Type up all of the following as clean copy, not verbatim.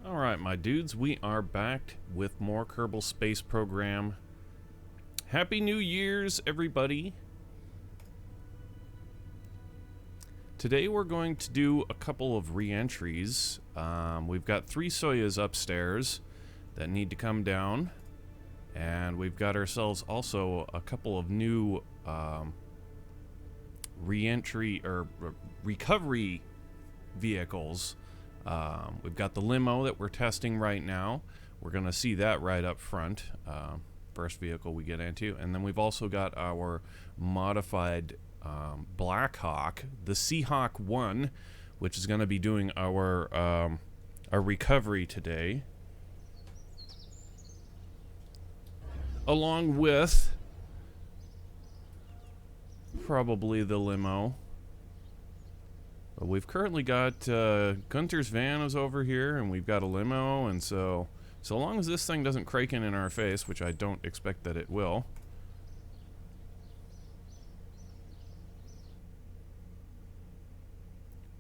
Alright, my dudes, we are back with more Kerbal Space Program. Happy New Year's, everybody! Today we're going to do a couple of re-entries. We've got 3 Soyuz upstairs that need to come down. And we've got ourselves also a couple of new re-entry or recovery vehicles. We've got the limo that we're testing right now. We're going to see that right up front. First vehicle we get into. And then we've also got our modified Black Hawk, the Seahawk 1, which is going to be doing our recovery today. Along with probably the limo. But we've currently got Gunter's van is over here, and we've got a limo, and so long as this thing doesn't crake in our face, which I don't expect that it will.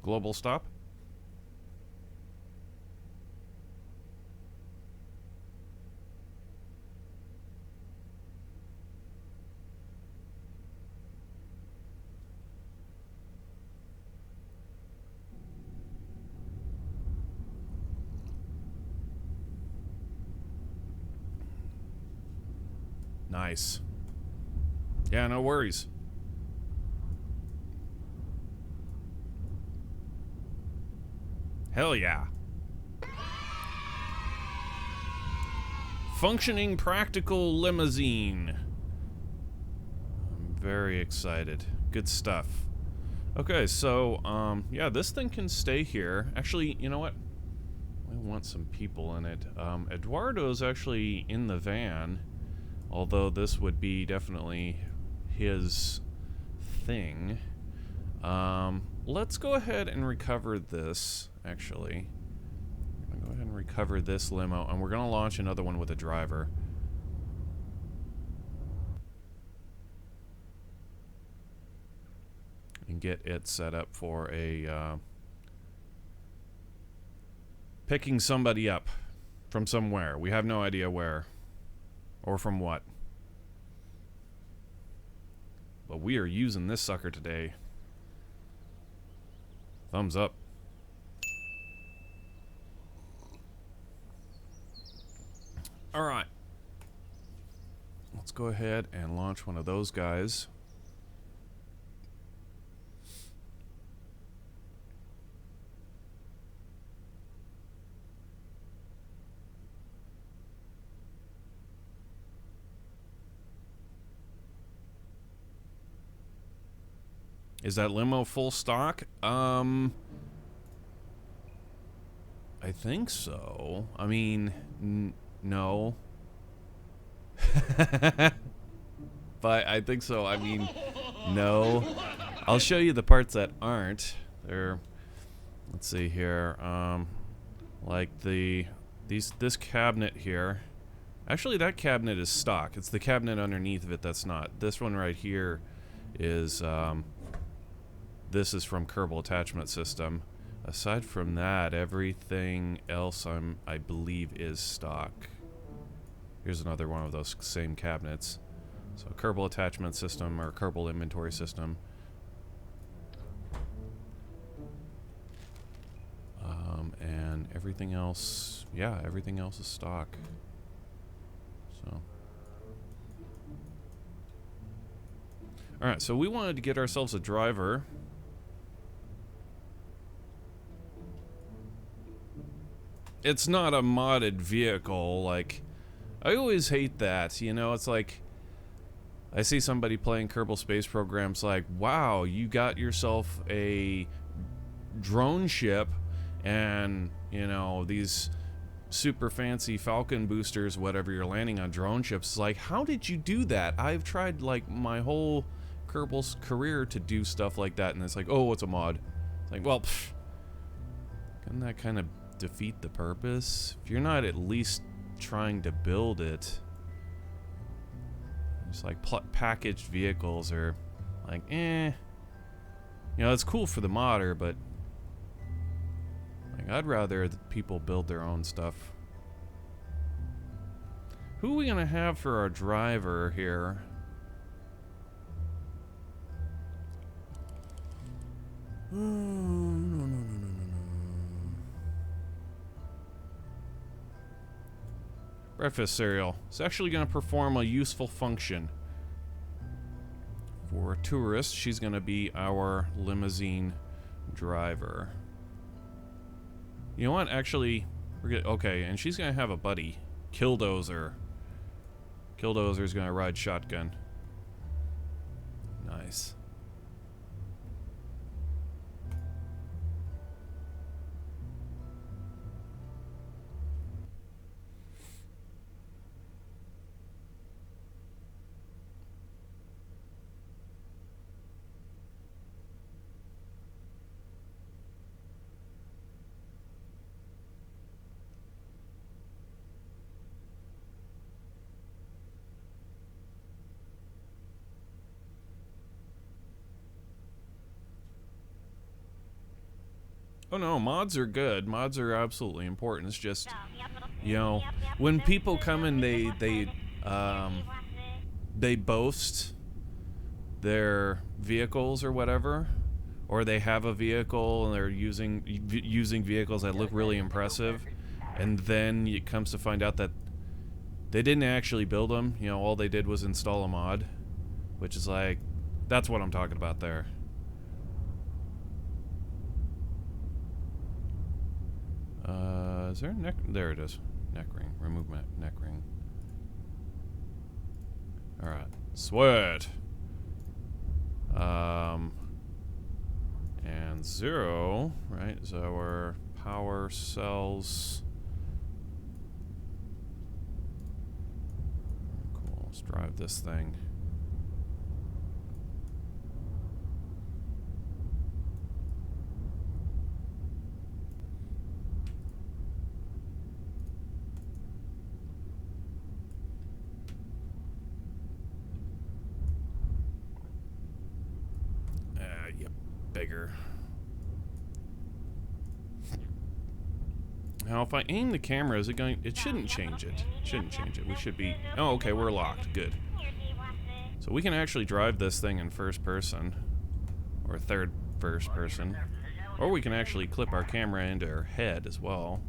Global stop. Nice. Yeah, no worries. Hell yeah. Functioning practical limousine. I'm very excited. Good stuff. Okay, so, yeah, this thing can stay here. Actually, you know what? I want some people in it. Eduardo's actually in the van. Although this would be definitely his thing. Let's go ahead and recover this, actually. I'm going to go ahead and recover this limo, and we're going to launch another one with a driver. And get it set up for a... picking somebody up from somewhere. We have no idea where. Or from what. But we are using this sucker today. Thumbs up. Alright. Let's go ahead and launch one of those guys. Is that limo full stock? I think so. I mean, no. But I think so. I mean, no. I'll show you the parts that aren't. There. Let's see here. Like this cabinet here. Actually, that cabinet is stock. It's the cabinet underneath of it that's not. This one right here is this is from Kerbal Attachment System. Aside from that, everything else I believe is stock. Here's another one of those same cabinets. So Kerbal Attachment System or Kerbal Inventory System. And everything else, yeah, everything else is stock. So. Alright, so we wanted to get ourselves a driver. It's not a modded vehicle, like, I always hate that, you know, it's like, I see somebody playing Kerbal Space Programs like, wow, you got yourself a drone ship, and, you know, these super fancy Falcon boosters, whatever, you're landing on drone ships. It's like, how did you do that? I've tried, like, my whole Kerbal's career to do stuff like that, and it's like, oh, it's a mod. It's like, well, couldn't that kind of defeat the purpose? If you're not at least trying to build it, just like packaged vehicles are like, you know, it's cool for the modder, but like, thing. I'd rather that people build their own stuff. Who are we gonna have for our driver here? Breakfast cereal. It's actually going to perform a useful function. For a tourist, she's going to be our limousine driver. You know what? Actually, okay, and she's going to have a buddy. Killdozer. Killdozer's going to ride shotgun. Nice. Oh no, mods are good. Mods are absolutely important. It's just, you know, when people come and they boast their vehicles or whatever, or they have a vehicle and they're using vehicles that look really impressive, and then it comes to find out that they didn't actually build them. You know, all they did was install a mod, which is like, that's what I'm talking about there. Is there a neck? There it is. Neck ring. Remove my neck ring. Alright. Sweat. And 0, right, is our power cells. Cool. Let's drive this thing. Bigger. Now, if I aim the camera, is it going? It shouldn't change it. Shouldn't change it. We should be. Oh, okay, we're locked. Good. So we can actually drive this thing in first person, or third first person, or we can actually clip our camera into our head as well,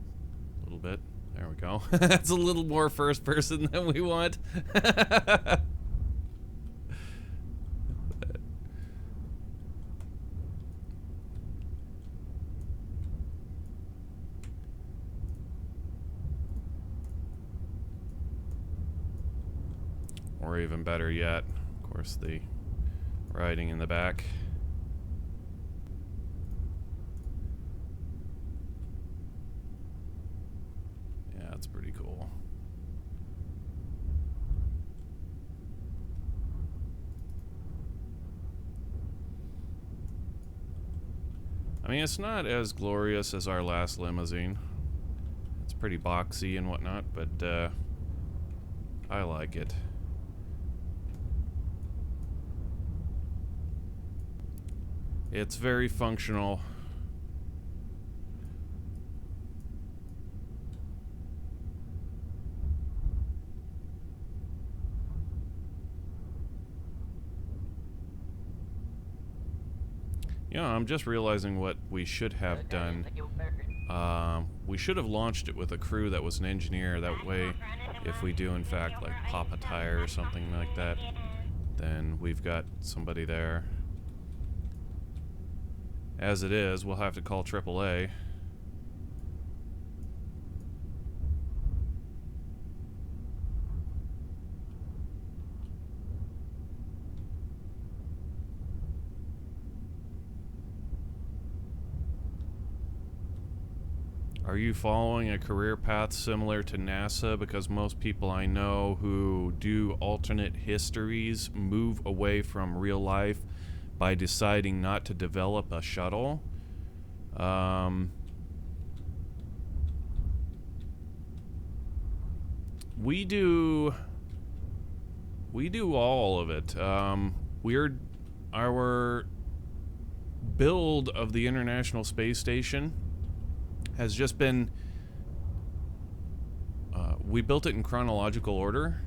a little bit. There we go. That's a little more first person than we want. Or even better yet, of course, the riding in the back. Yeah, that's pretty cool. I mean, it's not as glorious as our last limousine. It's pretty boxy and whatnot, but I like it. It's very functional. Yeah, I'm just realizing what we should have done. We should have launched it with a crew that was an engineer. That way, if we do in fact like pop a tire or something like that, then we've got somebody there. As it is, we'll have to call AAA. Are you following a career path similar to NASA? Because most people I know who do alternate histories move away from real life by deciding not to develop a shuttle. We do all of it. Our build of the International Space Station has just been... we built it in chronological order.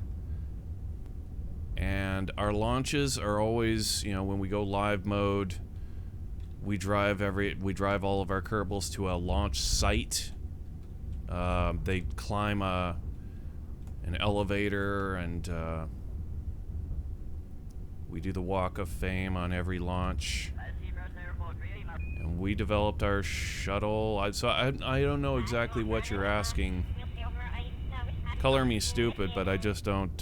And our launches are always, you know, when we go live mode, we drive all of our Kerbals to a launch site. They climb an elevator, and we do the Walk of Fame on every launch. And we developed our shuttle. I don't know exactly what you're asking. Color me stupid, but I just don't.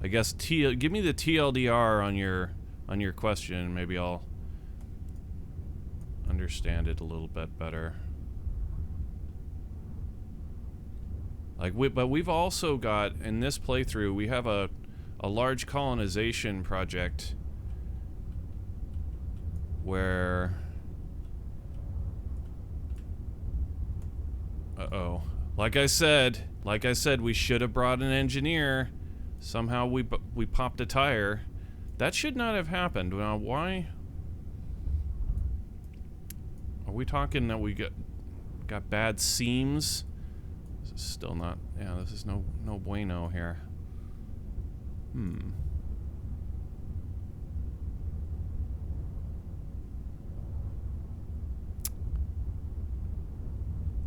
I guess give me the TLDR on your question. Maybe I'll understand it a little bit better. But we've also got, in this playthrough, we have a large colonization project where... Uh-oh. Like I said, we should have brought an engineer. Somehow we popped a tire. That should not have happened. Now, why? Are we talking that we got bad seams? This is still not... Yeah, this is no bueno here.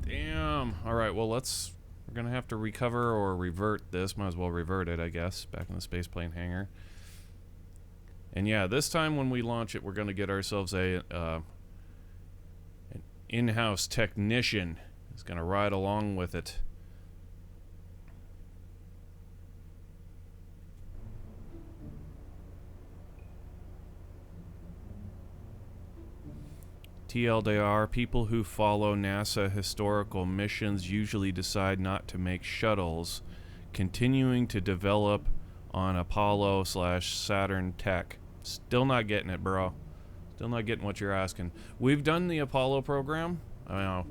Damn. Alright, well, we're gonna have to recover or revert this. Might as well revert it, I guess, back in the spaceplane hangar. And yeah, this time when we launch it, we're gonna get ourselves an in-house technician who's gonna ride along with it. TLDR, people who follow NASA historical missions usually decide not to make shuttles, continuing to develop on Apollo/Saturn tech. Still not getting it, bro. Still not getting what you're asking. We've done the Apollo program. I don't know,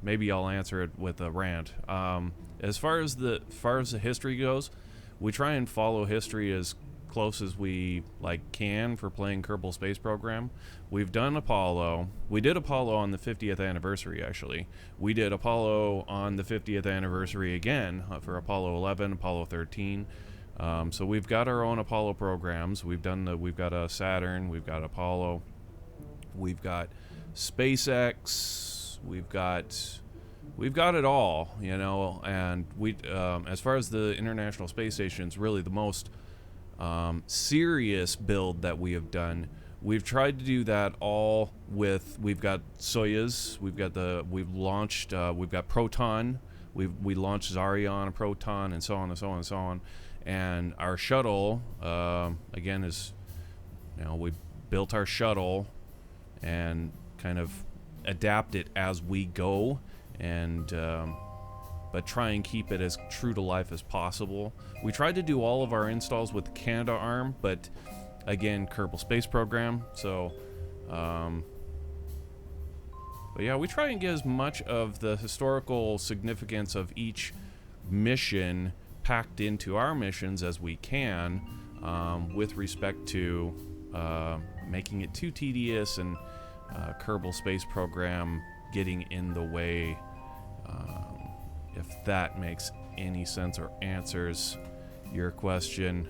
maybe I'll answer it with a rant. As far as the history goes, we try and follow history as close as we can for playing Kerbal Space Program. We've done Apollo. We did Apollo on the 50th anniversary, actually. We did Apollo on the 50th anniversary again for Apollo 11, Apollo 13. So we've got our own Apollo programs. We've got a Saturn, we've got Apollo, we've got SpaceX, we've got it all, you know. And we, as far as the International Space Station, it's really the most serious build that we have done. We've tried to do that all with, we've got Soyuz, we've got Proton, we launched Zarya on a Proton, and so on and so on and so on. And our shuttle, again, is, you know, we built our shuttle and kind of adapt it as we go, and but try and keep it as true to life as possible. We tried to do all of our installs with Canadarm, but again, Kerbal Space Program. So, but yeah, we try and get as much of the historical significance of each mission packed into our missions as we can, with respect to making it too tedious and Kerbal Space Program getting in the way. If that makes any sense or answers your question.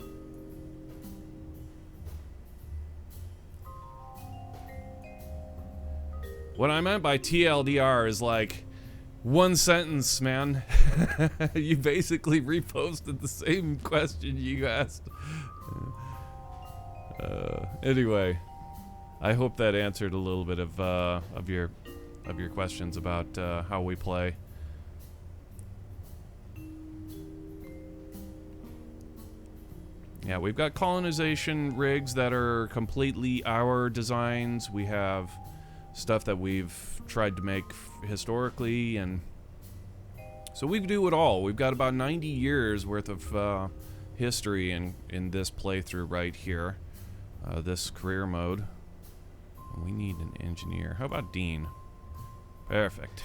What I meant by TLDR is like one sentence, man. You basically reposted the same question you asked. Anyway, I hope that answered a little bit of your questions about how we play. Yeah, we've got colonization rigs that are completely our designs. We have stuff that we've tried to make historically, and so we do it all. We've got about 90 years worth of history in this playthrough right here, this career mode. We need an engineer. How about Dean? Perfect.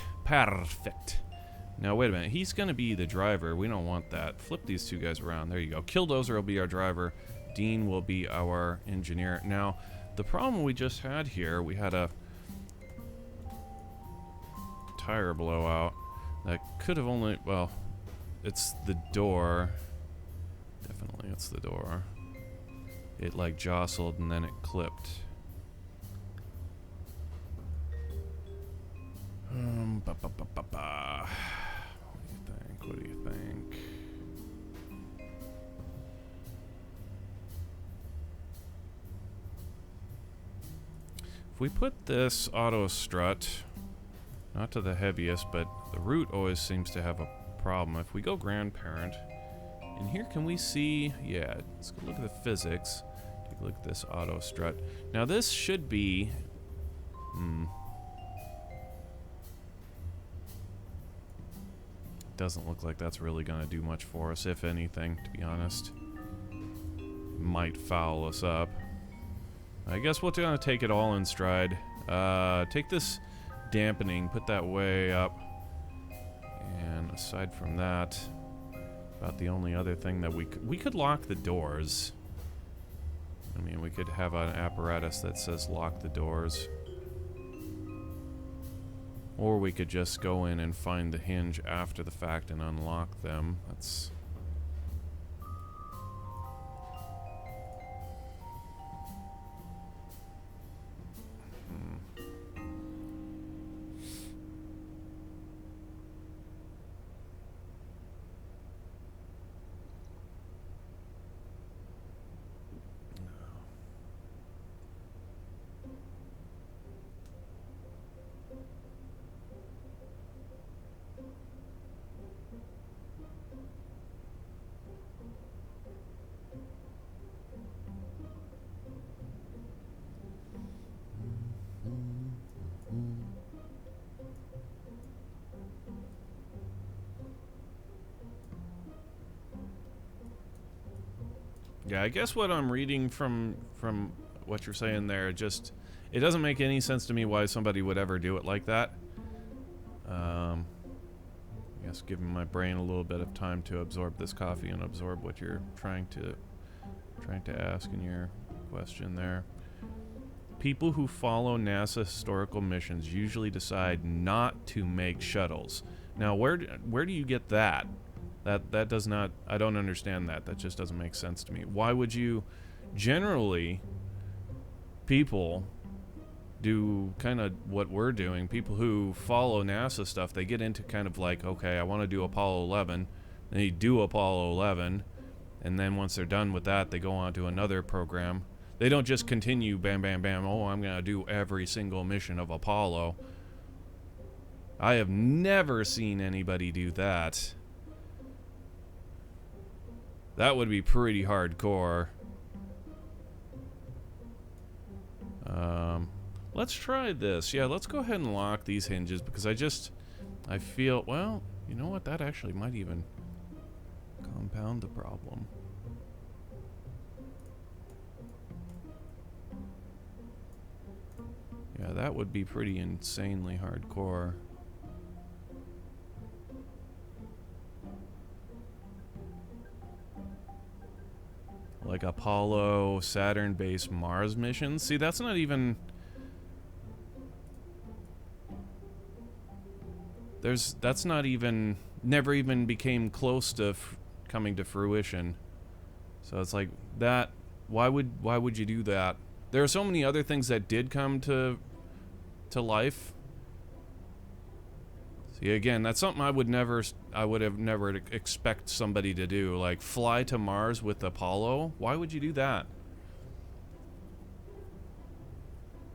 Now, wait a minute. He's going to be the driver. We don't want that. Flip these two guys around. There you go. Killdozer will be our driver. Dean will be our engineer. Now, the problem we just had here, we had a tire blowout. That could have only... Well, it's the door. Definitely it's the door. It, like, jostled and then it clipped. Ba ba ba ba ba. What do you think? What do you think? If we put this auto strut, not to the heaviest, but the root always seems to have a problem. If we go grandparent, in here can we see, yeah, let's go look at the physics. Take a look at this auto strut. Now this should be, doesn't look like that's really going to do much for us, if anything, to be honest. Might foul us up. I guess we're going to take it all in stride. Take this dampening, put that way up. And aside from that, about the only other thing that we could lock the doors. I mean, we could have an apparatus that says lock the doors. Or we could just go in and find the hinge after the fact and unlock them. That's... Yeah, I guess what I'm reading from what you're saying there, just, it doesn't make any sense to me why somebody would ever do it like that. I guess giving my brain a little bit of time to absorb this coffee and absorb what you're trying to ask in your question there. People who follow NASA historical missions usually decide not to make shuttles. Now, where do you get that? That does not, I don't understand that. That just doesn't make sense to me. Why would you, generally, people do kind of what we're doing. People who follow NASA stuff, they get into kind of like, okay, I want to do Apollo 11. Then you do Apollo 11. And then once they're done with that, they go on to another program. They don't just continue, bam, bam, bam, oh, I'm going to do every single mission of Apollo. I have never seen anybody do that. That would be pretty hardcore. Let's try this. Yeah, let's go ahead and lock these hinges because I feel, well, you know what? That actually might even compound the problem. Yeah, that would be pretty insanely hardcore. Like Apollo, Saturn-based Mars missions. See, that's not even... That's not even... Never even became close to coming to fruition. So it's like, that... Why would you do that? There are so many other things that did come to life. See, again, that's something I would have never expect somebody to do. Like, fly to Mars with Apollo? Why would you do that?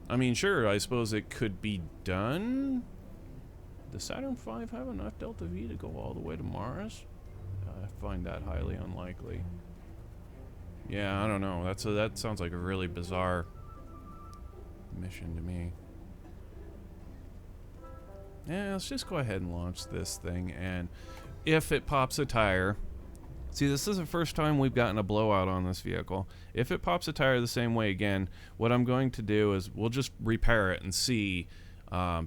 I mean, sure, I suppose it could be done. Does Saturn V have enough Delta V to go all the way to Mars? I find that highly unlikely. Yeah, I don't know. That sounds like a really bizarre mission to me. Yeah, let's just go ahead and launch this thing, and if it pops a tire... See, this is the first time we've gotten a blowout on this vehicle. If it pops a tire the same way again, what I'm going to do is we'll just repair it and see,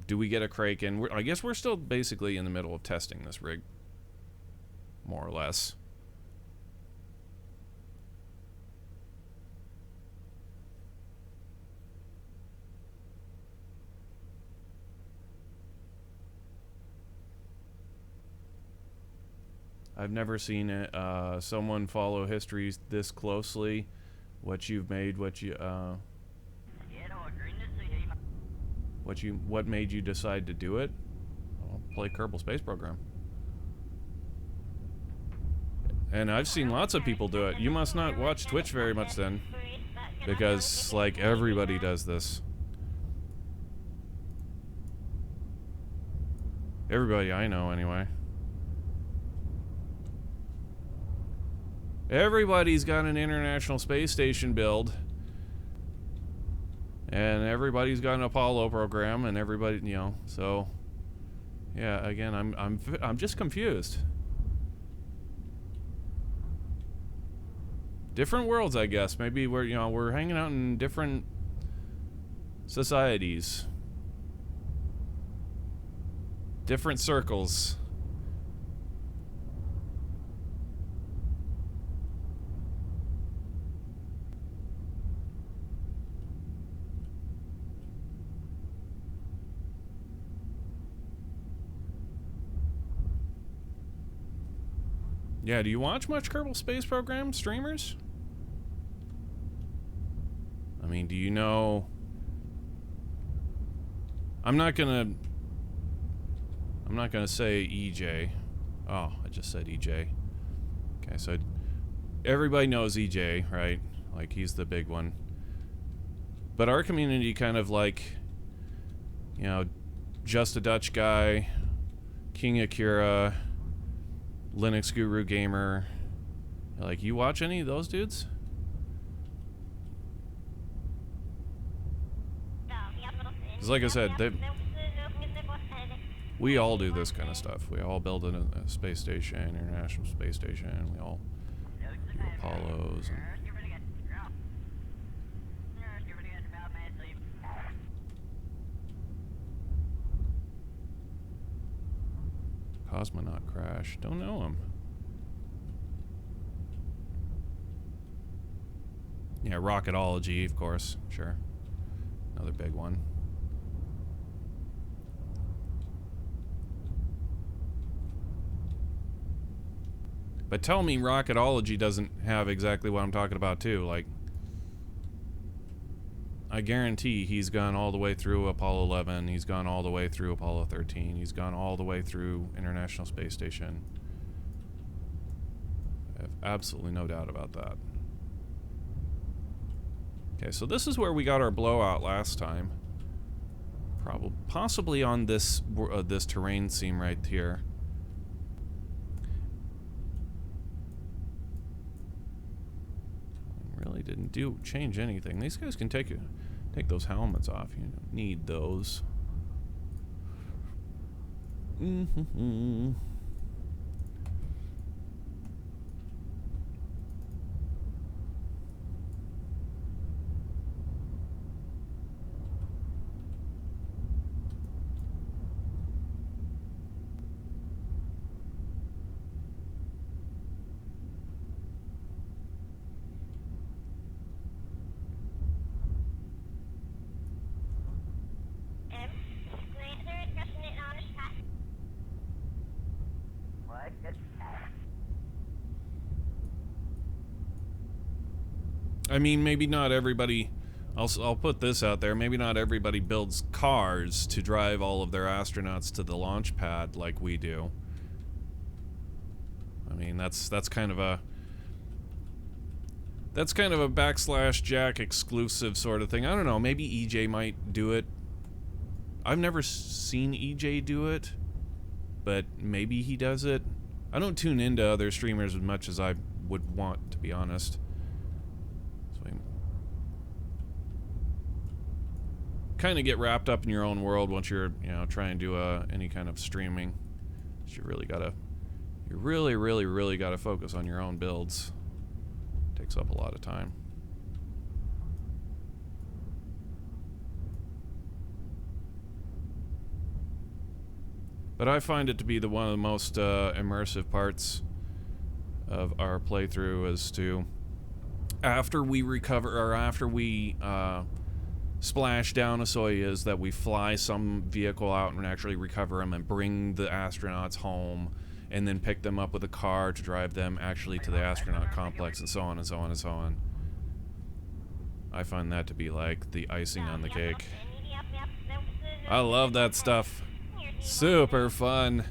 do we get a crake in? I guess we're still basically in the middle of testing this rig, more or less. I've never seen it. Someone follow history this closely. What you've made, what made you decide to do it? I'll play Kerbal Space Program. And I've seen lots of people do it. You must not watch Twitch very much then, because like everybody does this. Everybody I know, anyway. Everybody's got an International Space Station build. And everybody's got an Apollo program, and everybody, you know, so yeah, again, I'm just confused. Different worlds, I guess. Maybe we're hanging out in different societies. Different circles. Yeah, do you watch much Kerbal Space Program streamers? I mean, do you know... I'm not gonna say EJ. Oh, I just said EJ. Okay, so everybody knows EJ, right? Like, he's the big one. But our community kind of like, you know, Just a Dutch Guy, King Akira, Linux Guru Gamer. Like, you watch any of those dudes? Because like I said, we all do this kind of stuff. We all build a space station, International Space Station. We all do Apollos. Cosmonaut Crash. Don't know him. Yeah, Rocketology, of course. Sure. Another big one. But tell me Rocketology doesn't have exactly what I'm talking about too. Like, I guarantee he's gone all the way through Apollo 11. He's gone all the way through Apollo 13. He's gone all the way through International Space Station. I have absolutely no doubt about that. Okay, so this is where we got our blowout last time. Possibly on this this terrain seam right here. Really didn't change anything. These guys can take those helmets off. You don't need those. I mean, maybe not everybody... I'll put this out there. Maybe not everybody builds cars to drive all of their astronauts to the launch pad like we do. I mean, that's kind of a... That's kind of a backslash Jack exclusive sort of thing. I don't know. Maybe EJ might do it. I've never seen EJ do it, but maybe he does it. I don't tune into other streamers as much as I would want, to be honest. Kind of get wrapped up in your own world once you're, you know, trying to do any kind of streaming. You really gotta focus on your own builds. Takes up a lot of time. But I find it to be one of the most immersive parts of our playthrough is to, after we recover, or after we splash down a Soyuz, that we fly some vehicle out and actually recover them and bring the astronauts home and then pick them up with a car to drive them actually to the astronaut complex, and so on and so on and so on. I find that to be like the icing on the cake. I love that stuff. Super fun.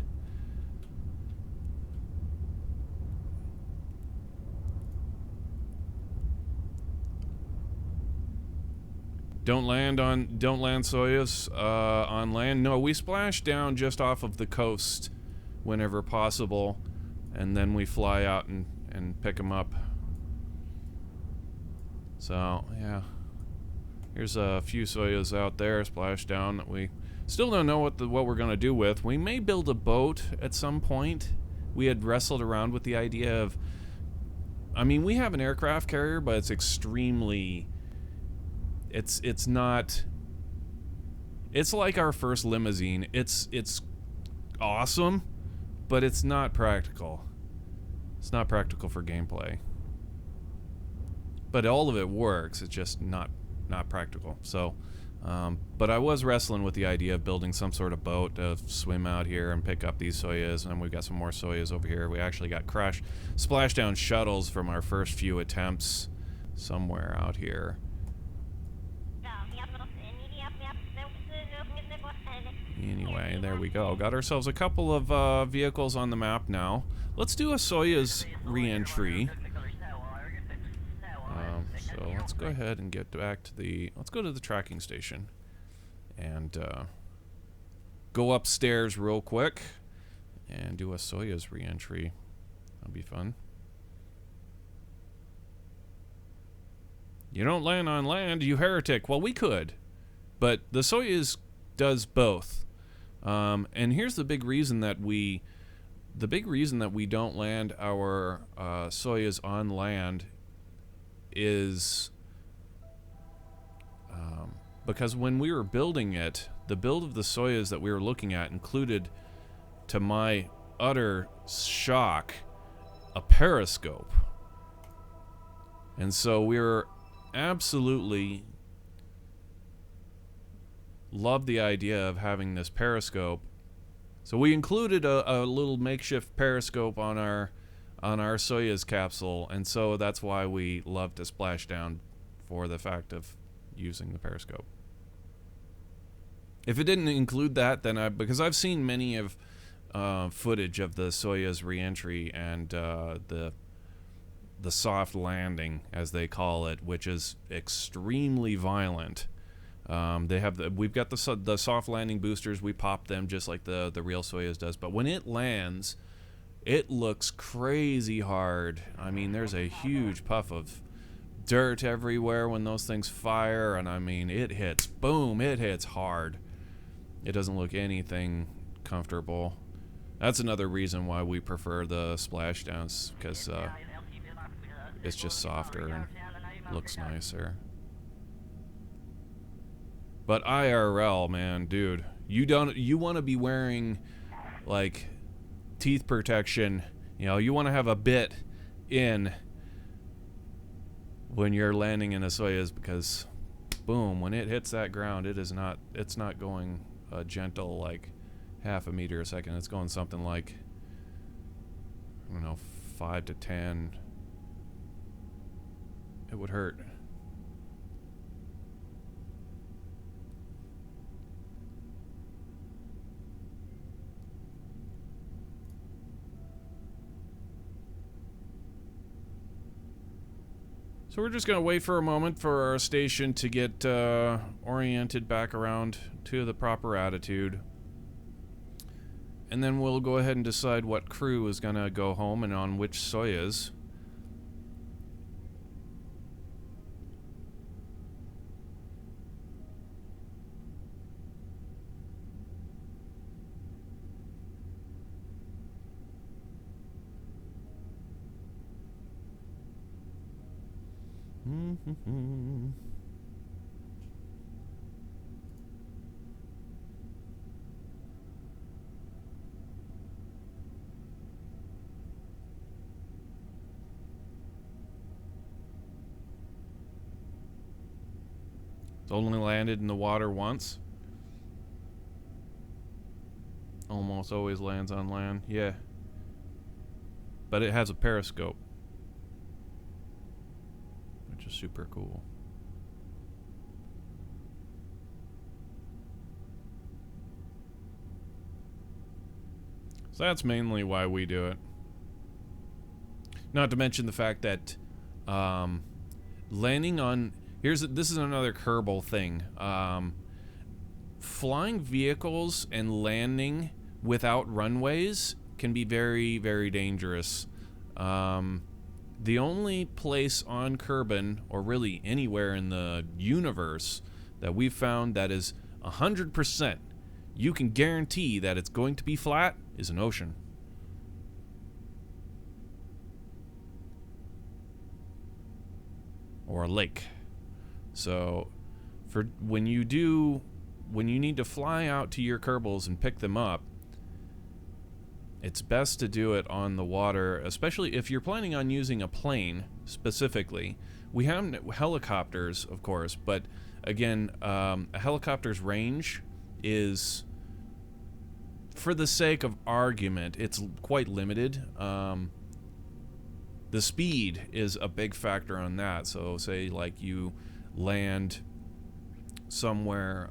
Don't land Soyuz on land. No, we splash down just off of the coast whenever possible, and then we fly out and pick them up. So, yeah. Here's a few Soyuz out there, splash down, that we still don't know what we're gonna do with. We may build a boat at some point. We had wrestled around with the idea of, I mean, we have an aircraft carrier, but it's extremely, it's not, it's like our first limousine. It's awesome, but it's not practical. It's not practical for gameplay. But all of it works, it's just not practical. So, but I was wrestling with the idea of building some sort of boat to swim out here and pick up these Soyuz, and we've got some more Soyuz over here. We actually got splashdown shuttles from our first few attempts somewhere out here. Anyway, there we go. Got ourselves a couple of vehicles on the map now. Let's do a Soyuz re-entry. So let's go ahead and get back to let's go to the tracking station and go upstairs real quick and do a Soyuz re-entry. That'll be fun. You don't land on land, you heretic. Well, we could, but the Soyuz does both. And here's the big reason that we don't land our Soyuz on land is because when we were building it, the build of the Soyuz that we were looking at included, to my utter shock, a periscope. And so we were absolutely loved the idea of having this periscope. So we included a little makeshift periscope on our Soyuz capsule, and so that's why we love to splash down, for the fact of using the periscope. If it didn't include that, then because I've seen many of footage of the Soyuz re-entry and the soft landing, as they call it, which is extremely violent. We've got the soft landing boosters. We pop them just like the real Soyuz does, but when it lands, it looks crazy hard. I mean, there's a huge puff of dirt everywhere when those things fire, and I mean, it hits, boom, it hits hard. It doesn't look anything comfortable. That's another reason why we prefer the splashdowns, because it's just softer and looks nicer. But IRL, man, dude, you want to be wearing like teeth protection. You know, you want to have a bit in when you're landing in a Soyuz, because boom, when it hits that ground, it's not going a gentle like half a meter a second. It's going something like, I don't know, 5 to 10. It would hurt. So we're just going to wait for a moment for our station to get oriented back around to the proper attitude. And then we'll go ahead and decide what crew is going to go home and on which Soyuz. It's only landed in the water once. Almost always lands on land. Yeah. but it has a periscope, which is super cool. So that's mainly why we do it. Not to mention the fact that landing on... This is another Kerbal thing. Flying vehicles and landing without runways can be very, very dangerous. The only place on Kerbin, or really anywhere in the universe, that we've found that is 100% you can guarantee that it's going to be flat is an ocean. Or a lake. So for when you need to fly out to your Kerbals and pick them up, it's best to do it on the water, especially if you're planning on using a plane specifically. We have helicopters, of course, but again, a helicopter's range is, for the sake of argument, it's quite limited. The speed is a big factor on that. So say like you land somewhere,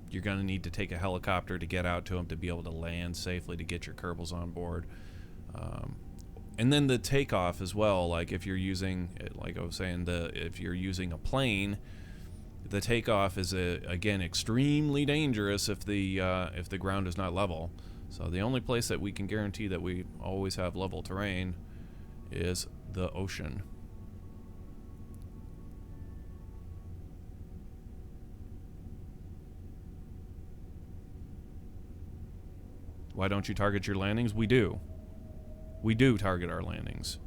you're going to need to take a helicopter to get out to them to be able to land safely to get your Kerbals on board. And then the takeoff as well, like if you're using, like I was saying, if you're using a plane, the takeoff is again extremely dangerous if the ground is not level. So the only place that we can guarantee that we always have level terrain is the ocean. Why don't you target your landings? We do. We do target our landings.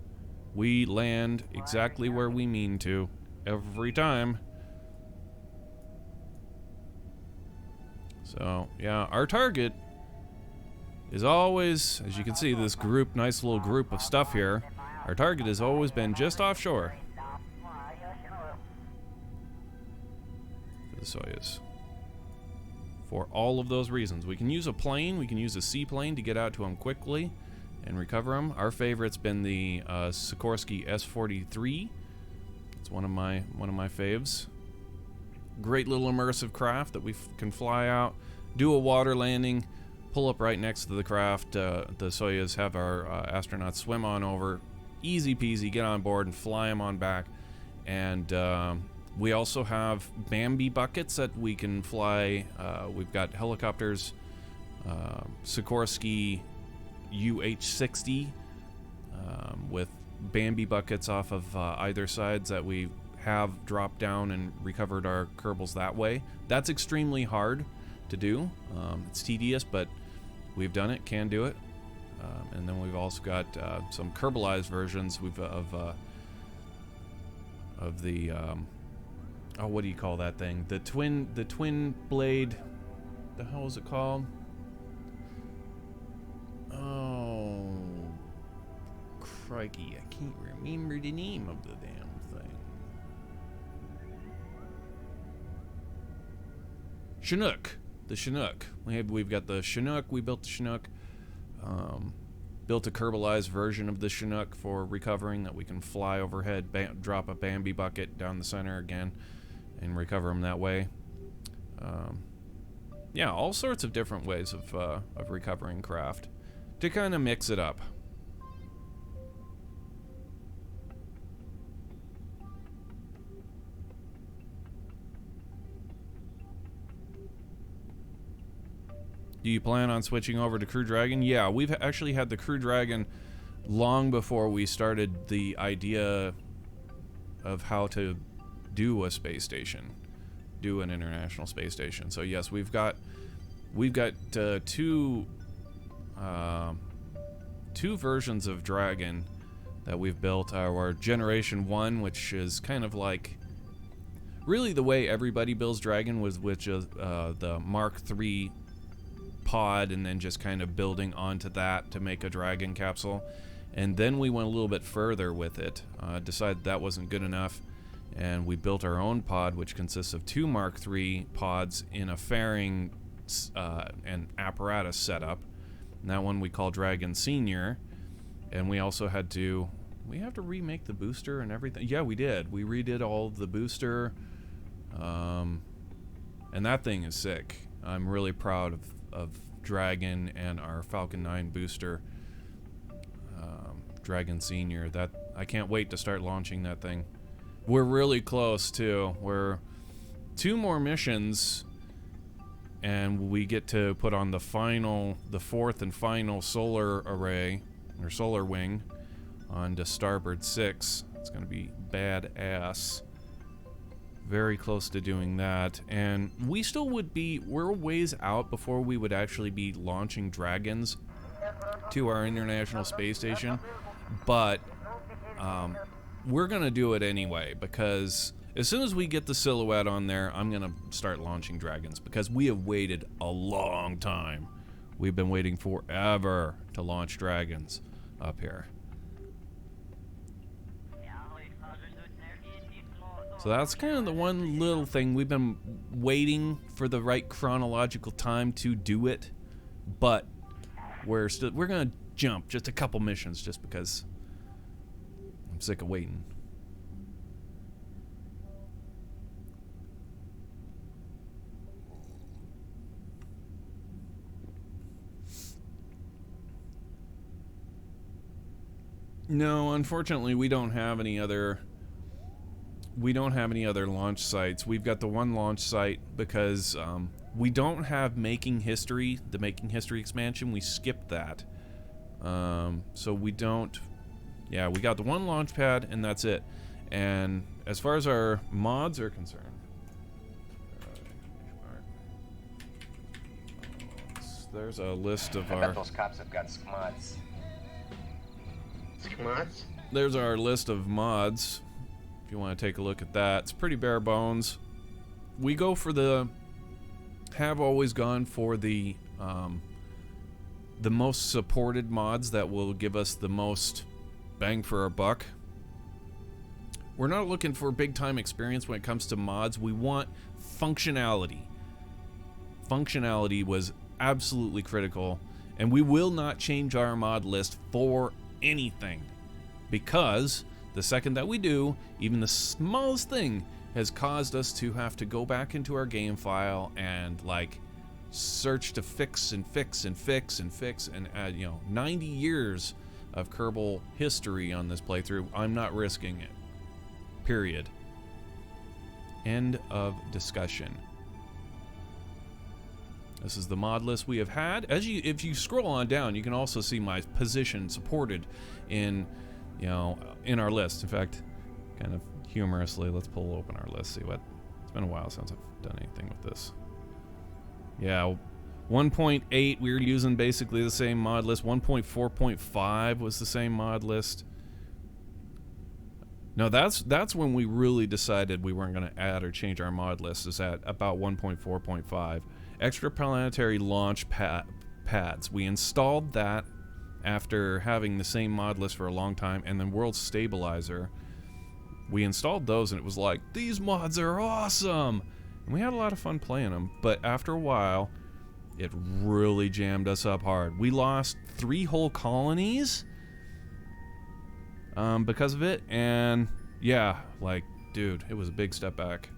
We land exactly where we mean to every time. So, yeah, our target is always, as you can see, this group, nice little group of stuff here. Our target has always been just offshore. For the Soyuz. For all of those reasons. We can use a plane, we can use a seaplane to get out to them quickly and recover them. Our favorite's been the Sikorsky S-123. It's one of my faves. Great little immersive craft that we can fly out, do a water landing, pull up right next to the craft. The Soyuz have our astronauts swim on over, easy peasy, get on board and fly them on back. And we also have Bambi buckets that we can fly. We've got helicopters, Sikorsky UH-60 with Bambi buckets off of either sides that we have dropped down and recovered our Kerbals that way. That's extremely hard to do. It's tedious, but we've done it, can do it. And then we've also got some Kerbalized versions of the oh, what do you call that thing? The twin blade. The hell is it called? Oh, crikey! I can't remember the name of the damn thing. Chinook. The Chinook. We've got the Chinook. We built the Chinook. Built a Kerbalized version of the Chinook for recovering that we can fly overhead, drop a Bambi bucket down the center again, and recover them that way. Yeah, all sorts of different ways of recovering craft to kind of mix it up. Do you plan on switching over to Crew Dragon? Yeah, we've actually had the Crew Dragon long before we started the idea of how to do a space station, do an international space station. So yes, we've got two versions of Dragon that we've built. Our Generation 1, which is kind of like really the way everybody builds Dragon, which is the Mark III pod, and then just kind of building onto that to make a Dragon capsule. And then we went a little bit further with it, decided that wasn't good enough, and we built our own pod, which consists of two Mark III pods in a fairing and apparatus setup. And that one we call Dragon Senior. And we also had to... We have to remake the booster and everything. Yeah, we did. We redid all of the booster. And that thing is sick. I'm really proud of Dragon and our Falcon 9 booster. Dragon Senior. That I can't wait to start launching that thing. We're really close too. We're 2 more missions and we get to put on the 4th and final solar array, or solar wing, onto Starboard 6. It's gonna be badass. Very close to doing that, and we still would be, we're ways out before we would actually be launching Dragons to our International Space Station, but we're gonna do it anyway, because as soon as we get the silhouette on there, I'm gonna start launching Dragons, because we have waited a long time. We've been waiting forever to launch Dragons up here. So that's kind of the one little thing. We've been waiting for the right chronological time to do it, but we're gonna jump just a couple missions just because I'm sick of waiting. No, unfortunately, we don't have any other launch sites. We've got the one launch site because we don't have Making History, the Making History expansion. We skipped that. So we don't... Yeah, we got the one launch pad, and that's it. And as far as our mods are concerned... there's a list of our... those cops have got mods. Mods? There's our list of mods. If you want to take a look at that, it's pretty bare bones. We go for have always gone for the most supported mods that will give us the most bang for our buck. We're not looking for big time experience when it comes to mods. We want functionality. Functionality was absolutely critical, and we will not change our mod list for anything, because the second that we do, even the smallest thing has caused us to have to go back into our game file and like search to fix and fix and fix and fix and add, 90 years of Kerbal history on this playthrough. I'm not risking it. Period. End of discussion. This is the mod list we have had. If you scroll on down, you can also see my position supported in our list. In fact, kind of humorously, let's pull open our list, see what... It's been a while since I've done anything with this. Yeah, 1.8, we were using basically the same mod list. 1.4.5 was the same mod list. No, that's when we really decided we weren't going to add or change our mod list, is at about 1.4.5. Extraplanetary launch pads. We installed that after having the same mod list for a long time, and then World Stabilizer. We installed those, and it was like, these mods are awesome! And we had a lot of fun playing them, but after a while, it really jammed us up hard. We lost 3 whole colonies because of it, and yeah, like, dude, it was a big step back.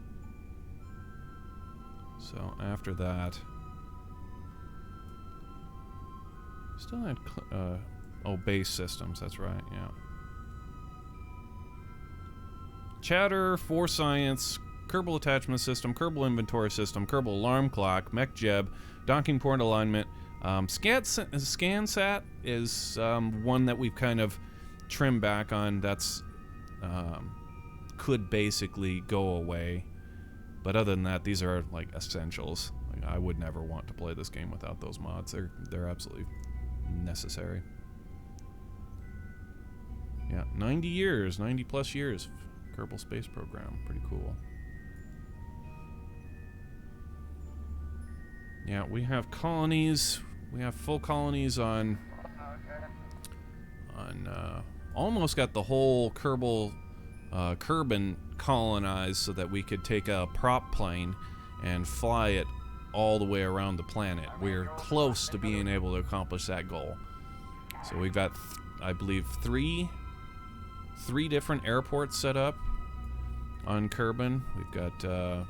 So after that, still had base systems. That's right. Yeah. Chatter, For Science, Kerbal Attachment System, Kerbal Inventory System, Kerbal Alarm Clock, Mech Jeb, Docking Port Alignment. ScanSat is one that we've kind of trimmed back on. That's could basically go away. But other than that, these are like essentials. Like, I would never want to play this game without those mods. They're absolutely necessary. Yeah, 90 plus years of Kerbal Space Program. Pretty cool. Yeah, we have colonies. We have full colonies on almost got the whole Kerbal Kerbin colonized so that we could take a prop plane and fly it all the way around the planet. We're close to being able to accomplish that goal. So we've got I believe, three different airports set up on Kerbin. We've got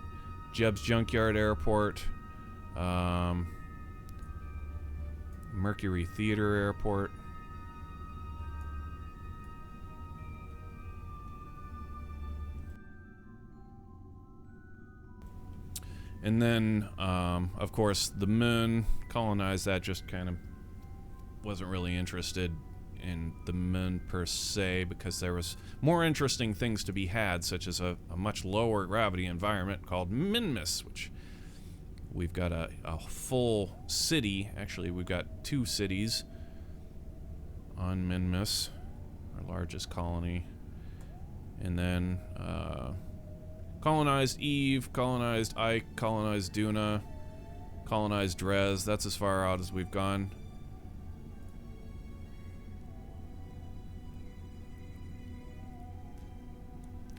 Jeb's Junkyard Airport, Mercury Theater Airport, and then, of course, the moon. Colonized that, just kind of wasn't really interested in the moon per se, because there was more interesting things to be had, such as a much lower gravity environment called Minmus, which we've got a full city. Actually, we've got 2 cities on Minmus, our largest colony. And then colonized Eve, colonized Ike, colonized Duna, colonized Dres. That's as far out as we've gone.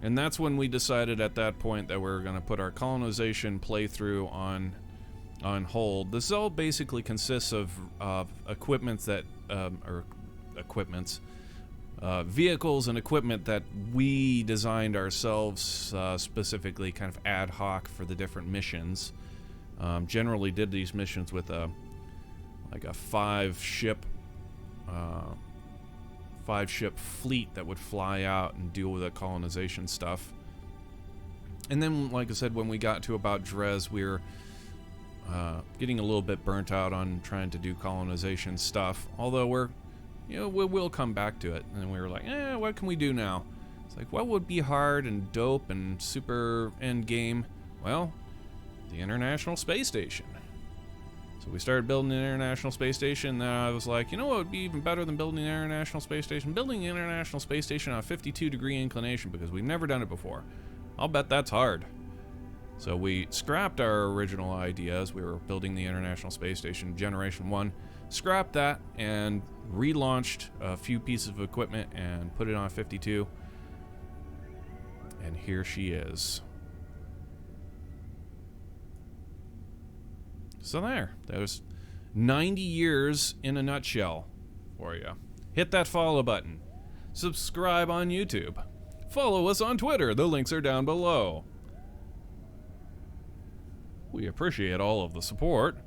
And that's when we decided at that point that we were going to put our colonization playthrough on hold. This all basically consists of vehicles and equipment that we designed ourselves, specifically kind of ad hoc for the different missions. Generally did these missions with a 5-ship fleet that would fly out and deal with the colonization stuff. And then, like I said, when we got to about Dres, we were getting a little bit burnt out on trying to do colonization stuff. Although we will come back to it. And we were like, what can we do now? It's like, what would be hard and dope and super end game? Well, the International Space Station. So we started building the International Space Station, and I was like, you know what would be even better than building the International Space Station? Building the International Space Station on a 52-degree inclination, because we've never done it before. I'll bet that's hard. So we scrapped our original ideas. We were building the International Space Station Generation 1, scrapped that, and relaunched a few pieces of equipment and put it on 52. And here she is. So there's 90 years in a nutshell for you. Hit that follow button. Subscribe on YouTube. Follow us on Twitter. The links are down below. We appreciate all of the support.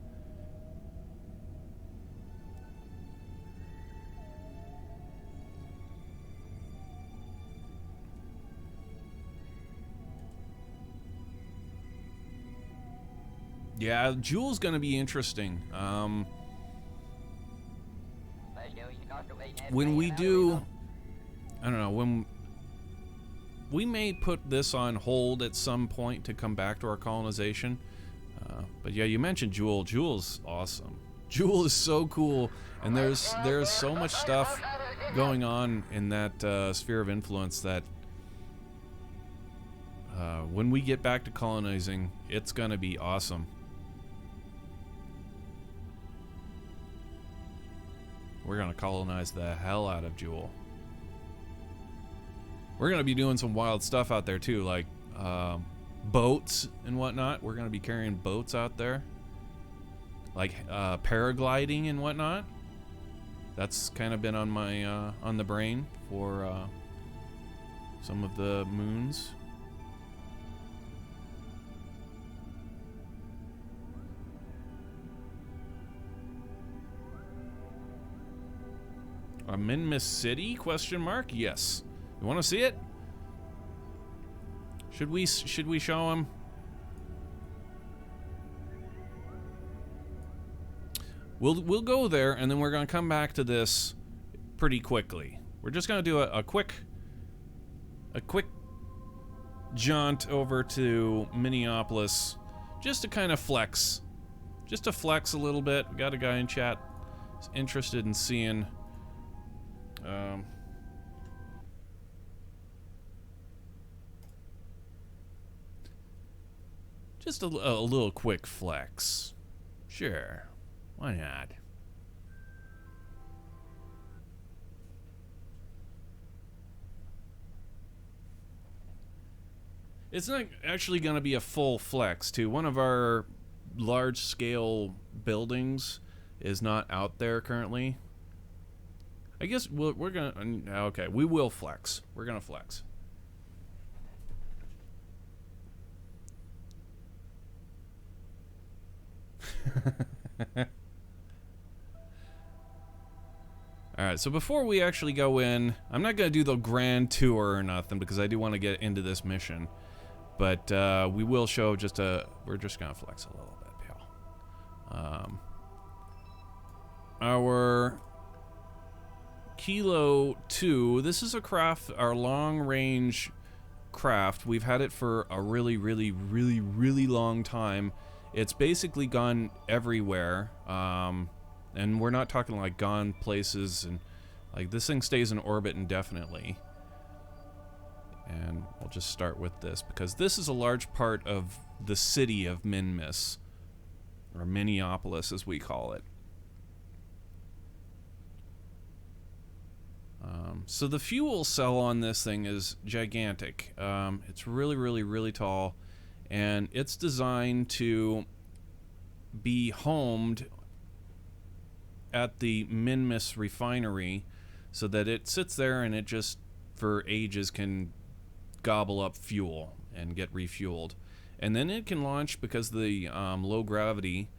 Yeah, Jewel's gonna be interesting. When we do, I don't know, when we may put this on hold at some point to come back to our colonization. But yeah, you mentioned Jewel. Jewel's awesome. Jewel is so cool, and there's so much stuff going on in that sphere of influence that when we get back to colonizing, it's gonna be awesome. We're gonna colonize the hell out of Jewel. We're gonna be doing some wild stuff out there too, like boats and whatnot. We're gonna be carrying boats out there, like paragliding and whatnot. That's kind of been on my on the brain for some of the moons. Minmus City? Question mark? Yes. You want to see it? Should we show him? We'll go there, and then we're gonna come back to this pretty quickly. We're just gonna do a quick jaunt over to Minneapolis, just to kind of flex, just to flex a little bit. We got a guy in chat who's interested in seeing. Just a little quick flex. Sure. Why not? It's not actually going to be a full flex, too. One of our large-scale buildings is not out there currently. I guess we're gonna... Okay, we will flex. We're gonna flex. Alright, so before we actually go in, I'm not going to do the grand tour or nothing because I do want to get into this mission. But we will show just a... We're just going to flex a little bit, pal. Our Kilo 2, this is a craft, our long-range craft. We've had it for a really long time. It's basically gone everywhere. And we're not talking like gone places, and like this thing stays in orbit indefinitely. And we'll just start with this because this is a large part of the city of Minmus, or Minneapolis as we call it. So the fuel cell on this thing is gigantic. It's really tall, and it's designed to be homed at the Minmus refinery so that it sits there and it just for ages can gobble up fuel and get refueled, and then it can launch because of the low gravity.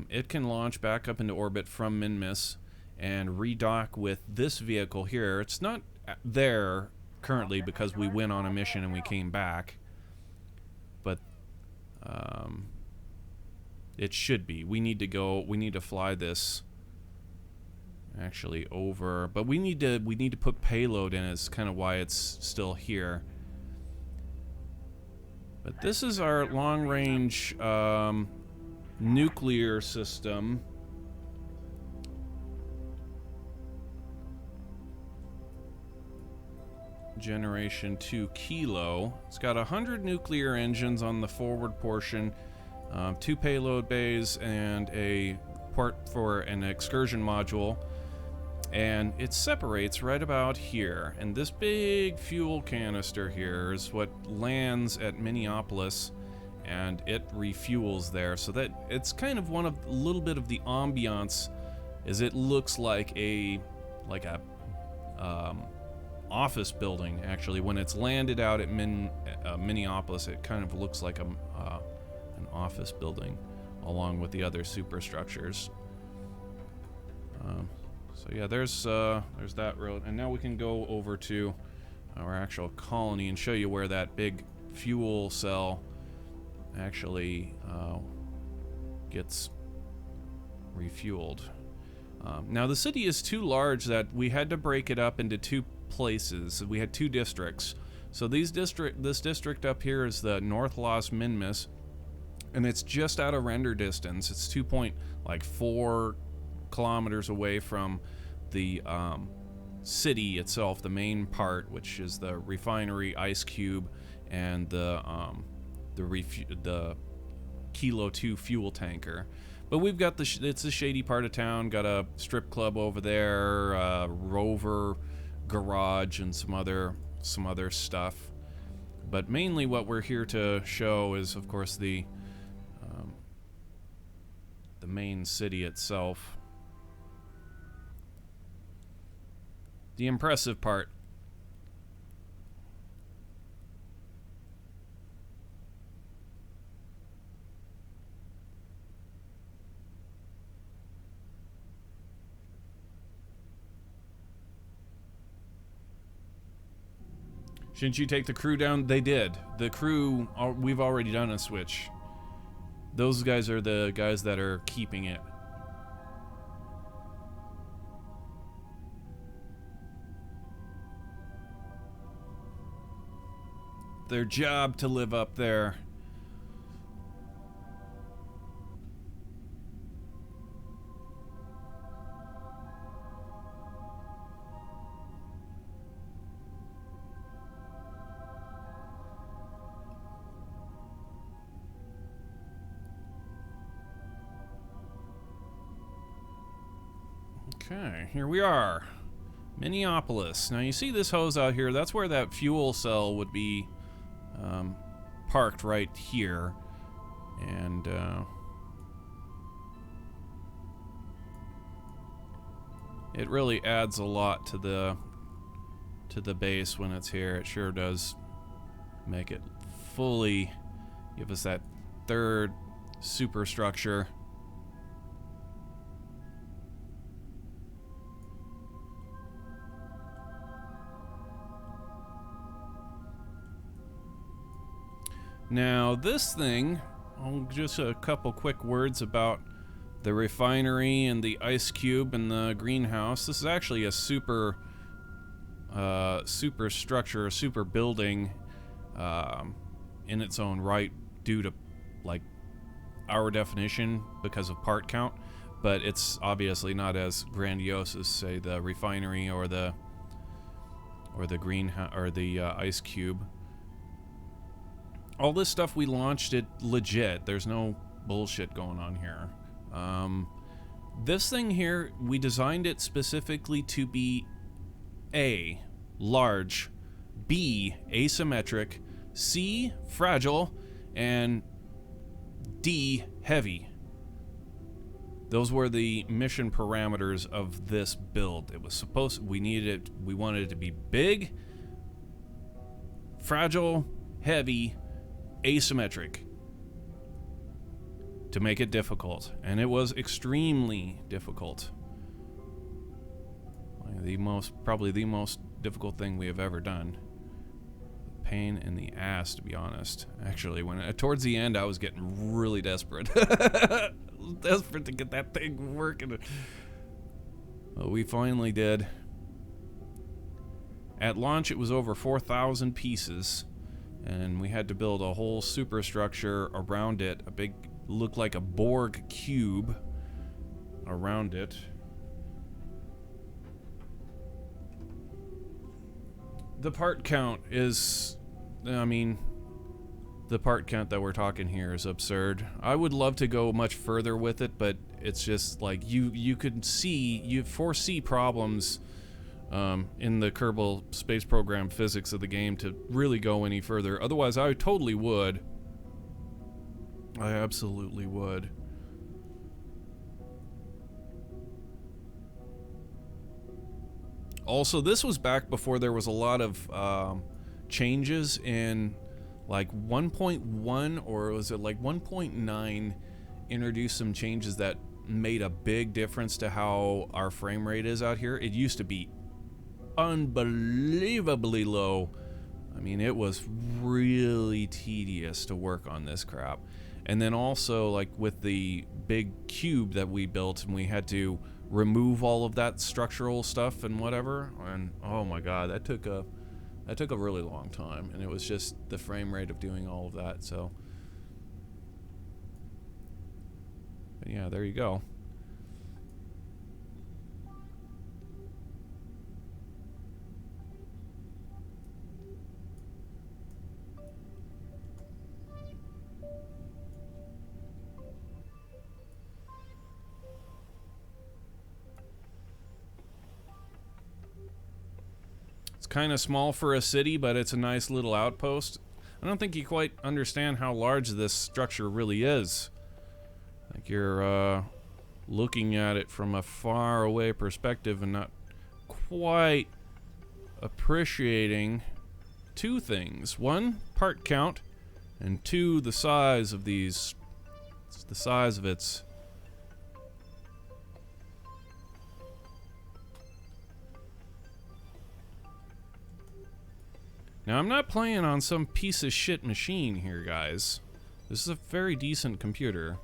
It can launch back up into orbit from Minmus and redock with this vehicle here. It's not there currently because we went on a mission and we came back, but it should be. We need to fly this actually over, but we need to put payload in. Is kind of why it's still here. But this is our long-range nuclear system. Generation 2 Kilo. It's got 100 nuclear engines on the forward portion, 2 payload bays, and a port for an excursion module. And it separates right about here. And this big fuel canister here is what lands at Minneapolis, and it refuels there. So that it's kind of a little bit of the ambiance, is it looks like a office building. Actually, when it's landed out at Minneapolis, it kind of looks like an office building along with the other superstructures. So yeah, there's that road, and now we can go over to our actual colony and show you where that big fuel cell actually gets refueled. Now the city is too large that we had to break it up into 2 places. We had 2 districts. So this district up here is the North Los Minmus, and it's just out of render distance. It's 2.4 kilometers away from the city itself, the main part, which is the refinery, ice cube, and the Kilo 2 fuel tanker. But we've got it's a shady part of town. Got a strip club over there, Rover garage, and some other stuff. But mainly what we're here to show is, of course, the main city itself. The impressive part. Shouldn't you take the crew down? They did. The crew, we've already done a switch. Those guys are the guys that are keeping it. Their job to live up there. Okay, here we are. Minneapolis. Now you see this hose out here, that's where that fuel cell would be parked right here. And It really adds a lot to the base when it's here. It sure does make it fully give us that third superstructure. Now this thing, just a couple quick words about the refinery and the ice cube and the greenhouse. This is actually a super structure, a super building in its own right, due to like our definition because of part count, but it's obviously not as grandiose as, say, the refinery or the greenhouse or the ice cube. All this stuff we launched it legit. There's no bullshit going on here. This thing here, we designed it specifically to be A, large, B, asymmetric, C, fragile, and D, heavy. Those were the mission parameters of this build. It was we wanted it to be big, fragile, heavy, asymmetric, to make it difficult, and it was extremely difficult. Probably the most difficult thing we have ever done. Pain in the ass, to be honest. Actually, towards the end, I was getting really desperate. Desperate to get that thing working. Well, we finally did. At launch, it was over 4,000 pieces, and we had to build a whole superstructure around it. A big, looked like a Borg cube around it. The part count is, the part count that we're talking here is absurd. I would love to go much further with it, but it's just like you foresee problems in the Kerbal Space Program physics of the game to really go any further. Otherwise, I totally would. I absolutely would. Also, this was back before there was a lot of changes in like 1.1, or was it like 1.9 introduced some changes that made a big difference to how our frame rate is out here. It used to be unbelievably low. I mean, it was really tedious to work on this crap. And then also, like, with the big cube that we built, and we had to remove all of that structural stuff and whatever, and oh my god, that took a really long time, and it was just the frame rate of doing all of that. So but yeah, there you go. Kind of small for a city, but it's a nice little outpost. I don't think you quite understand how large this structure really is. Like, you're looking at it from a far away perspective and not quite appreciating two things. One, part count, and two, the size of these. It's the size of its. Now, I'm not playing on some piece of shit machine here, guys. This is a very decent computer.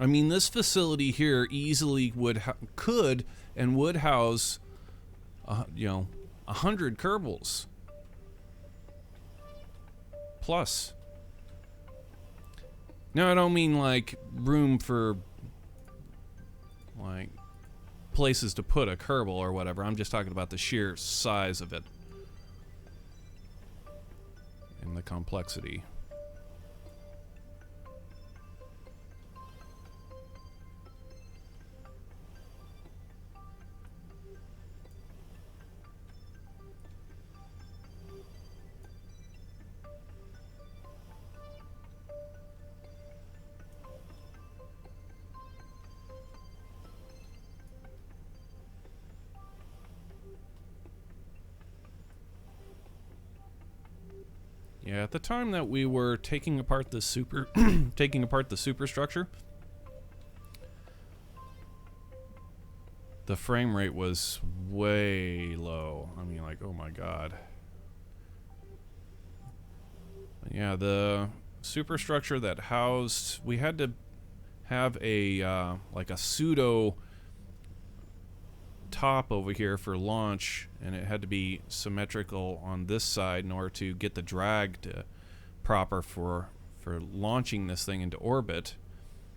I mean, this facility here easily would house, 100 Kerbals plus. Now, I don't mean like room for like places to put a Kerbal or whatever. I'm just talking about the sheer size of it and the complexity. Yeah, at the time that we were taking apart the taking apart the superstructure, the frame rate was way low. I mean, like, oh my god. Yeah, the superstructure that housed, we had to have a like a pseudo top over here for launch, and it had to be symmetrical on this side in order to get the drag to proper for launching this thing into orbit.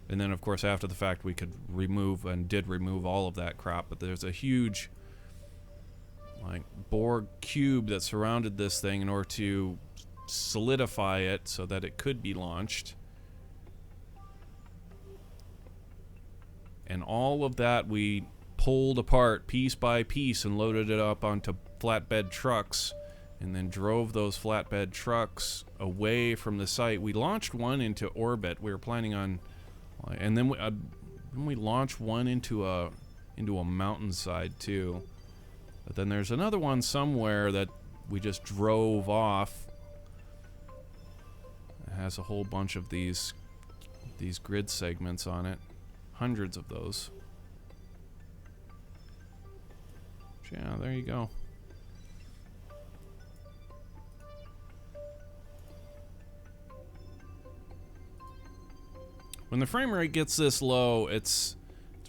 And then of course after the fact we could remove, and did remove, all of that crap. But there's a huge like Borg cube that surrounded this thing in order to solidify it so that it could be launched. And all of that we pulled apart piece by piece and loaded it up onto flatbed trucks, and then drove those flatbed trucks away from the site. We launched one into orbit. We were planning on, and then we launched one into a mountainside too. But then there's another one somewhere that we just drove off. It has a whole bunch of these grid segments on it, hundreds of those. Yeah, there you go. When the frame rate gets this low, it's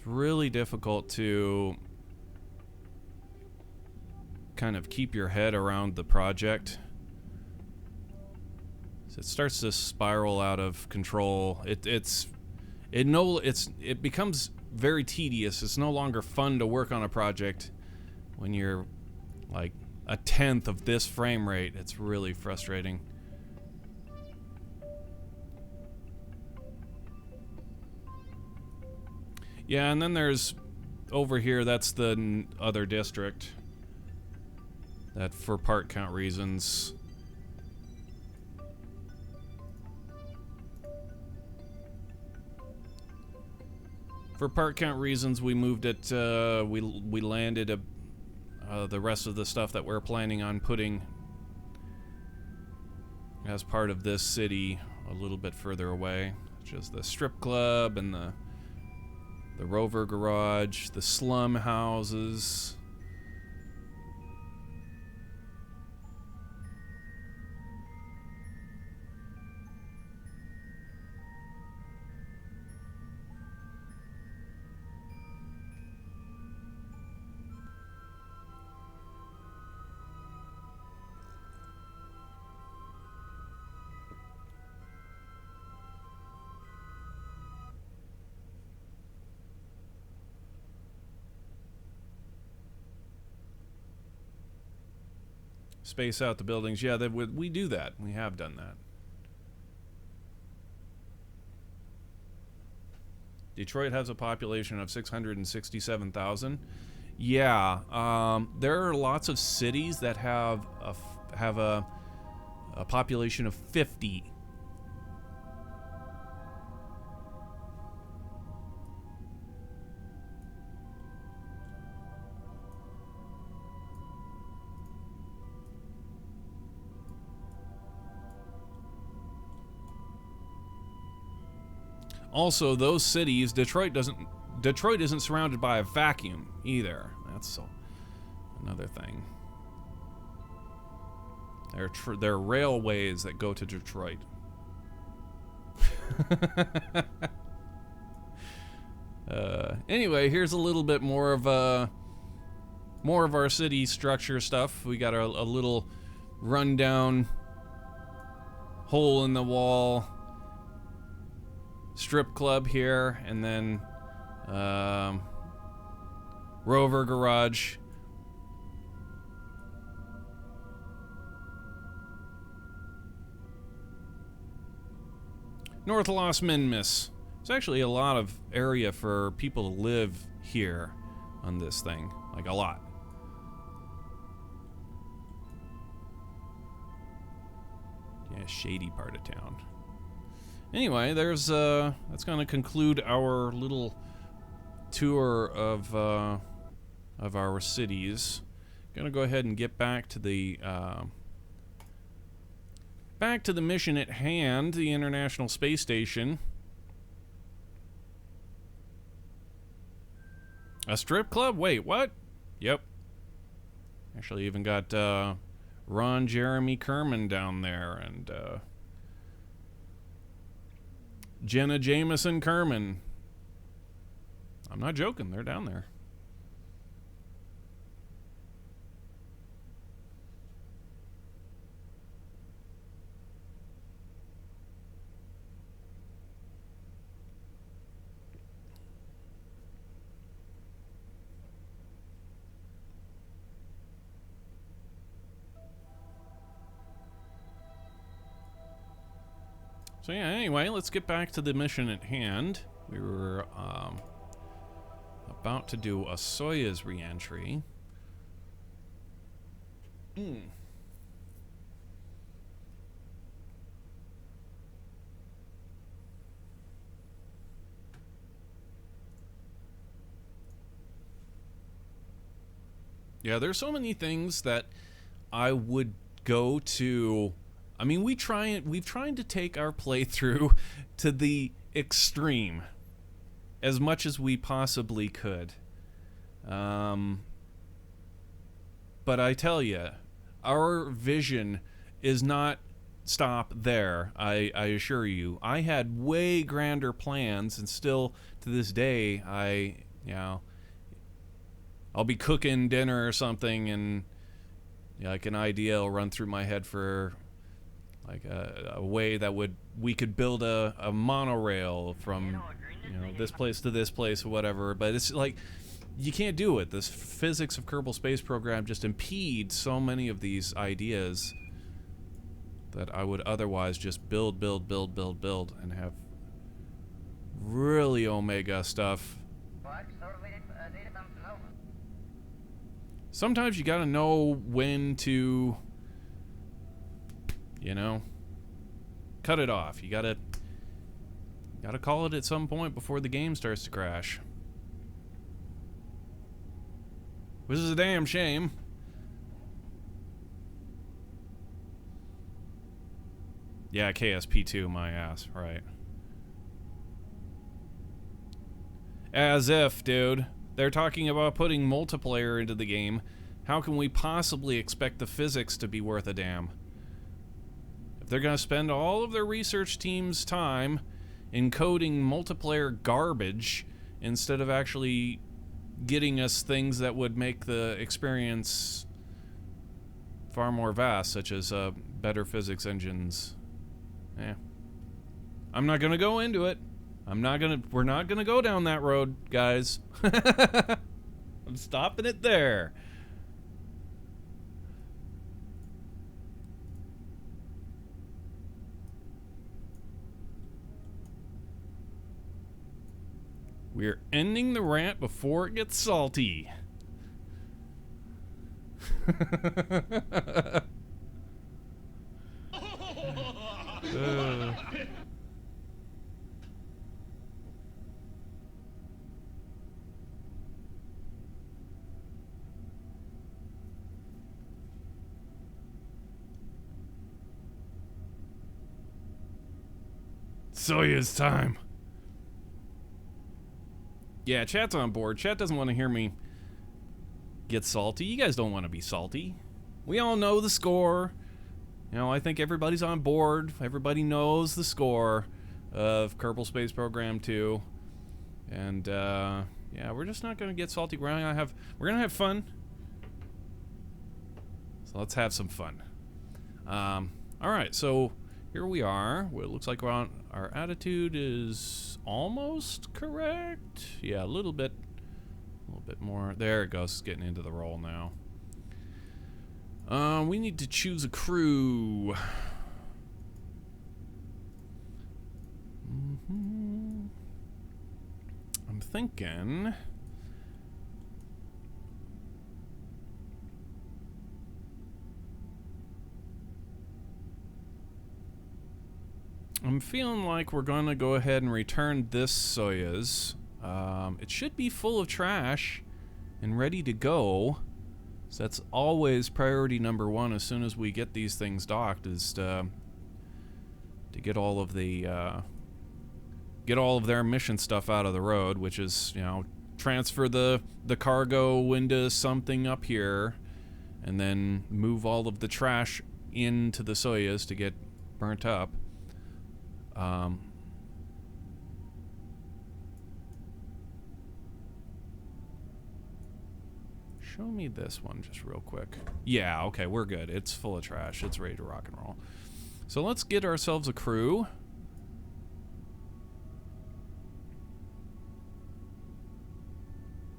really difficult to kind of keep your head around the project. So it starts to spiral out of control. It becomes very tedious. It's no longer fun to work on a project when you're like a tenth of this frame rate. It's really frustrating. Yeah, and then there's over here, that's the other district that for part count reasons we moved it. We landed the rest of the stuff that we're planning on putting as part of this city a little bit further away, which is the strip club and the rover garage, the slum houses. Space out the buildings. Yeah, we do that. We have done that. Detroit has a population of 667,000. Yeah, there are lots of cities that have a population of 50. Also, those cities, Detroit isn't surrounded by a vacuum either. That's another thing. There are railways that go to Detroit. Anyway, here's a little bit more of our city structure stuff. We got a little rundown, hole in the wall strip club here, and then rover garage. North Los Minmus. There's actually a lot of area for people to live here on this thing. Like, a lot. Yeah, shady part of town. Anyway, there's that's going to conclude our little tour of our cities. Gonna go ahead and get back to the Back to the mission at hand, the International Space Station. A strip club? Wait, what? Yep. Actually even got Ron Jeremy Kerman down there, and Jenna Jameson Kerman. I'm not joking, they're down there. So yeah, anyway, let's get back to the mission at hand. We were about to do a Soyuz reentry. Yeah, there's so many things that I would go to. I mean, we've tried to take our playthrough to the extreme as much as we possibly could. But I tell you, our vision is not stop there. I assure you. I had way grander plans, and still to this day, I'll be cooking dinner or something, and like an idea will run through my head for like a way that we could build a monorail from this place to this place or whatever. But it's like you can't do it. This physics of Kerbal Space Program just impedes so many of these ideas that I would otherwise just build, and have really omega stuff. Sometimes you gotta know when to, cut it off. You gotta call it at some point before the game starts to crash. Which is a damn shame. Yeah, KSP2, my ass, right. As if, dude. They're talking about putting multiplayer into the game. How can we possibly expect the physics to be worth a damn? If they're going to spend all of their research team's time encoding multiplayer garbage instead of actually getting us things that would make the experience far more vast, such as better physics engines. I'm not going to go into it. We're not gonna go down that road, guys. I'm stopping it there. We're ending the rant before it gets salty. Soyuz time. Yeah, chat's on board. Chat doesn't want to hear me get salty. You guys don't want to be salty. We all know the score. I think everybody's on board. Everybody knows the score of Kerbal Space Program 2. And, yeah, we're just not going to get salty. We're going to have fun. So let's have some fun. Alright, so here we are. Well, it looks like our attitude is almost correct. Yeah, a little bit more. There it goes. It's getting into the roll now. We need to choose a crew. I'm thinking I'm feeling like we're going to go ahead and return this Soyuz. It should be full of trash and ready to go. So that's always priority number one as soon as we get these things docked, is to to get all of the get all of their mission stuff out of the road, which is, you know, transfer the cargo into something up here, and then move all of the trash into the Soyuz to get burnt up. Show me this one just real quick. Yeah, okay, we're good. It's full of trash. It's ready to rock and roll. So let's get ourselves a crew.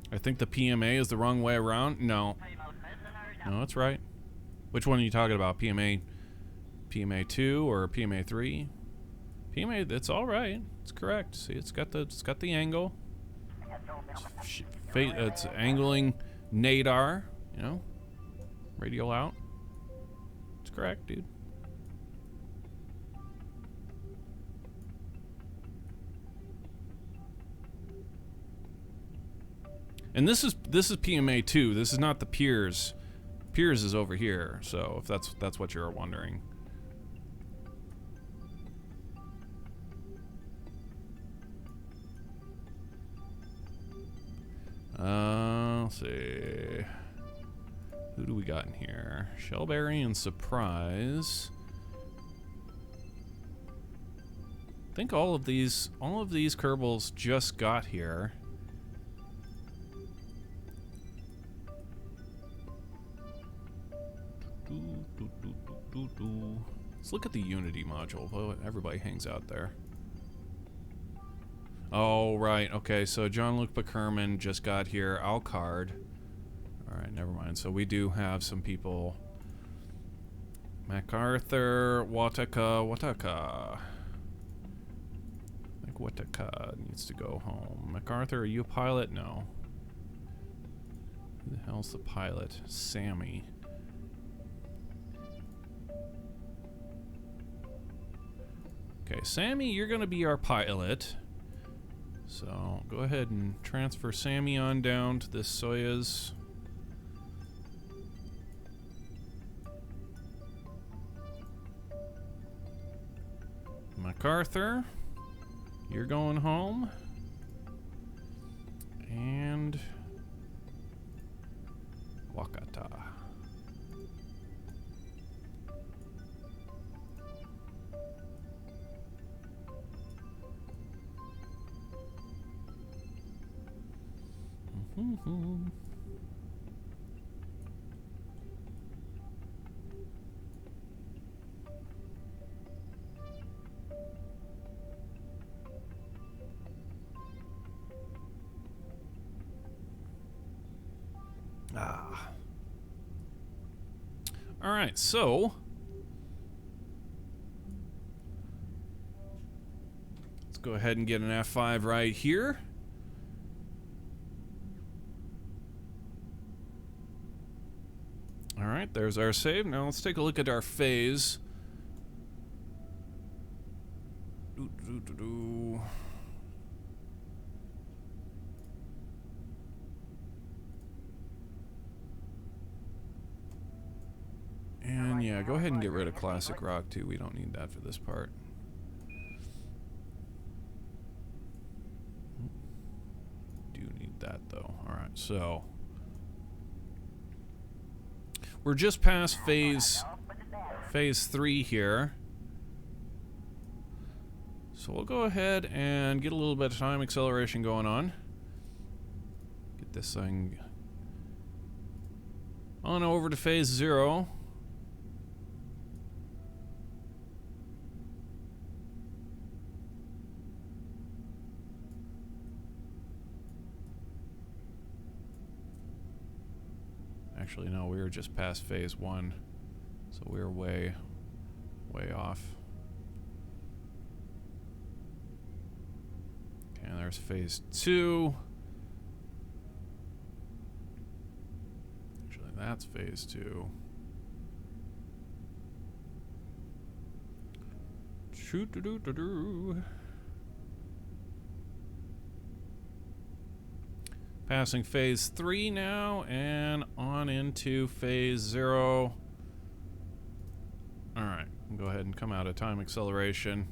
I think the PMA is the wrong way around. No. No, that's right. Which one are you talking about? PMA 2 or PMA 3? PMA, it's all right. It's correct. See, it's got the angle. It's angling nadar, you know, radial out. It's correct, dude. And this is PMA 2. This is not the Piers. Piers is over here. So if that's what you're wondering. Let's see. Who do we got in here? Shellberry and Surprise. I think all of these Kerbals just got here. Let's look at the Unity module. Oh, everybody hangs out there. Oh, right. Okay, so Jean-Luc Backerman just got here. Alcard. Alright, never mind. So we do have some people. MacArthur, Wataka. I think Wataka needs to go home. MacArthur, are you a pilot? No. Who the hell's the pilot? Sammy. Okay, Sammy, you're gonna be our pilot. So, go ahead and transfer Sammy on down to this Soyuz. MacArthur, you're going home. And Wakata. All right, so let's go ahead and get an F5 right here. All right, there's our save. Now let's take a look at our phase. And yeah, go ahead and get rid of Classic Rock too. We don't need that for this part. Do need that though. All right, so we're just past phase 3 here. So we'll go ahead and get a little bit of time acceleration going on. Get this thing on over to phase 0. Actually, no, we were just past phase 1, so we were way off. Okay, and there's phase 2. Actually, that's phase 2. Shoot-doo-doo-doo-doo. Passing phase 3 now, and on into phase 0. Alright, can go ahead and come out of time acceleration.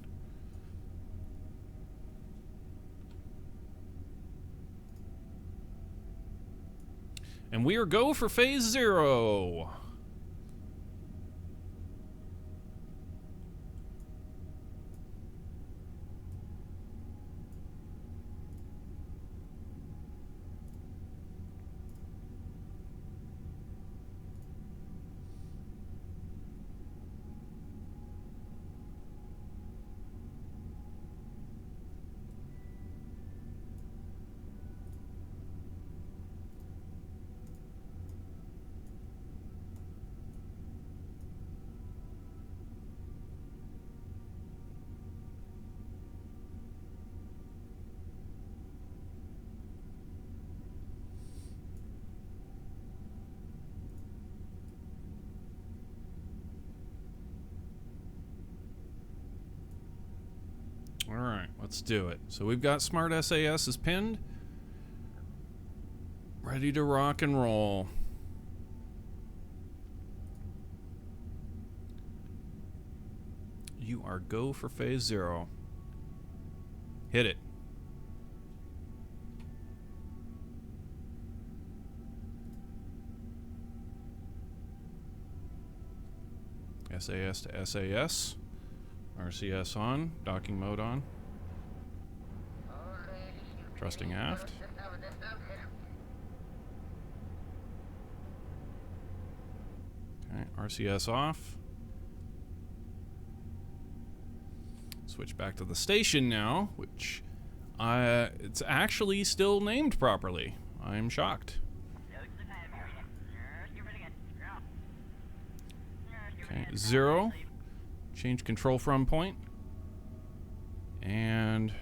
And we are go for phase 0. Alright, let's do it. So we've got Smart SAS is pinned. Ready to rock and roll. You are go for phase 0. Hit it. SAS to SAS. RCS on, docking mode on. Trusting aft. Okay, RCS off. Switch back to the station now, which it's actually still named properly. I'm shocked. Okay, 0. Change control from point. And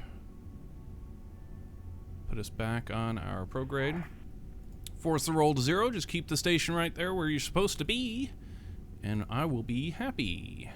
put us back on our prograde. Force the roll to 0. Just keep the station right there where you're supposed to be. And I will be happy.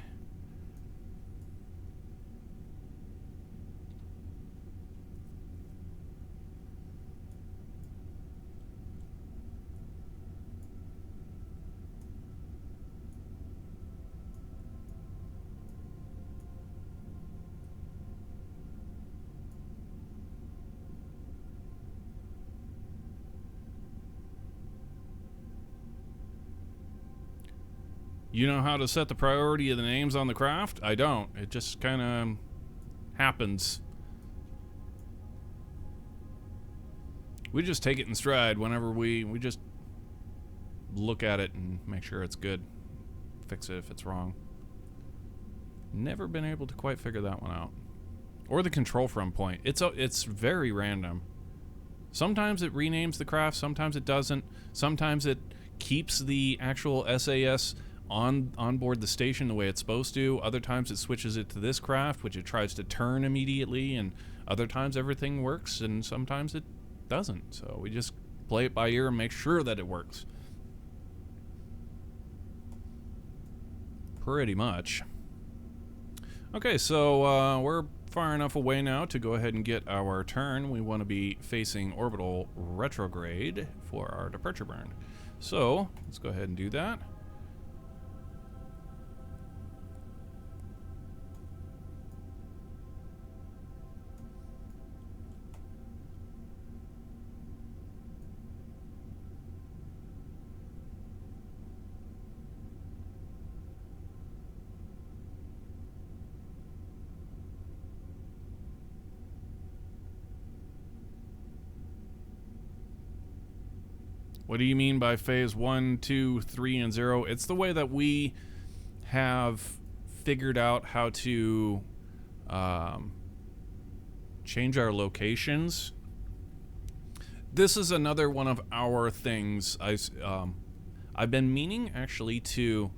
You know how to set the priority of the names on the craft? I don't. It just kind of happens. We just take it in stride whenever we just look at it and make sure it's good. Fix it if it's wrong. Never been able to quite figure that one out. Or the control from point. It's very random. Sometimes it renames the craft, sometimes it doesn't. Sometimes it keeps the actual SAS on board the station the way it's supposed to. Other times it switches it to this craft, which it tries to turn immediately, and other times everything works, and sometimes it doesn't. So we just play it by ear and make sure that it works. Pretty much. Okay, so we're far enough away now to go ahead and get our turn. We want to be facing orbital retrograde for our departure burn. So let's go ahead and do that. What do you mean by phase 1, 2, 3, and 0? It's the way that we have figured out how to change our locations. This is another one of our things. I've been meaning actually to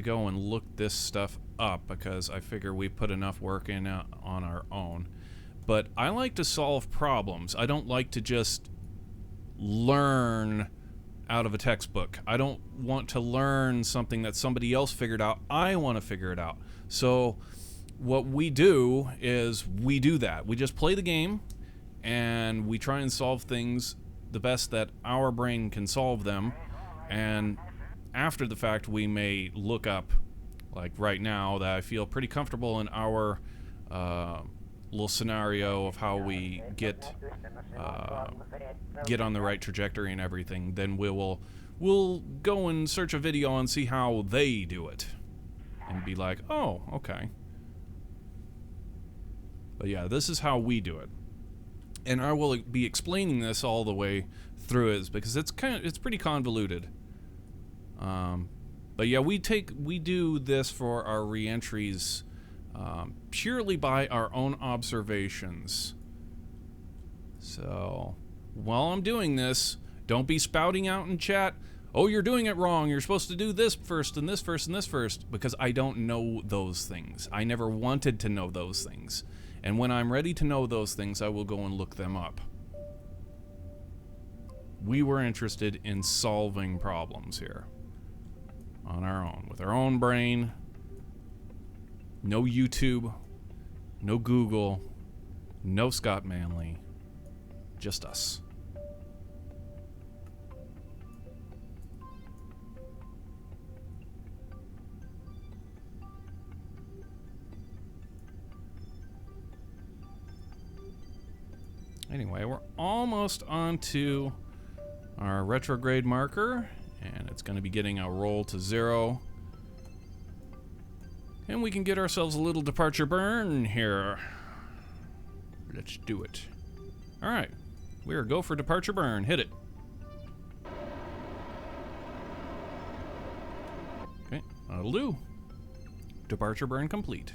go and look this stuff up because I figure we put enough work in on our own. But I like to solve problems. I don't like to just learn out of a textbook. I don't want to learn something that somebody else figured out. I want to figure it out. So what we do is we do that. We just play the game and we try and solve things the best that our brain can solve them. And after the fact, we may look up Like right now, that I feel pretty comfortable in our little scenario of how we get on the right trajectory and everything. Then we'll go and search a video and see how they do it, and be like, oh, okay. But yeah, this is how we do it, and I will be explaining this all the way through it because it's pretty convoluted. But yeah, we do this for our reentries purely by our own observations. So while I'm doing this, don't be spouting out in chat, oh, you're doing it wrong, you're supposed to do this first and this first and this first, because I don't know those things. I never wanted to know those things. And when I'm ready to know those things, I will go and look them up. We were interested in solving problems here. On our own, with our own brain. No YouTube. No Google. No Scott Manley. Just us. Anyway, we're almost onto our retrograde marker, and it's going to be getting a roll to 0. And we can get ourselves a little departure burn here. Let's do it. Alright, we're go for departure burn. Hit it. Okay, that'll do. Departure burn complete.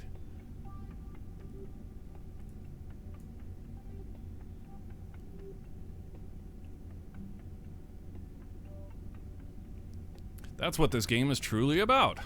That's what this game is truly about.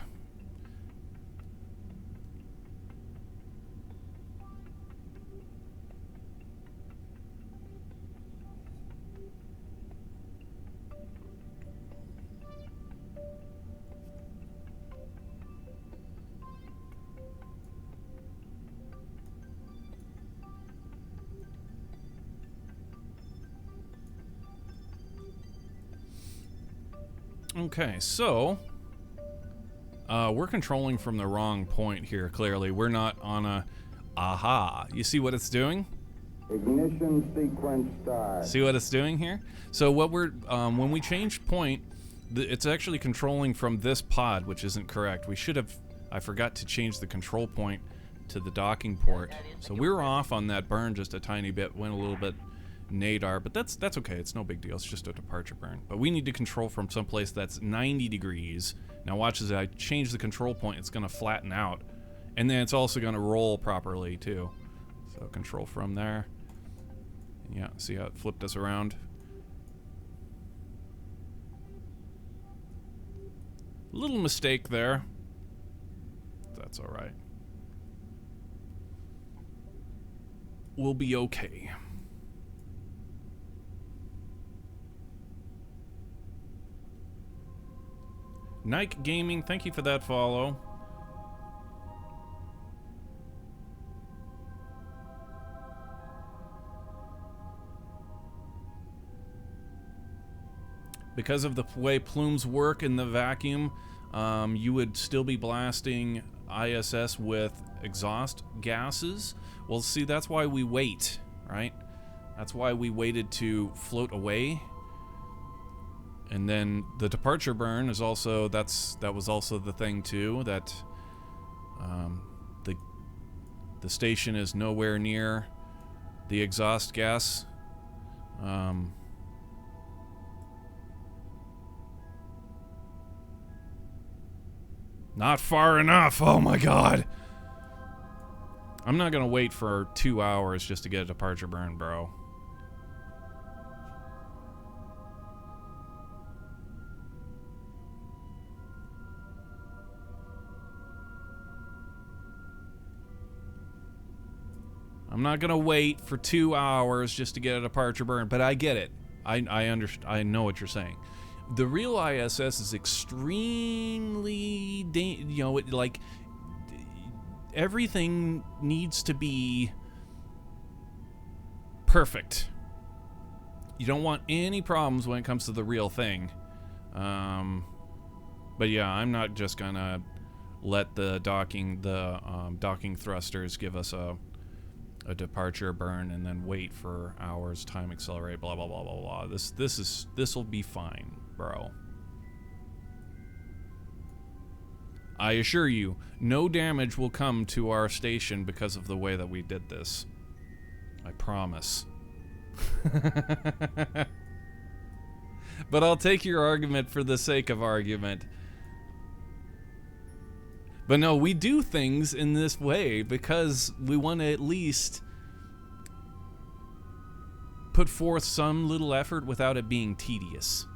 Okay, so we're controlling from the wrong point here, clearly. We're not on a... Aha. You see what it's doing? Ignition sequence start. See what it's doing here? So what we're... when we change point, it's actually controlling from this pod, which isn't correct. We should have... I forgot to change the control point to the docking port. So we were off on that burn just a tiny bit. Went a little bit... nadar, but that's okay. It's no big deal. It's just a departure burn. But we need to control from someplace that's 90 degrees. Now watch as I change the control point. It's going to flatten out. And then it's also going to roll properly too. So control from there. Yeah, see how it flipped us around? Little mistake there. That's alright. We'll be okay. Nike Gaming, thank you for that follow. Because of the way plumes work in the vacuum, you would still be blasting ISS with exhaust gases. Well, see, that's why we wait, right? That's why we waited to float away. And then the departure burn is also, that was also the thing too, that the station is nowhere near the exhaust gas. Not far enough, oh my god. I'm not gonna wait for 2 hours just to get a departure burn, bro. I'm not gonna wait for 2 hours just to get a departure burn, but I get it. I understand. I know what you're saying. The real ISS is extremely, like everything needs to be perfect. You don't want any problems when it comes to the real thing. But yeah, I'm not just gonna let the docking thrusters give us a departure burn, and then wait for hours, time accelerate, blah blah blah blah blah. This will be fine, bro. I assure you, no damage will come to our station because of the way that we did this. I promise. But I'll take your argument for the sake of argument. But no, we do things in this way because we want to at least put forth some little effort without it being tedious.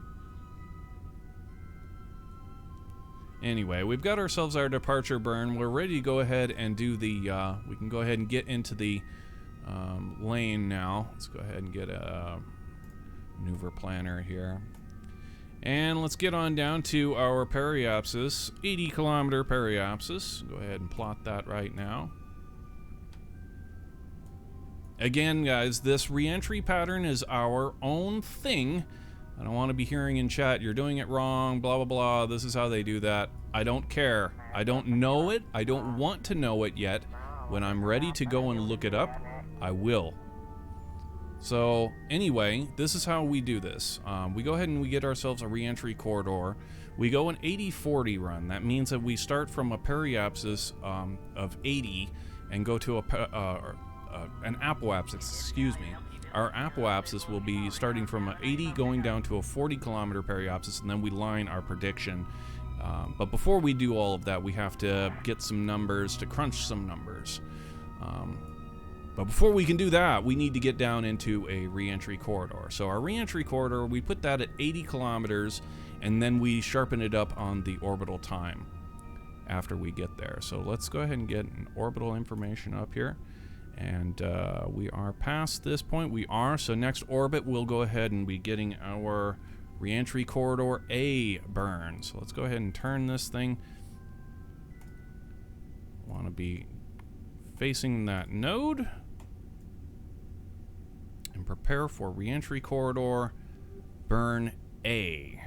Anyway, we've got ourselves our departure burn. We're ready to go ahead and do the, we can go ahead and get into the lane now. Let's go ahead and get a maneuver planner here. And let's get on down to our periapsis, 80 kilometer periapsis. Go ahead and plot that right now. Again, guys, this reentry pattern is our own thing. I don't want to be hearing in chat, you're doing it wrong, blah, blah, blah, this is how they do that. I don't care. I don't know it. I don't want to know it yet. When I'm ready to go and look it up, I will. So, anyway, this is how we do this. We go ahead and we get ourselves a reentry corridor. We go an 80-40 run. That means that we start from a periapsis of 80 and go to an apoapsis, excuse me. Our apoapsis will be starting from 80 going down to a 40 kilometer periapsis, and then we line our prediction. But before we do all of that, we have to get some numbers, to crunch some numbers. But before we can do that, we need to get down into a reentry corridor. So our reentry corridor, we put that at 80 kilometers, and then we sharpen it up on the orbital time after we get there. So let's go ahead and get an orbital information up here. And we are past this point. We are. So next orbit, we'll go ahead and be getting our reentry corridor A burn. So let's go ahead and turn this thing. Want to be facing that node. And prepare for reentry corridor burn A.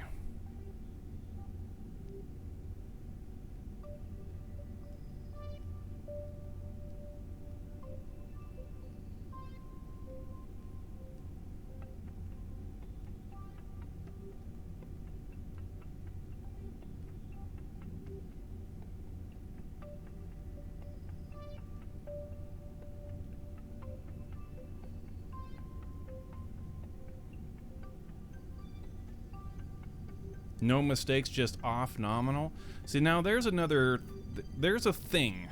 No mistakes, just off nominal. See, now there's a thing.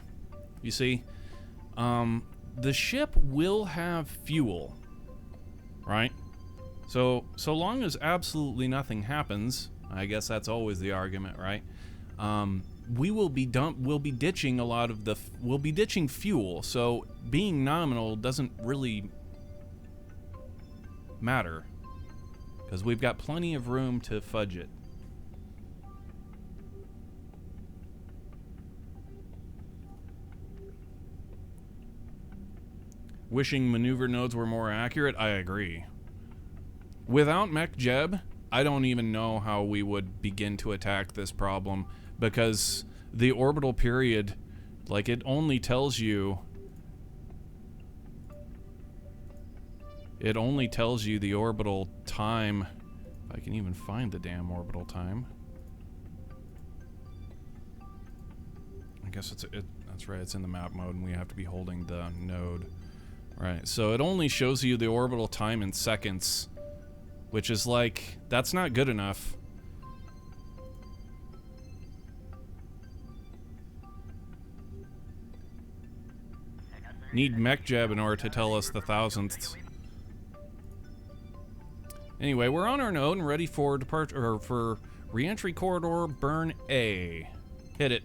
You see, the ship will have fuel, right? So long as absolutely nothing happens, I guess that's always the argument, right? We'll be ditching a lot of we'll be ditching fuel. So being nominal doesn't really matter because we've got plenty of room to fudge it. Wishing maneuver nodes were more accurate, I agree. Without Mech Jeb, I don't even know how we would begin to attack this problem, because the orbital period, like, it only tells you the orbital time. If I can even find the damn orbital time. I guess that's right, it's in the map mode and we have to be holding the node. Right, so it only shows you the orbital time in seconds, which is like, that's not good enough. Need MechJeb in order to tell us the thousandths. Anyway, we're on our node and ready for departure, or for reentry corridor burn A. Hit it.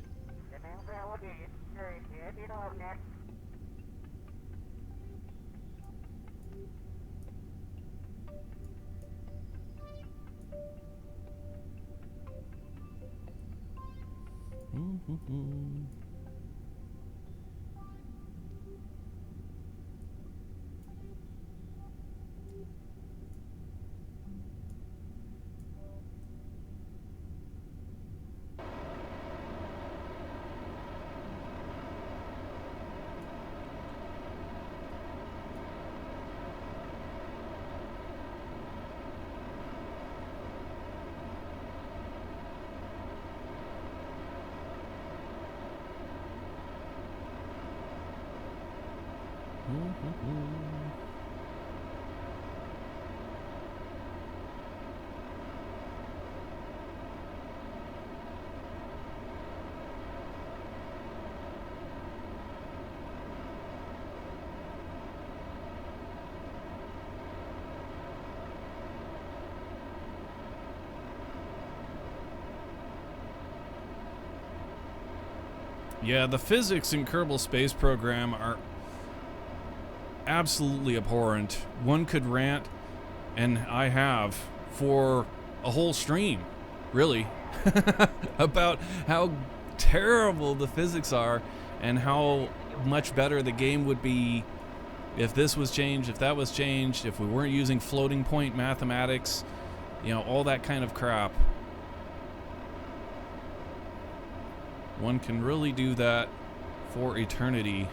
Yeah, the physics in Kerbal Space Program are absolutely abhorrent. One could rant, and I have, for a whole stream, really, about how terrible the physics are and how much better the game would be if this was changed, if that was changed, if we weren't using floating point mathematics, you know, all that kind of crap. One can really do that for eternity.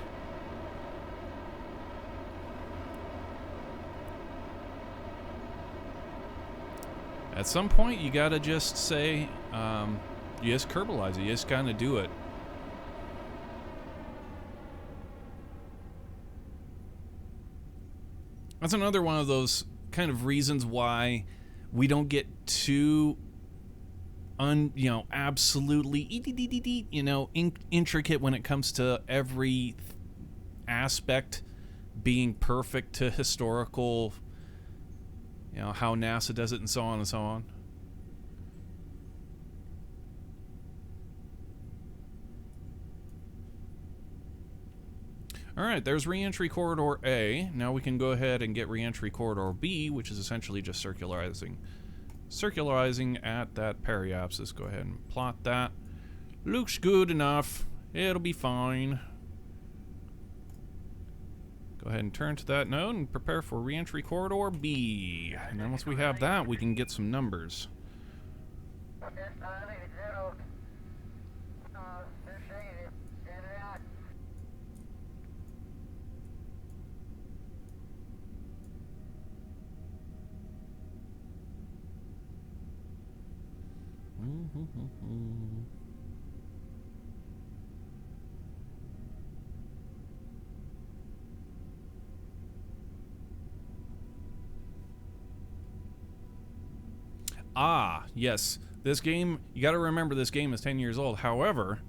At some point, you gotta just say, you just Kerbalize it. You just kind of do it. That's another one of those kind of reasons why we don't get too absolutely intricate when it comes to every aspect being perfect to historical, how NASA does it and so on and so on. All right, there's Reentry Corridor A. Now we can go ahead and get Reentry Corridor B, which is essentially just circularizing at that periapsis. Go ahead and plot that. Looks good enough. It'll be fine. Go ahead and turn to that node and prepare for Reentry Corridor B. And then once we have that, we can get some numbers. Ah, yes. This game, you gotta remember this game is 10 years old. However,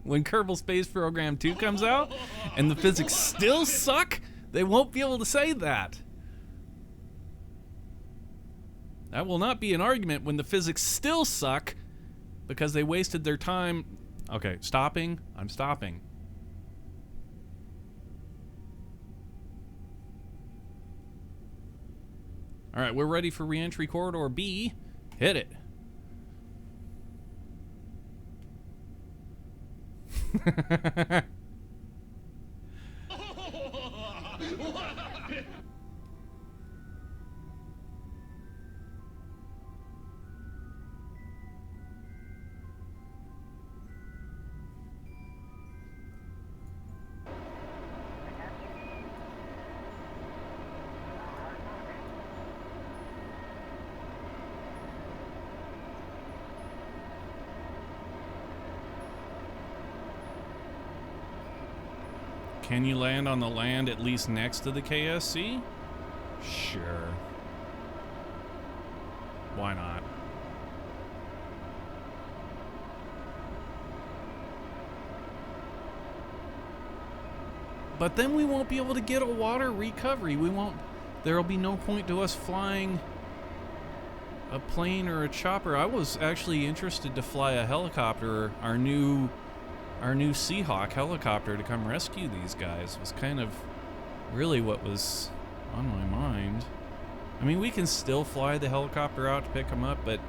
when Kerbal Space Program 2 comes out and the physics still suck, they won't be able to say that. That will not be an argument when the physics still suck because they wasted their time. Okay, stopping. I'm stopping. All right, we're ready for Reentry Corridor B. Hit it. Can you land on the land at least next to the KSC? Sure. Why not? But then we won't be able to get a water recovery. There'll be no point to us flying a plane or a chopper. I was actually interested to fly a helicopter, our new Seahawk helicopter, to come rescue these guys. Was kind of really what was on my mind. I mean, we can still fly the helicopter out to pick them up, but it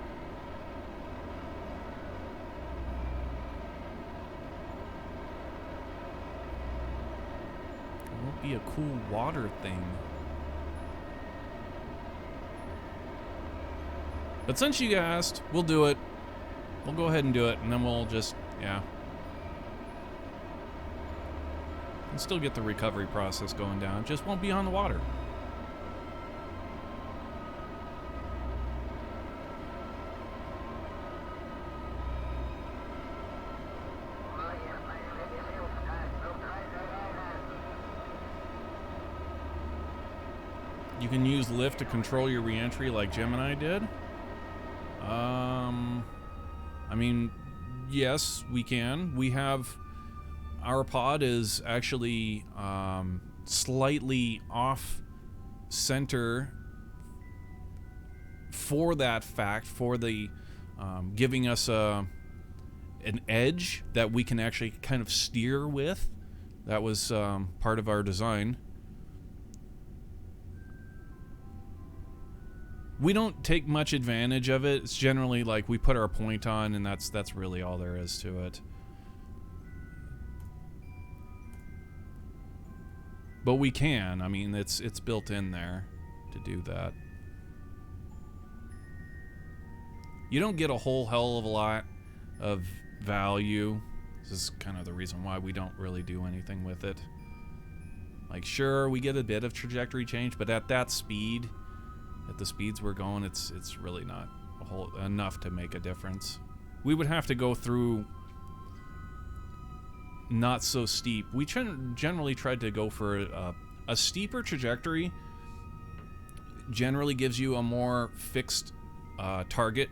won't be a cool water thing. But since you asked, we'll do it. We'll go ahead and do it, and then we'll just, yeah. And still get the recovery process going down. It just won't be on the water. You can use lift to control your reentry like Gemini did. I mean, yes, we can. We have... Our pod is actually slightly off center for that fact, for the giving us a an edge that we can actually kind of steer with. That was part of our design. We don't take much advantage of it. It's generally like we put our point on, and that's really all there is to it. But we can. I mean, it's built in there to do that. You don't get a whole hell of a lot of value. This is kind of the reason why we don't really do anything with it. Like, sure, we get a bit of trajectory change, but at that speed, at the speeds we're going, it's really not enough to make a difference. We would have to go through not so steep. We generally tried to go for a steeper trajectory. Generally gives you a more fixed target.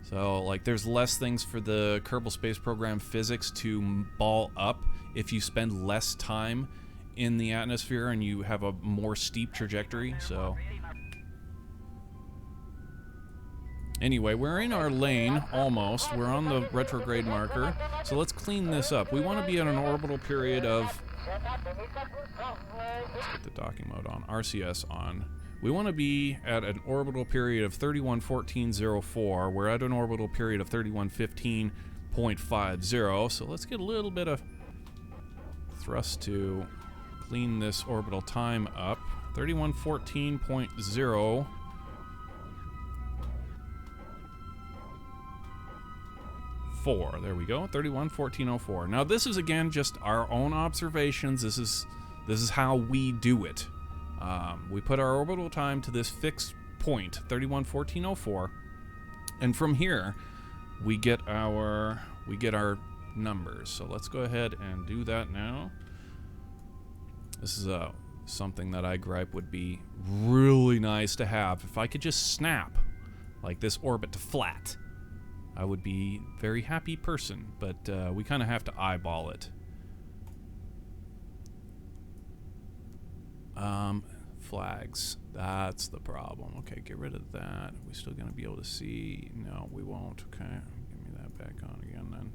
So, like, there's less things for the Kerbal Space Program physics to ball up if you spend less time in the atmosphere and you have a more steep trajectory. So, anyway, we're in our lane, almost. We're on the retrograde marker. So let's clean this up. We want to be at an orbital period of... Let's get the docking mode on. RCS on. We want to be at an orbital period of 3114.04. We're at an orbital period of 3115.50. So let's get a little bit of thrust to clean this orbital time up. 3114.0. There we go. 3114.04. Now this is again just our own observations. This is how we do it. We put our orbital time to this fixed point, 3114.04, and from here we get our numbers. So let's go ahead and do that now. This is something that I gripe would be really nice to have. If I could just snap like this orbit to flat, I would be a very happy person, but we kind of have to eyeball it. Flags. That's the problem. Okay, get rid of that. Are we still going to be able to see? No, we won't. Okay, give me that back on again then.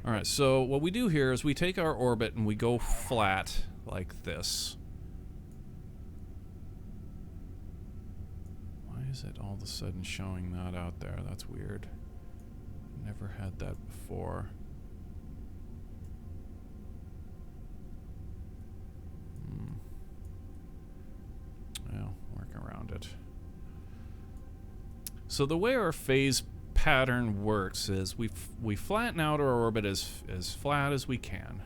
All right, so what we do here is we take our orbit and we go flat like this. Why is it all of a sudden showing that out there? That's weird. Never had that before. Well, work around it. So the way our phase pattern works is we flatten out our orbit as flat as we can.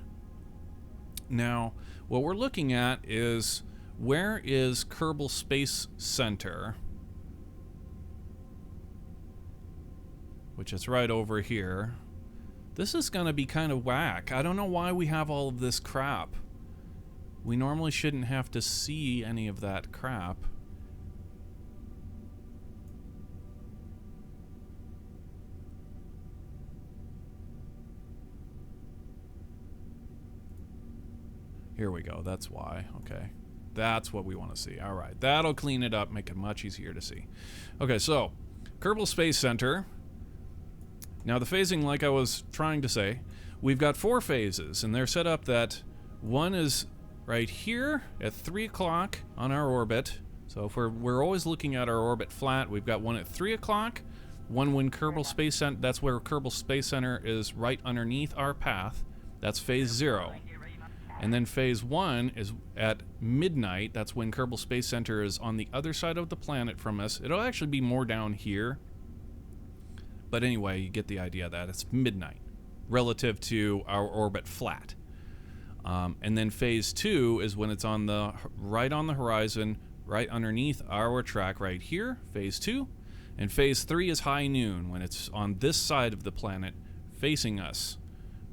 Now, what we're looking at is where is Kerbal Space Center, which is right over here. This is going to be kind of whack. I don't know why we have all of this crap. We normally shouldn't have to see any of that crap. Here we go. That's why. Okay. That's what we want to see. All right. That'll clean it up, make it much easier to see. Okay, so Kerbal Space Center. Now the phasing, like I was trying to say, we've got 4 phases, and they're set up that one is right here at 3 o'clock on our orbit. So if we're always looking at our orbit flat, we've got one at 3 o'clock, one when Kerbal Space Center, that's where Kerbal Space Center is right underneath our path. That's phase 0. And then phase 1 is at midnight. That's when Kerbal Space Center is on the other side of the planet from us. It'll actually be more down here. But anyway, you get the idea that it's midnight relative to our orbit flat. And then phase 2 is when it's on the right on the horizon, right underneath our track right here, phase 2. And phase 3 is high noon, when it's on this side of the planet facing us.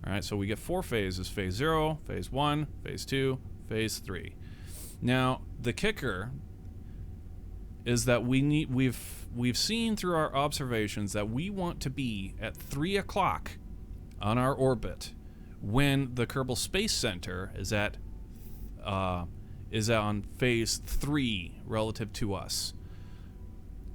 All right, so we get 4 phases: phase 0, phase 1, phase 2, phase 3. Now, the kicker is that we've seen through our observations that we want to be at 3 o'clock on our orbit when the Kerbal Space Center is on phase 3 relative to us.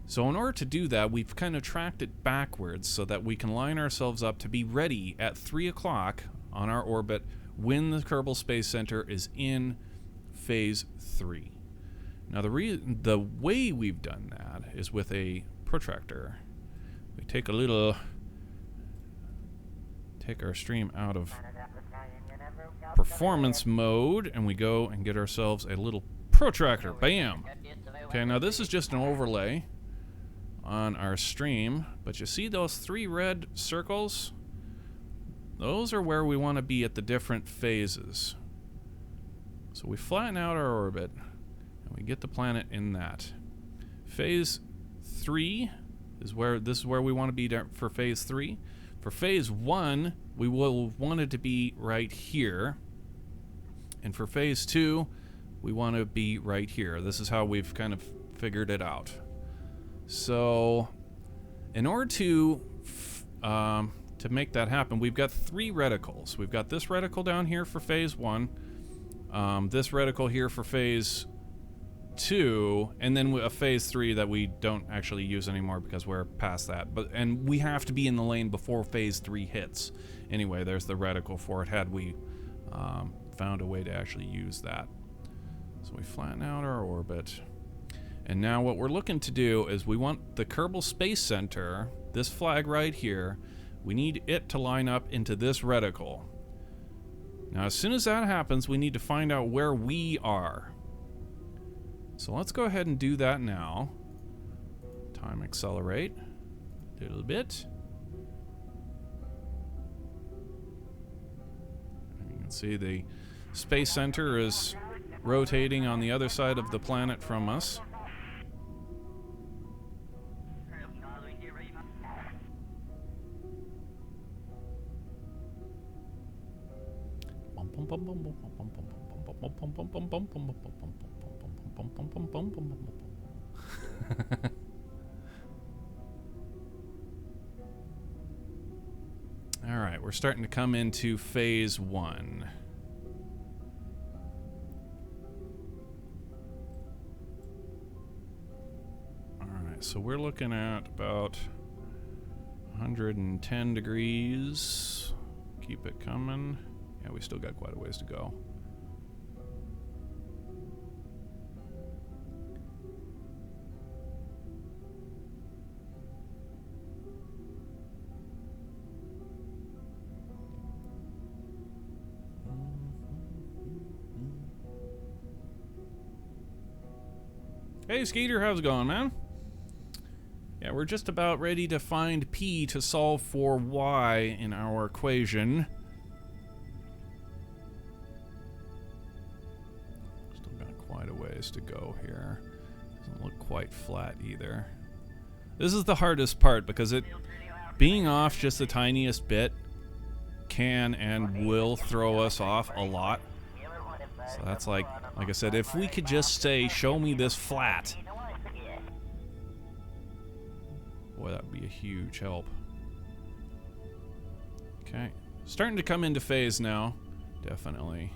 So in order to do that, we've kind of tracked it backwards so that we can line ourselves up to be ready at 3 o'clock on our orbit when the Kerbal Space Center is in phase 3. Now the way we've done that is with a protractor. We take our stream out of performance mode and we go and get ourselves a little protractor. Bam! Okay, now this is just an overlay on our stream, but you see those 3 red circles? Those are where we want to be at the different phases. So we flatten out our orbit and we get the planet in that. Phase 3 is where we want to be for phase 3. For phase 1, we will want it to be right here. And for phase 2, we want to be right here. This is how we've kind of figured it out. So, in order to make that happen, we've got 3 reticles. We've got this reticle down here for phase 1, this reticle here for phase 2, and then a phase 3 that we don't actually use anymore because we're past that. And we have to be in the lane before phase 3 hits. Anyway, there's the reticle for it had we found a way to actually use that. So we flatten out our orbit. And now what we're looking to do is we want the Kerbal Space Center, this flag right here, we need it to line up into this reticle. Now as soon as that happens, we need to find out where we are. So let's go ahead and do that now. Time accelerate a little bit. You can see the Space Center is rotating on the other side of the planet from us. All right, we're starting to come into phase 1. All right, so we're looking at about 110 degrees. Keep it coming. Yeah, we still got quite a ways to go. Hey Skeeter, how's it going, man? Yeah, we're just about ready to find P to solve for Y in our equation. Still got quite a ways to go here. Doesn't look quite flat either. This is the hardest part because being off just the tiniest bit can and will throw us off a lot. So that's like I said, if we could just say, show me this flat. Boy, that would be a huge help. Okay, starting to come into phase now. Definitely.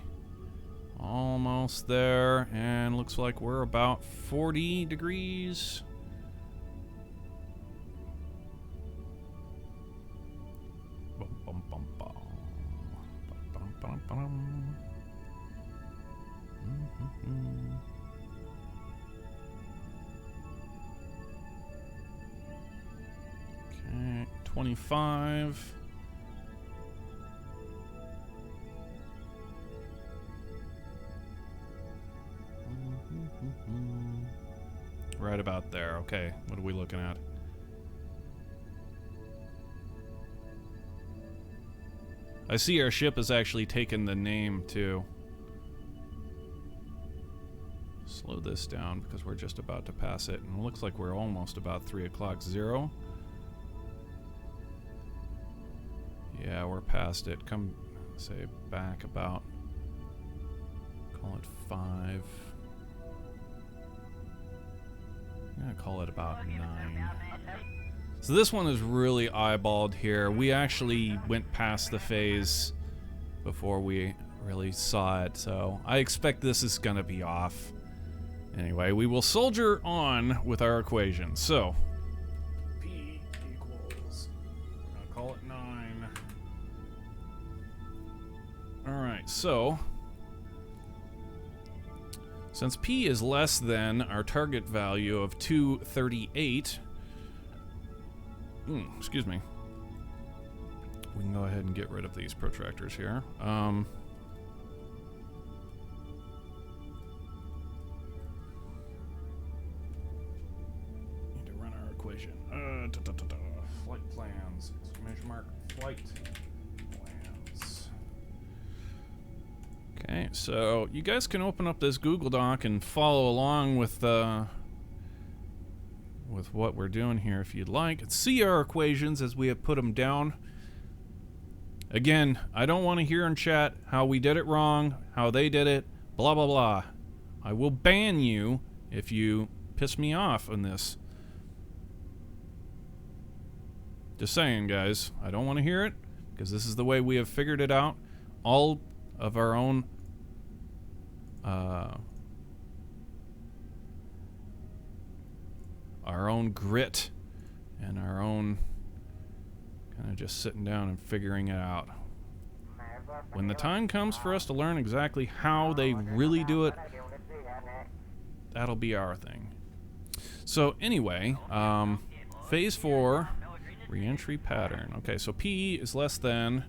Almost there, and looks like we're about 40 degrees. Bum, bum, bum, bum. Bum, bum, bum, bum. Okay, 25. Right about there. Okay, what are we looking at? I see our ship has actually taken the name too. Slow this down because we're just about to pass it, and it looks like we're almost about 3 o'clock 0. Yeah, we're past it. Come, say, back about, call it 5. I'm gonna call it about 9. So this one is really eyeballed here. We actually went past the phase before we really saw it, so I expect this is gonna be off. Anyway, we will soldier on with our equation. So, P equals, we're going to call it 9. Alright, so, since P is less than our target value of 238, excuse me, we can go ahead and get rid of these protractors here. Equation. Flight plans. Exclamation mark. Flight plans. Okay, so you guys can open up this Google Doc and follow along with what we're doing here if you'd like. And see our equations as we have put them down. Again, I don't want to hear in chat how we did it wrong, how they did it, blah blah blah. I will ban you if you piss me off on this. Just saying, guys, I don't want to hear it, because this is the way we have figured it out. All of our own grit and our own kind of just sitting down and figuring it out. When the time comes for us to learn exactly how they really do it, that'll be our thing. So anyway, phase 4... Reentry pattern. Okay, so P is less than,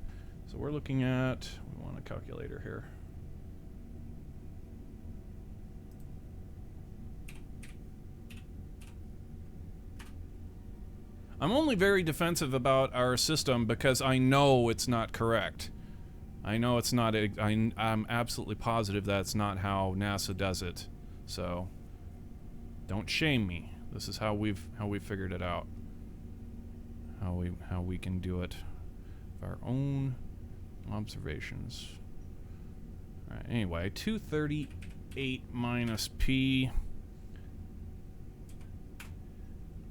so we're looking at, we want a calculator here. I'm only very defensive about our system because I know it's not correct. I know it's not, I'm absolutely positive that's not how NASA does it. So, don't shame me. This is how we've figured it out. How we can do it with our own observations. All right, anyway, 238 minus P.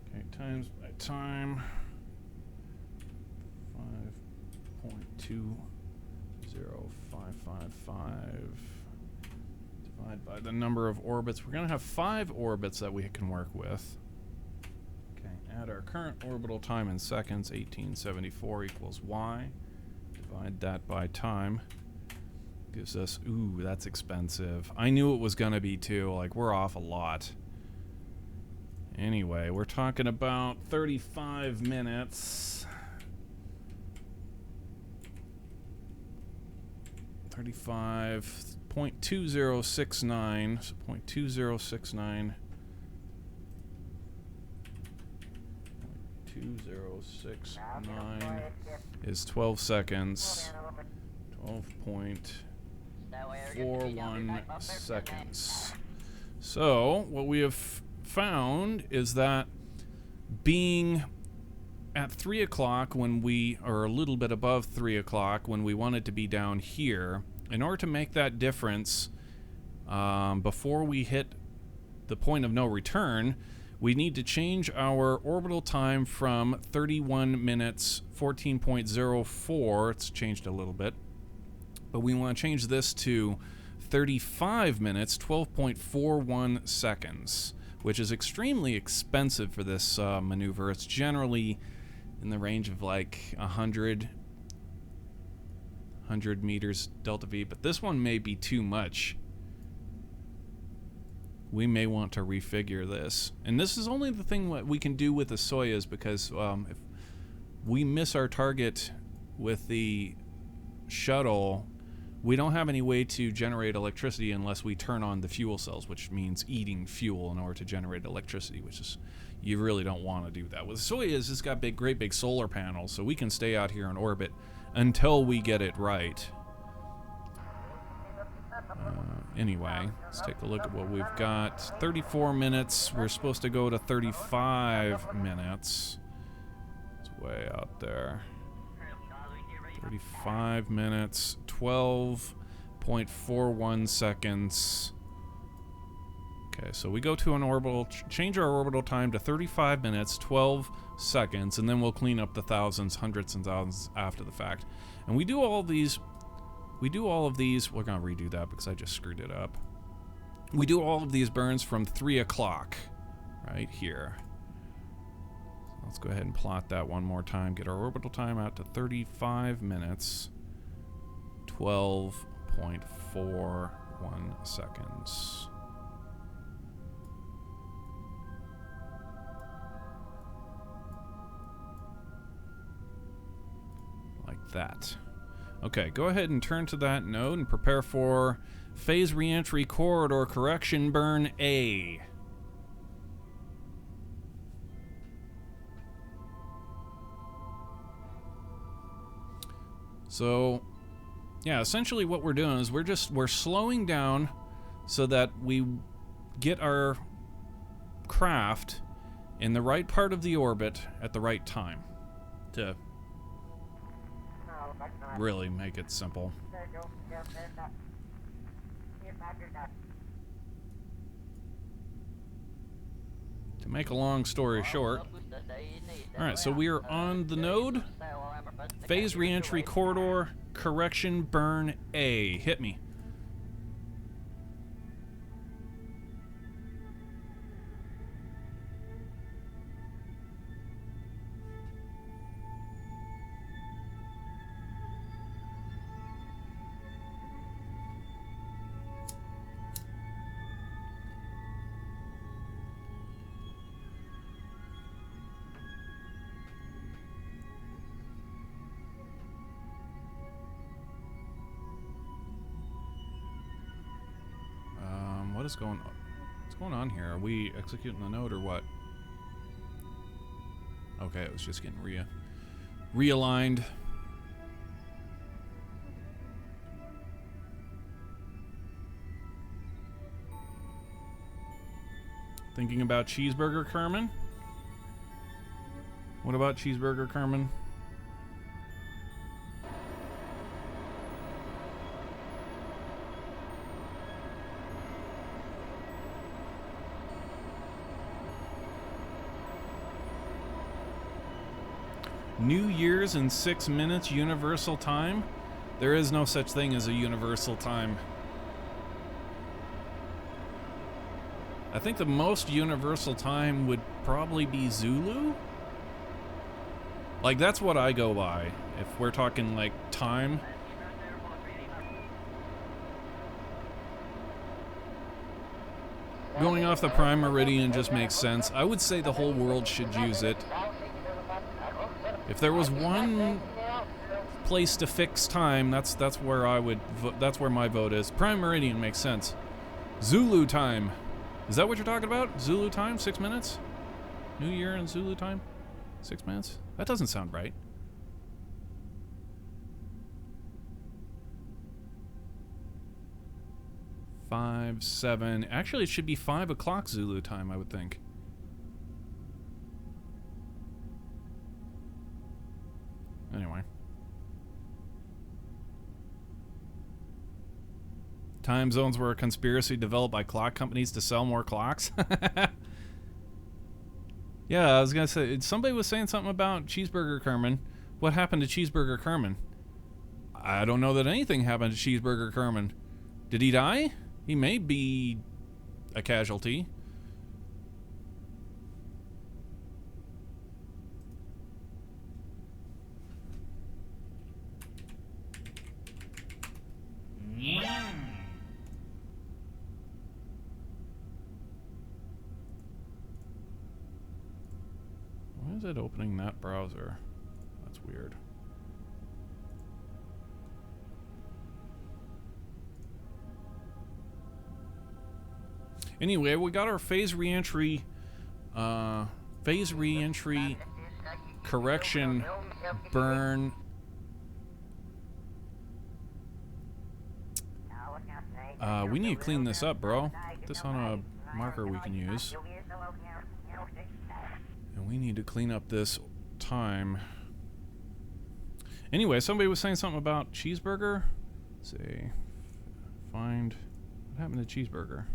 Okay, times by time. 5.20555. Divide by the number of orbits. We're going to have 5 orbits that we can work with. Add our current orbital time in seconds, 1874 equals y. Divide that by time. Gives us, ooh, that's expensive. I knew it was gonna be too, like we're off a lot. Anyway, we're talking about 35 minutes. 35.2069, so 0.2069. 2069 is 12 seconds. 12.41 seconds. So, what we have found is that being at 3 o'clock when we, or a little bit above 3 o'clock when we wanted to be down here, in order to make that difference before we hit the point of no return, we need to change our orbital time from 31 minutes 14.04, it's changed a little bit, but we want to change this to 35 minutes 12.41 seconds, which is extremely expensive for this maneuver. It's generally in the range of like 100 meters delta V, but this one may be too much. We may want to refigure this. And this is only the thing that we can do with the Soyuz, because if we miss our target with the shuttle, we don't have any way to generate electricity unless we turn on the fuel cells, which means eating fuel in order to generate electricity, which is, you really don't want to do that. With Soyuz, it's got great big solar panels, so we can stay out here in orbit until we get it right. Anyway, let's take a look at what we've got. 34 minutes. We're supposed to go to 35 minutes. It's way out there. 35 minutes. 12.41 seconds. Okay, so we go to an orbital, change our orbital time to 35 minutes, 12 seconds, and then we'll clean up the thousands, hundreds, and thousands after the fact. And we do all of these. We're going to redo that because I just screwed it up. We do all of these burns from 3 o'clock, right here. So let's go ahead and plot that one more time. Get our orbital time out to 35 minutes, 12.41 seconds. Like that. Okay, go ahead and turn to that node and prepare for phase reentry corridor correction burn A. So, yeah, essentially what we're doing is we're slowing down so that we get our craft in the right part of the orbit at the right time to really make it simple. To make a long story short, alright, so we are on the node. Phase reentry corridor correction burn A. Hit me. What's going on here? Are we executing the node or what? Okay, it was just getting realigned. Thinking about cheeseburger, Kerman? What about cheeseburger, Kerman? New Year's in 6 minutes, universal time? There is no such thing as a universal time. I think the most universal time would probably be Zulu. Like, that's what I go by, if we're talking, like, time. Going off the prime meridian just makes sense. I would say the whole world should use it. If there was one place to fix time, that's where I would that's where my vote is. Prime meridian makes sense. Zulu time. Is that what you're talking about? Zulu time, 6 minutes? New Year in Zulu time? 6 minutes? That doesn't sound right. Five, 7. Actually, it should be 5 o'clock Zulu time, I would think. Anyway. Time zones were a conspiracy developed by clock companies to sell more clocks. Yeah, I was gonna say, somebody was saying something about Cheeseburger Kerman. What happened to Cheeseburger Kerman? I don't know that anything happened to Cheeseburger Kerman. Did he die? He may be a casualty. Why is it opening that browser? That's weird. Anyway, we got our phase reentry correction burn. We need to clean this up, bro. Put this on a marker we can use. And we need to clean up this time. Anyway, somebody was saying something about cheeseburger. Let's see. Find. What happened to cheeseburger?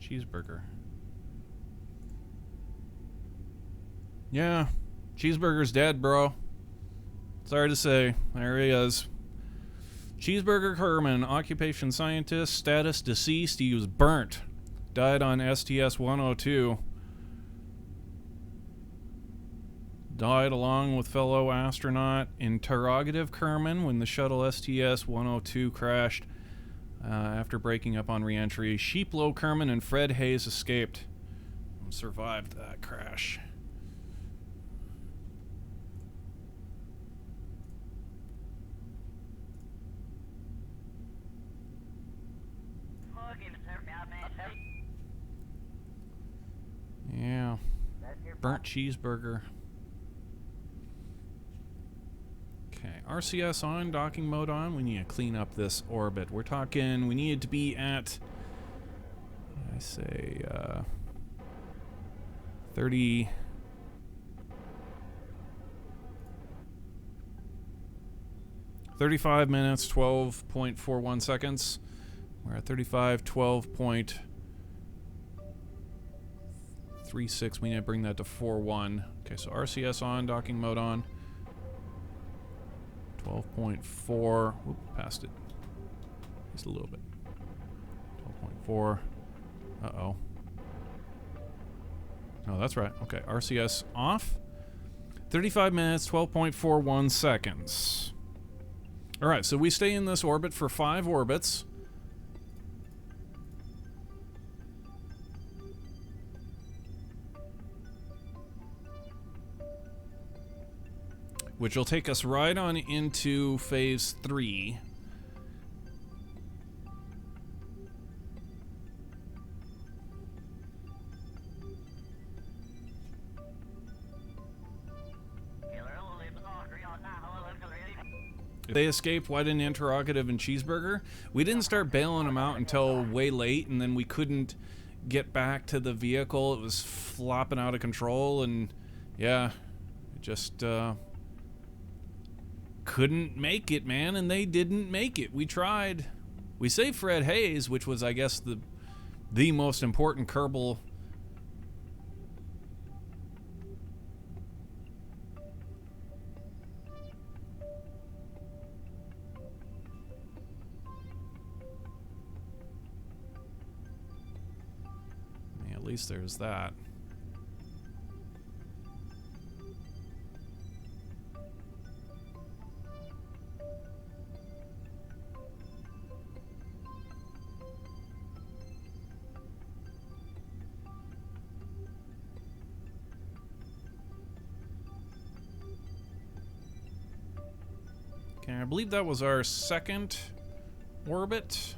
Cheeseburger. Yeah, Cheeseburger's dead, bro. Sorry to say. There he is. Cheeseburger Herman, occupation scientist, status deceased. He was burnt. Died on STS-102. Died along with fellow astronaut interrogative Kerman when the shuttle STS-102 crashed after breaking up on reentry. Sheeplow Kerman and Fred Hayes escaped and survived that crash. Yeah. Burnt cheeseburger. Okay, RCS on, docking mode on. We need to clean up this orbit. We're talking, we need to be at, I say, 30... 35 minutes, 12.41 seconds. We're at 35, 12.36. We need to bring that to 4.1. Okay, so RCS on, docking mode on. 12.4. Oop, passed it. Just a little bit. 12.4. Uh-oh. No, that's right. Okay, RCS off. 35 minutes, 12.41 seconds. All right, so we stay in this orbit for 5 orbits. Which will take us right on into phase 3. If they escaped, why didn't interrogative and cheeseburger? We didn't start bailing them out until way late, and then we couldn't get back to the vehicle. It was flopping out of control, and yeah, it just couldn't make it, man, and they didn't make it. We tried. We saved Fred Hayes, which was, I guess, the most important Kerbal. Yeah, at least there's that. Okay, I believe that was our second orbit.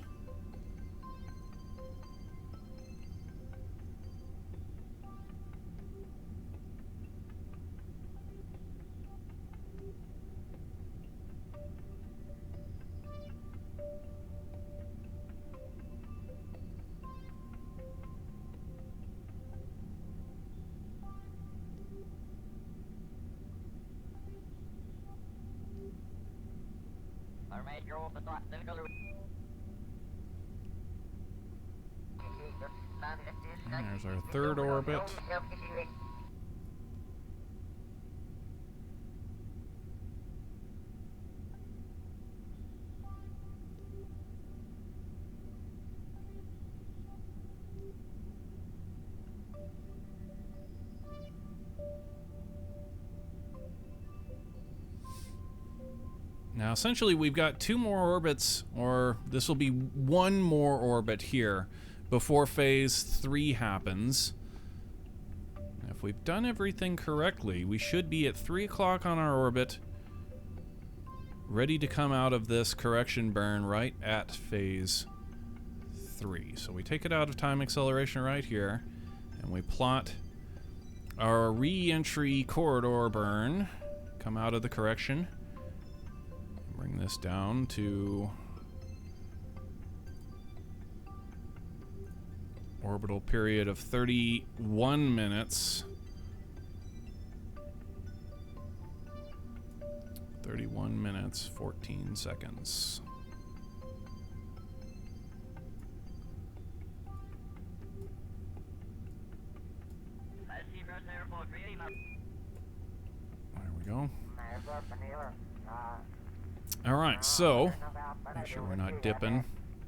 And there's our third orbit. Now, essentially, we've got 2 more orbits, or this will be 1 more orbit here before phase 3 happens. If we've done everything correctly, we should be at 3 o'clock on our orbit, ready to come out of this correction burn right at phase 3. So we take it out of time acceleration right here, and we plot our re-entry corridor burn, come out of the correction. Bring this down to orbital period of 31 minutes. 31 minutes, 14 seconds. There we go. Alright, so make sure we're not dipping.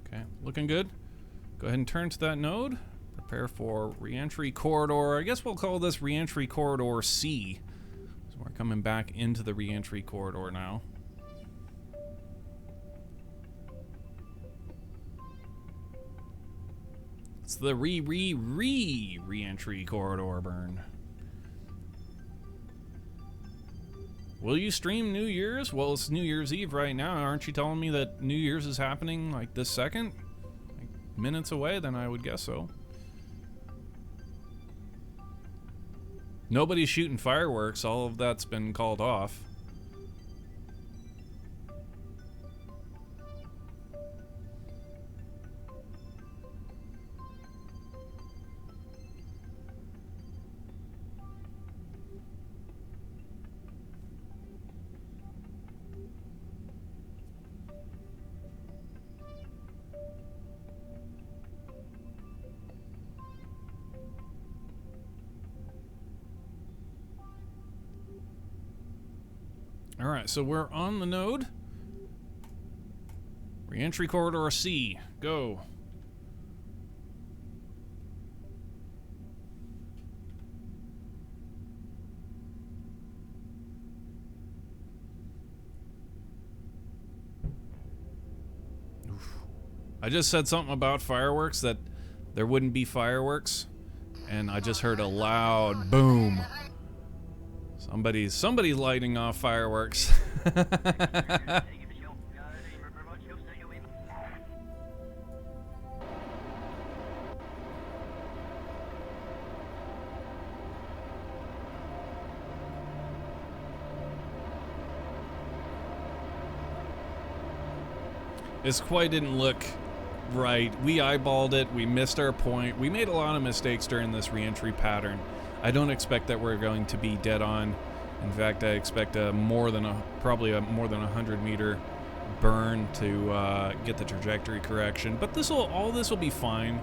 Okay, looking good. Go ahead and turn to that node. Prepare for reentry corridor. I guess we'll call this reentry corridor C. So we're coming back into the reentry corridor now. It's the reentry corridor burn. Will you stream New Year's? Well, it's New Year's Eve right now. Aren't you telling me that New Year's is happening like this second? Like minutes away, then I would guess so. Nobody's shooting fireworks. All of that's been called off. Alright, so we're on the node. Reentry corridor C. Go. Oof. I just said something about fireworks, that there wouldn't be fireworks, and I just heard a loud boom. Somebody's lighting off fireworks. This quite didn't look right. We eyeballed it. We missed our point. We made a lot of mistakes during this reentry pattern. I don't expect that we're going to be dead on. In fact, I expect probably a more than 100-meter burn to get the trajectory correction. But all this will be fine.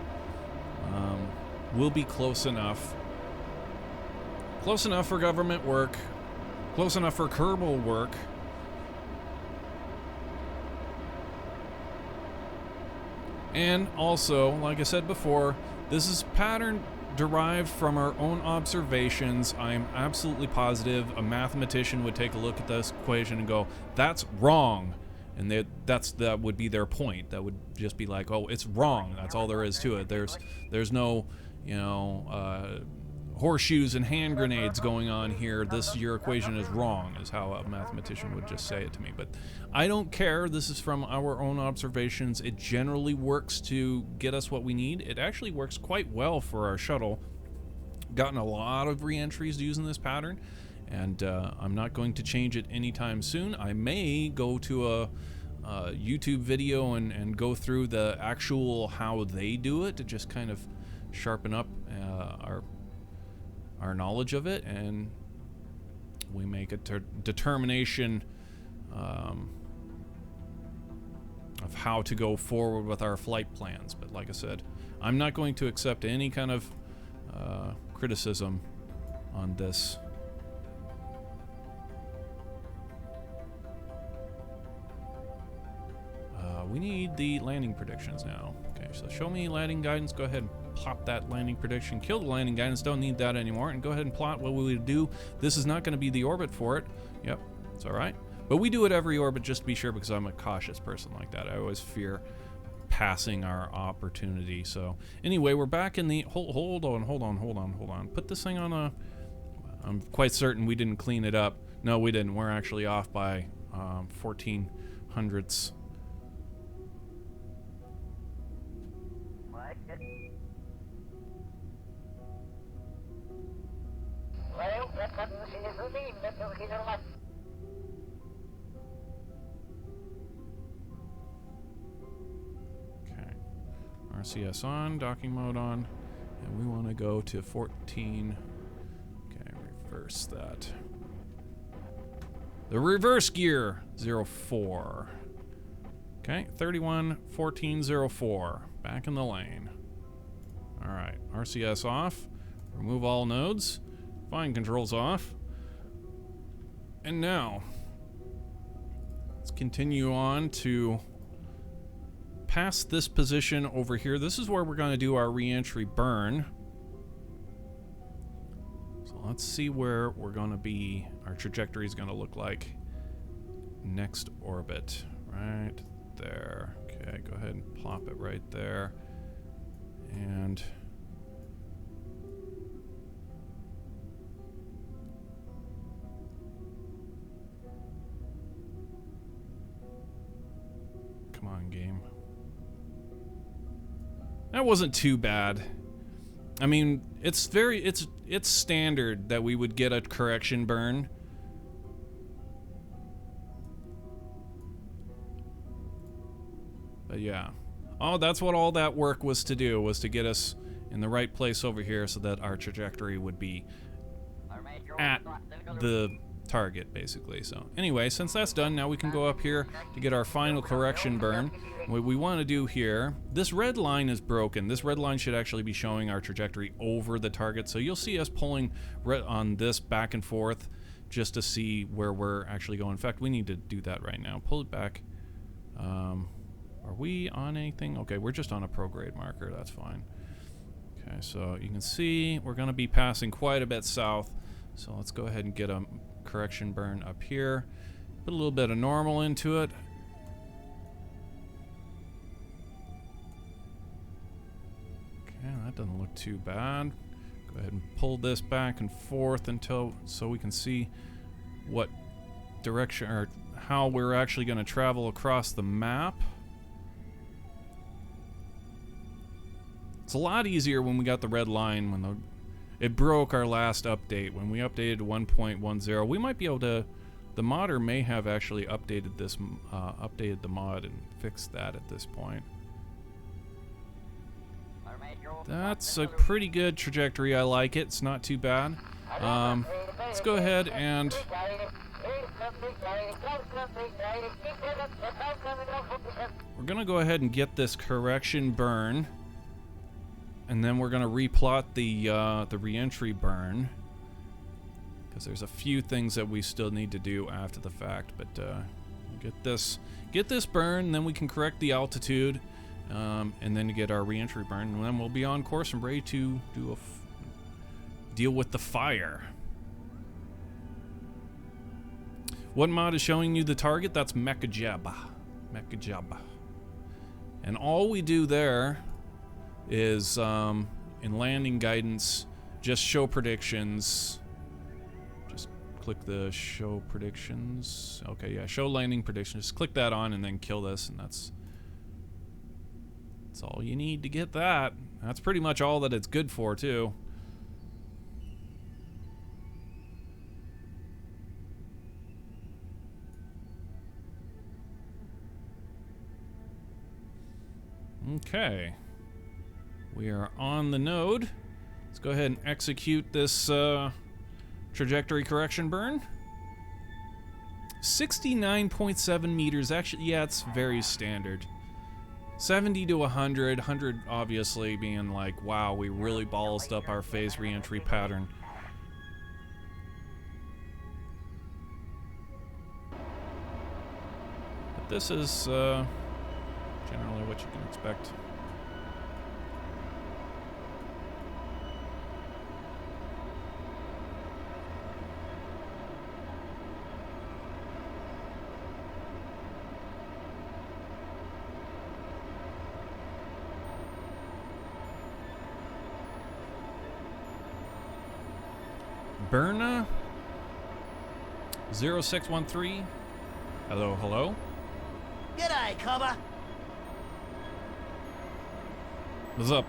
We'll be close enough. Close enough for government work. Close enough for Kerbal work. And also, like I said before, this is pattern derived from our own observations. I am absolutely positive a mathematician would take a look at this equation and go, that's wrong. And that would be their point. That would just be like, oh, it's wrong. That's all there is to it. There's no, horseshoes and hand grenades going on here. Your equation is wrong, is how a mathematician would just say it to me. But I don't care. This is from our own observations. It generally works to get us what we need. It actually works quite well for our shuttle. Gotten a lot of re-entries using this pattern, and I'm not going to change it anytime soon. I may go to a YouTube video and go through the actual how they do it to just kind of sharpen up our knowledge of it, and we make a determination of how to go forward with our flight plans. But like I said, I'm not going to accept any kind of criticism on this. We need the landing predictions now. Okay, so show me landing guidance. Go ahead and plot that landing prediction. Kill the landing guidance. Don't need that anymore. And go ahead and plot what we would do. This is not going to be the orbit for it. Yep, it's all right. But we do it every orbit just to be sure, because I'm a cautious person like that. I always fear passing our opportunity. So anyway, we're back in the... Hold on. Put this thing on a... I'm quite certain we didn't clean it up. No, we didn't. We're actually off by 14 hundredths. Okay, RCS on, docking mode on, and we want to go to 14. Okay, reverse that. The reverse gear, 04. Okay, 31, 14, 04. Back in the lane. Alright, RCS off. Remove all nodes. Fine, controls off. And now, let's continue on to past this position over here. This is where we're going to do our re-entry burn. So let's see where we're going to be. Our trajectory is going to look like next orbit. Right there. Okay, go ahead and plop it right there. And come on, game. That wasn't too bad. I mean, it's standard that we would get a correction burn. But yeah. Oh, that's what all that work was to do, was to get us in the right place over here so that our trajectory would be at the target, basically. So anyway, since that's done, now we can go up here to get our final correction burn. What we want to do here, this red line is broken. This red line should actually be showing our trajectory over the target. So you'll see us pulling on this back and forth just to see where we're actually going. In fact, we need to do that right now. Pull it back. Are we on anything? Okay, we're just on a prograde marker. That's fine. Okay, so you can see we're going to be passing quite a bit south. So let's go ahead and get a correction burn up here. Put a little bit of normal into it. Okay, that doesn't look too bad. Go ahead and pull this back and forth until so we can see what direction or how we're actually going to travel across the map. It's a lot easier when we got the red line when it broke our last update. When we updated to 1.10, we might be able to. The modder may have actually updated this, updated the mod and fixed that at this point. That's a pretty good trajectory. I like it. It's not too bad. Let's go ahead and we're gonna go ahead and get this correction burn. And then we're gonna replot the re-entry burn, because there's a few things that we still need to do after the fact. But get this burn, and then we can correct the altitude, and then get our re-entry burn, and then we'll be on course and ready to do deal with the fire. What mod is showing you the target? That's Mechajab. And all we do there is in landing guidance, just show predictions. Just click the show predictions. Okay, yeah, show landing predictions. Just click that on and then kill this, and that's all you need to get that. That's pretty much all that it's good for, too. Okay. We are on the node. Let's go ahead and execute this trajectory correction burn. 69.7 meters. Actually, yeah, it's very standard. 70 to 100. 100 obviously being like, wow, we really ballsed up our phase re-entry pattern. But this is generally what you can expect. Berna 0613. Hello, hello. G'day, cobber. What's up?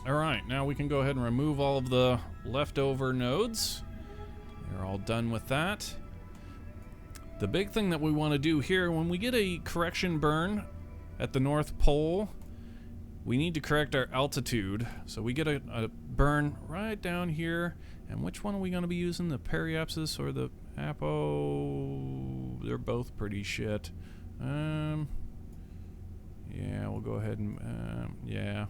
Alright, now we can go ahead and remove all of the leftover nodes. We're all done with that. The big thing that we want to do here, when we get a correction burn at the North Pole, we need to correct our altitude. So we get a burn right down here. And which one are we going to be using? The periapsis or the they're both pretty shit. Yeah, we'll go ahead and yeah.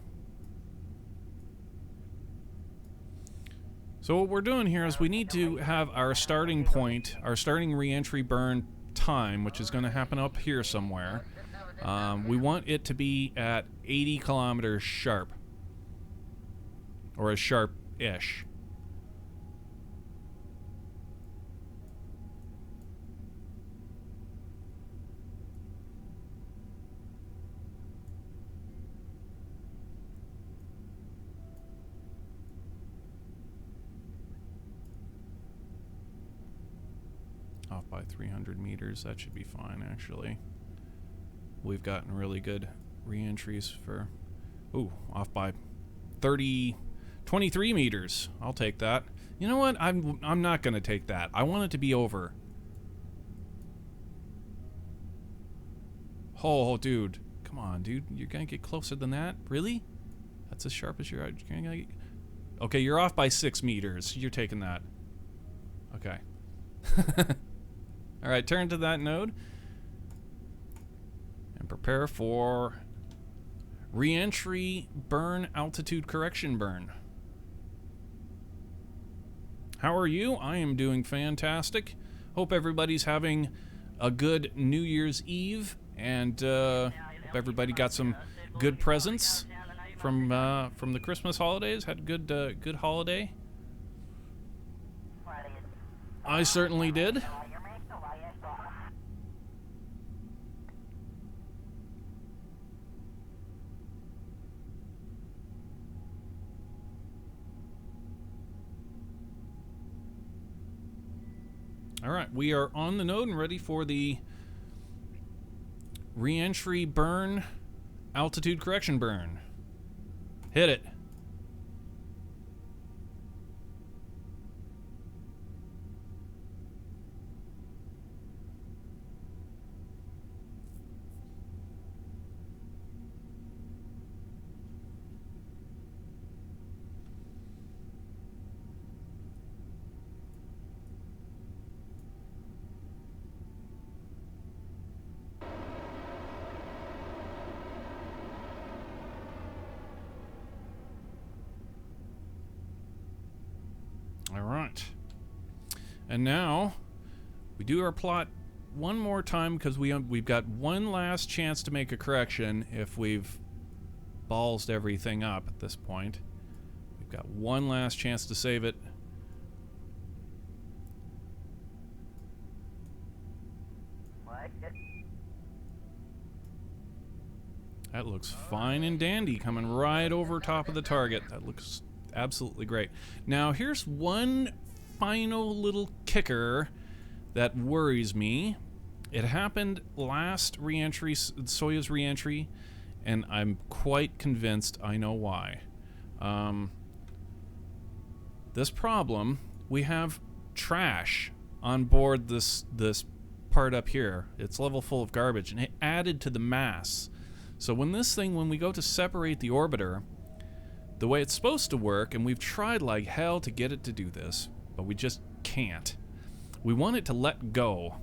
So what we're doing here is we need to have our starting point, our starting reentry burn time, which is going to happen up here somewhere. We want it to be at 80 kilometers sharp, or as sharp-ish. Off by 300 meters, that should be fine, actually. We've gotten really good re-entries for... Ooh, off by 23 meters. I'll take that. You know what? I'm not going to take that. I want it to be over. Oh, dude. Come on, dude. You're going to get closer than that? Really? That's as sharp as you're... Okay, you're off by 6 meters. You're taking that. Okay. Alright, turn to that node. And prepare for re-entry burn altitude correction burn. How are you? I am doing fantastic. Hope everybody's having a good New Year's Eve, and hope everybody got some good presents from the Christmas holidays. Had a good holiday. I certainly did. Alright, we are on the node and ready for the re-entry burn, altitude correction burn. Hit it. Alright. And now, we do our plot one more time because we've got one last chance to make a correction if we've ballsed everything up at this point. We've got one last chance to save it. That looks fine and dandy, coming right over top of the target. That looks absolutely great. Now, here's one final little kicker that worries me. It happened last re-entry, Soyuz re-entry, and I'm quite convinced I know why. This problem, we have trash on board this part up here. It's level full of garbage, and it added to the mass. So when we go to separate the orbiter, the way it's supposed to work, and we've tried like hell to get it to do this, but we just can't. We want it to let go,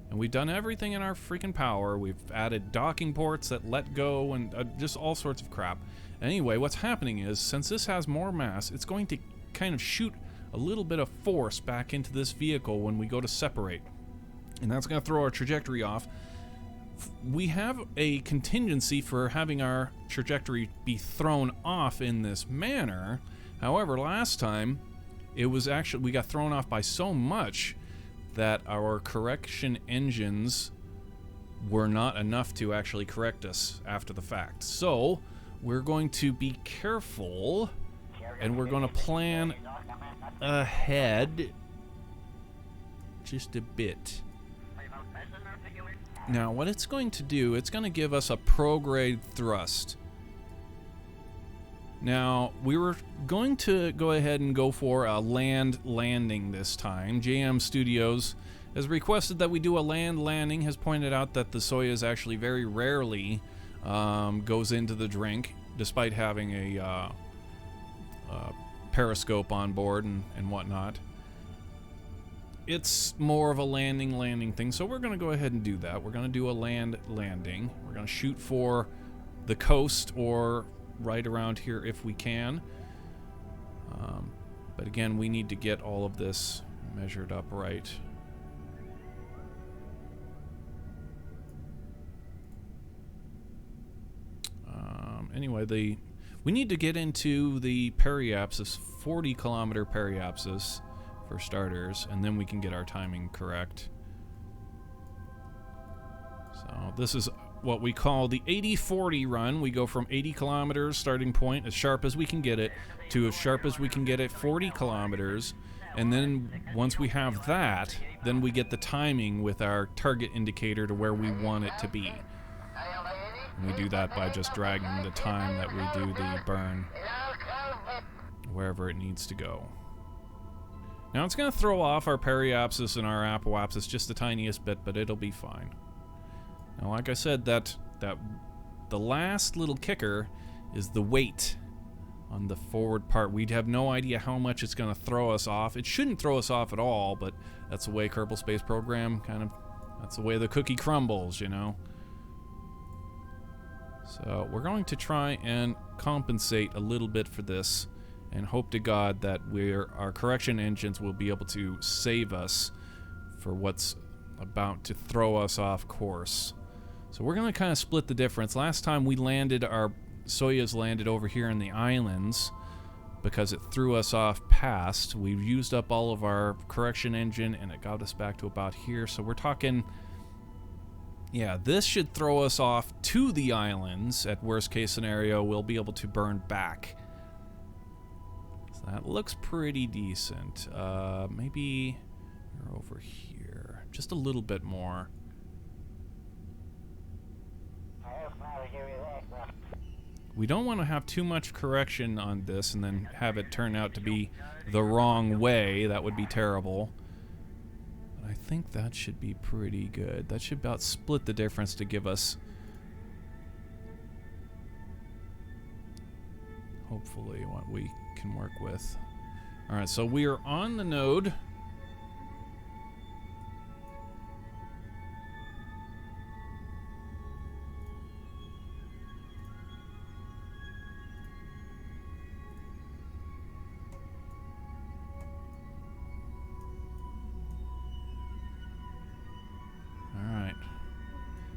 and we've done everything in our freaking power. We've added docking ports that let go, and just all sorts of crap. Anyway, what's happening is, since this has more mass, it's going to kind of shoot a little bit of force back into this vehicle when we go to separate, and that's going to throw our trajectory off. We have a contingency for having our trajectory be thrown off in this manner. However, last time it was actually, we got thrown off by so much that our correction engines were not enough to actually correct us after the fact. So we're going to be careful, and we're going to plan ahead just a bit. Now, what it's going to do, it's going to give us a prograde thrust. Now, we were going to go ahead and go for a land landing this time. JM Studios has requested that we do a land landing, has pointed out that the Soyuz actually very rarely goes into the drink, despite having a periscope on board and whatnot. it's more of a landing thing, so we're going to go ahead and do that. We're going to do a landing. We're going to shoot for the coast or right around here if we can. But again, we need to get all of this measured up right. Anyway, we need to get into the periapsis, 40-kilometer periapsis for starters, and then we can get our timing correct. So this is what we call the 80-40 run. We go from 80 kilometers starting point, as sharp as we can get it, to as sharp as we can get it 40 kilometers. And then once we have that, then we get the timing with our target indicator to where we want it to be. And we do that by just dragging the time that we do the burn wherever it needs to go. Now it's going to throw off our periapsis and our apoapsis just the tiniest bit, but it'll be fine. Now, like I said, that the last little kicker is the weight on the forward part. We'd have no idea how much it's going to throw us off. It shouldn't throw us off at all, but that's the way Kerbal Space Program that's the way the cookie crumbles, you know. So we're going to try and compensate a little bit for this and hope to God that our correction engines will be able to save us for what's about to throw us off course. So we're going to kind of split the difference. Last time we landed, our Soyuz landed over here in the islands because it threw us off past. We've used up all of our correction engine and it got us back to about here. So we're talking, yeah, this should throw us off to the islands. At worst case scenario, we'll be able to burn back. So that looks pretty decent. Maybe you're over here. Just a little bit more. We don't want to have too much correction on this and then have it turn out to be the wrong way. That would be terrible. But I think that should be pretty good. That should about split the difference to give us, hopefully, what we can work with. Alright, so we are on the node.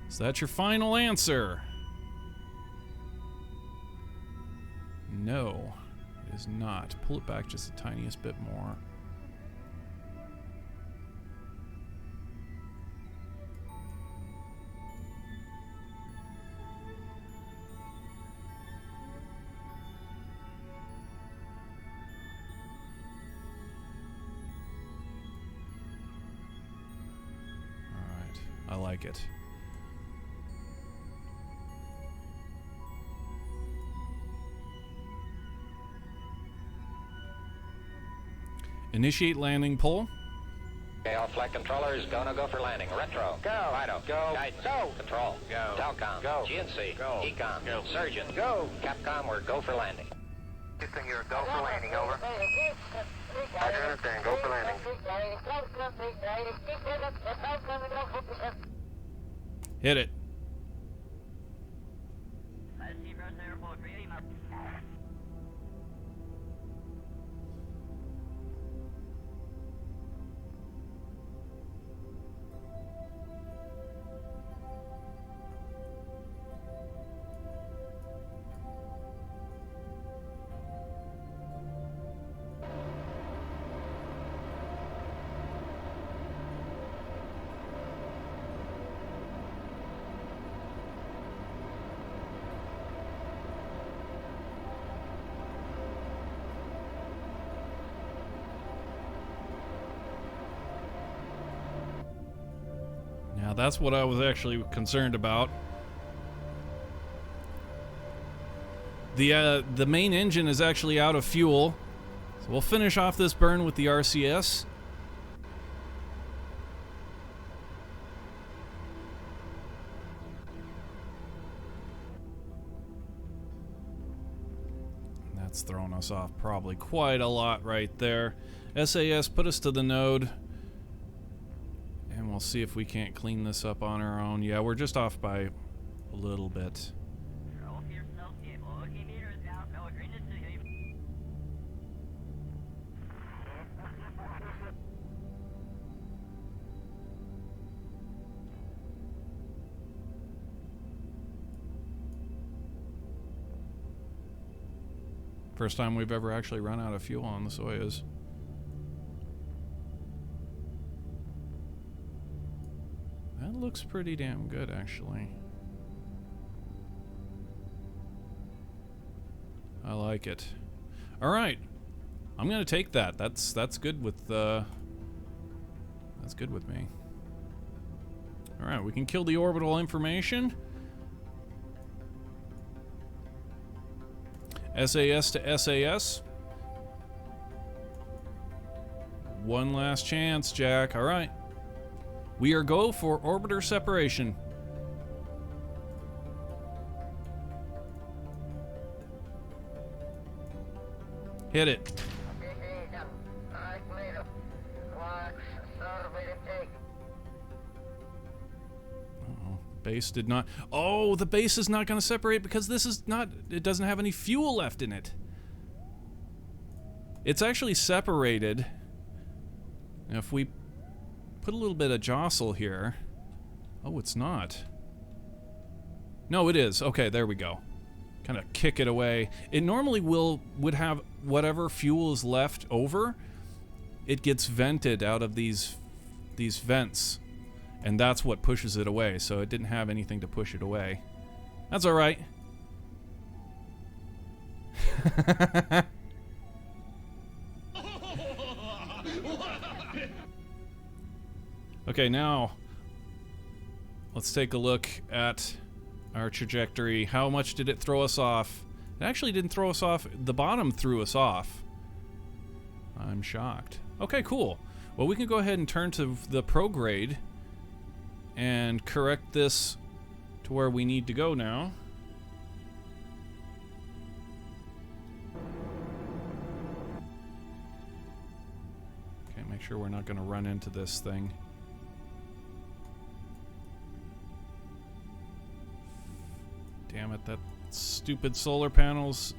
So that's your final answer. No, it is not. Pull it back just the tiniest bit more. All right, I like it. Initiate landing pull. Okay, all flight controllers, go for landing. Retro. Go. Fido. Go. Guidance. Go. Control. Go. Telcom. Go. GNC. Go. Econ. Go. Surgeon. Go. Capcom, we're go for landing. Houston, you're go for landing, over. Roger, understand, go for landing. Hit it. Now that's what I was actually concerned about. The main engine is actually out of fuel, so we'll finish off this burn with the RCS. That's throwing us off probably quite a lot right there. SAS, put us to the node. see if we can't clean this up on our own. Yeah, we're just off by a little bit. First time we've ever actually run out of fuel on the Soyuz. That looks pretty damn good, actually. I like it. All right, I'm gonna take that. That's good with that's good with me. All right, we can kill the orbital information. SAS to SAS. One last chance, Jack. All right. We are go for orbiter separation. Hit it. Uh-oh. Base did not. Oh, the base is not going to separate because this is not. It doesn't have any fuel left in it. It's actually separated. Now, if we put a little bit of jostle here. Oh, it's not. No, it is. Okay, there we go. Kind of kick it away. It normally would have whatever fuel is left over. It gets vented out of these vents, and that's what pushes it away. So it didn't have anything to push it away. That's all right. Okay, now let's take a look at our trajectory. How much did it throw us off? It actually didn't throw us off. The bottom threw us off. I'm shocked. Okay, cool. Well, we can go ahead and turn to the prograde and correct this to where we need to go now. Okay, make sure we're not going to run into this thing. Damn it, that stupid solar panel's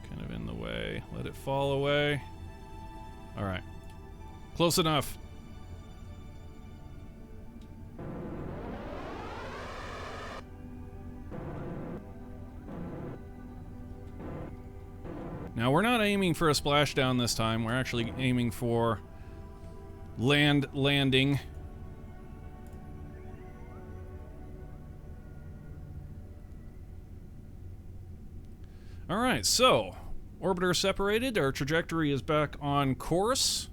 kind of in the way. Let it fall away. All right. Close enough. Now, we're not aiming for a splashdown this time. We're actually aiming for landing. All right, so orbiter separated. Our trajectory is back on course.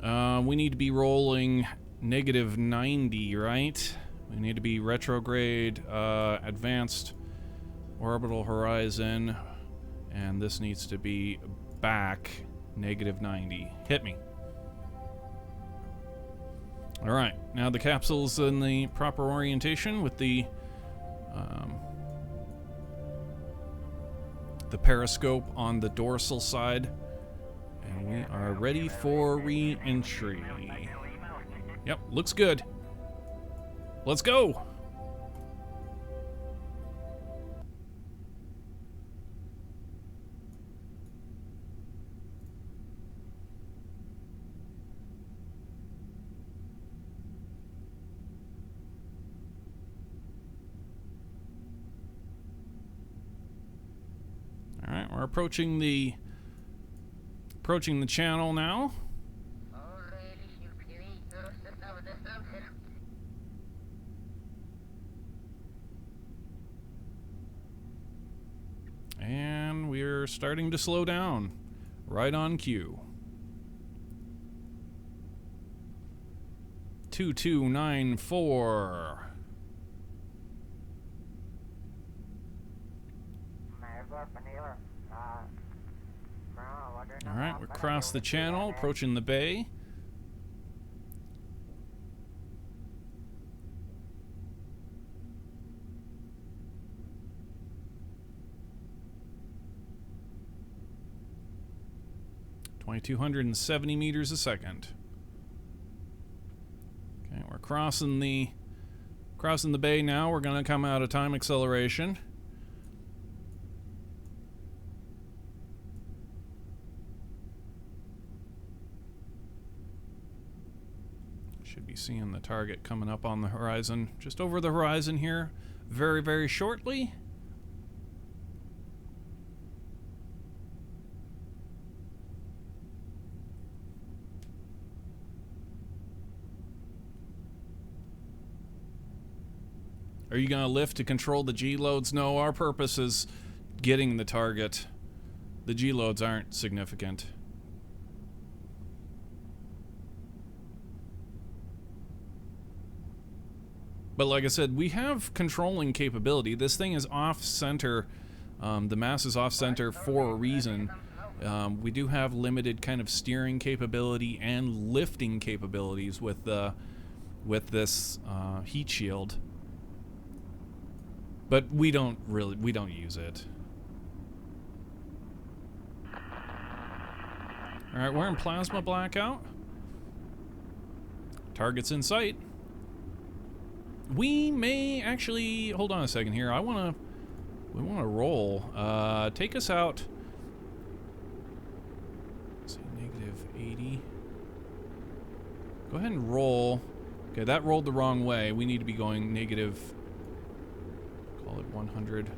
We need to be rolling -90, right? We need to be retrograde, advanced orbital horizon, and this needs to be back -90. Hit me. All right, now the capsule's in the proper orientation with the periscope on the dorsal side, and we are ready for re-entry. Yep, looks good. Let's go. All right, we're approaching the channel now. And we're starting to slow down. Right on cue. 2294. All right, we're across the channel, approaching the bay. 2,270 meters a second. Okay, we're crossing the bay now. We're going to come out of time acceleration. Should be seeing the target coming up on the horizon, just over the horizon here, very, very shortly. Are you going to lift to control the G-loads? No, our purpose is getting the target. The G-loads aren't significant. But like I said, we have controlling capability. This thing is off-center. The mass is off-center for a reason. We do have limited kind of steering capability and lifting capabilities with this heat shield. But we don't use it. All right, we're in plasma blackout. Target's in sight. We may actually hold on a second here. We want to roll. Take us out. Let's see, -80. Go ahead and roll. Okay, that rolled the wrong way. We need to be going negative. Call it 100.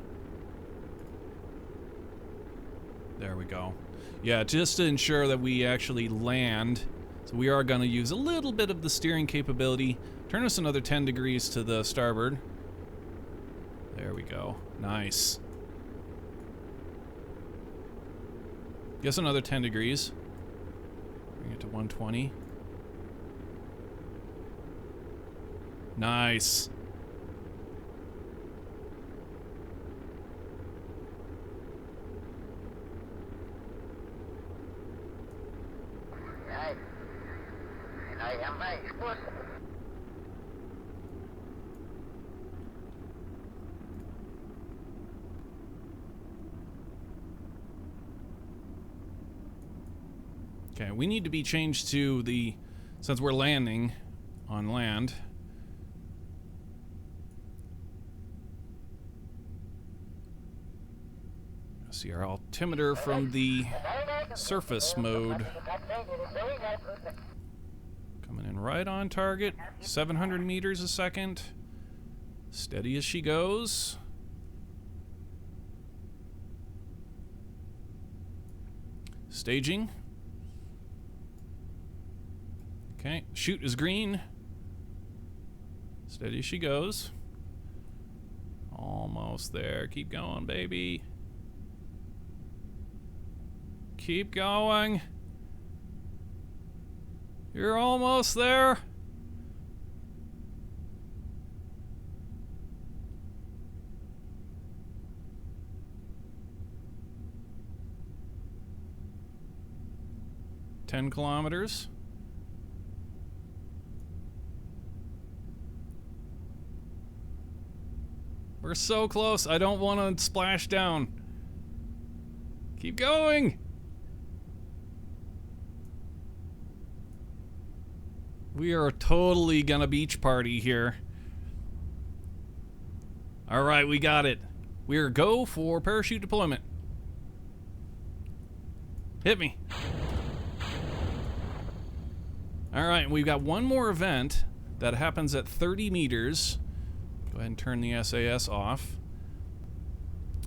There we go. Yeah, just to ensure that we actually land. So we are going to use a little bit of the steering capability. Turn us another 10 degrees to the starboard. There we go. Nice. Guess another 10 degrees. Bring it to 120. Nice. Okay, we need to be changed to the, since we're landing on land. See our altimeter from the surface mode. Coming in right on target, 700 meters a second. Steady as she goes. Staging. Okay, chute is green. Steady as she goes. Almost there. Keep going, baby. Keep going. You're almost there. Ten kilometers. We're so close. I don't want to splash down. Keep going. We are totally gonna beach party here. All right, we got it. We're go for parachute deployment. Hit me. All right, we've got one more event that happens at 30 meters. Go ahead and turn the SAS off.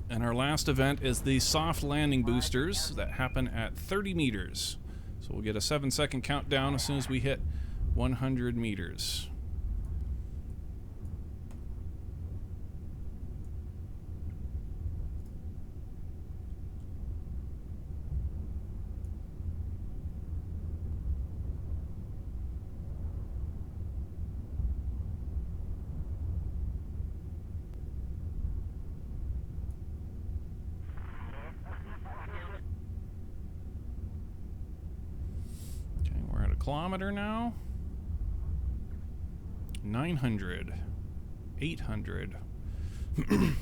And our last event is the soft landing boosters that happen at 30 meters. So we'll get a 7-second countdown as soon as we hit 100 meters. Okay, we're at a kilometer now. 900, 800,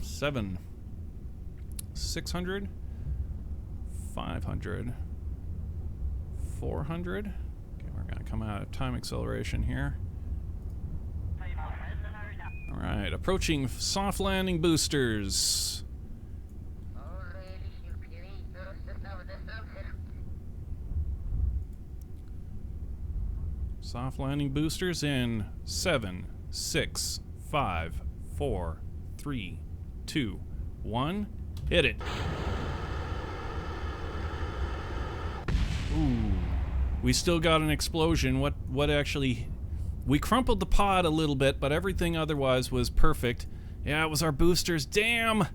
7, 600, 500, 400. Okay, we're gonna come out of time acceleration here. Alright, approaching soft landing boosters. Soft landing boosters in 7, 6, 5, 4, 3, 2, 1. Hit it. Ooh. We still got an explosion. What actually... We crumpled the pod a little bit, but everything otherwise was perfect. Yeah, it was our boosters. Damn!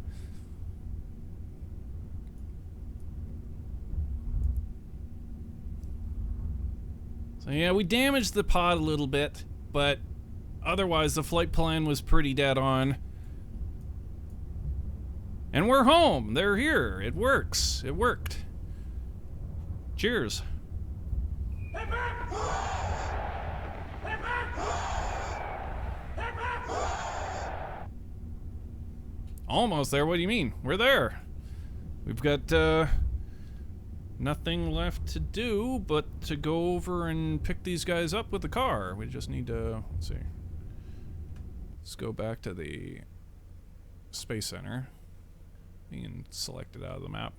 So yeah, we damaged the pod a little bit, but otherwise the flight plan was pretty dead on. And we're home. They're here. It works. It worked. Cheers. Almost there. What do you mean? We're there. We've got nothing left to do but to go over and pick these guys up with the car. We just need to, let's see. Let's go back to the Space Center. You can select it out of the map.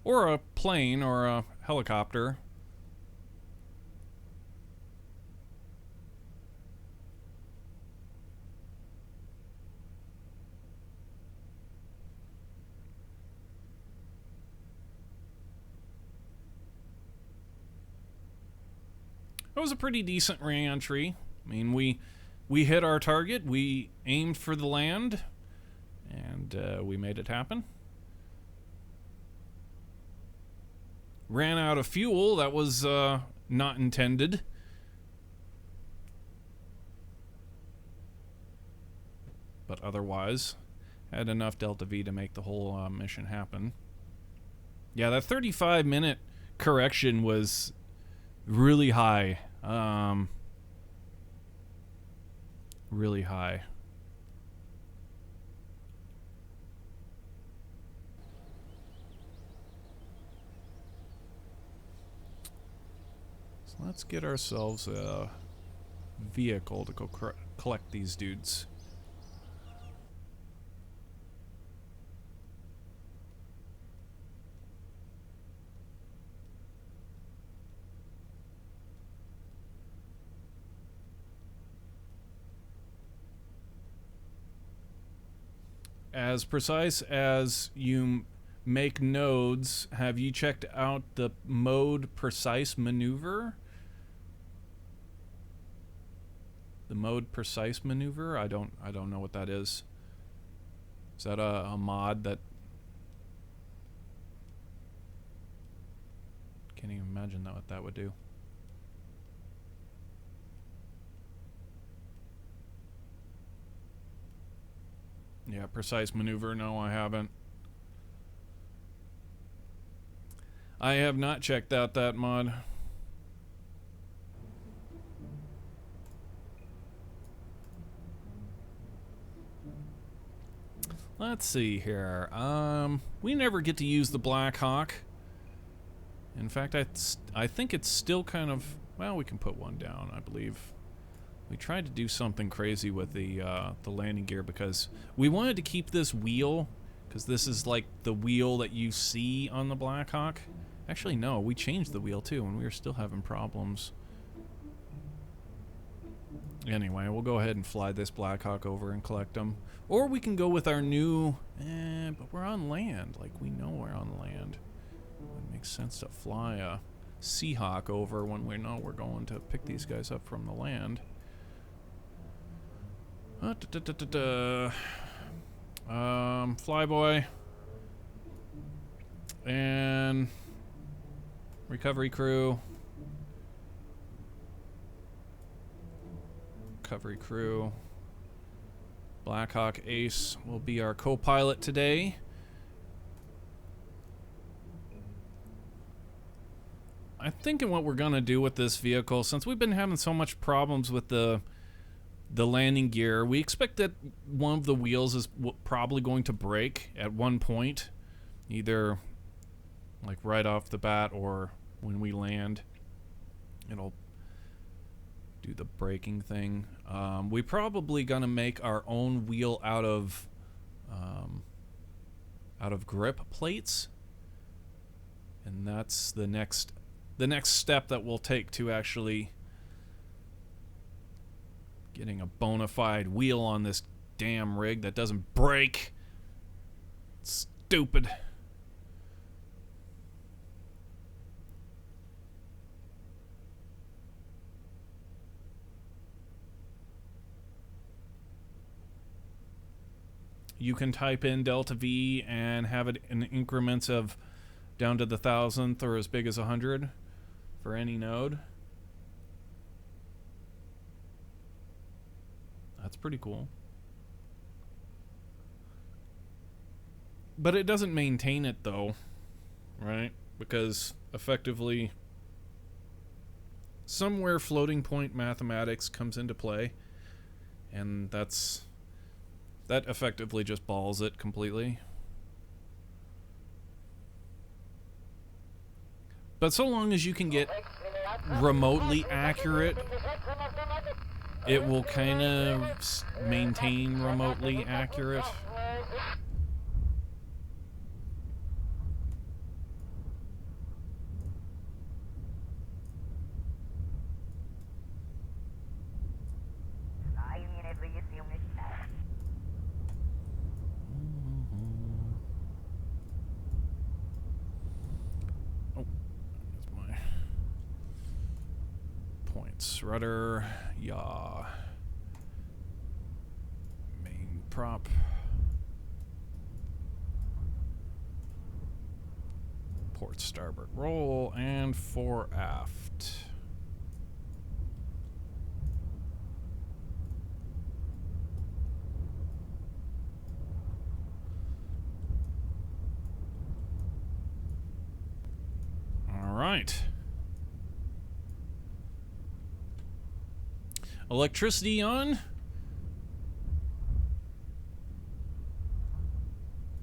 Or a plane or a helicopter. It was a pretty decent reentry. I mean, we hit our target. We aimed for the land, and we made it happen. Ran out of fuel. That was not intended. But otherwise, had enough Delta V to make the whole mission happen. Yeah, that 35-minute correction was really high. Really high. So let's get ourselves a vehicle to go collect these dudes. As precise as you make nodes, have you checked out the mode precise maneuver? The mode precise maneuver? I don't know what that is. Is that a mod that... Can't even imagine what that would do. Yeah, precise maneuver. No, I haven't. I have not checked out that mod. Let's see here. We never get to use the Black Hawk. In fact, I think it's still kind of... Well, we can put one down, I believe. We tried to do something crazy with the landing gear because we wanted to keep this wheel, because this is like the wheel that you see on the Black Hawk. Actually, no, we changed the wheel too, and we were still having problems. Anyway, we'll go ahead and fly this Black Hawk over and collect them. Or we can go with our new... but we're on land. Like, we know we're on land. It makes sense to fly a Seahawk over when we know we're going to pick these guys up from the land. Flyboy and recovery crew. Blackhawk Ace will be our co-pilot today. I'm thinking what we're gonna do with this vehicle, since we've been having so much problems with the landing gear, we expect that one of the wheels is probably going to break at one point. Either like right off the bat, or when we land, it'll do the braking thing. We probably gonna make our own wheel out of grip plates, and that's the next step that we'll take to actually getting a bona fide wheel on this damn rig that doesn't break. It's stupid. You can type in delta V and have it in increments of down to the 1,000th or as big as 100 for any node. That's pretty cool. But it doesn't maintain it though, right? Because effectively somewhere floating point mathematics comes into play, and that effectively just balls it completely. But so long as you can get remotely accurate, it will kind of maintain remotely accurate. Rudder, yaw. Main prop. Port starboard roll, and fore aft. All right. Electricity on.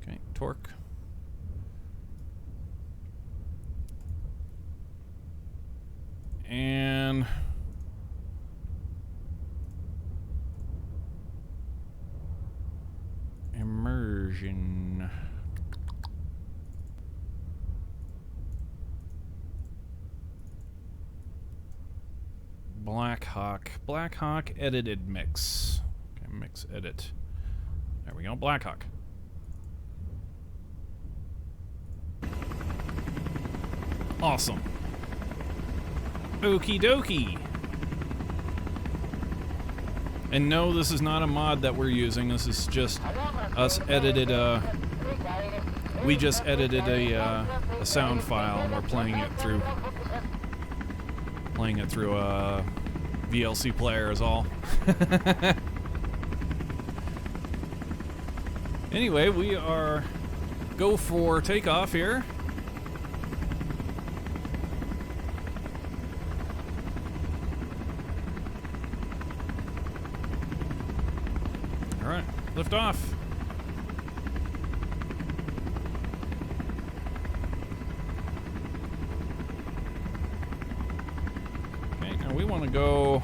Okay, torque. And immersion. Black Hawk edited mix. Okay, mix edit. There we go, Black Hawk. Awesome. Okie dokie. And no, this is not a mod that we're using. This is just us edited. We just edited a sound file, and we're playing it through a VLC player is all. Anyway, we are go for takeoff here. All right, lift off. We want to go.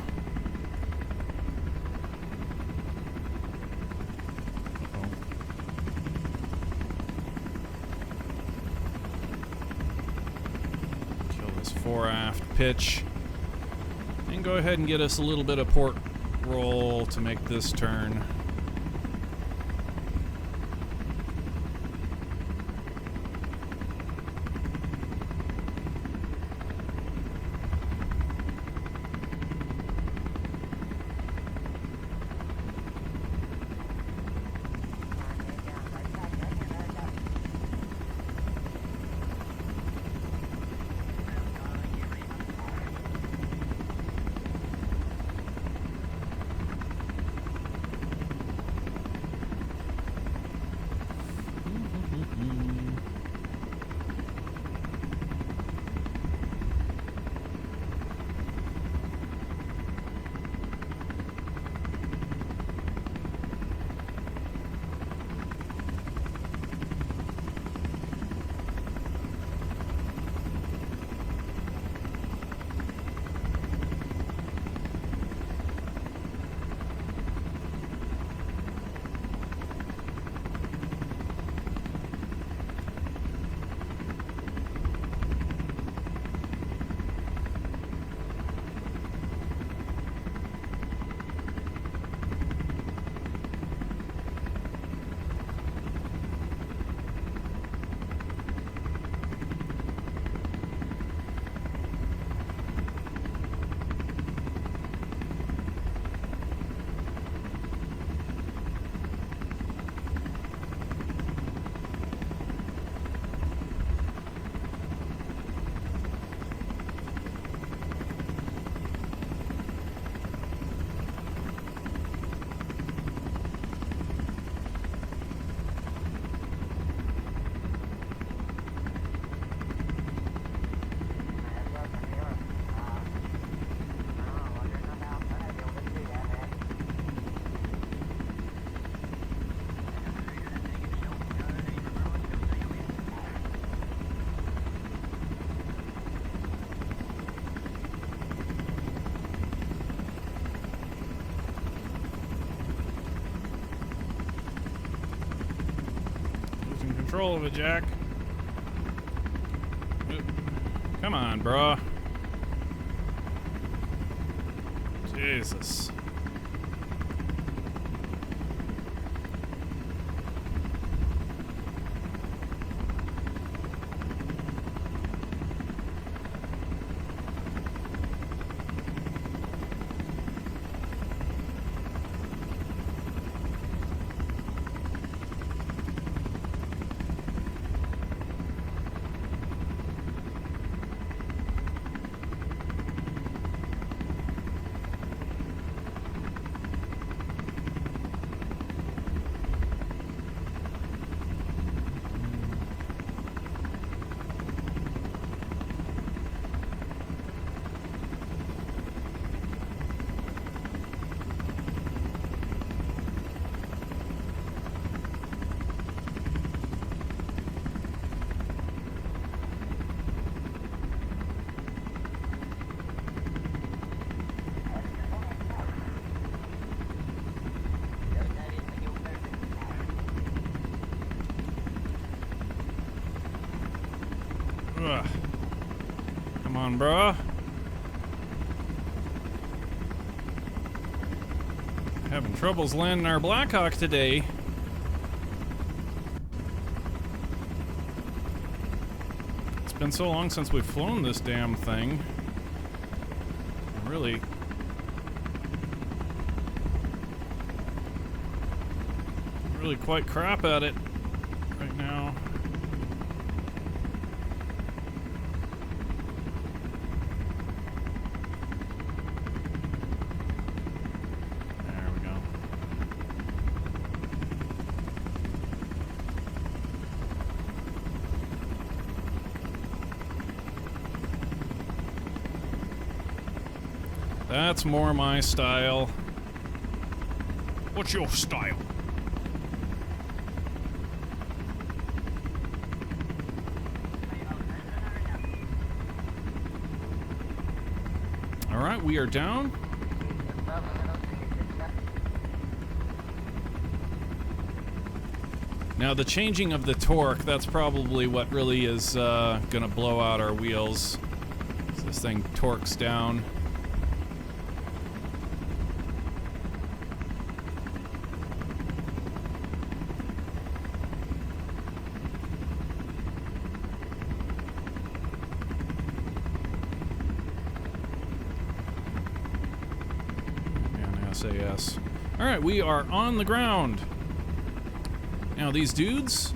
Kill this fore aft pitch. And go ahead and get us a little bit of port roll to make this turn. control of it, Jack. Come on, bro. Jesus. Ugh. Come on, bro. Having troubles landing our Blackhawk today. It's been so long since we've flown this damn thing. I'm really quite crap at it right now. There we go. That's more my style. What's your style? Alright, we are down. Now the changing of the torque, that's probably what really is gonna blow out our wheels. So this thing torques down. SAS. Alright, we are on the ground. Now these dudes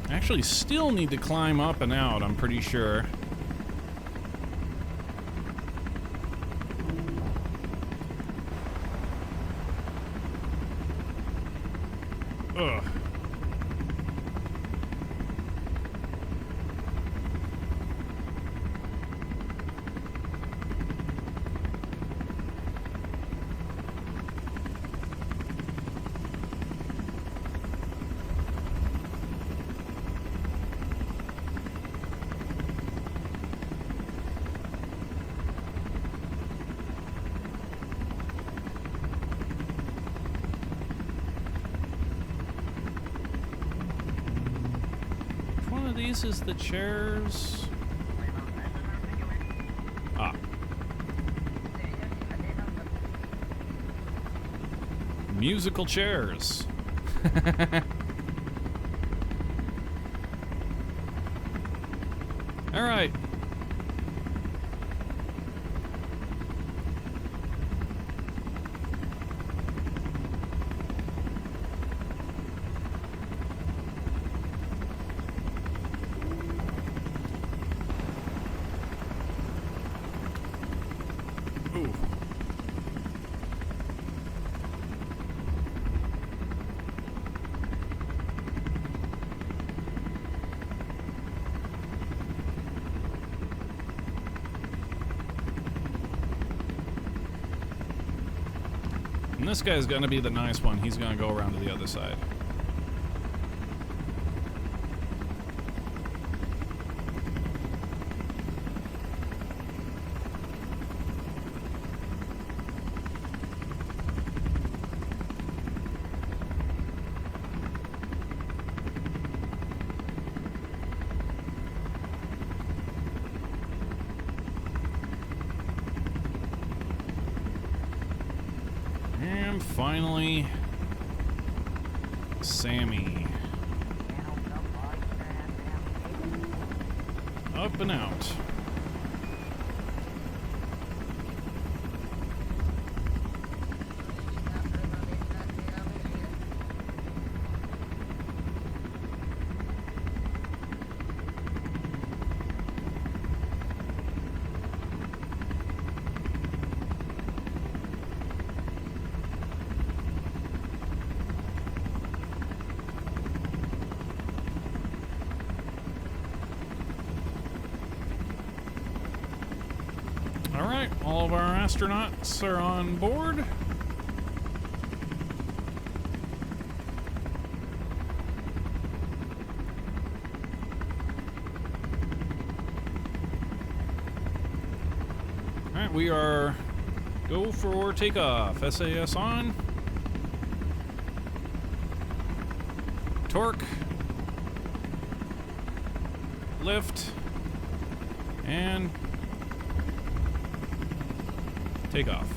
actually still need to climb up and out, I'm pretty sure. Ugh. These is the chairs. Ah. Musical chairs. All right. And this guy's gonna be the nice one. He's gonna go around to the other side. finally, Sammy. Up and out. Alright, all of our astronauts are on board. Alright, we are go for takeoff. SAS on. Torque. Lift. And take off.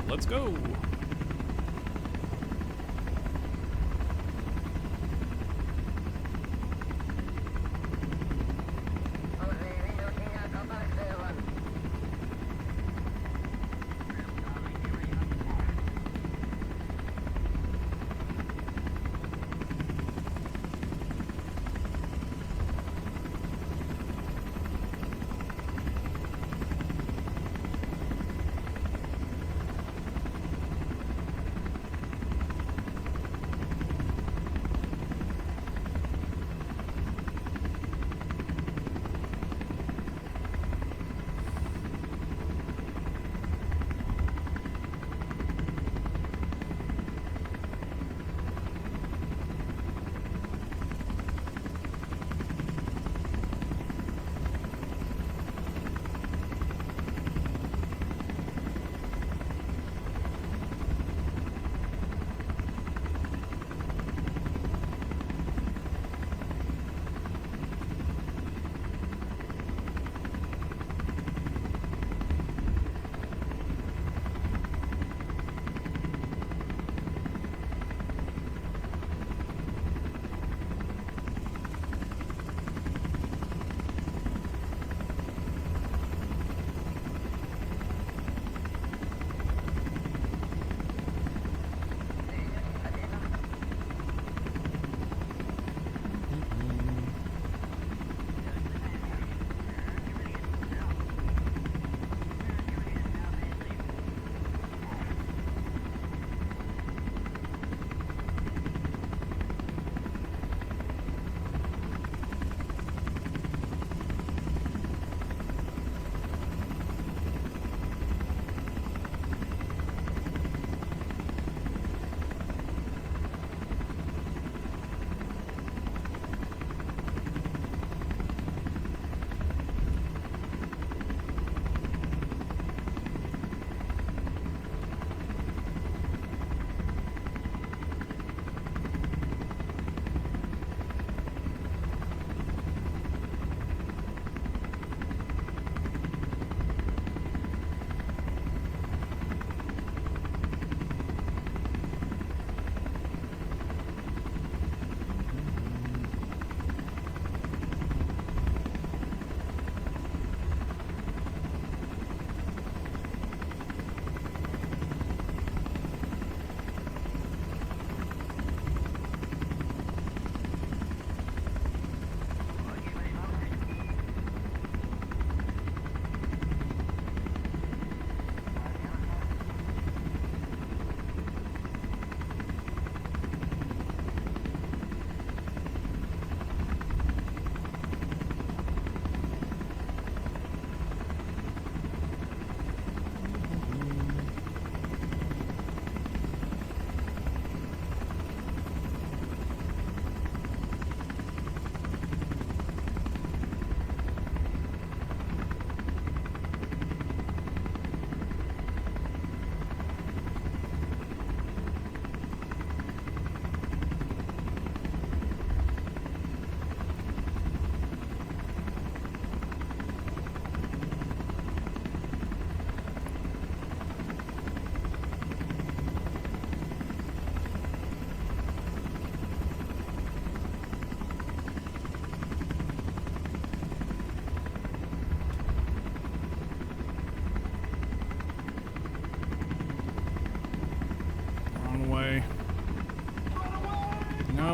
Let's go.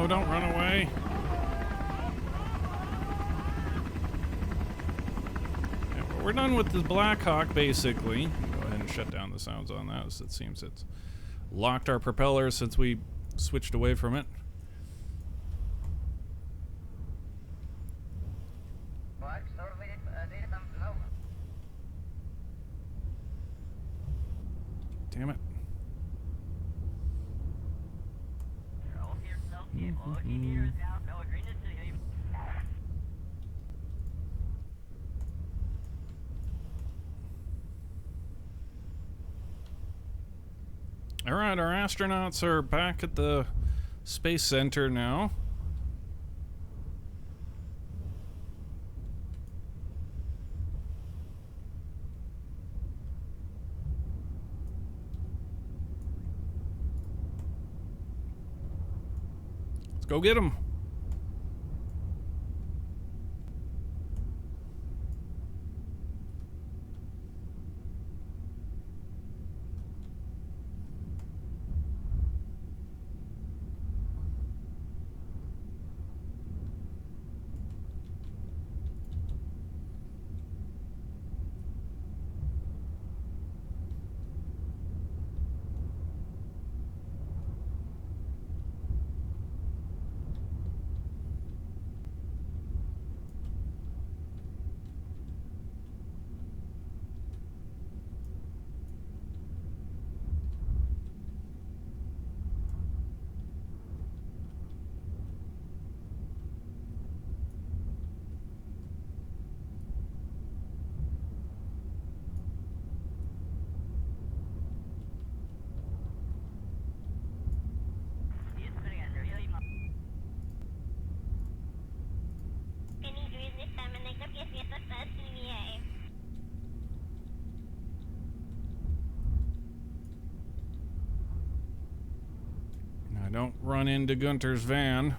no, don't run away. Yeah, well, we're done with the Black Hawk, basically. Go ahead and shut down the sounds on that, as it seems it's locked our propellers since we switched away from it. Damn it. Alright, our astronauts are back at the Space Center now. Let's go get them. Now, don't run into Gunter's van.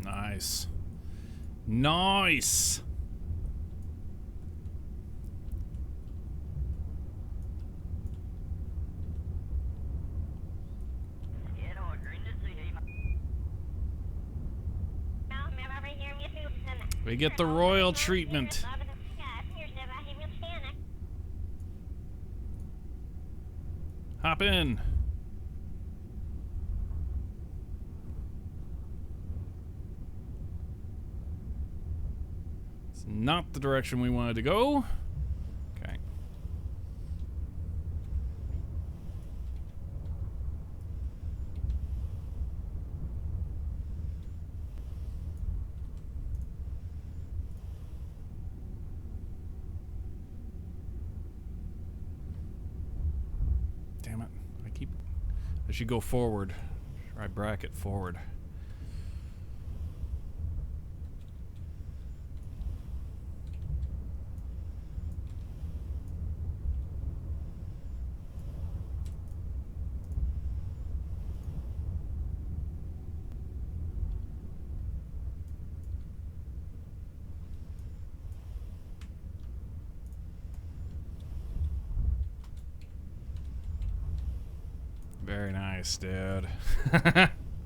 Nice. Nice! We get the royal treatment. Hop in. It's not the direction we wanted to go. Okay. Damn it. I should go forward. Try bracket forward. Very nice, dude.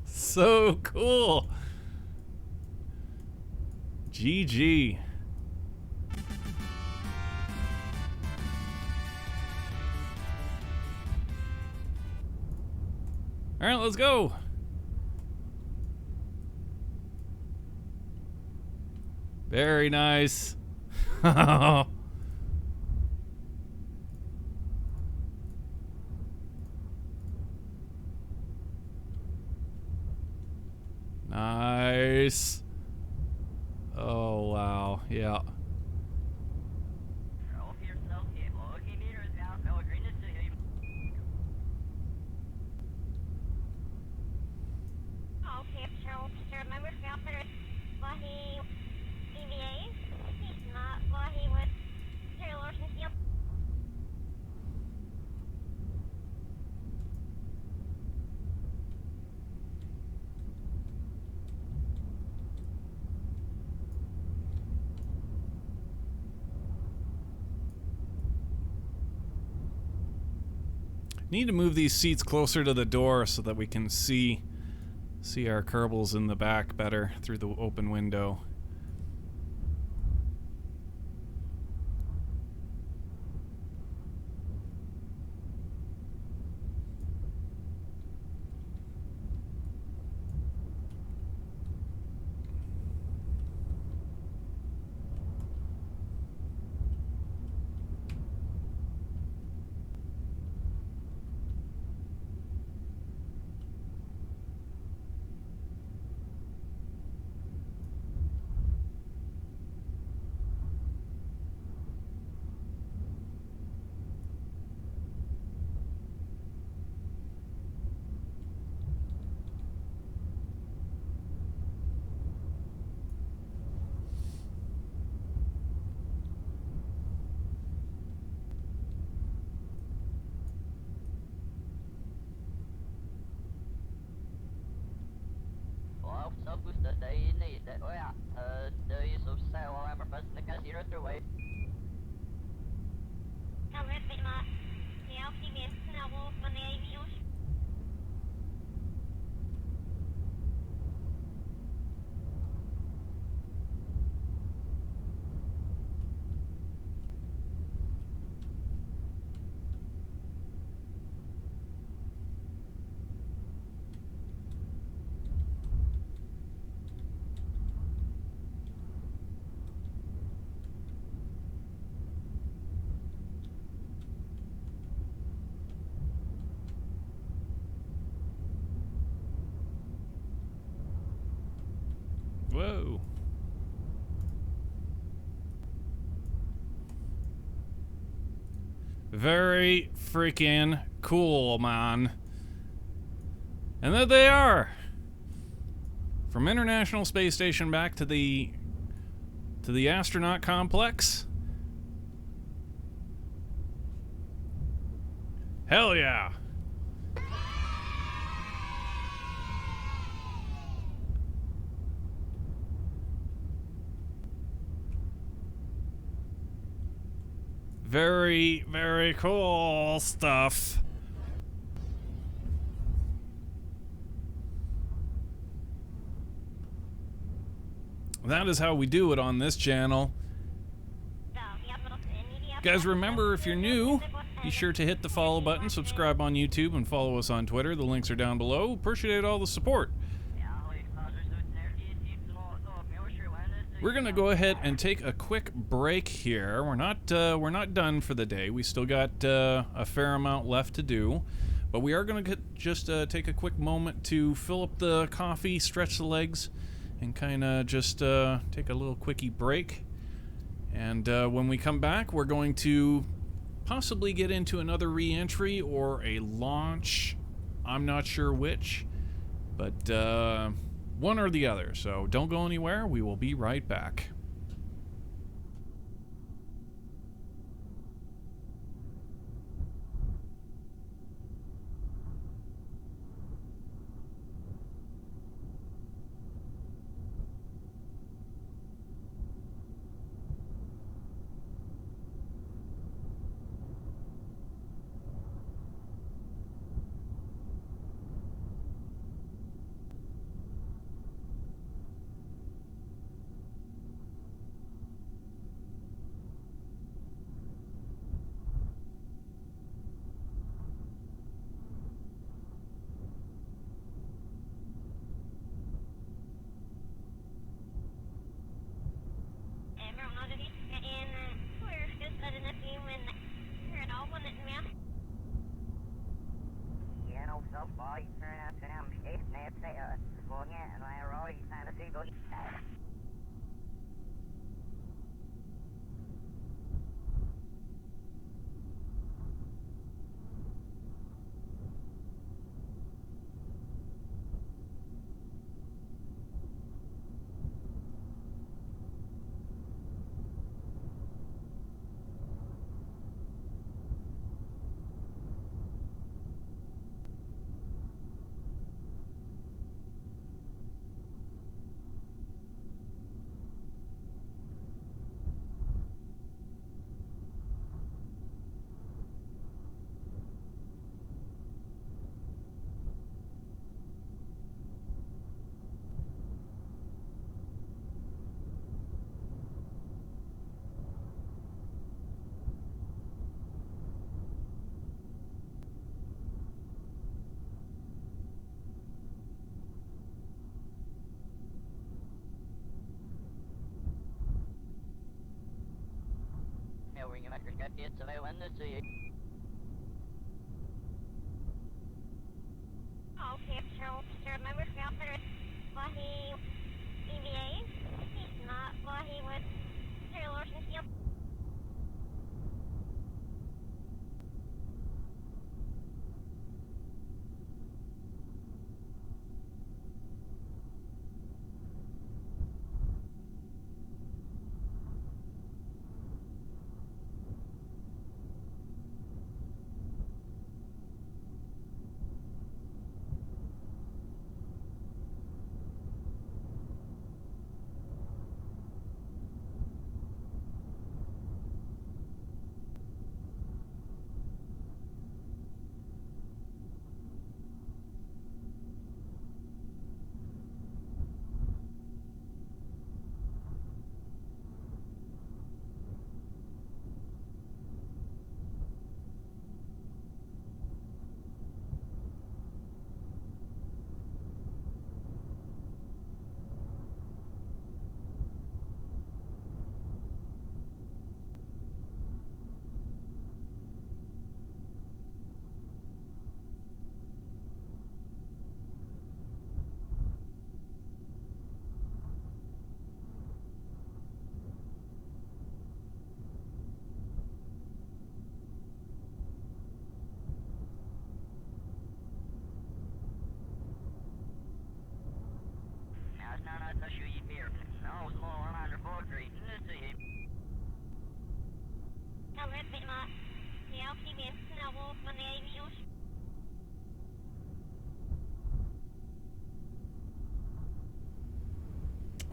So cool. GG. All right, let's go. Very nice. Nice. Oh, wow. Yeah. Need to move these seats closer to the door so that we can see our Kerbals in the back better through the open window. Whoa. Very freaking cool, man. And there they are. From International Space Station back to the astronaut complex. Hell yeah. Very, very cool stuff. That is how we do it on this channel. Guys, remember, if you're new, Be sure to hit the follow button, subscribe on YouTube, and follow us on Twitter. The links are down below. Appreciate all the support. We're gonna go ahead and take a quick break here. We're not done for the day. We still got a fair amount left to do, but we are gonna just take a quick moment to fill up the coffee, stretch the legs, and kind of just take a little quickie break. And when we come back, we're going to possibly get into another re-entry or a launch. I'm not sure which, but one or the other. So don't go anywhere. We will be right back.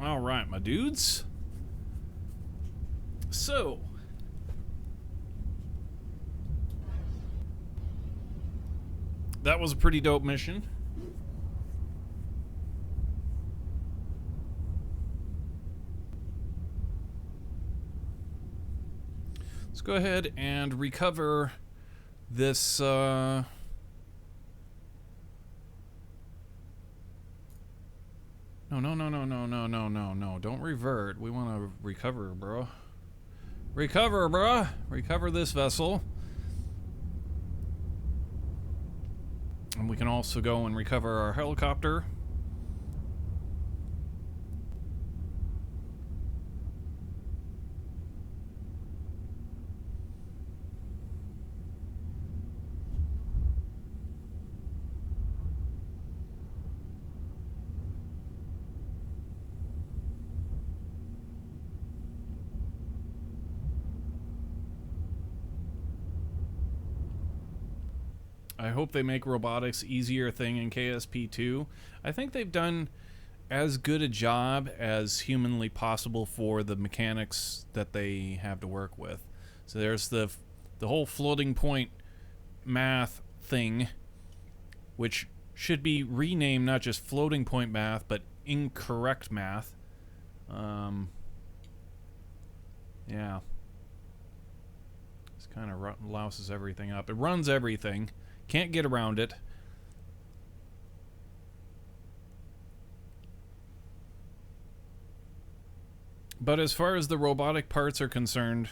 All right, my dudes. So, that was a pretty dope mission. Let's go ahead and recover this, No, don't revert. We want to recover, bro. Recover, bruh. Recover this vessel. And we can also go and recover our helicopter. I hope they make robotics easier thing in KSP 2. I think they've done as good a job as humanly possible for the mechanics that they have to work with. So there's the whole floating point math thing, which should be renamed not just floating point math, but incorrect math. Yeah. This kind of louses everything up. It runs everything. Can't get around it. But as far as the robotic parts are concerned,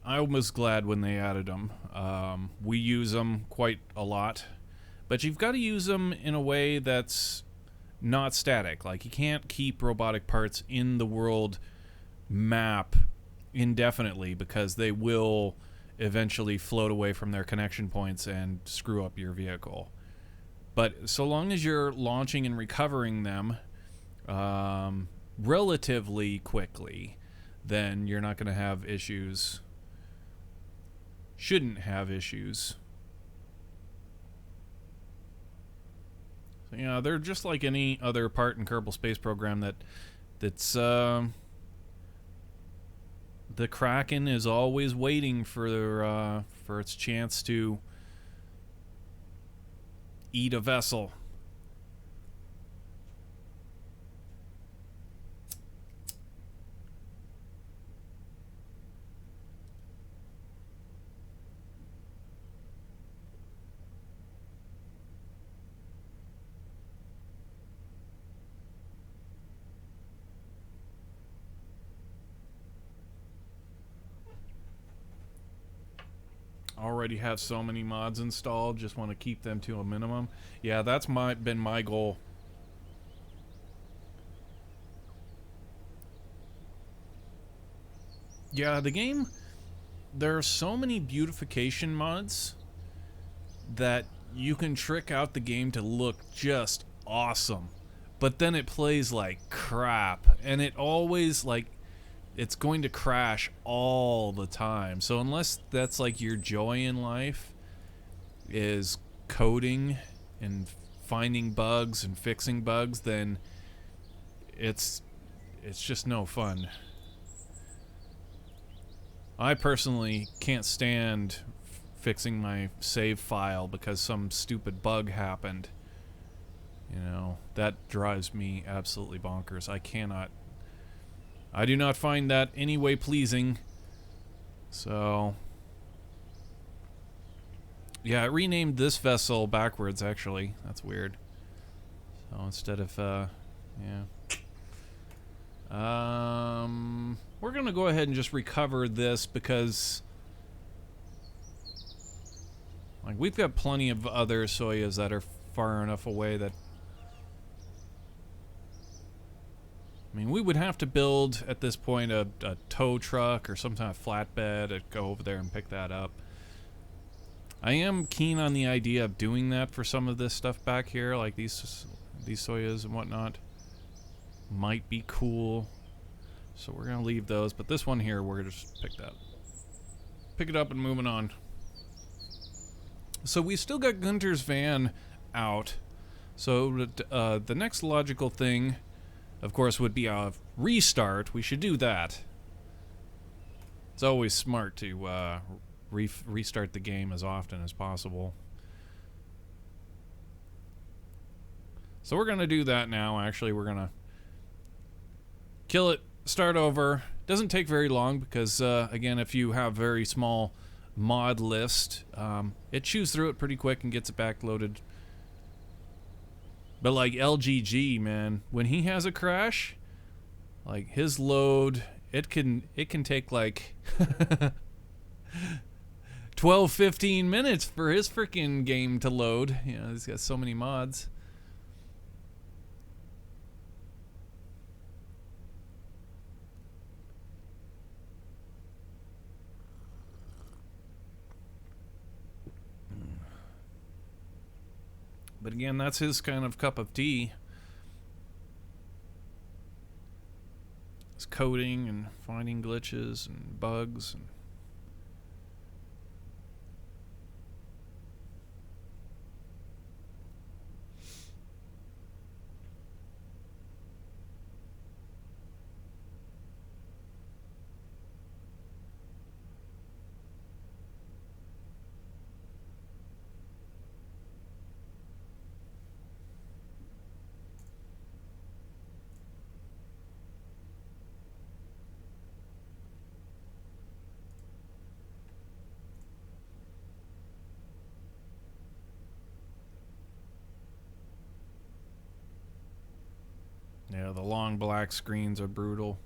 I was glad when they added them. We use them quite a lot, but you've got to use them in a way that's not static. Like, you can't keep robotic parts in the world map indefinitely, because they will eventually float away from their connection points and screw up your vehicle. But so long as you're launching and recovering them relatively quickly, then you're not going to have issues. Shouldn't have issues. So, yeah, they're just like any other part in Kerbal Space Program that's the Kraken is always waiting for its chance to eat a vessel. Already have so many mods installed, just want to keep them to a minimum. Yeah, that's been my goal. Yeah, the game, there are so many beautification mods that you can trick out the game to look just awesome, but then it plays like crap, and it always, like, it's going to crash all the time. So unless that's like your joy in life is coding and finding bugs and fixing bugs, then it's just no fun. I personally can't stand fixing my save file because some stupid bug happened. You know, that drives me absolutely bonkers. I do not find that any way pleasing. So, yeah, it renamed this vessel backwards, actually. That's weird. So instead of, yeah. We're gonna go ahead and just recover this because, like, we've got plenty of other Soyuz that are far enough away that, I mean, we would have to build, at this point, a tow truck or some kind of flatbed to go over there and pick that up. I am keen on the idea of doing that for some of this stuff back here, like these Soyuz and whatnot. Might be cool. So we're going to leave those, but this one here, we're going to just pick it up and moving on. So we still got Gunter's van out. So the next logical thing, of course, would be a restart. We should do that. It's always smart to restart the game as often as possible. So we're going to do that now. Actually, we're going to kill it start over. Doesn't take very long because, again, if you have very small mod list, it chews through it pretty quick and gets it back loaded. But like LGG, man, when he has a crash, like his load, it can take like 12, 15 minutes for his freaking game to load. You know, he's got so many mods. But again, that's his kind of cup of tea. It's coding and finding glitches and bugs. And yeah, the long black screens are brutal.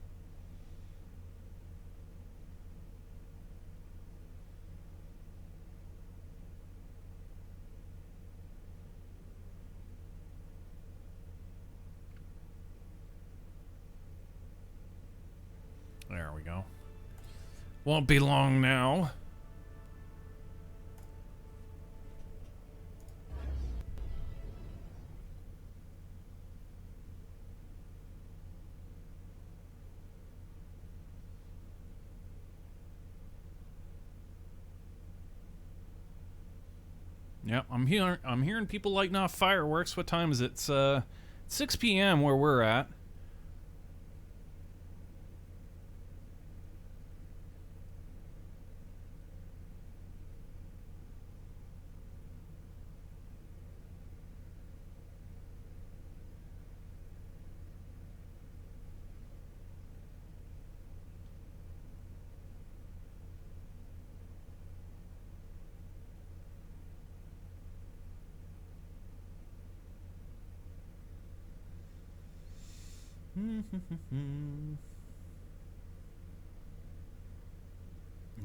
There we go. Won't be long now. Yep, I'm hearing people lighting off fireworks. What time is it? It's 6 p.m. where we're at.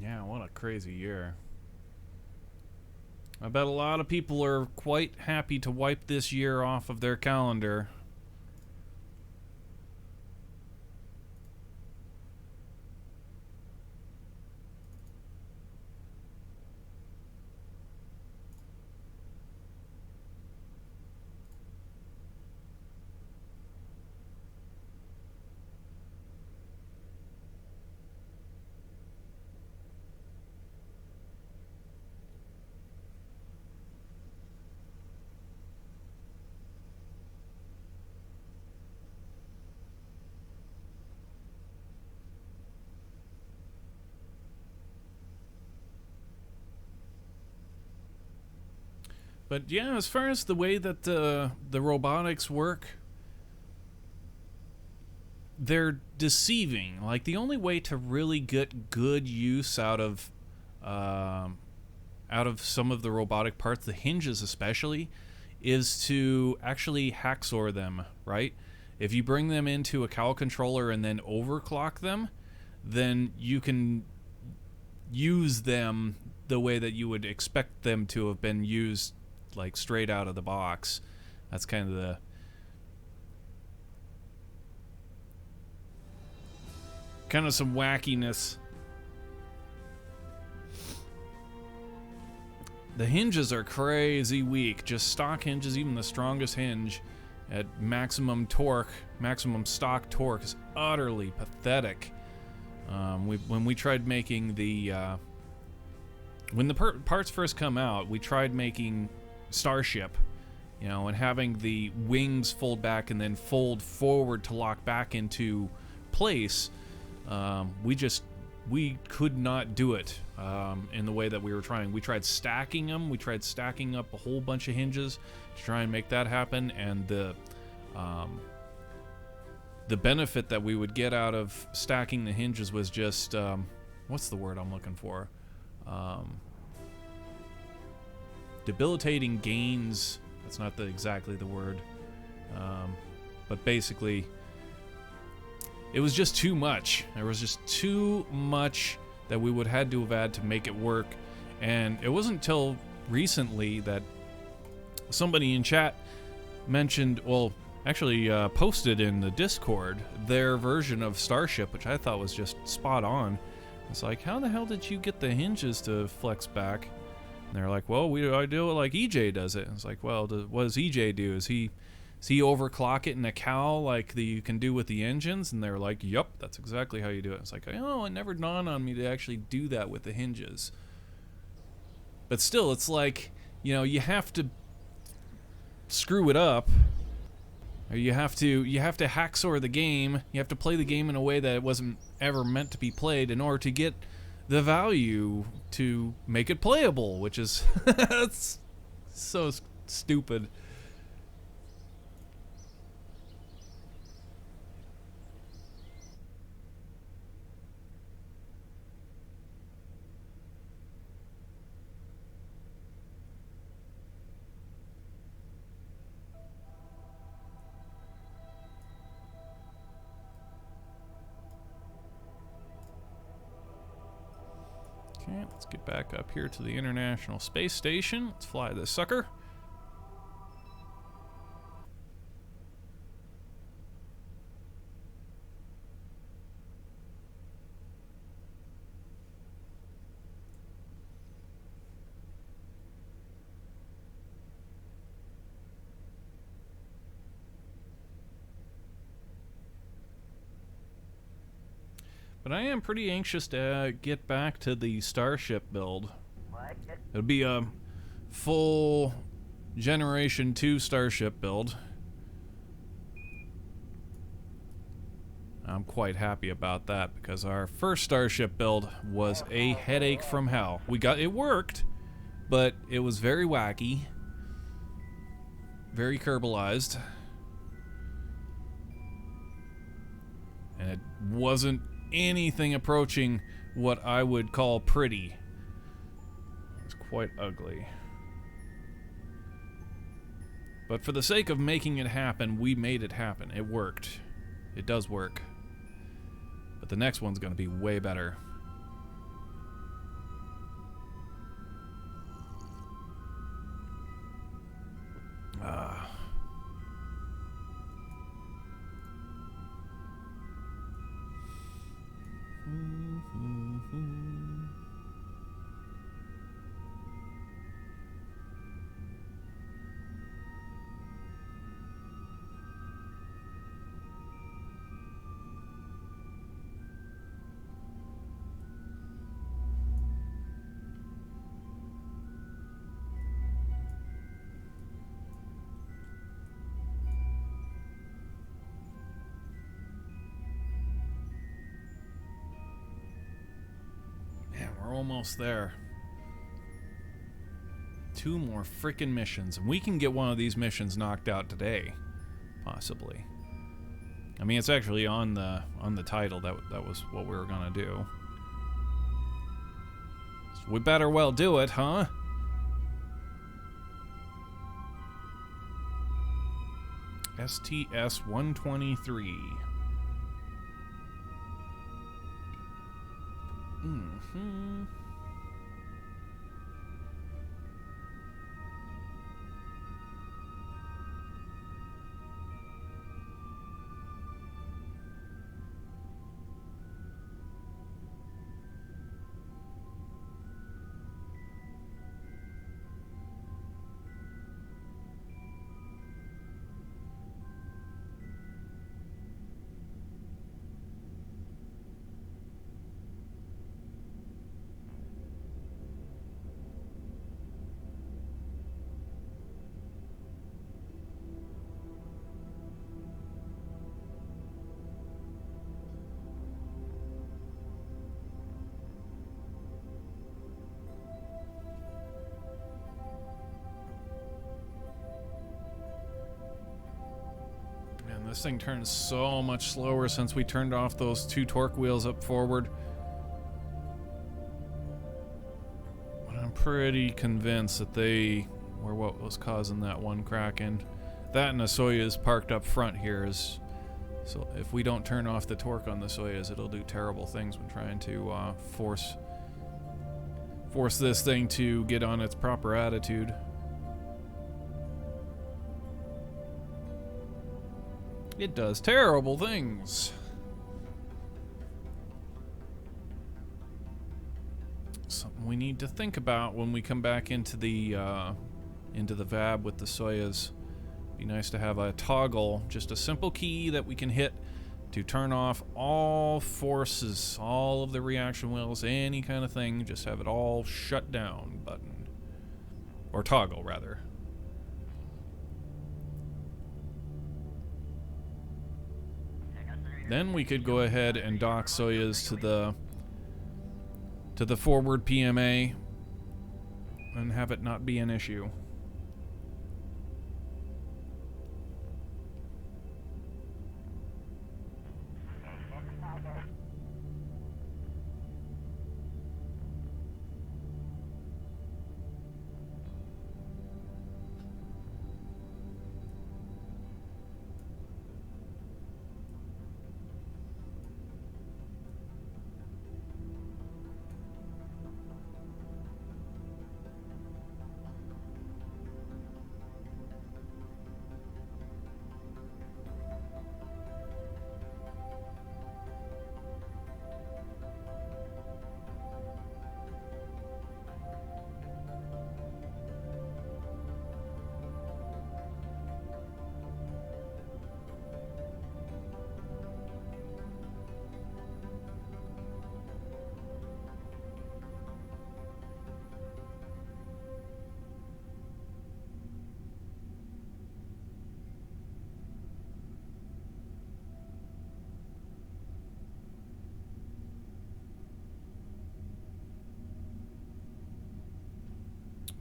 Yeah, what a crazy year. I bet a lot of people are quite happy to wipe this year off of their calendar. But yeah, as far as the way that the robotics work, they're deceiving. Like, the only way to really get good use out of some of the robotic parts, the hinges especially, is to actually hacksaw them, right? If you bring them into a cowl controller and then overclock them, then you can use them the way that you would expect them to have been used, like straight out of the box. That's kind of the some wackiness. The hinges are crazy weak. Just stock hinges, even the strongest hinge at maximum torque, maximum stock torque, is utterly pathetic. When we tried making the when the parts first come out, we tried making Starship, you know, and having the wings fold back and then fold forward to lock back into place. We could not do it in the way that we were trying. We tried stacking them. We tried stacking up a whole bunch of hinges to try and make that happen, and the the benefit that we would get out of stacking the hinges was just, what's the word I'm looking for? Debilitating gains. That's not exactly the word. But basically, it was just too much. There was just too much that we would had to have had to make it work. And it wasn't until recently that somebody in chat mentioned, well, actually posted in the Discord their version of Starship, which I thought was just spot on. It's like, how the hell did you get the hinges to flex back? And they're like, well, I do it like EJ does it. And it's like, well, what does EJ do? Is he overclock it in a cowl like you can do with the engines? And they're like, yup, that's exactly how you do it. It's like, oh, it never dawned on me to actually do that with the hinges. But still, it's like, you know, you have to screw it up. Or you have to hacksaw the game. You have to play the game in a way that it wasn't ever meant to be played in order to get the value to make it playable, which is that's so stupid. Okay, let's get back up here to the International Space Station. Let's fly this sucker. But I am pretty anxious to get back to the Starship build. It'll be a full Generation 2 Starship build. I'm quite happy about that because our first Starship build was a headache from hell. It worked, but it was very wacky, very Kerbalized, and it wasn't anything approaching what I would call pretty. It was quite ugly. But for the sake of making it happen, we made it happen. It worked. It does work. But the next one's going to be way better. We're almost there. 2 more freaking missions, and we can get one of these missions knocked out today, possibly. I mean, it's actually on the title. That was what we were gonna do. So we better well do it, huh? Sts-123. Mm-hmm. this thing turns so much slower since we turned off those 2 torque wheels up forward. But I'm pretty convinced that they were what was causing that one cracking. That and the Soyuz parked up front here is... So if we don't turn off the torque on the Soyuz, it'll do terrible things when trying to force this thing to get on its proper attitude. It does terrible things. Something we need to think about when we come back into the VAB with the Soyuz. Be nice to have a toggle, just a simple key that we can hit to turn off all forces, all of the reaction wheels, any kind of thing. Just have it all shut down button. Or toggle, rather. Then we could go ahead and dock Soyuz to the forward PMA and have it not be an issue.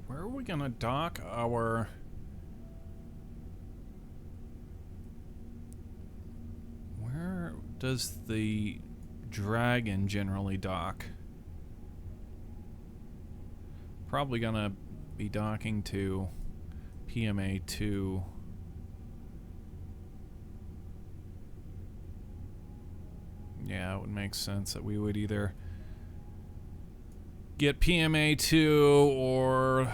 Where are we gonna dock our... Where does the Dragon generally dock? Probably gonna be docking to PMA 2. Yeah, it would make sense that we would either get PMA 2 or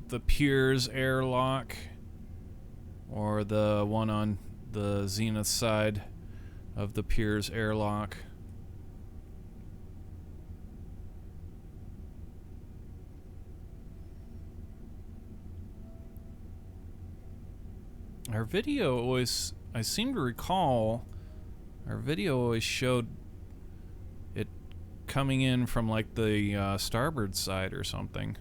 the Piers airlock or the one on the Zenith side of the Piers airlock. Our video always, I seem to recall, our video always showed it coming in from like the starboard side or something.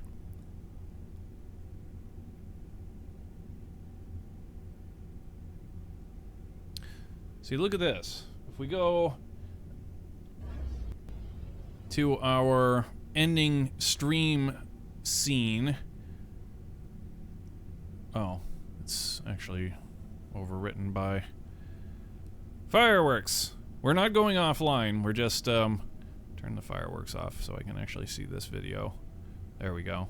See, look at this. If we go to our ending stream scene. Oh, it's actually overwritten by fireworks. We're not going offline. We're just turn the fireworks off so I can actually see this video. There we go.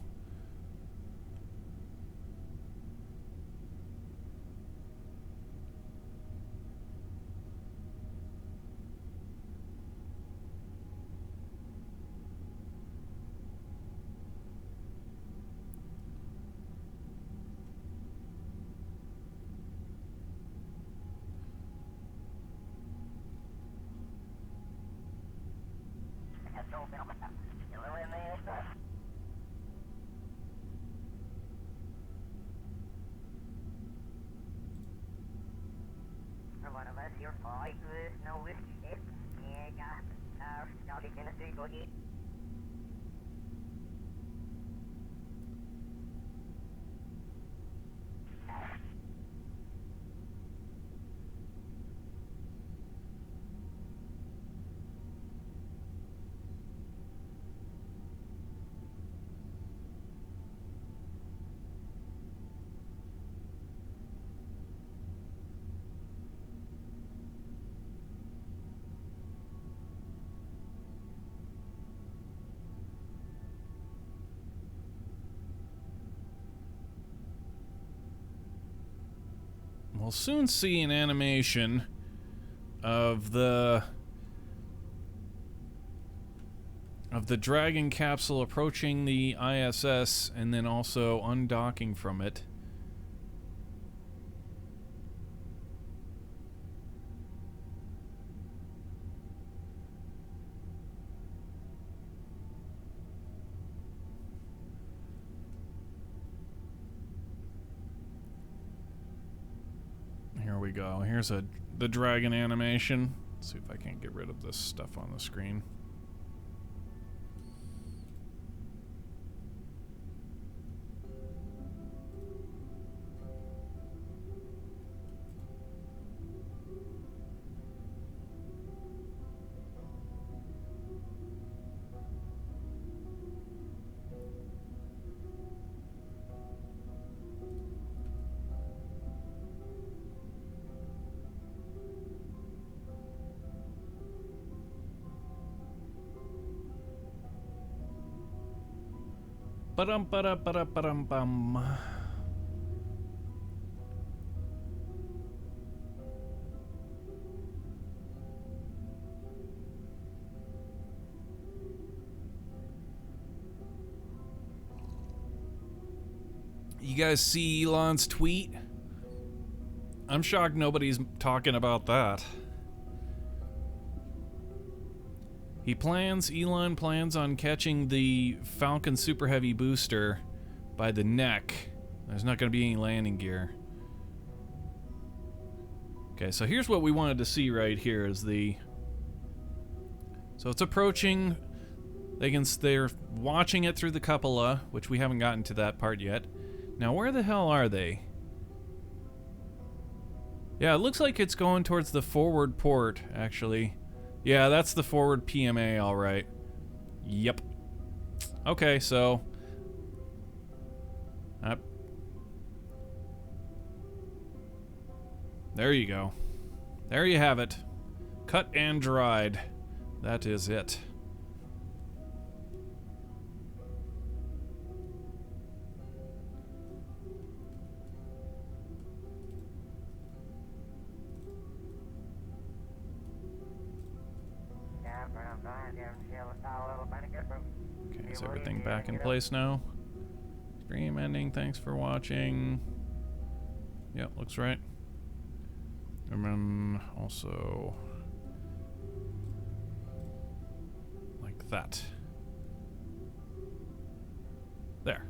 we'll soon see an animation of the Dragon capsule approaching the ISS and then also undocking from it. Here we go. Here's the Dragon animation. Let's see if I can't get rid of this stuff on the screen. Ba-dum-ba-da-ba-da-ba-dum-bum. You guys see Elon's tweet? I'm shocked nobody's talking about that. Elon plans on catching the Falcon Super Heavy booster by the neck. There's not going to be any landing gear. Okay, so here's what we wanted to see right here is so it's approaching. They're watching it through the cupola, which we haven't gotten to that part yet. Now, where the hell are they? Yeah, it looks like it's going towards the forward port, actually. Yeah, that's the forward PMA, all right. Yep. Okay, so... there you go. There you have it. Cut and dried. That is it. Okay, is everything back in place now? Stream ending, thanks for watching. Yep, looks right. And then also like that. There.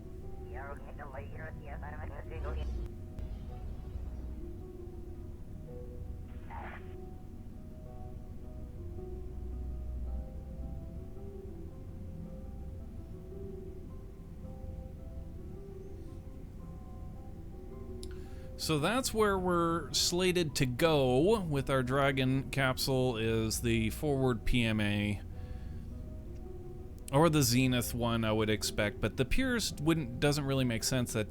So that's where we're slated to go with our Dragon capsule, is the forward PMA. Or the Zenith one, I would expect. But the Piers doesn't really make sense that...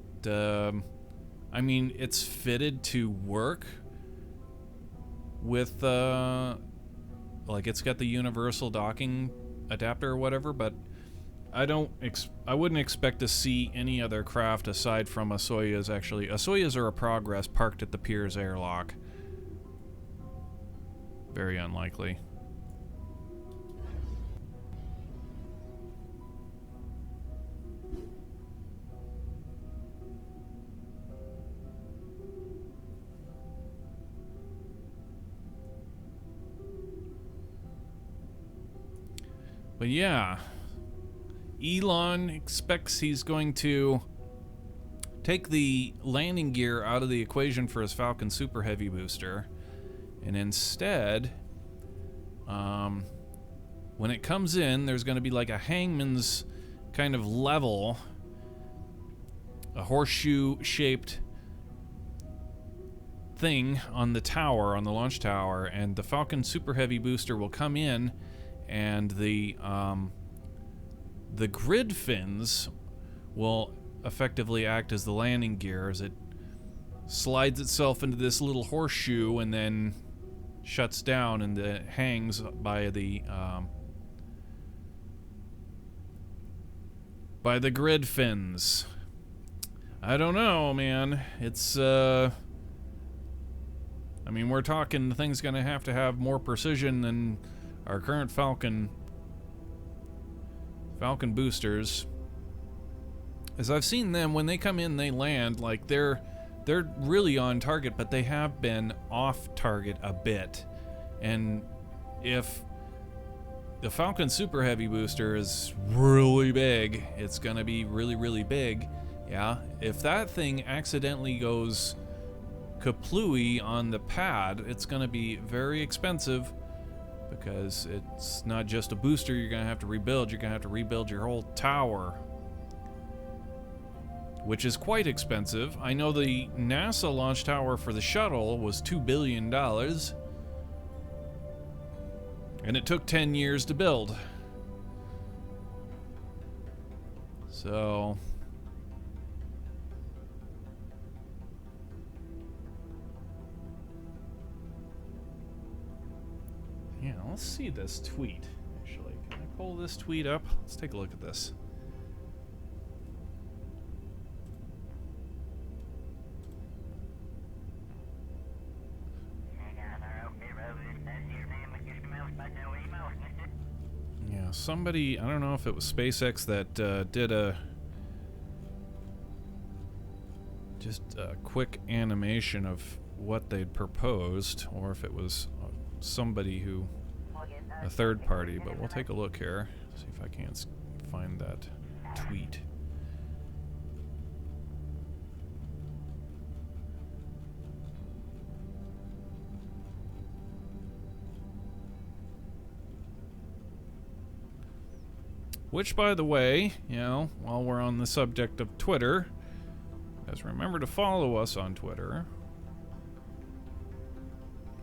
I mean, it's fitted to work with... like, it's got the universal docking adapter or whatever, but... I wouldn't expect to see any other craft aside from a Soyuz, actually. A Soyuz or a Progress parked at the Piers airlock. Very unlikely. But yeah... Elon expects he's going to take the landing gear out of the equation for his Falcon Super Heavy booster, and instead, when it comes in, there's going to be like a hangman's kind of level, a horseshoe-shaped thing on the tower, on the launch tower, and the Falcon Super Heavy booster will come in, and the grid fins will effectively act as the landing gear as it slides itself into this little horseshoe and then shuts down and hangs by the grid fins. I don't know, man. It's I mean, we're talking the thing's going to have more precision than our current Falcon boosters. As I've seen them, when they come in, they land, like, they're really on target, but they have been off target a bit. And if the Falcon Super Heavy booster is really big, it's going to be really, really big. Yeah, if that thing accidentally goes kaplooey on the pad, it's going to be very expensive, because it's not just a booster you're going to have to rebuild, you're going to have to rebuild your whole tower, which is quite expensive. I know the NASA launch tower for the shuttle was $2 billion, and it took 10 years to build. So yeah, let's see this tweet. Actually, can I pull this tweet up? Let's take a look at this. Yeah, somebody, I don't know if it was SpaceX that did just a quick animation of what they'd proposed, or if it was somebody who, a third party, but we'll take a look here, see if I can't find that tweet. Which, by the way, you know, while we're on the subject of Twitter, guys, remember to follow us on Twitter.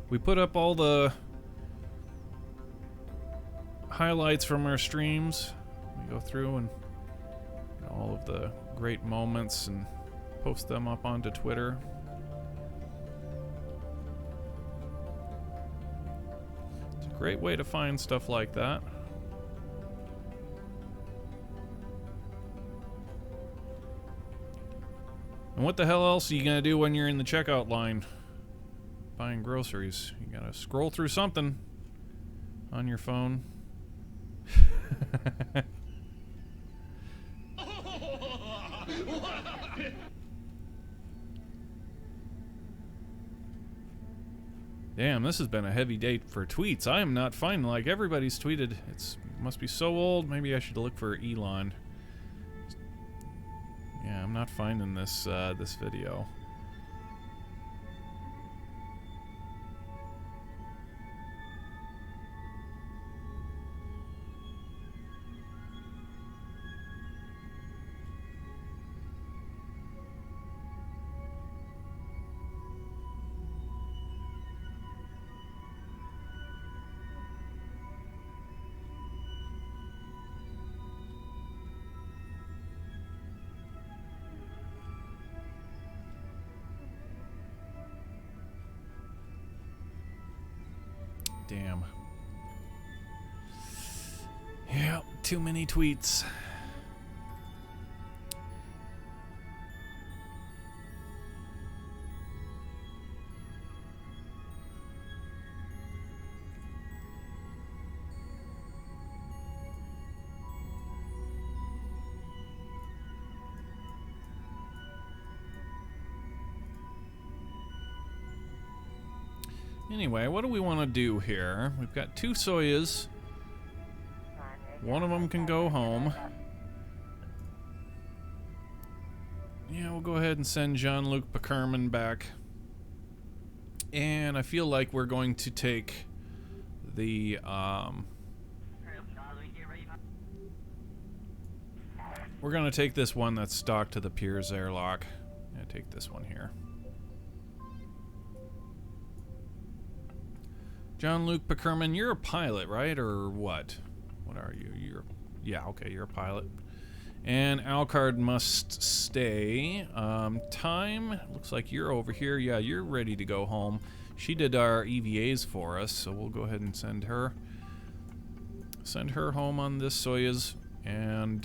We put up all the highlights from our streams. We go through and all of the great moments and post them up onto Twitter. It's a great way to find stuff like that. And what the hell else are you gonna do when you're in the checkout line buying groceries? You gotta scroll through something on your phone. Damn, this has been a heavy day for tweets. I am not finding, like, everybody's tweeted. It must be so old. Maybe I should look for Elon. Yeah, I'm not finding this this video. Damn. Yeah, too many tweets. Anyway, what do we want to do here? We've got 2 Soyuz. One of them can go home. Yeah, we'll go ahead and send Jean-Luc Pickerman back. And I feel like we're going to take the, we're going to take this one that's stocked to the Piers airlock. I'm going to take this one here. Jean-Luc Pickerman, you're a pilot, right? Or what? What are you? Yeah, okay, you're a pilot. And Alcard must stay. Time, looks like you're over here. Yeah, you're ready to go home. She did our EVAs for us, so we'll go ahead and send her. Send her home on this Soyuz. And,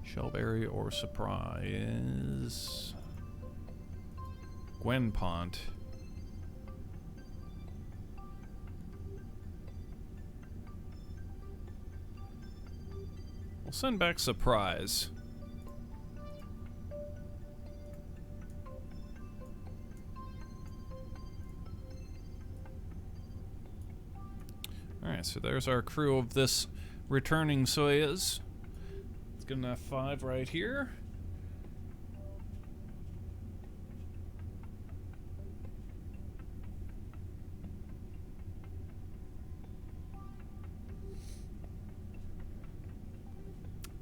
Shellberry or Surprise. Gwenpont. We'll send back Surprise. Alright, so there's our crew of this returning Soyuz. Let's get an F5 right here.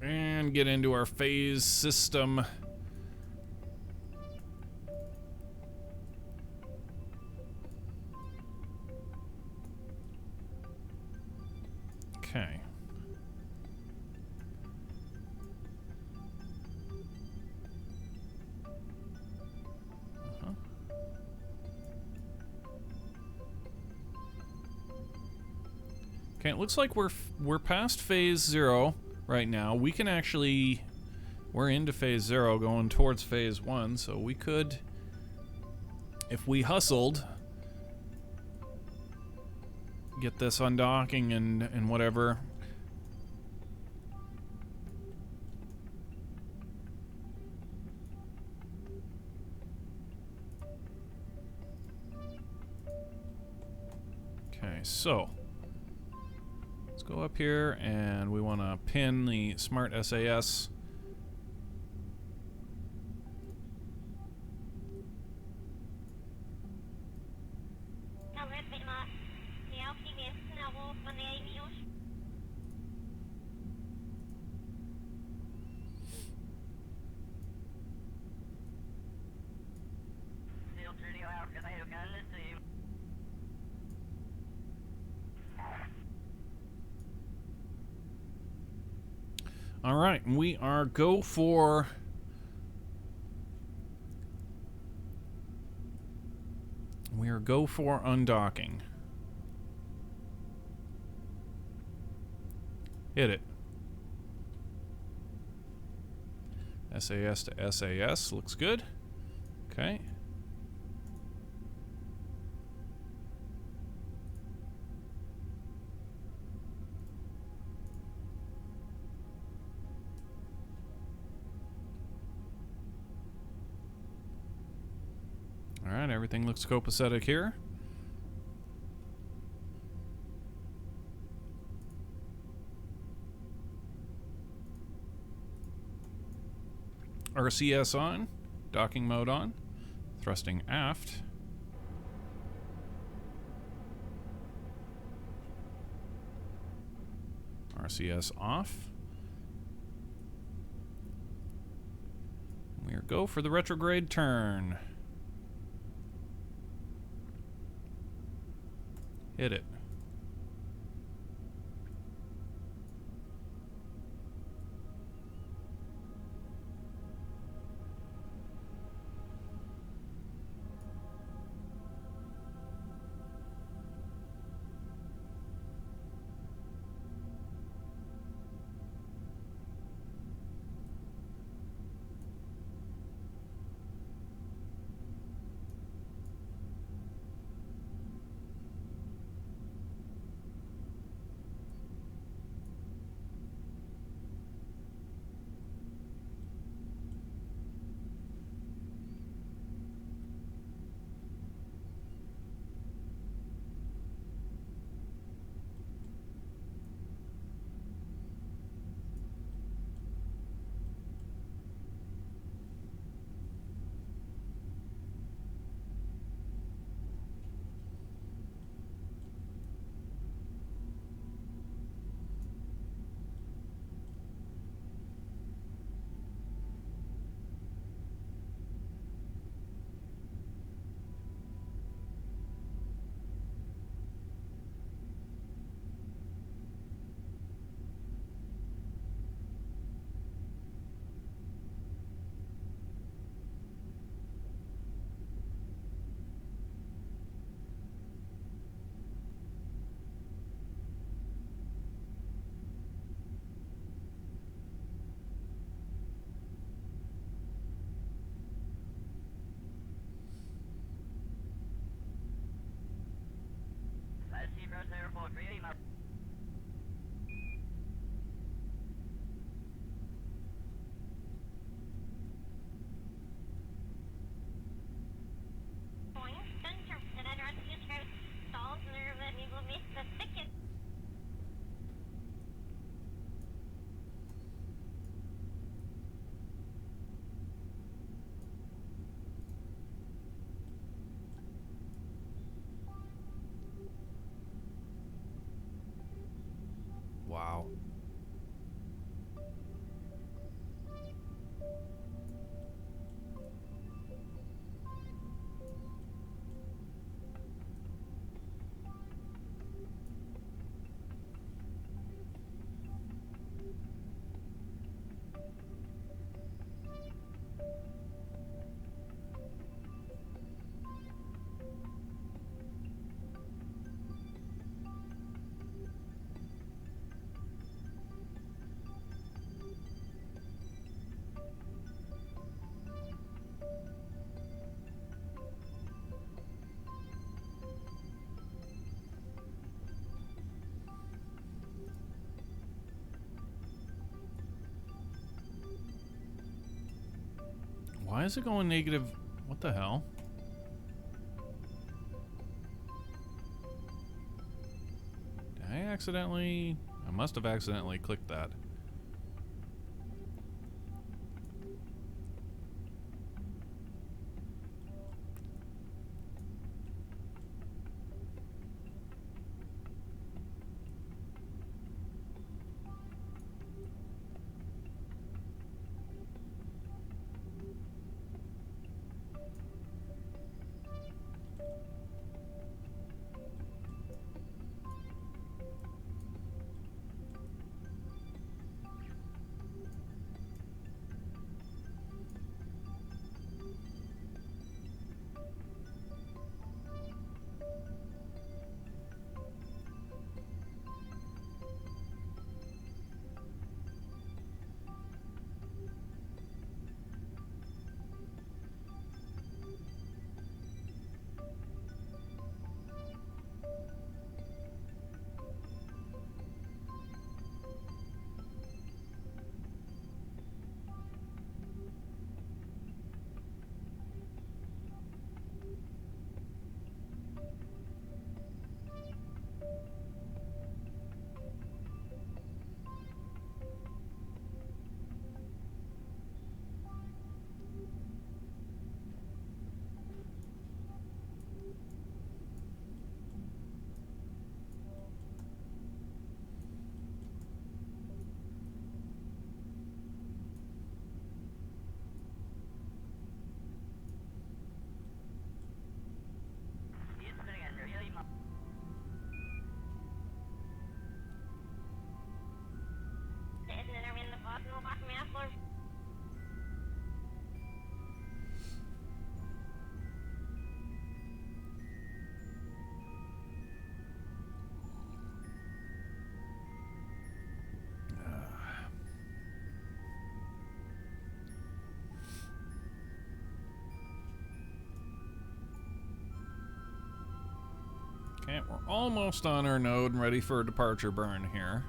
And get into our phase system. Okay. Okay, it looks like we're past phase 0 right now. We can actually, we're into phase 0 going towards phase 1, so we could, if we hustled, get this undocking and whatever. Okay, so let's go up here and we want to pin the smart SAS. All right, we are go for undocking. Hit it. SAS to SAS looks good. Okay. Alright, everything looks copacetic here. RCS on, docking mode on, thrusting aft. RCS off. We are go for the retrograde turn. Hit it. Wow. Why is it going negative? What the hell? Did I accidentally? I must have accidentally clicked that. Okay, we're almost on our node and ready for a departure burn here.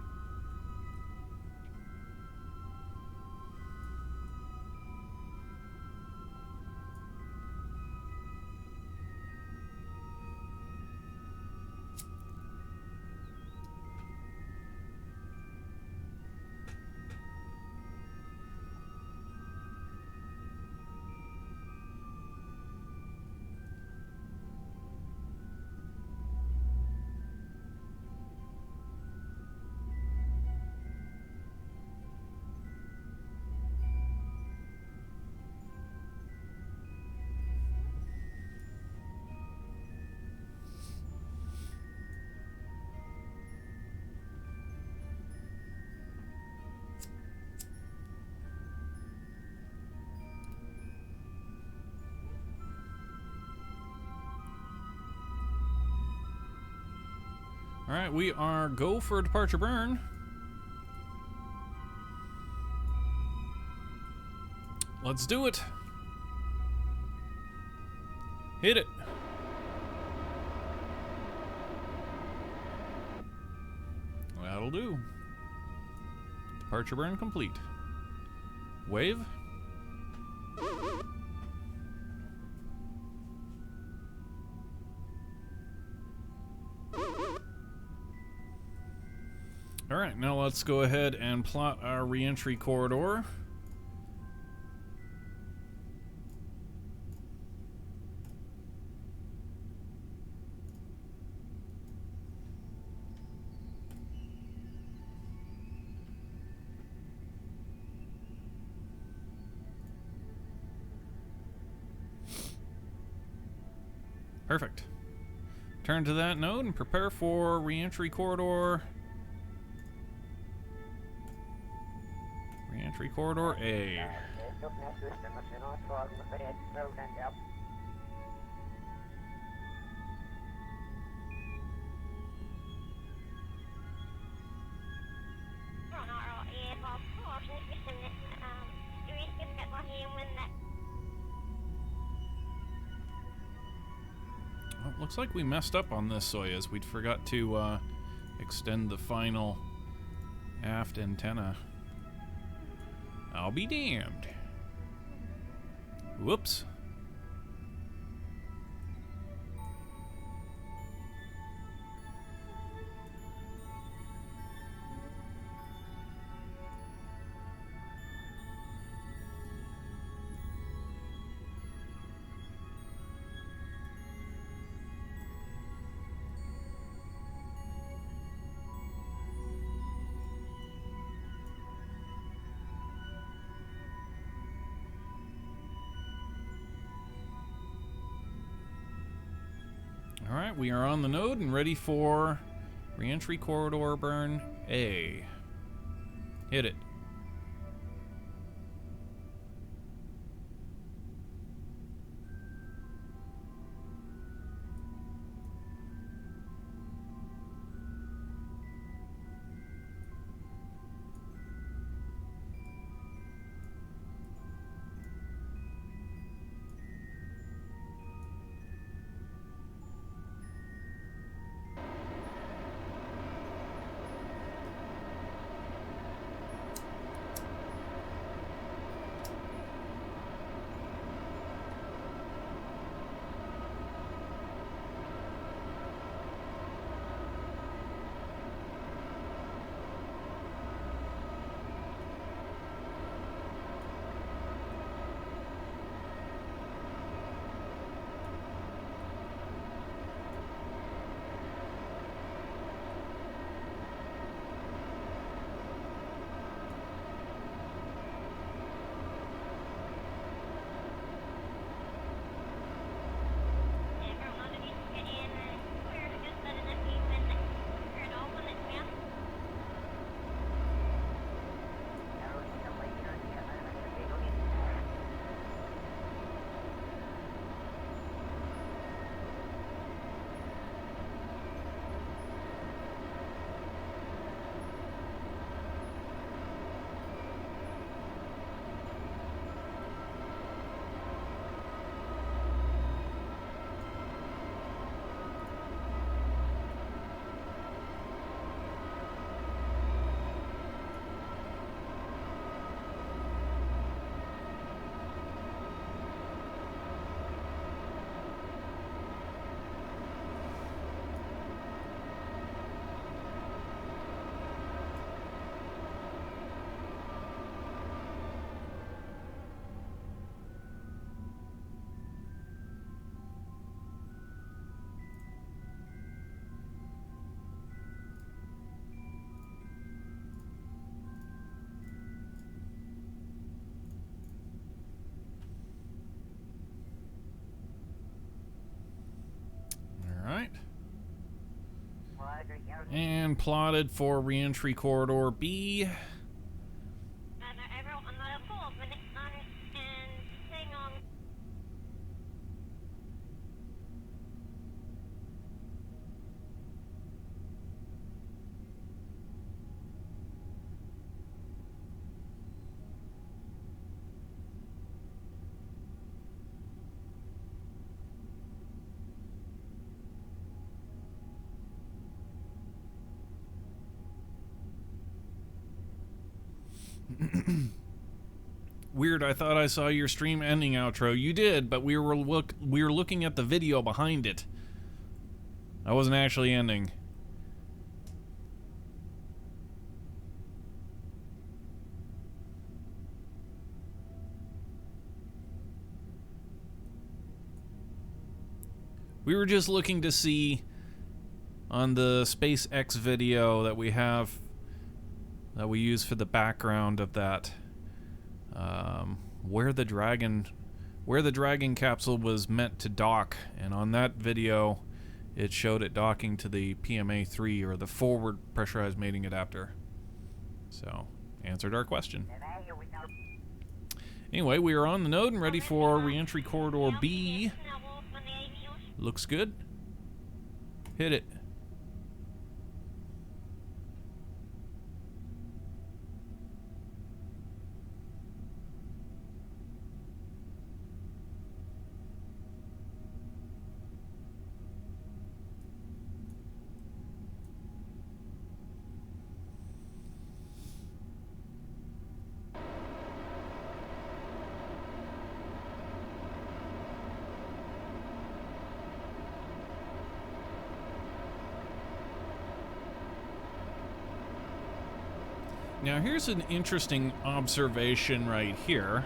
All right, we are go for a departure burn. Let's do it. Hit it. That'll do. Departure burn complete. Wave. Alright, now let's go ahead and plot our re-entry corridor. Perfect. Turn to that node and prepare for re-entry corridor. Re-entry corridor A. Well, looks like we messed up on this Soyuz. We forgot to extend the final aft antenna. I'll be damned. Whoops. Alright, we are on the node and ready for re-entry corridor burn A. Hit it. Alright. And plotted for re-entry corridor B. Weird, I thought I saw your stream ending outro. You did, but we were looking at the video behind it. I wasn't actually ending. We were just looking to see on the SpaceX video that we have, that we use for the background of that, where the Dragon capsule was meant to dock, and on that video it showed it docking to the PMA-3, or the forward pressurized mating adapter. So, answered our question. Anyway, we are on the node and ready for reentry corridor B. Looks good. Hit it. Now here's an interesting observation right here.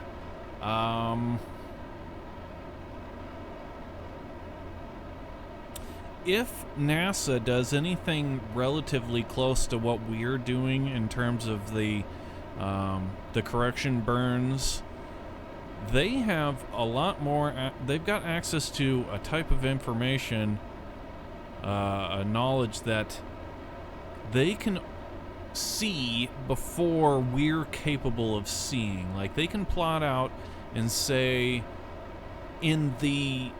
If NASA does anything relatively close to what we're doing in terms of the correction burns, they have a lot more. They've got access to a type of information, a knowledge that they can see before we're capable of seeing. Like, they can plot out and say in the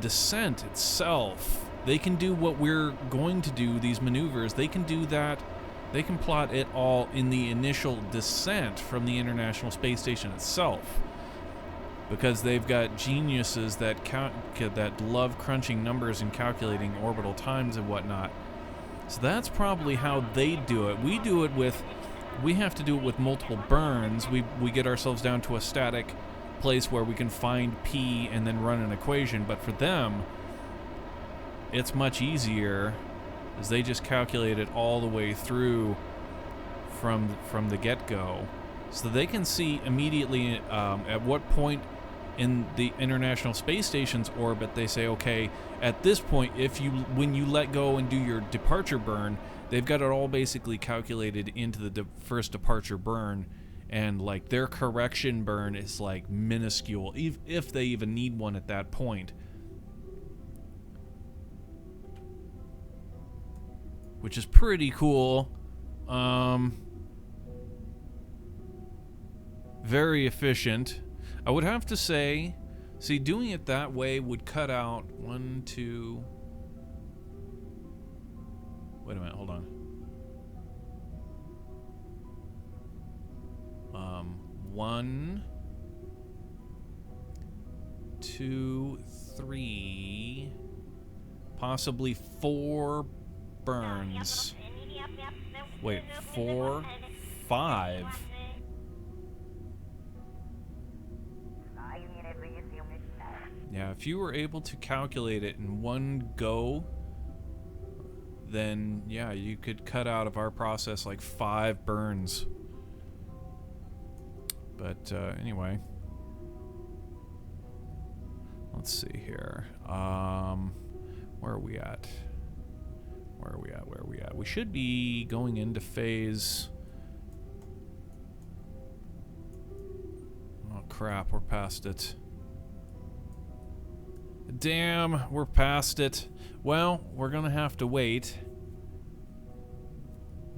descent itself, they can do what we're going to do, these maneuvers. They can do that. They can plot it all in the initial descent from the International Space Station itself, because they've got geniuses that love crunching numbers and calculating orbital times and whatnot. So that's probably how they do it. We have to do it with multiple burns. We get ourselves down to a static place where we can find P and then run an equation. But for them, it's much easier, as they just calculate it all the way through from the get-go. So they can see immediately at what point in the International Space Station's orbit they say, okay, at this point, when you let go and do your departure burn, they've got it all basically calculated into the first departure burn, and like their correction burn is like minuscule, if they even need one at that point. Which is pretty cool. Very efficient. I would have to say, see, doing it that way would cut out 1, 2... Wait a minute, hold on. 1, 2, 3, possibly 4 burns. Wait, 4, 5. Yeah, if you were able to calculate it in one go, then yeah, you could cut out of our process like 5 burns. But anyway, let's see here. Where are we at? Where are we at? We should be going into phase... Oh crap, we're past it. Damn, we're past it. Well, we're gonna have to wait.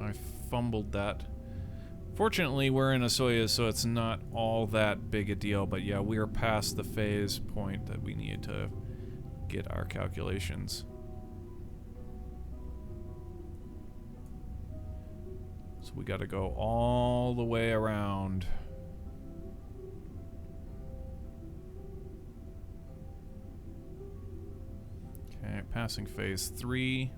I fumbled that. Fortunately, we're in a Soyuz, so it's not all that big a deal, but yeah, we are past the phase point that we need to get our calculations. So we gotta go all the way around. Okay, passing phase 3.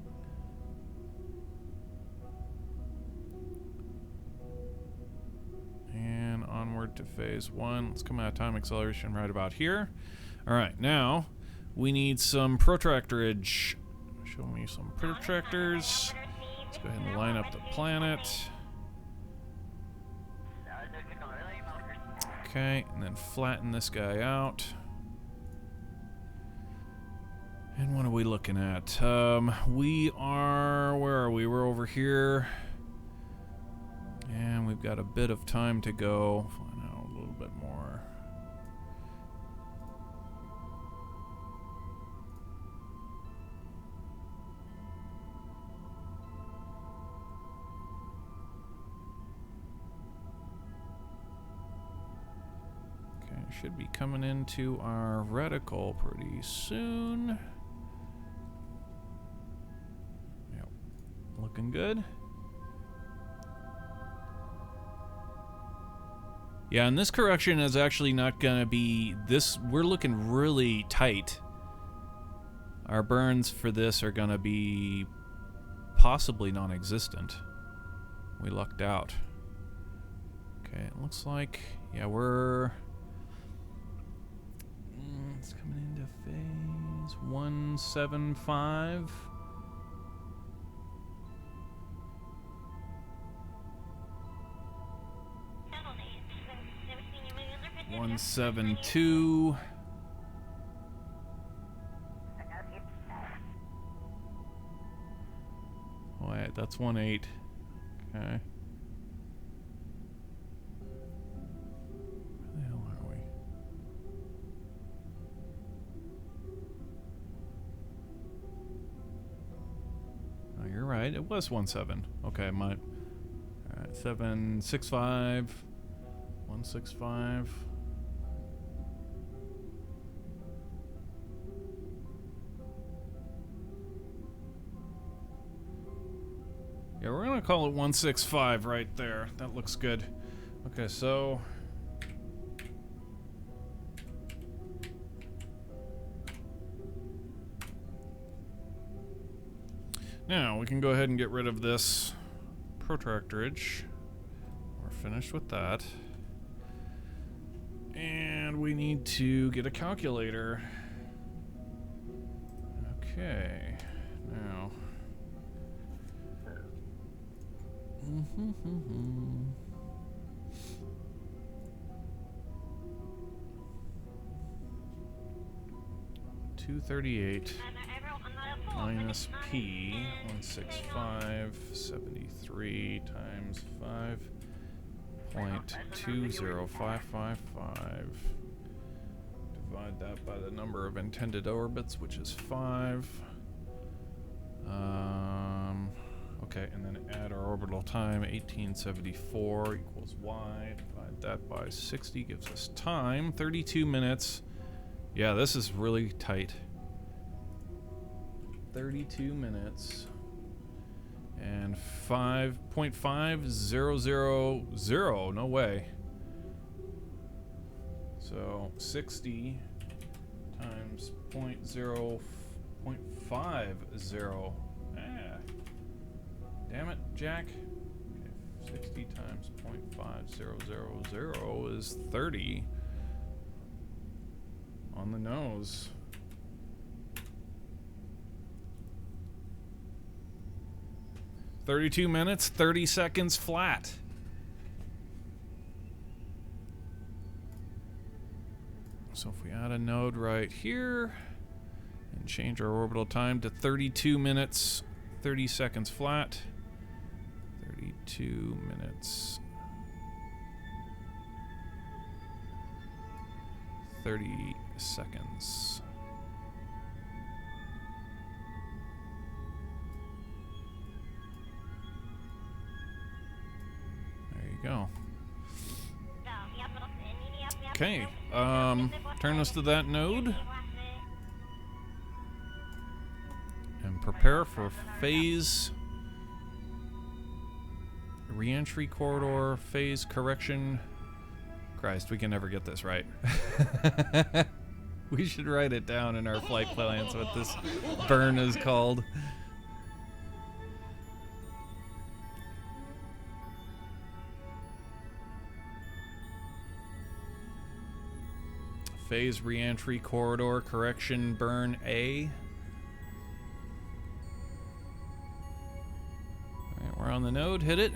to phase 1. Let's come out of time acceleration right about here. Alright, now we need some protractorage. Show me some protractors. Let's go ahead and line up the planet. Okay, and then flatten this guy out. And what are we looking at? We are... Where are we? We're over here. And we've got a bit of time to go. Find out a little bit more. Okay, should be coming into our reticle pretty soon. Yep, looking good. Yeah, and this correction is actually not gonna be this. We're looking really tight. Our burns for this are gonna be possibly non-existent. We lucked out. Okay, it looks like, yeah, we're it's coming into phase 175. 172. Oh, wait, that's 18. Okay. Where the hell are we? Oh, you're right. It was 17. Okay, my. All right, 765. 165. Yeah, we're gonna call it 165 right there. That looks good. Okay, so now we can go ahead and get rid of this protractorage. We're finished with that. And we need to get a calculator. Okay, now. 238 minus P 165 73 times 5.20555. Divide that by the number of intended orbits, which is 5. Okay, and then add our orbital time, 1874 equals y. Divide that by 60 gives us time, 32 minutes. Yeah, this is really tight. 32 minutes. And 5.5000, no way. So 60 times 0.50. Damn it, Jack. Okay, 60 times 0.5000 is 30. On the nose. "32 minutes, 30 seconds flat." So if we add a node right here and change our orbital time to 32 minutes, 30 seconds flat. 32 minutes. 30 seconds. There you go. Okay, turn us to that node and prepare for phase reentry corridor phase correction. Christ, we can never get this right. We should write it down in our flight plans what this burn is called. Phase reentry corridor correction burn A. Alright, we're on the node. Hit it.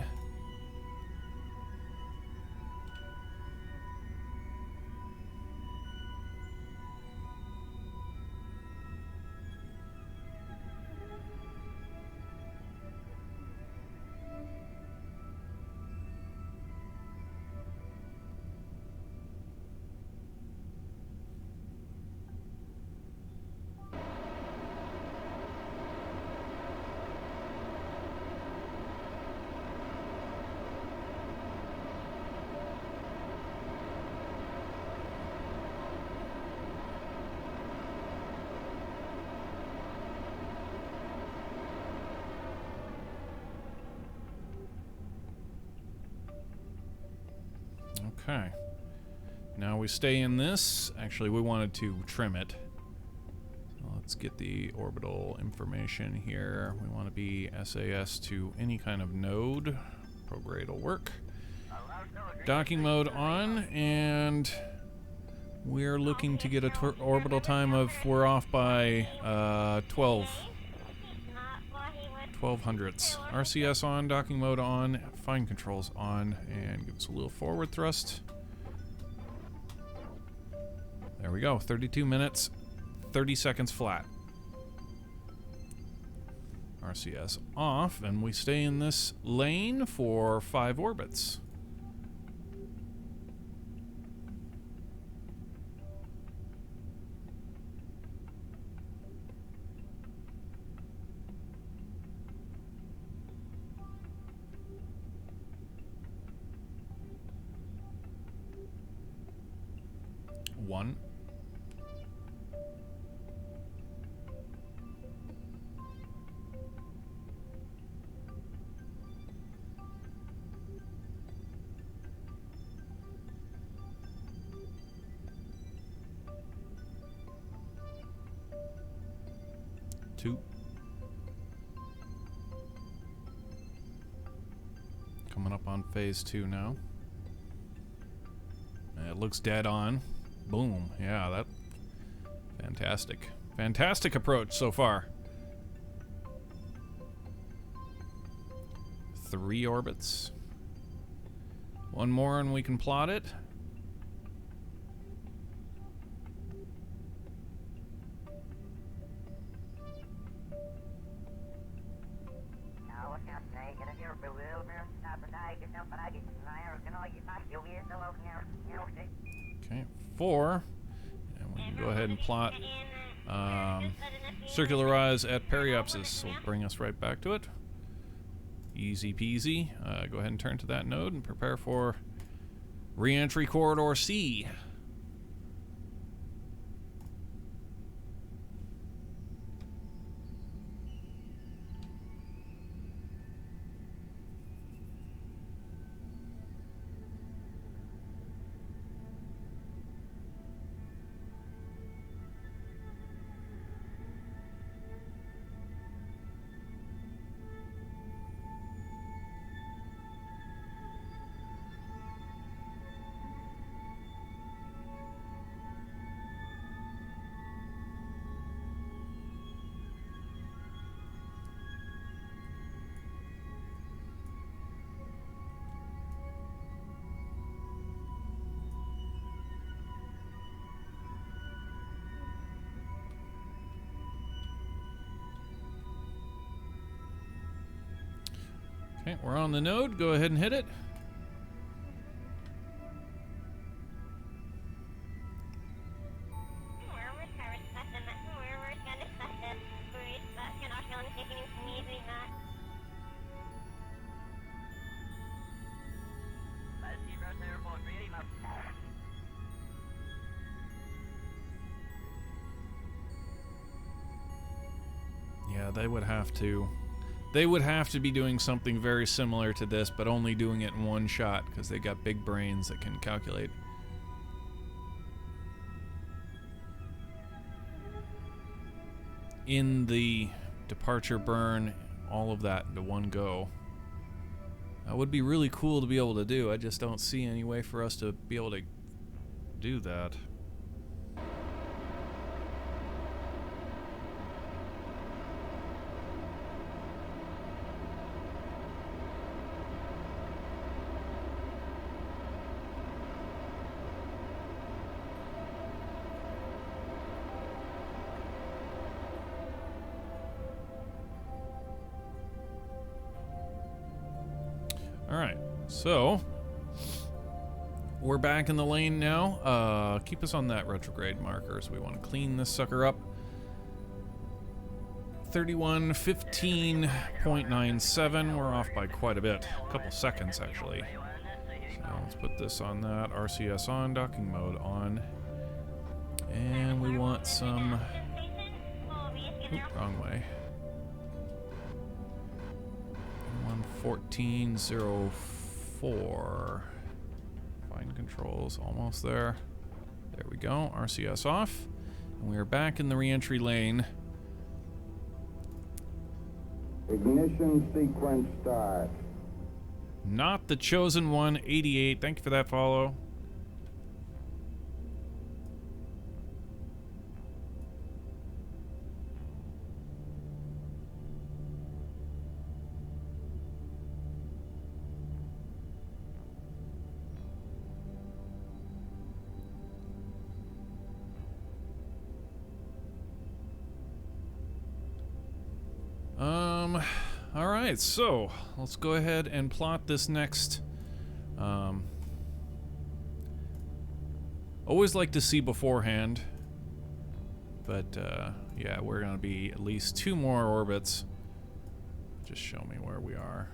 Okay. Now we stay in this. Actually, we wanted to trim it. So let's get the orbital information here. We want to be SAS to any kind of node. Prograde will work. Docking mode on, and we're looking to get a orbital time of, we're off by 1200ths. RCS on, docking mode on, fine controls on, and give us a little forward thrust. There we go, 32 minutes, 30 seconds flat. RCS off, and we stay in this lane for 5 orbits. One. Two. Coming up on phase 2 now. It looks dead on. Boom. Yeah, that... Fantastic. Fantastic approach so far. 3 orbits. One more and we can plot it. Okay, 4. And we can go ahead and plot circularize at periapsis. Will bring us right back to it. Easy peasy. Go ahead and turn to that node and prepare for re-entry corridor C. Okay, we're on the node. Go ahead and hit it. Yeah, they would have to. They would have to be doing something very similar to this, but only doing it in one shot, because they got big brains that can calculate. In the departure burn, all of that into one go. That would be really cool to be able to do. I just don't see any way for us to be able to do that. So, we're back in the lane now. Keep us on that retrograde marker, so we want to clean this sucker up. 31:15.97. We're off by quite a bit. A couple seconds, actually. So let's put this on that. RCS on, docking mode on. And we want some... Oop, wrong way. 114.04. Fine controls, almost there. There we go. RCS off. And we are back in the re-entry lane. Ignition sequence start. Not the chosen one, 88. Thank you for that follow. All right, so let's go ahead and plot this next. Always like to see beforehand, but yeah, we're gonna be at least 2 more orbits. Just show me where we are.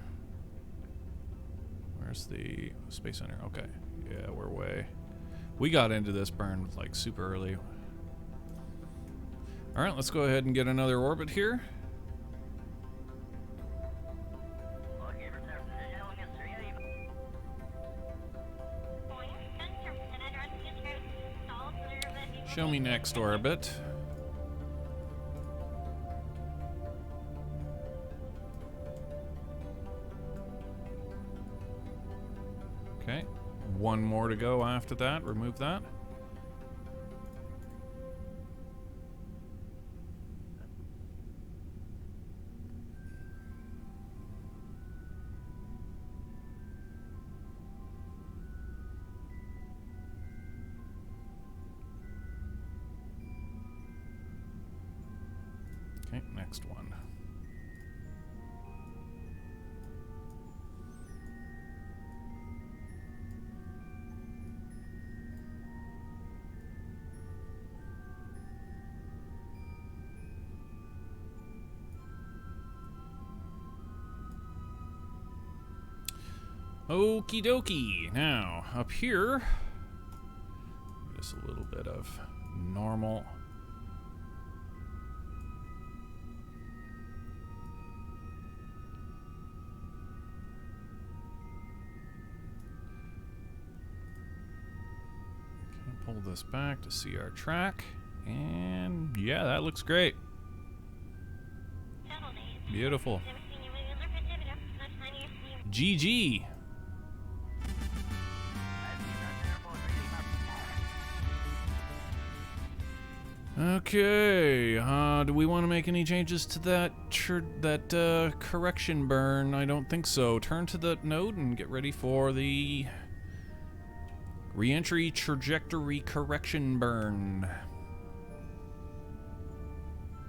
Where's the Space Center? Okay, yeah, we're way. We got into this burn like super early. All right, let's go ahead and get another orbit here. Show me next orbit. Okay, 1 more to go after that. Remove that. Okay, next one. Okie dokie. Now, up here, just a little bit of normal. Pull this back to see our track, and yeah, that looks great. Beautiful. GG. Okay, do we want to make any changes to that correction burn? I don't think so. Turn to the node and get ready for the Re-entry trajectory correction burn.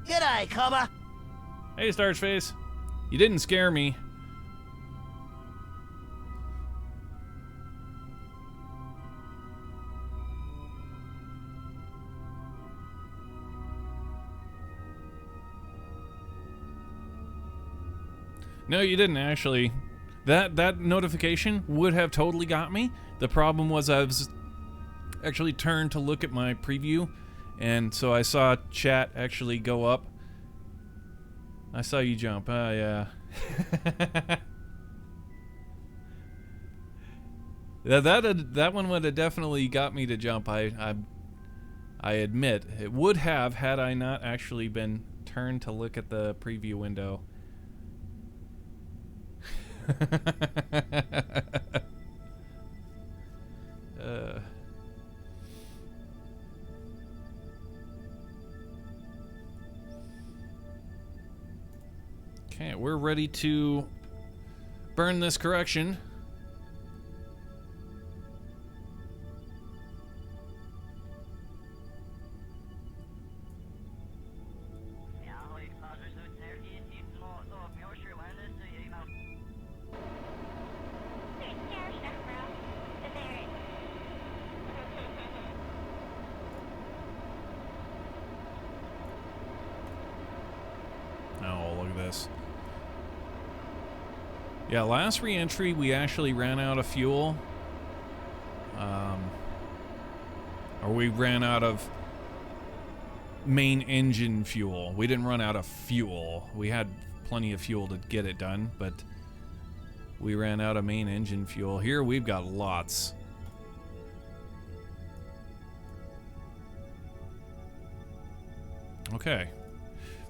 G'day, Cobber. Hey, Starspace. You didn't scare me. No, you didn't actually. That notification would have totally got me. The problem was I was actually turned to look at my preview, and so I saw chat actually go up. I saw you jump. Yeah. that one would have definitely got me to jump. I admit it would have had I not actually been turned to look at the preview window. Okay, we're ready to burn this correction. this. Yeah, last re-entry we actually ran out of fuel. Or we ran out of main engine fuel. We didn't run out of fuel. We had plenty of fuel to get it done, but we ran out of main engine fuel. Here we've got lots. Okay.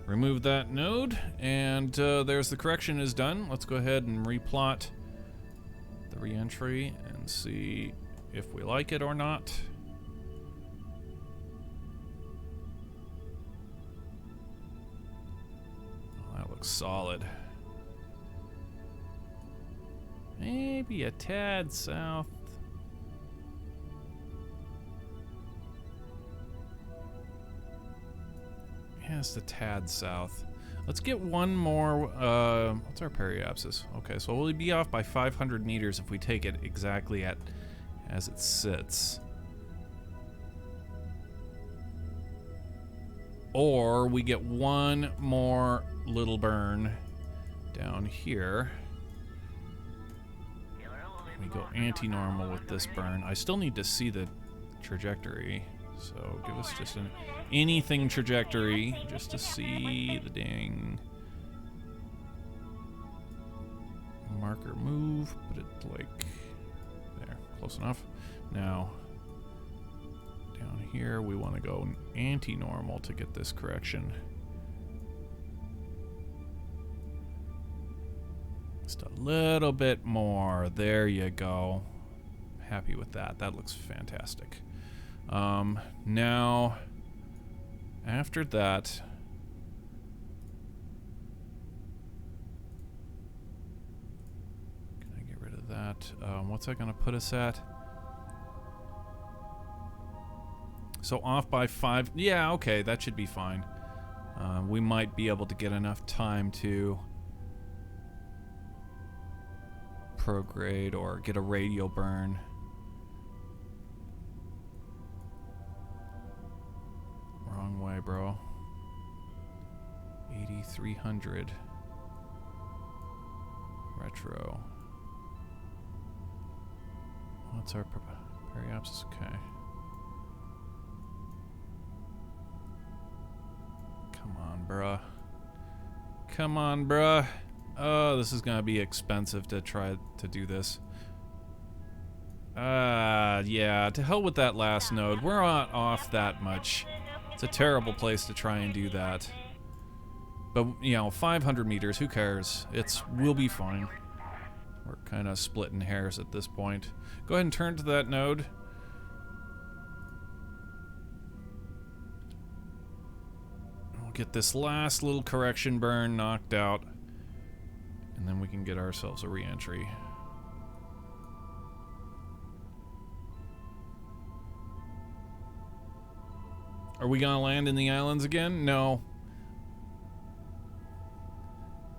Remove that node, and there's the correction is done. Let's go ahead and replot the re-entry and see if we like it or not. Oh, that looks solid. Maybe a tad south. Yeah, it's the tad south. Let's get one more. What's our periapsis? Okay, so we'll be off by 500 meters if we take it exactly at as it sits. Or we get one more little burn down here. We go anti-normal with this burn. I still need to see the trajectory, so give us just an anything trajectory just to see the dang marker move. Put it like there, close enough. Now down here we want to go anti-normal to get this correction. Just a little bit more. There you go. Happy with that. That looks fantastic. Now, after that, can I get rid of that? What's that going to put us at? So off by 5. Yeah, okay, that should be fine. We might be able to get enough time to prograde or get a radial burn. Wrong way, bro. 8300 retro. What's our periapsis? Okay. Come on, bruh. Come on, bruh. Oh, this is gonna be expensive to try to do this. Yeah, to hell with that last node. We're not off that much. It's a terrible place to try and do that. But, you know, 500 meters, who cares? We'll be fine. We're kind of splitting hairs at this point. Go ahead and turn to that node. We'll get this last little correction burn knocked out. And then we can get ourselves a re-entry. Are we gonna land in the islands again? No.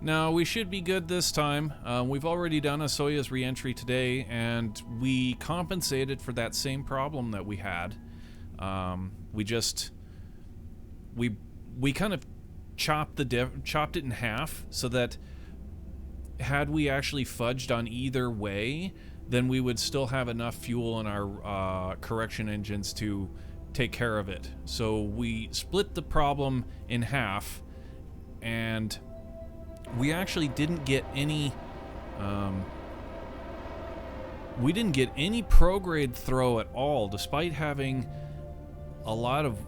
No, we should be good this time. We've already done a Soyuz re-entry today, and we compensated for that same problem that we had. We kind of chopped it in half so that had we actually fudged on either way, then we would still have enough fuel in our correction engines to take care of it. So we split the problem in half, and we actually didn't get any prograde throw at all, despite having a lot of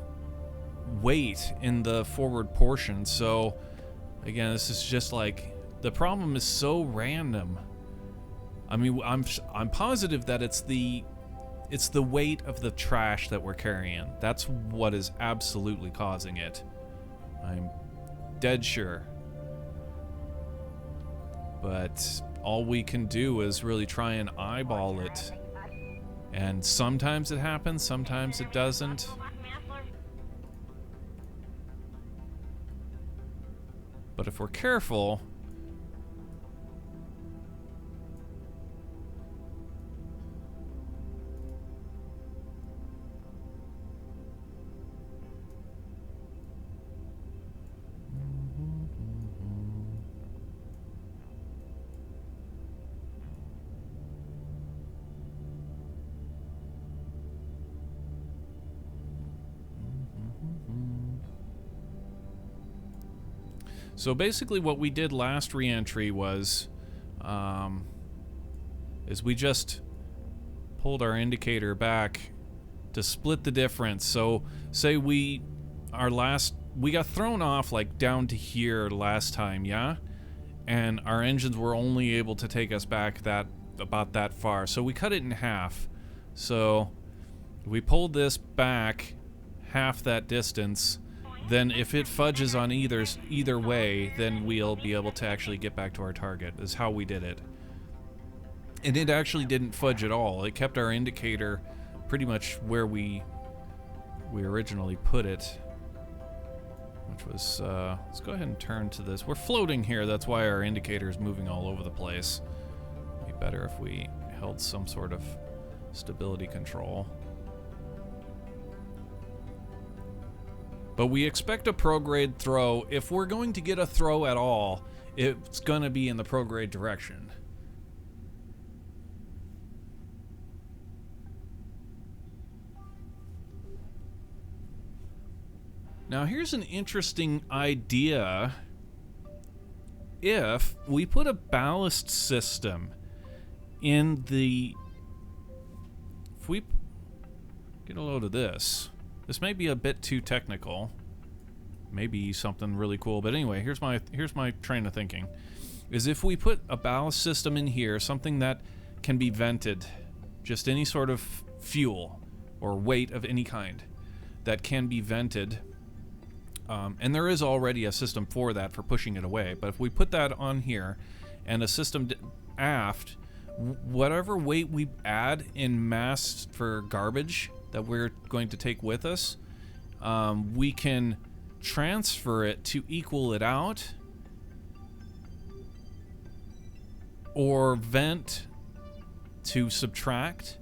weight in the forward portion. So again, this is just like, the problem is so random. I mean, I'm positive that it's the weight of the trash that we're carrying. That's what is absolutely causing it. I'm dead sure. But all we can do is really try and eyeball it. And sometimes it happens, sometimes it doesn't. But if we're careful, So basically what we did last reentry was is we just pulled our indicator back to split the difference. So say we got thrown off like down to here last time, yeah? And our engines were only able to take us back about that far. So we cut it in half. So we pulled this back half that distance. Then if it fudges on either way, then we'll be able to actually get back to our target, is how we did it. And it actually didn't fudge at all. It kept our indicator pretty much where we originally put it. Which was, let's go ahead and turn to this. We're floating here, that's why our indicator is moving all over the place. It'd be better if we held some sort of stability control. But we expect a prograde throw. If we're going to get a throw at all, it's going to be in the prograde direction. Now here's an interesting idea. If we put a ballast system in the... If we get a load of this... This may be a bit too technical. Maybe something really cool, but anyway, here's my train of thinking. Is if we put a ballast system in here, something that can be vented, just any sort of fuel or weight of any kind that can be vented, and there is already a system for that, for pushing it away, but if we put that on here and a system aft, whatever weight we add in mass for garbage that we're going to take with us, we can transfer it to equal it out, or vent to subtract.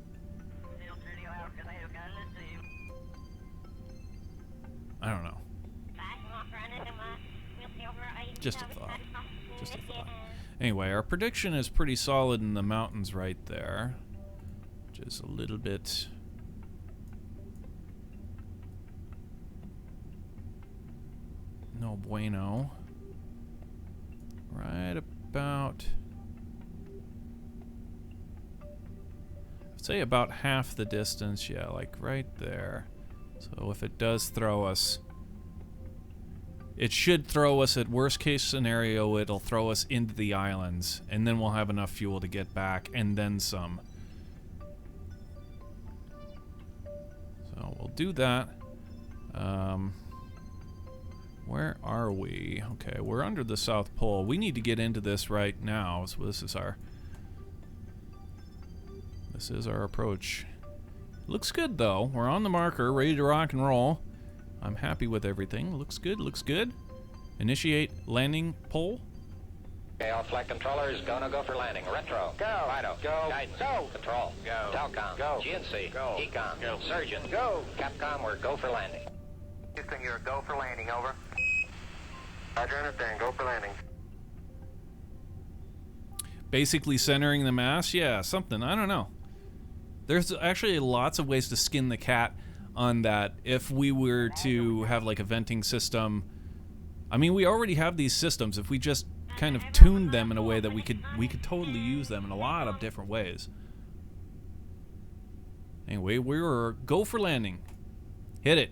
I don't know. Just a thought. Just a thought. Anyway, our prediction is pretty solid in the mountains right there, which is a little bit... no bueno. Right about... I'd say about half the distance, yeah, like right there. So if it does throw us... It should throw us, at worst case scenario, it'll throw us into the islands, and then we'll have enough fuel to get back, and then some. So we'll do that. Where are we? Okay, we're under the South Pole. We need to get into this right now. So this is our approach. Looks good though. We're on the marker, ready to rock and roll. I'm happy with everything. Looks good, looks good. Initiate landing pole. Okay, all flight controllers, go for landing. Retro, go. Fido, go. Guidance, go. Control, go. Telcom, go. GNC, go. Econ, go. Surgeon, go. Capcom, we're go for landing. Houston, you're go for landing, over. Roger, understand, go for landing. Basically centering the mass? Yeah, something. I don't know. There's actually lots of ways to skin the cat on that. If we were to have like a venting system, I mean, we already have these systems. If we just kind of tuned them in a way that we could totally use them in a lot of different ways. Anyway, we're go for landing. Hit it.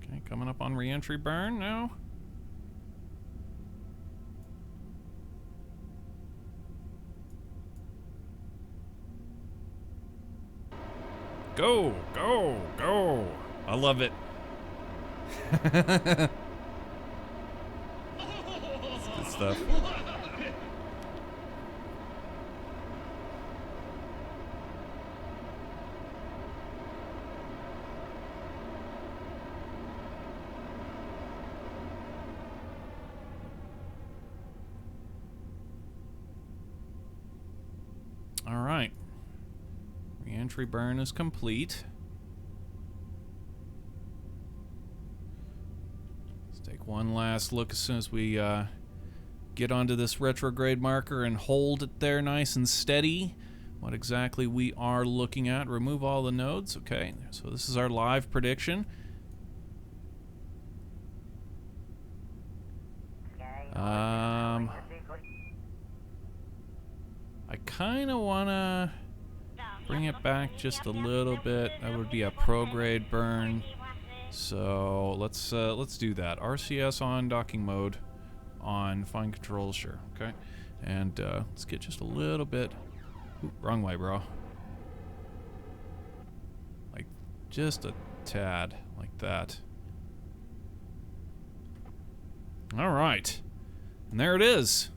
Okay, coming up on re-entry burn now. Go, go, go. I love it. It's good stuff. All right. Re-entry burn is complete. Let's take one last look as soon as we get get onto this retrograde marker and hold it there nice and steady. What exactly we are looking at. Remove all the nodes. Okay, so this is our live prediction. I kind of want to bring it back just a little bit. That would be a prograde burn. So let's do that. RCS on, docking mode on, fine controls, sure. Okay, and let's get just a little bit. Ooh, wrong way, bro. Like just a tad, like that. All right, and there it is.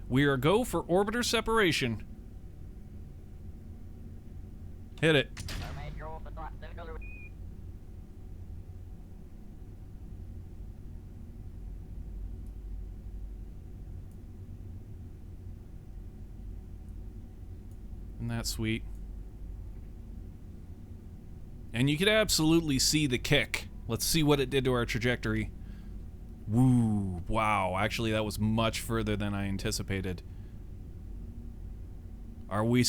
We are go for orbiter separation. Hit it. Isn't that sweet? And you could absolutely see the kick. Let's see what it did to our trajectory. Woo, wow, actually that was much further than I anticipated. Are we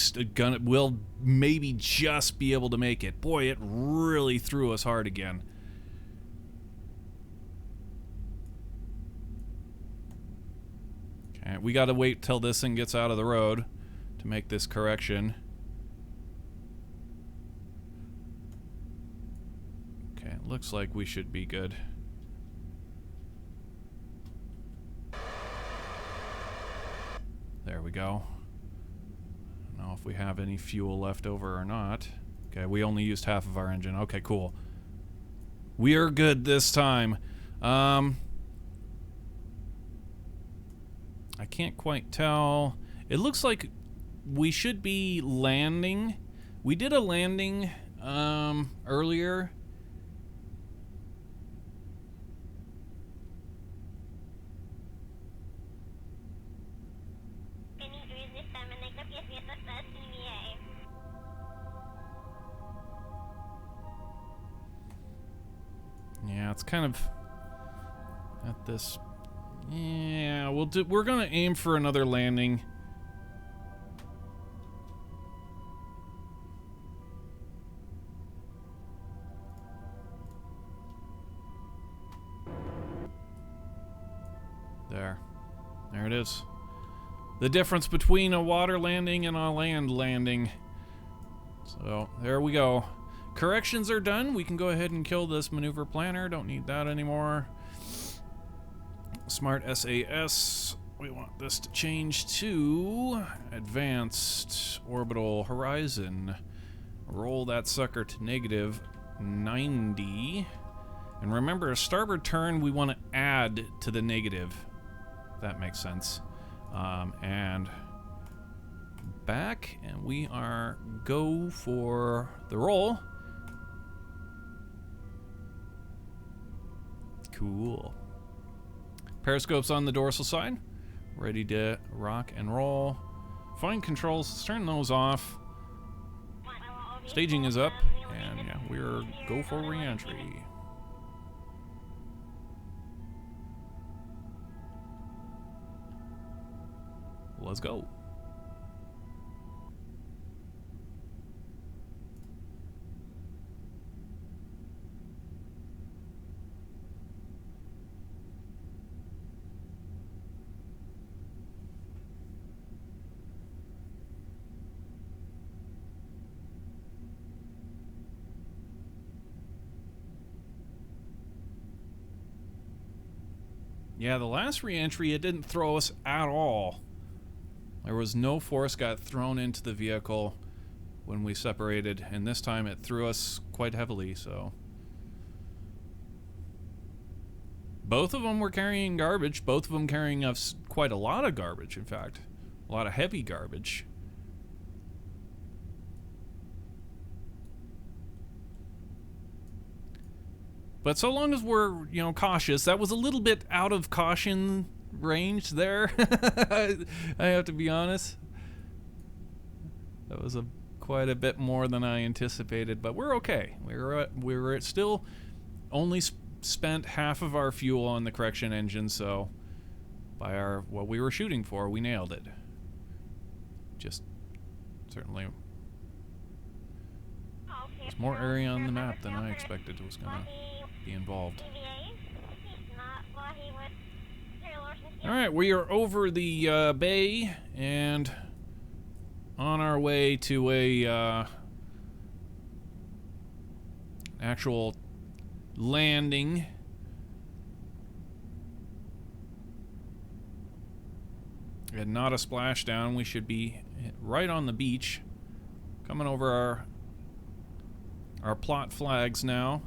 we'll maybe just be able to make it. Boy, it really threw us hard again. Okay, we gotta wait till this thing gets out of the road to make this correction. Okay, it looks like we should be good. There we go. I don't know if we have any fuel left over or not. Okay, we only used half of our engine. Okay, cool. We are good this time. I can't quite tell. It looks like we should be landing. We did a landing earlier. Yeah, it's kind of at this. Yeah, we're gonna aim for another landing. There it is. The difference between a water landing and a land landing. So, there we go. Corrections are done. We can go ahead and kill this maneuver planner. Don't need that anymore. Smart SAS. We want this to change to advanced orbital horizon. Roll that sucker to negative 90. And remember, a starboard turn we want to add to the negative. If that makes sense. And back, and we are go for the roll. Cool. Periscope's on the dorsal side. Ready to rock and roll. Fine controls, let's turn those off. Staging is up, and yeah, we're go for reentry. Let's go. Yeah, the last re-entry, it didn't throw us at all. There was no force got thrown into the vehicle when we separated, and this time it threw us quite heavily, so. Both of them were carrying garbage, both of them carrying us quite a lot of garbage, in fact. A lot of heavy garbage. But so long as we're, you know, cautious, that was a little bit out of caution range there. I have to be honest. That was quite a bit more than I anticipated, but we're okay. We were still only spent half of our fuel on the correction engine, so by what we were shooting for, we nailed it. Just certainly there's more area on the map than I expected was gonna be involved. Alright, we are over the bay and on our way to a actual landing. And not a splashdown. We should be right on the beach. Coming over our plot flags now.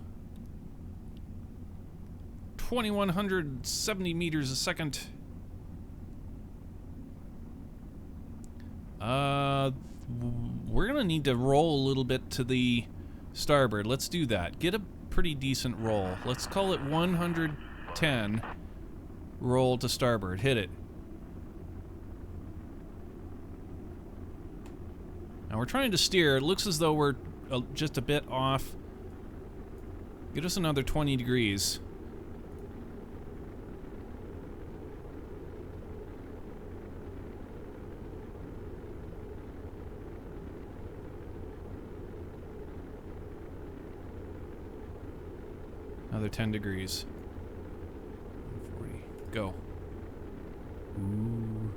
2,170 meters a second. We're gonna need to roll a little bit to the starboard. Let's do that. Get a pretty decent roll. Let's call it 110. Roll to starboard. Hit it. Now we're trying to steer. It looks as though we're just a bit off. Get us another 20 degrees. Another 10 degrees. 40. Go. Ooh.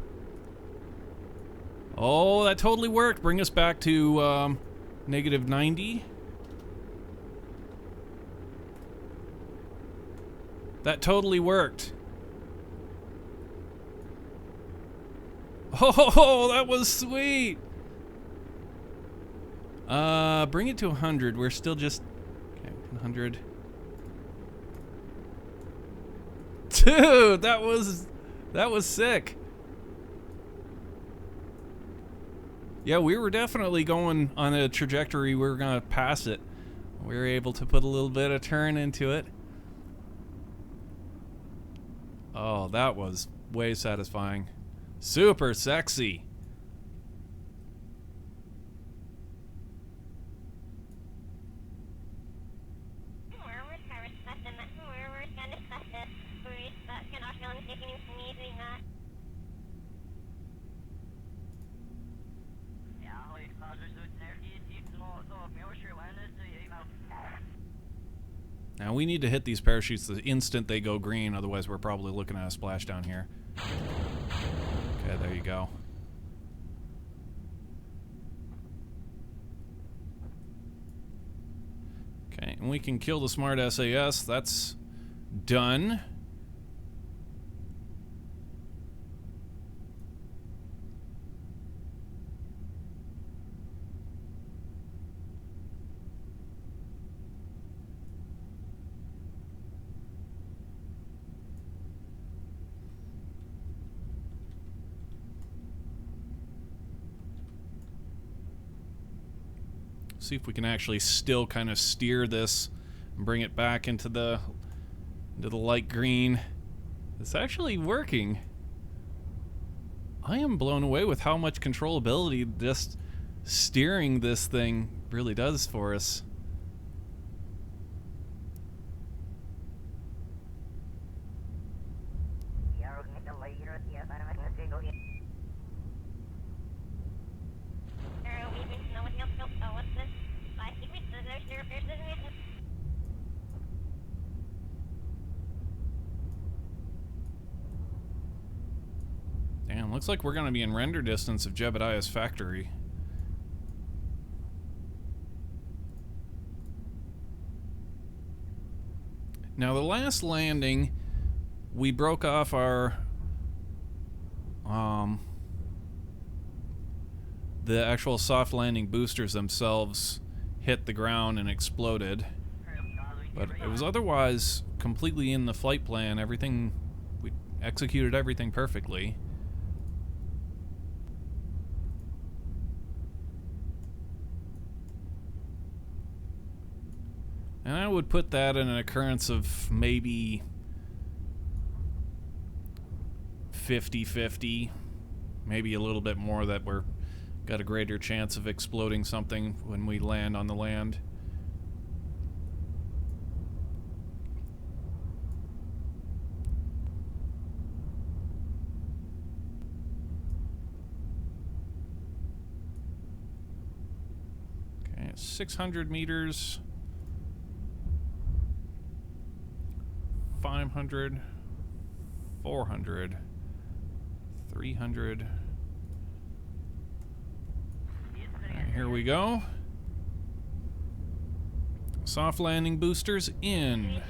Oh, that totally worked. Bring us back to negative 90. That totally worked. Oh, that was sweet. Bring it to 100. We're still just okay. 100. Dude, that was sick. Yeah, we were definitely going on a trajectory. We were gonna pass it. We were able to put a little bit of turn into it. Oh, that was way satisfying. Super sexy. Now we need to hit these parachutes the instant they go green, otherwise we're probably looking at a splashdown here. Okay, there you go. Okay, and we can kill the smart SAS. That's done. See if we can actually still kind of steer this and bring it back into the light green. It's actually working. I am blown away with how much controllability just steering this thing really does for us. Damn, looks like we're going to be in render distance of Jebediah's factory. Now, the last landing, we broke off our the actual soft landing boosters themselves hit the ground and exploded. But it was otherwise completely in the flight plan. Everything, we executed everything perfectly. And I would put that in an occurrence of maybe 50-50, maybe a little bit more that we're got a greater chance of exploding something when we land on the land. Okay, 600 meters. 500, 400, 300. And here we go. Soft landing boosters in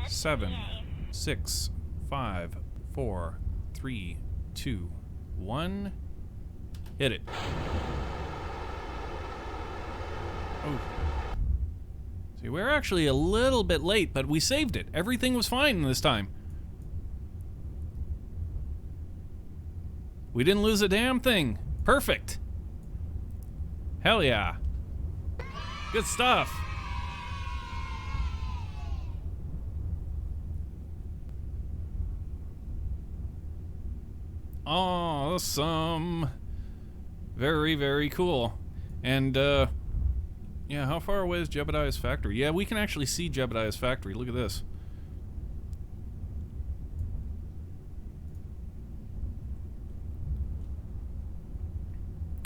7, 6, 5, 4, 3, 2, 1. Hit it. Oh. See, we're actually a little bit late, but we saved it. Everything was fine this time. We didn't lose a damn thing. Perfect. Hell yeah. Good stuff. Awesome. Very, very cool. And, yeah, how far away is Jebediah's factory? Yeah, we can actually see Jebediah's factory. Look at this.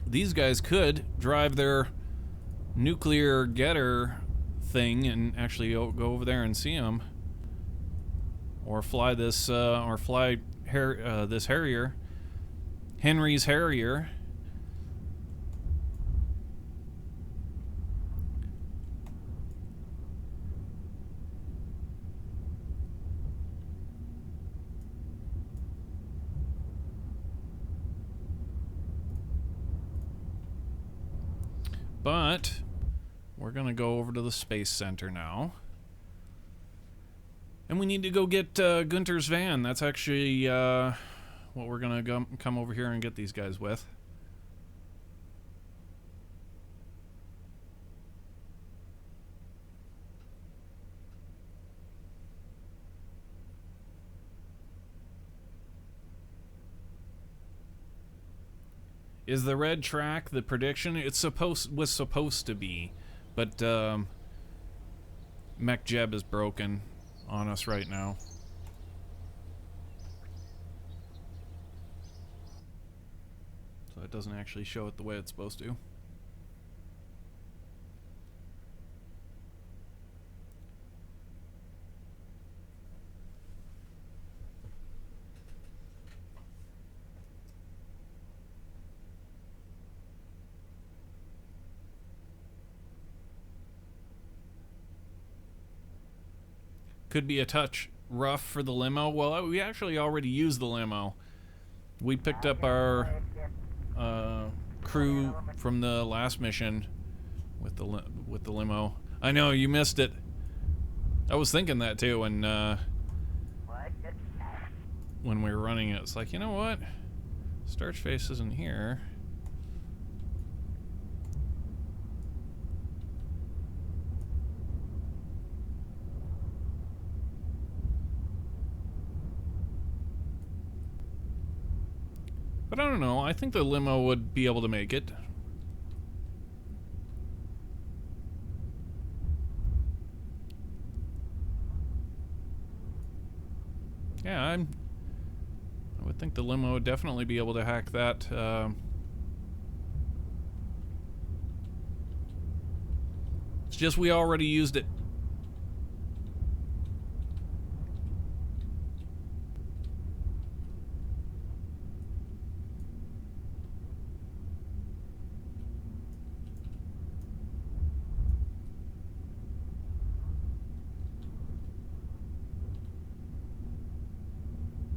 These guys could drive their nuclear getter thing and actually go over there and see them, or fly this, this Harrier, Henry's Harrier. But we're gonna go over to the Space Center now. And we need to go get Gunter's van. That's actually what we're gonna come over here and get these guys with. Is the red track the prediction? It's was supposed to be, but Mech Jeb is broken on us right now. So it doesn't actually show it the way it's supposed to. Could be a touch rough for the limo. Well, we actually already used the limo. We picked up our crew from the last mission with the limo. I know you missed it. I was thinking that too when we were running it. It's like, you know what? Starch Face isn't here. But I don't know, I think the limo would be able to make it. Yeah, I would think the limo would definitely be able to hack that. It's just we already used it.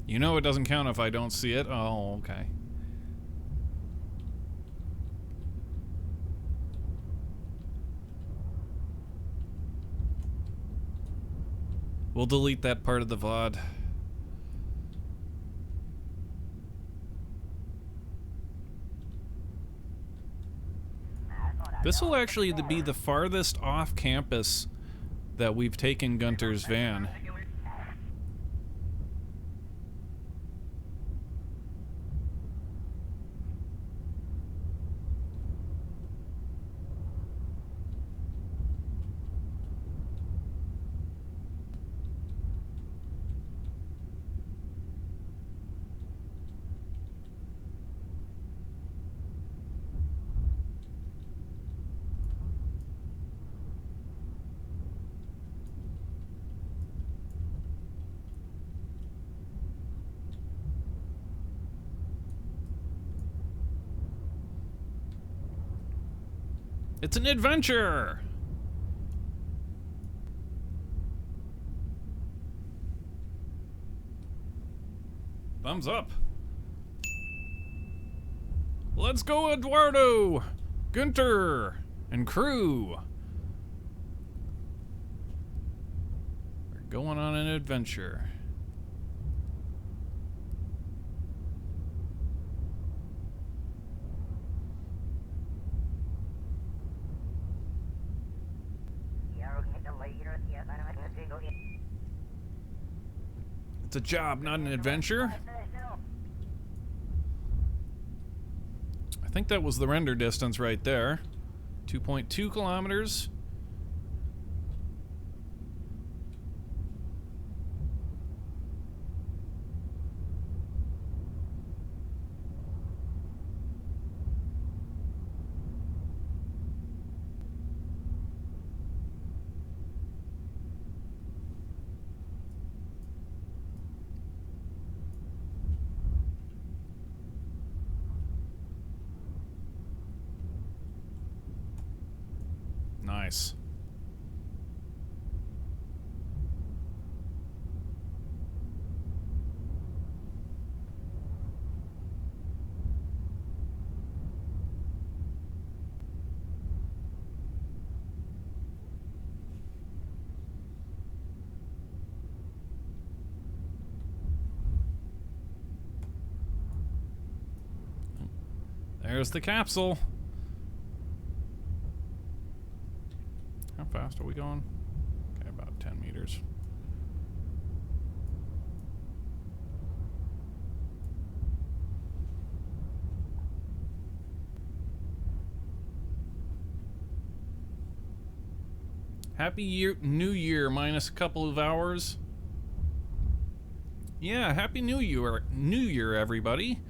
You know it doesn't count if I don't see it? Oh, okay. We'll delete that part of the VOD. This will actually be the farthest off campus that we've taken Gunter's van. It's an adventure! Thumbs up. Let's go, Eduardo! Gunter! And crew! We're going on an adventure. It's a job, not an adventure. I think that was the render distance right there. 2.2 kilometers. Nice. There's the capsule. How fast are we going? Okay, about 10 meters. Happy New Year minus a couple of hours. Yeah, Happy New Year, everybody.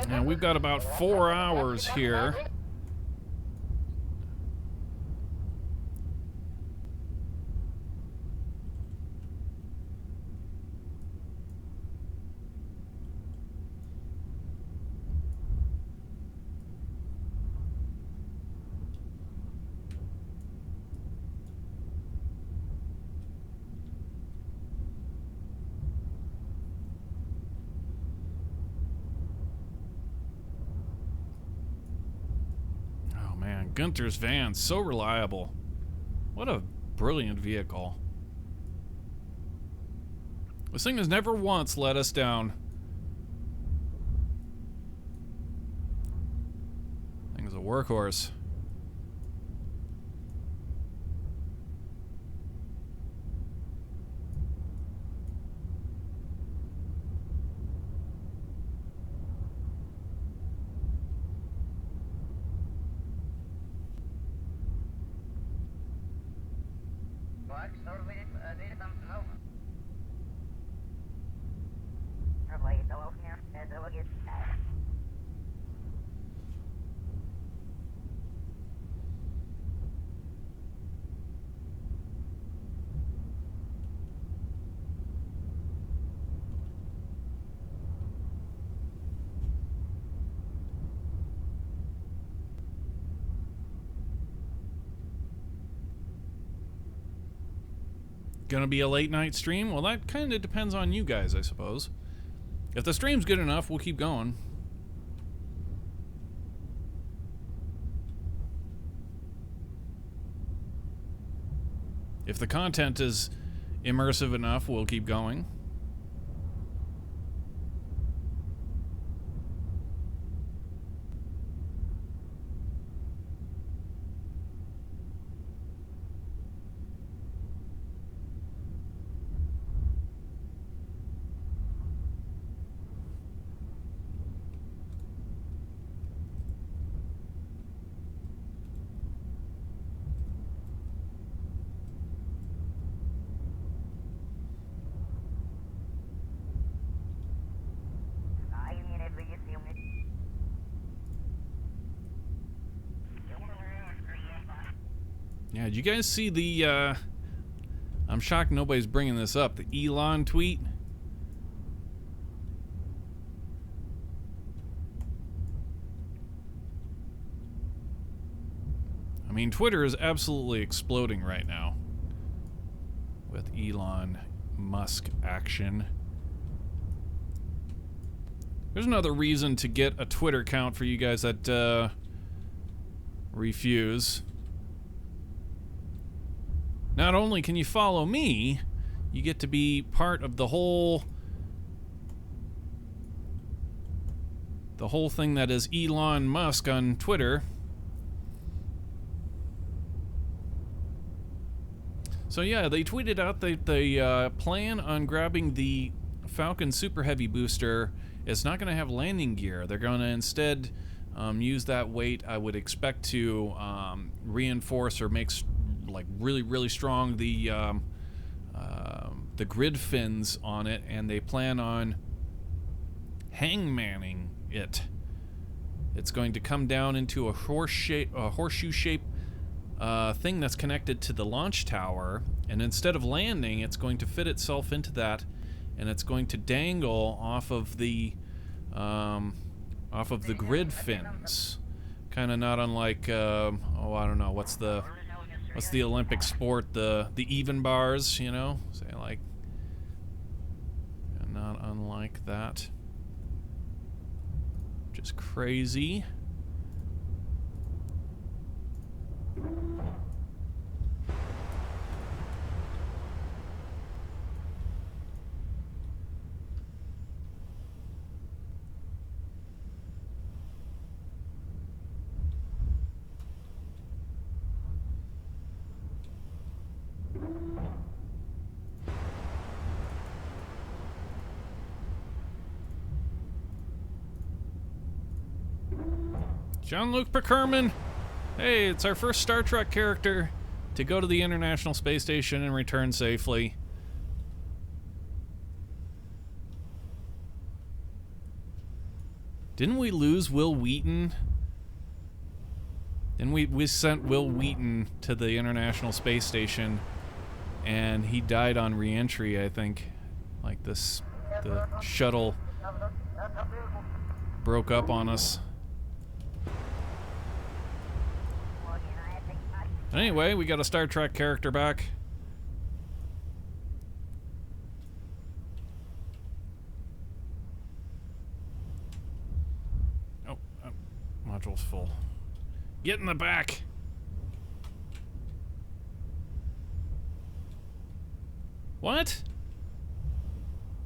And we've got about 4 hours here. Gunter's van, so reliable. What a brilliant vehicle. This thing has never once let us down. Thing's a workhorse. Gonna be a late night stream? Well, that kind of depends on you guys, I suppose. If the stream's good enough, we'll keep going. If the content is immersive enough, we'll keep going. Yeah, did you guys see the, I'm shocked nobody's bringing this up. The Elon tweet. I mean, Twitter is absolutely exploding right now with Elon Musk action. There's another reason to get a Twitter account for you guys that refuse. Not only can you follow me, you get to be part of the whole thing that is Elon Musk on Twitter. So yeah, they tweeted out that they plan on grabbing the Falcon Super Heavy booster. It's not going to have landing gear. They're going to instead use that weight, I would expect, to reinforce or make like really strong the grid fins on it, and they plan on hangmanning it. It's going to come down into a horseshoe shape thing that's connected to the launch tower, and instead of landing, it's going to fit itself into that, and it's going to dangle off of the grid fins, kind of not unlike I don't know, what's the Olympic sport, the even bars, you know, say like, not unlike that, just crazy. Jean-Luc Picard. Hey, it's our first Star Trek character to go to the International Space Station and return safely. Didn't we lose Will Wheaton? Then we sent Will Wheaton to the International Space Station, and he died on reentry, I think. Like the shuttle broke up on us. Anyway, we got a Star Trek character back. Oh, module's full. Get in the back. What?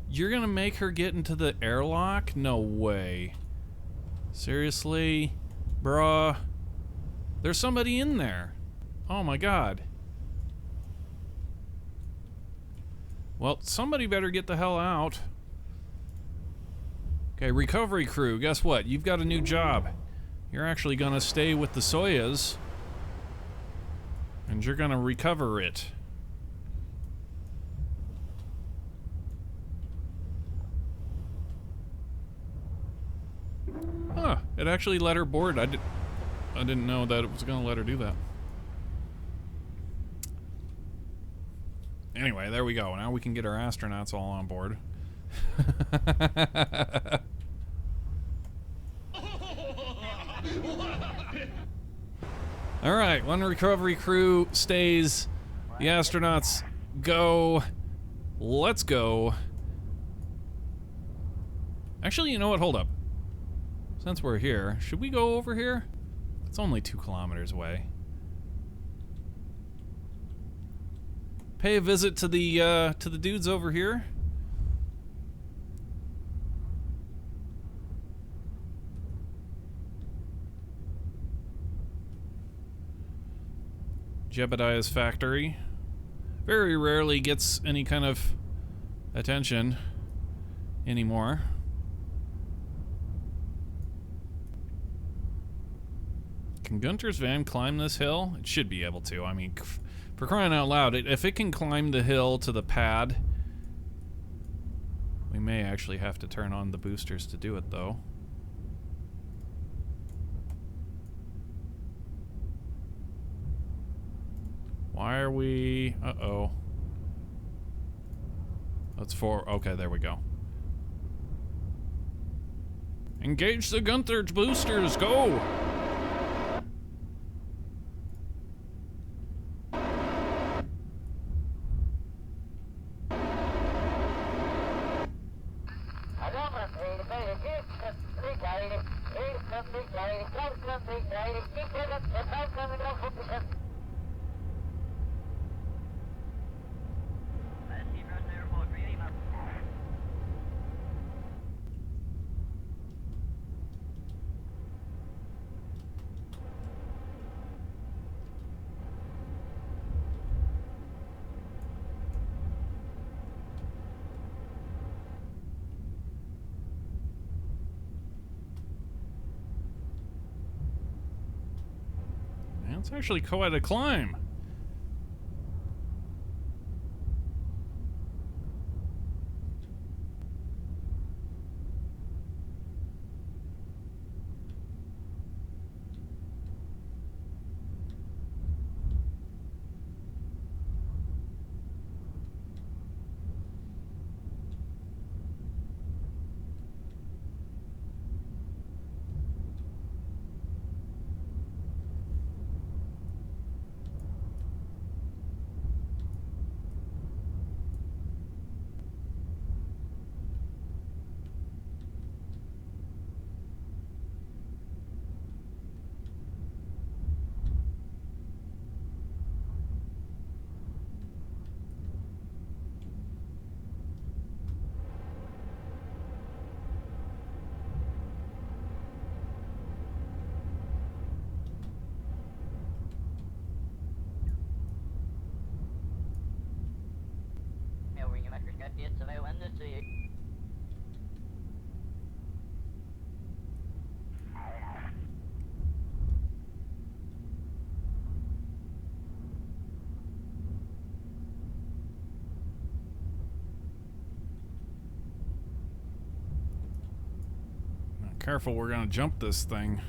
You're gonna make her get into the airlock? No way. Seriously? Bruh. There's somebody in there. Oh my god. Well, somebody better get the hell out. Okay, recovery crew, guess what? You've got a new job. You're actually gonna stay with the Soyuz, and you're gonna recover it. Huh, it actually let her board. I didn't know that it was gonna let her do that. Anyway, there we go. Now we can get our astronauts all on board. Alright, one recovery crew stays. The astronauts go. Let's go. Actually, you know what? Hold up. Since we're here, should we go over here? It's only 2 kilometers away. Pay a visit to the dudes over here. Jebediah's factory. Very rarely gets any kind of attention anymore. Can Gunter's van climb this hill? It should be able to. I mean, for crying out loud, if it can climb the hill to the pad, we may actually have to turn on the boosters to do it, though. Why are we... Uh-oh. That's 4. Okay, there we go. Engage the Gunther's boosters. Go! It's actually quite a climb. Careful, we're gonna jump this thing.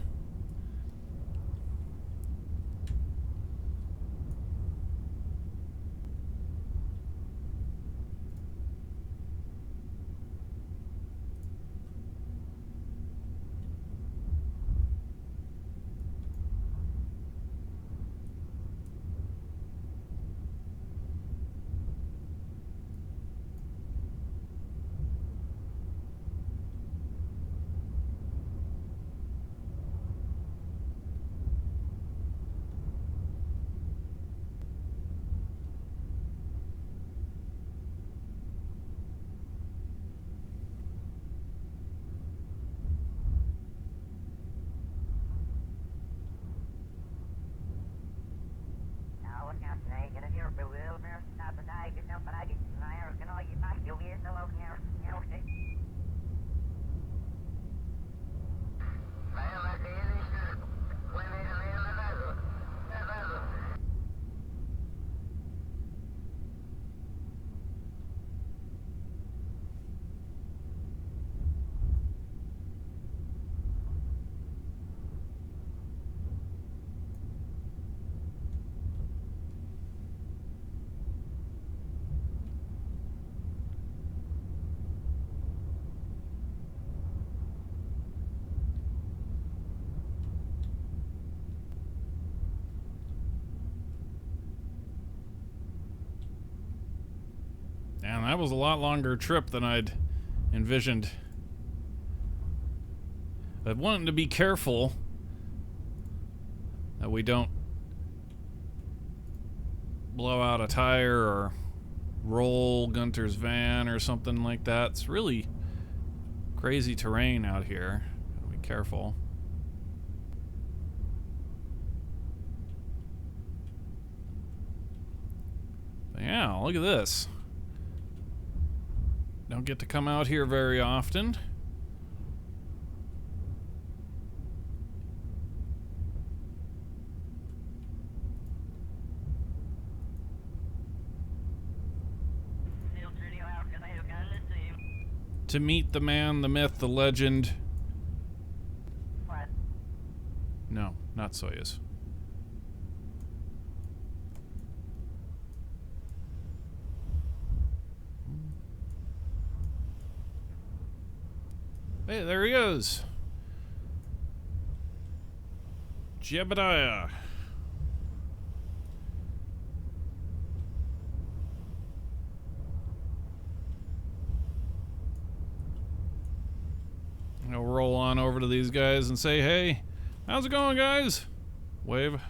And that was a lot longer trip than I'd envisioned. I wanted to be careful that we don't blow out a tire or roll Gunter's van or something like that. It's really crazy terrain out here. Gotta be careful. But yeah, look at this. Don't get to come out here very often. To meet the man, the myth, the legend. What? No, not Soyuz. Hey, there he is. Jebediah. I'll roll on over to these guys and say, hey, how's it going, guys? Wave.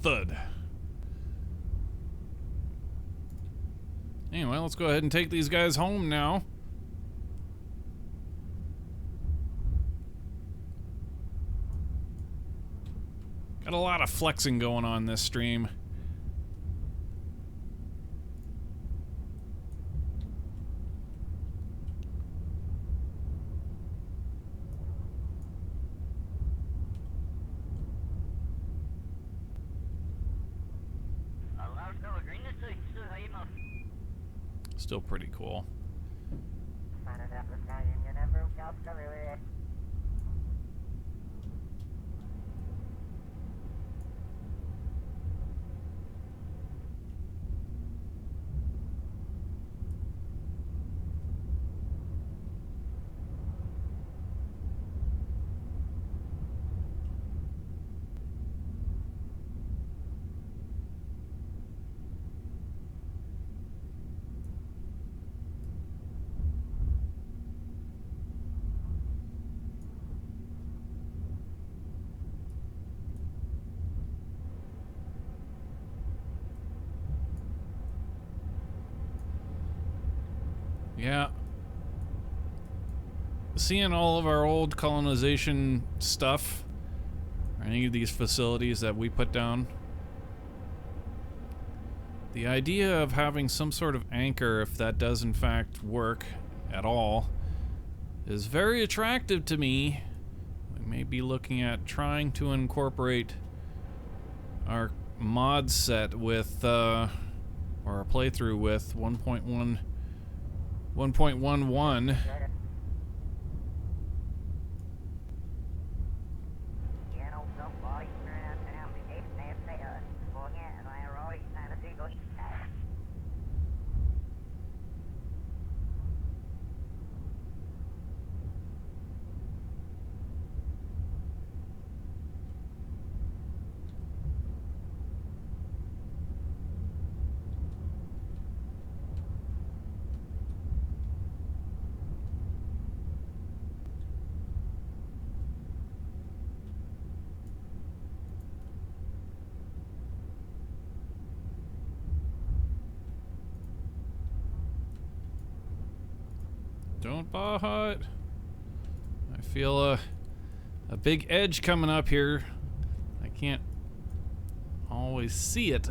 Thud. Anyway, let's go ahead and take these guys home now. Got a lot of flexing going on this stream. Still pretty cool. Yeah. Seeing all of our old colonization stuff, or any of these facilities that we put down, the idea of having some sort of anchor, if that does in fact work at all, is very attractive to me. We may be looking at trying to incorporate our mod set with, or our playthrough with 1.11. Don't bot. I feel a big edge coming up here. I can't always see it.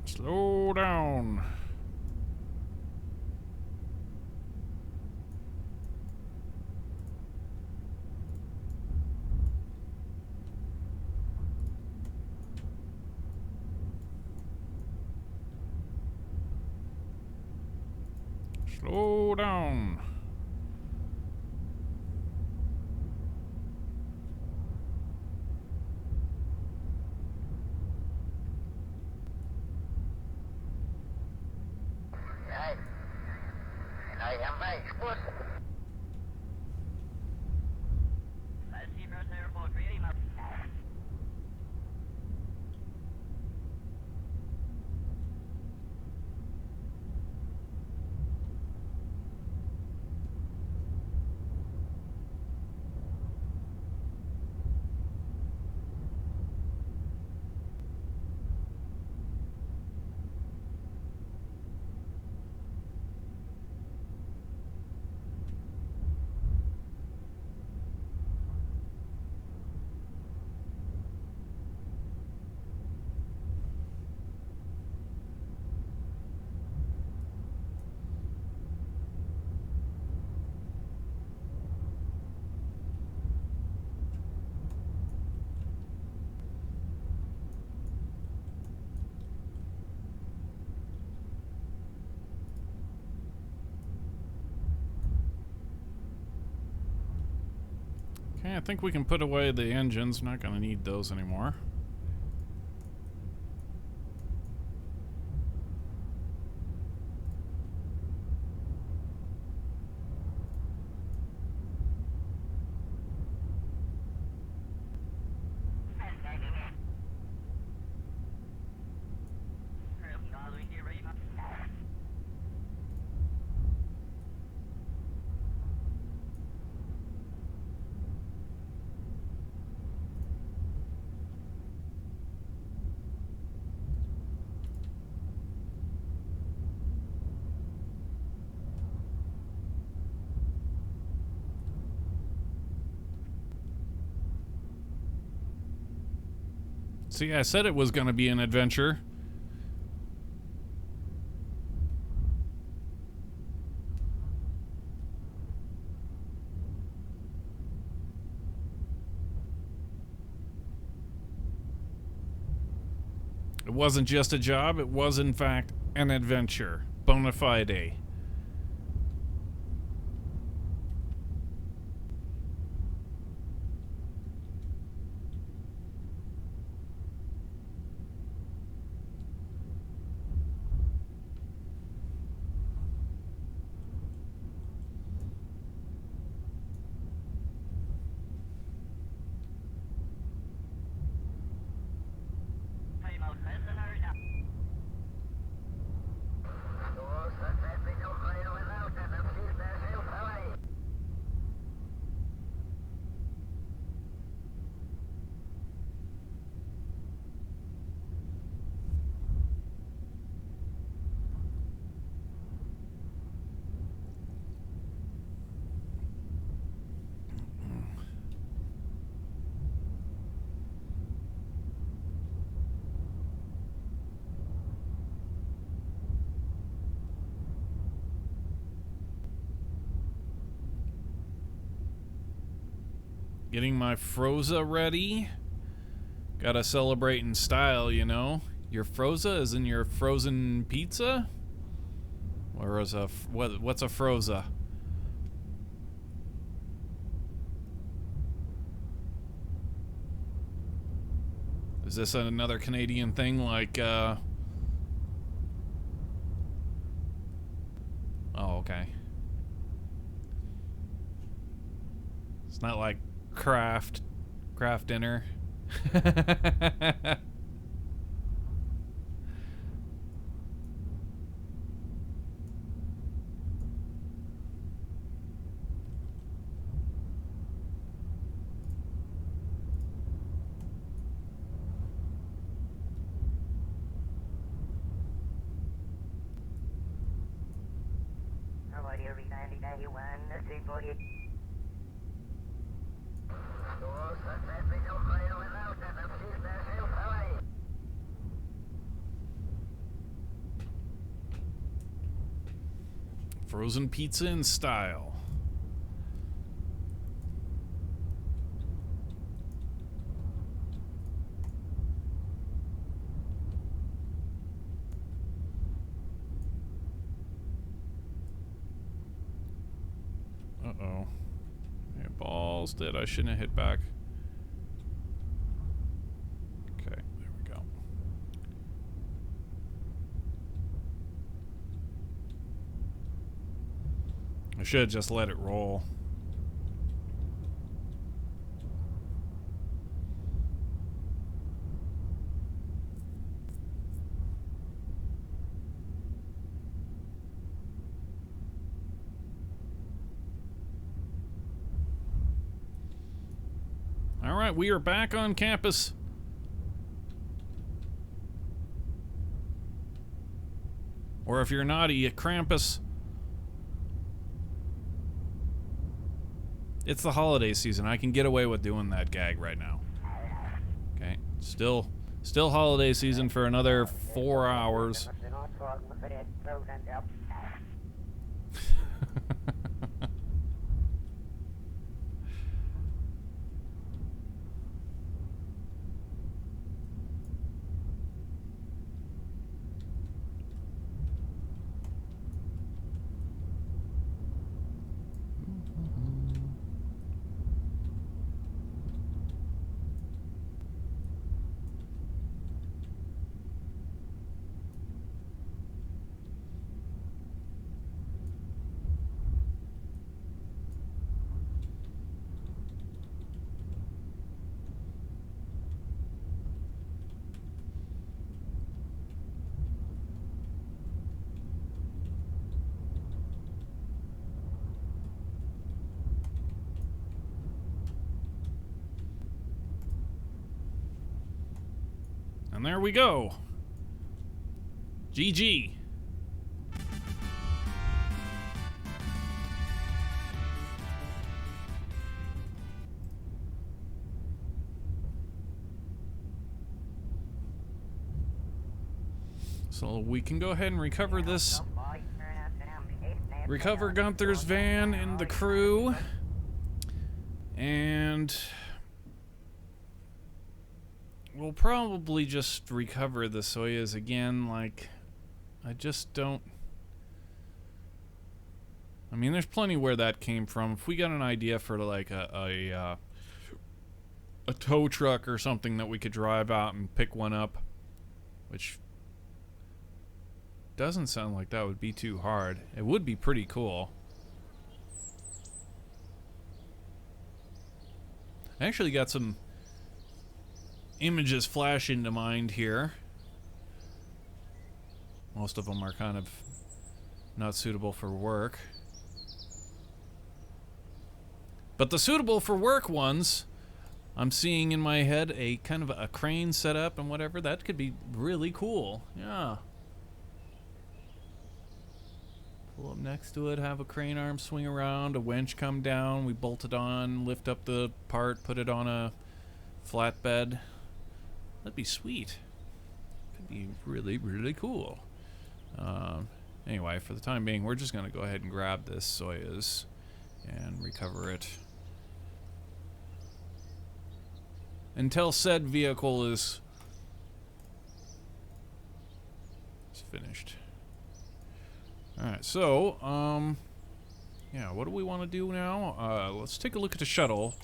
Slow down. Slow down. Yeah, I think we can put away the engines. Not gonna need those anymore. See, I said it was gonna be an adventure. It wasn't just a job, it was in fact an adventure. Bona fide. Getting my Froza ready. Gotta celebrate in style, you know. Your Froza is in your frozen pizza? Or is what's a Froza? Is this another Canadian thing like, Oh, okay. It's not like craft dinner. Frozen pizza in style. Uh-oh. Yeah, balls did. I shouldn't have hit back. Okay, there we go. I should have just let it roll. All right, we are back on campus. Or if you're naughty, a Krampus. It's the holiday season. I can get away with doing that gag right now. Okay, still holiday season for another 4 hours. And there we go. GG. So we can go ahead and recover this. Recover Gunther's van and the crew. And we'll probably just recover the Soyuz again. Like, I just don't... I mean, there's plenty where that came from. If we got an idea for like a tow truck or something that we could drive out and pick one up, which doesn't sound like that would be too hard. It would be pretty cool. I actually got some images flash into mind here. Most of them are kind of not suitable for work. But the suitable for work ones, I'm seeing in my head a kind of a crane setup and whatever. That could be really cool. Yeah. Pull up next to it, have a crane arm swing around, a winch come down, we bolt it on, lift up the part, put it on a flatbed. That'd be sweet. Could be really, really cool. Anyway, for the time being, we're just going to go ahead and grab this Soyuz and recover it until said vehicle is finished. Alright, so, yeah, what do we want to do now? Let's take a look at the shuttle.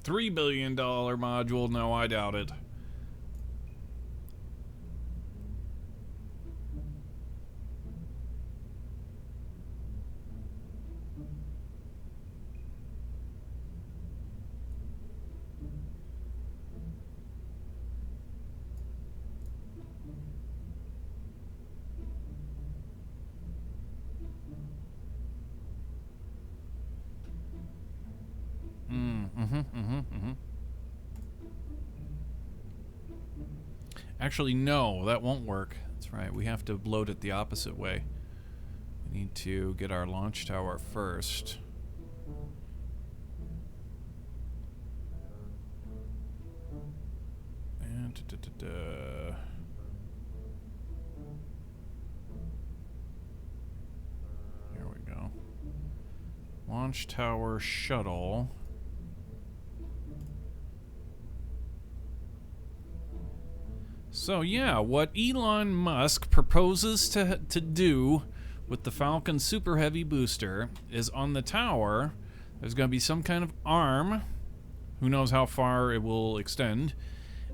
$3 billion module? No, I doubt it. Actually, no, that won't work. That's right, we have to load it the opposite way. We need to get our launch tower first. And here we go. Launch tower shuttle. So yeah, what Elon Musk proposes to do with the Falcon Super Heavy booster is on the tower, there's going to be some kind of arm, who knows how far it will extend,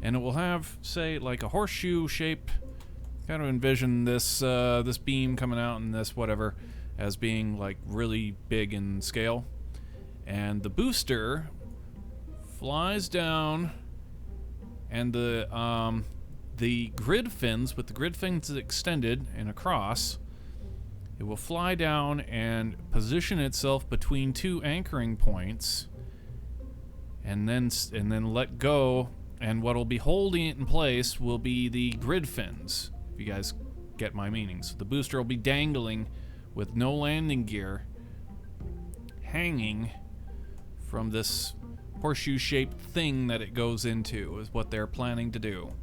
and it will have, say, like a horseshoe shape. Kind of envision this this beam coming out and this whatever as being like really big in scale, and the booster flies down, and the grid fins, with the grid fins extended and across, it will fly down and position itself between two anchoring points, and then let go, and what will be holding it in place will be the grid fins, if you guys get my meaning. So the booster will be dangling with no landing gear, hanging from this horseshoe-shaped thing that it goes into, is what they're planning to do.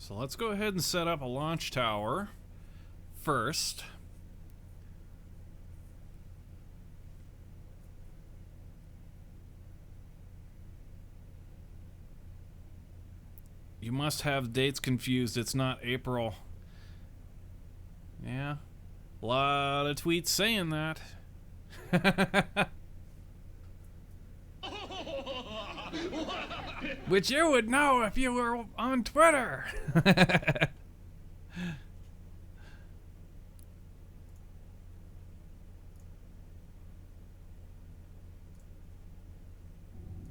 So let's go ahead and set up a launch tower first. You must have dates confused. It's not April. Yeah. A lot of tweets saying that. Which you would know if you were on Twitter.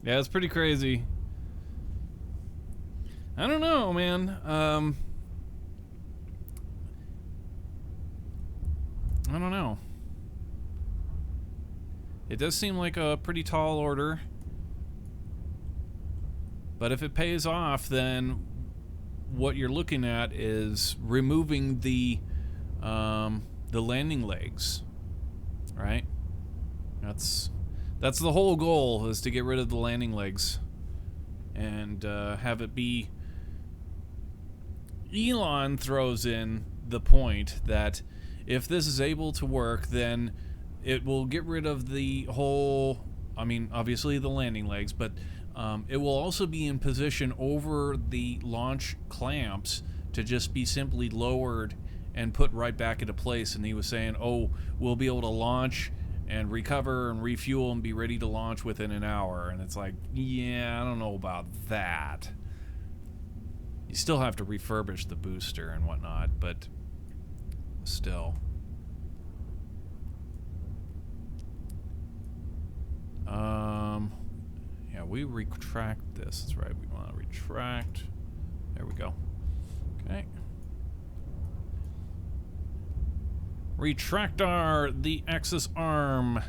Yeah, it's pretty crazy. I don't know, man. I don't know. It does seem like a pretty tall order. But if it pays off, then what you're looking at is removing the landing legs, right? That's the whole goal, is to get rid of the landing legs and have it be. Elon throws in the point that if this is able to work, then it will get rid of the whole, I mean, obviously the landing legs, but it will also be in position over the launch clamps to just be simply lowered and put right back into place. And he was saying, oh, we'll be able to launch and recover and refuel and be ready to launch within an hour. And it's like, yeah, I don't know about that. You still have to refurbish the booster and whatnot, but still. Yeah, we retract this. That's right. We want to retract. There we go. Okay. Retract the Axis arm.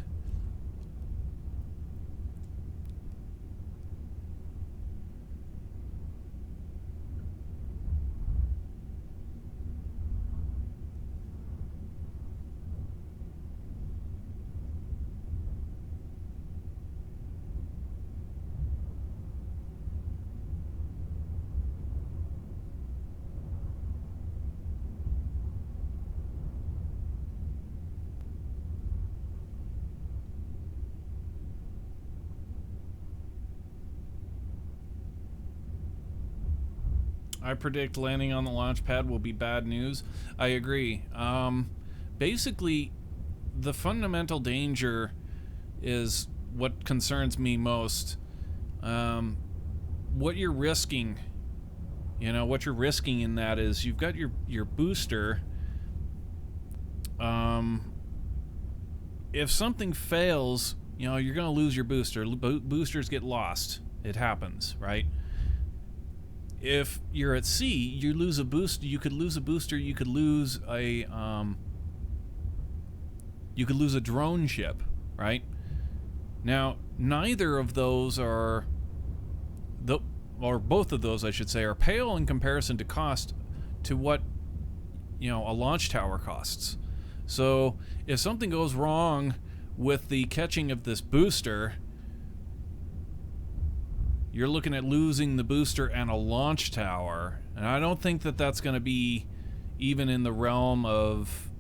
I predict landing on the launch pad will be bad news. I agree. Basically, the fundamental danger is what concerns me most. What you're risking, what you're risking in that is you've got your booster. If something fails, you're going to lose your booster. Boosters get lost. It happens, right? If you're at sea, you lose a boost. You could lose a booster. You could lose a drone ship, right? Now, neither of those or both of those, I should say, are pale in comparison to cost to what a launch tower costs. So, if something goes wrong with the catching of this booster, you're looking at losing the booster and a launch tower. And I don't think that that's going to be even in the realm of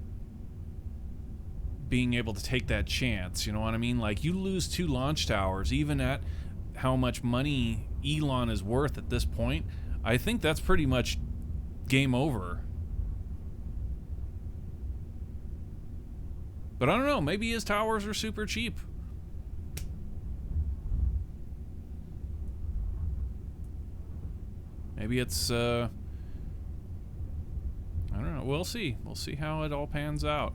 being able to take that chance. You know what I mean? Like, you lose 2 launch towers, even at how much money Elon is worth at this point. I think that's pretty much game over. But I don't know. Maybe his towers are super cheap. Maybe it's, I don't know. We'll see. We'll see how it all pans out.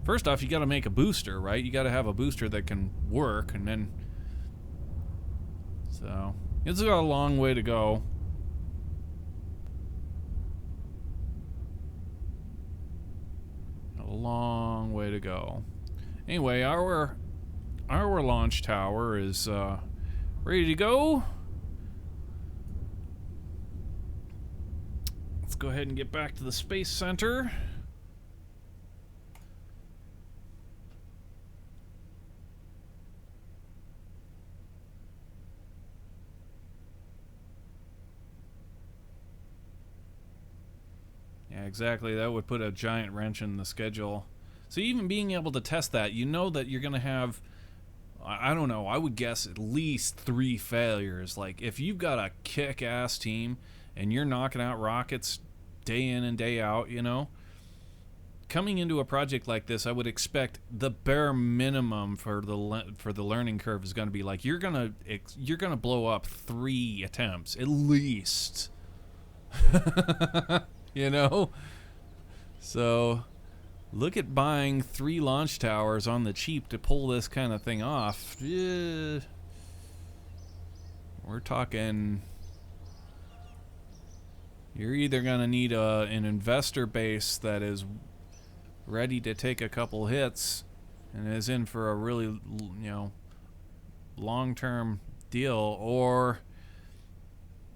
First off, you got to make a booster, right? You got to have a booster that can work, and then... So, it's got a long way to go. A long way to go. Anyway, our launch tower is ready to go. Let's go ahead and get back to the Space Center. Yeah, exactly. That would put a giant wrench in the schedule. So even being able to test that, you know that you're going to have, I don't know, I would guess at least 3 failures. Like, if you've got a kick-ass team and you're knocking out rockets day in and day out, you know, coming into a project like this, I would expect the bare minimum for the learning curve is going to be like, you're going to blow up 3 attempts at least. You know? So look at buying 3 launch towers on the cheap to pull this kind of thing off. We're talking, you're either going to need an investor base that is ready to take a couple hits and is in for a really, you know, long-term deal, or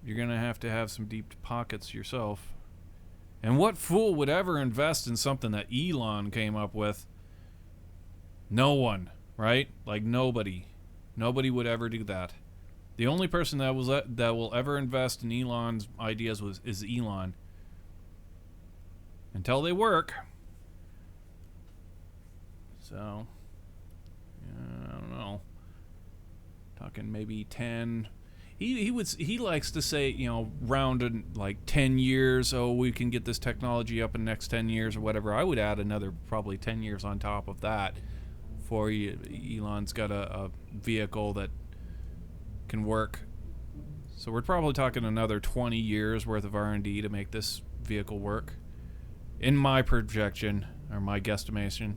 you're going to have some deep pockets yourself. And what fool would ever invest in something that Elon came up with? No one, right? Like, nobody. Nobody would ever do that. The only person that will ever invest in Elon's ideas is Elon. Until they work. So, yeah, I don't know. Talking maybe 10. He likes to say, you know, rounded like 10 years. Oh, we can get this technology up in the next 10 years or whatever. I would add another probably 10 years on top of that. For you, Elon's got a vehicle that can work. So we're probably talking another 20 years worth of R&D to make this vehicle work. In my projection, or my guesstimation.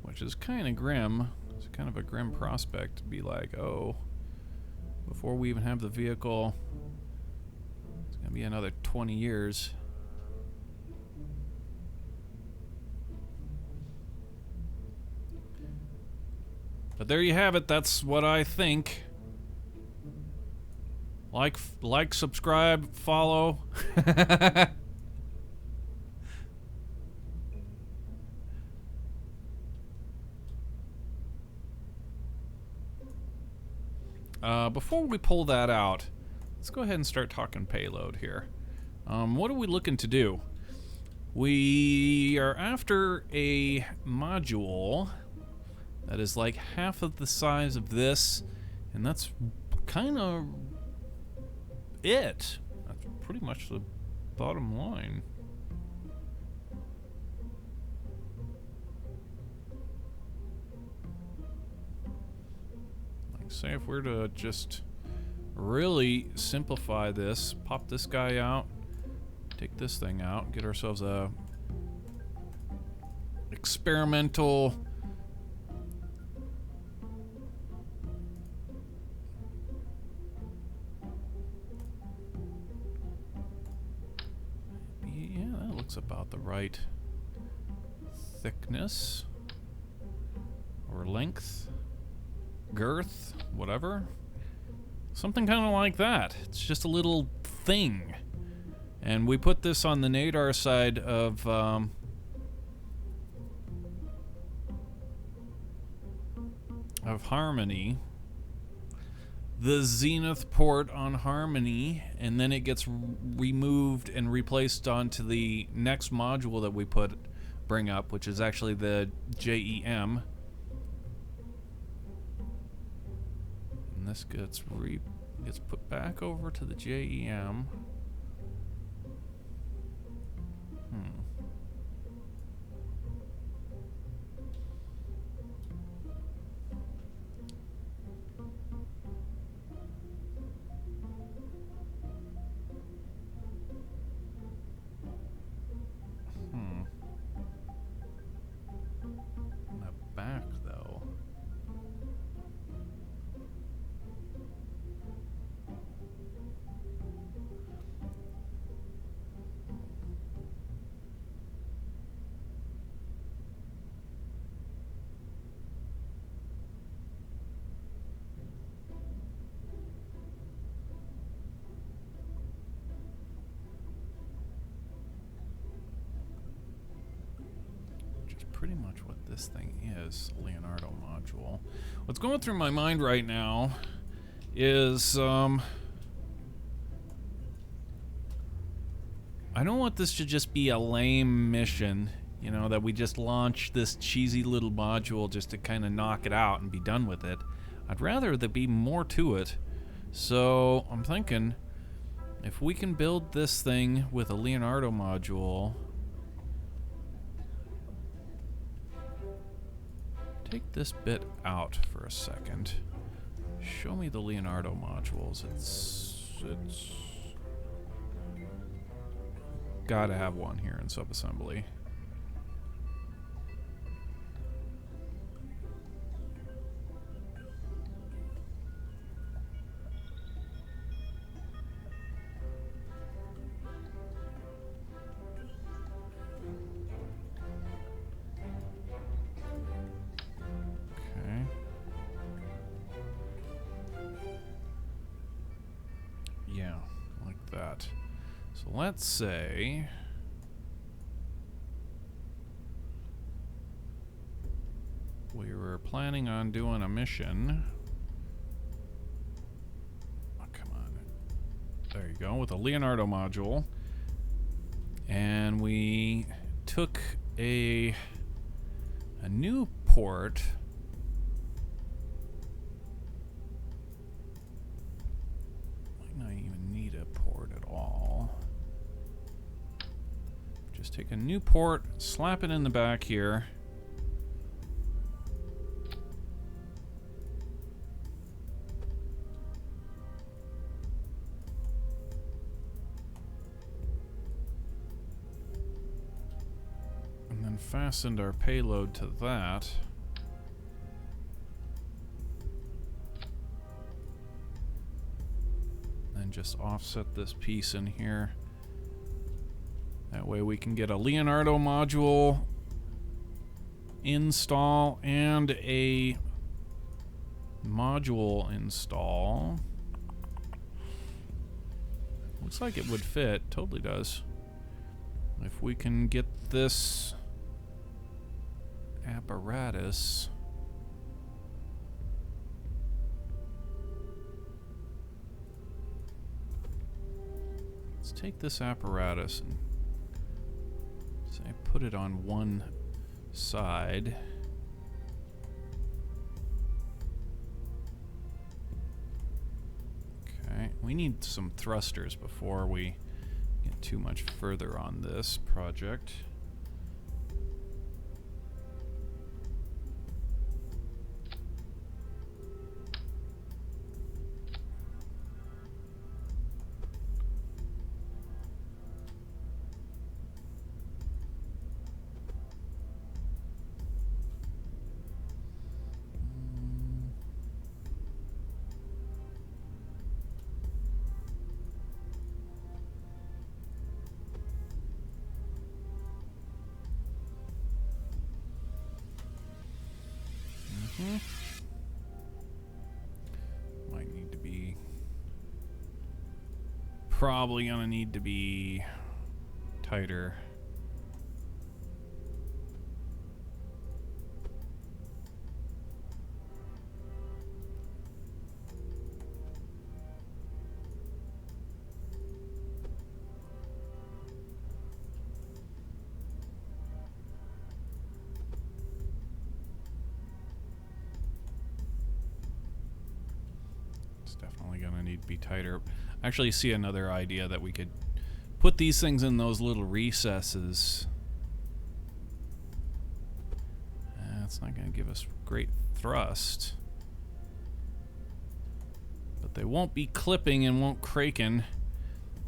Which is kind of grim. It's kind of a grim prospect to be like, oh, before we even have the vehicle, it's going to be another 20 years. But there you have it. That's what I think. Like, subscribe, follow. Before we pull that out, let's go ahead and start talking payload here. What are we looking to do? We are after a module that is like half of the size of this, and that's kind of it. That's pretty much the bottom line. Say if we're to just really simplify this, pop this guy out, take this thing out, get ourselves a experimental yeah, that looks about the right thickness or length. Girth, whatever. Something kind of like that. It's just a little thing. And we put this on the Nadar side of Harmony. The Zenith port on Harmony, and then it gets removed and replaced onto the next module that we bring up, which is actually the JEM. This gets put back over to the JEM. In the back, though. pretty much what this thing is, a Leonardo module. What's going through my mind right now is, I don't want this to just be a lame mission, you know, that we just launch this cheesy little module just to kind of knock it out and be done with it. I'd rather there be more to it. So I'm thinking, if we can build this thing with a Leonardo module, take this bit out for a second. Show me the Leonardo modules. It's gotta have one here in subassembly. Yeah, like that. So let's say we were planning on doing a mission. Oh, come on. There you go, with a Leonardo module. And we took a new port. Not even need a port at all. Just take a new port, slap it in the back here. And then fastened our payload to that. Just offset this piece in here. That way we can get a Leonardo module install and a module install. Looks like it would fit. Totally does. If we can get this apparatus. Let's take this apparatus and say put it on one side. Okay, we need some thrusters before we get too much further on this project. Might need to be... Probably gonna need to be tighter. Definitely gonna need to be tighter. I actually see another idea that we could put these things in those little recesses. It's not gonna give us great thrust, but they won't be clipping and won't craking.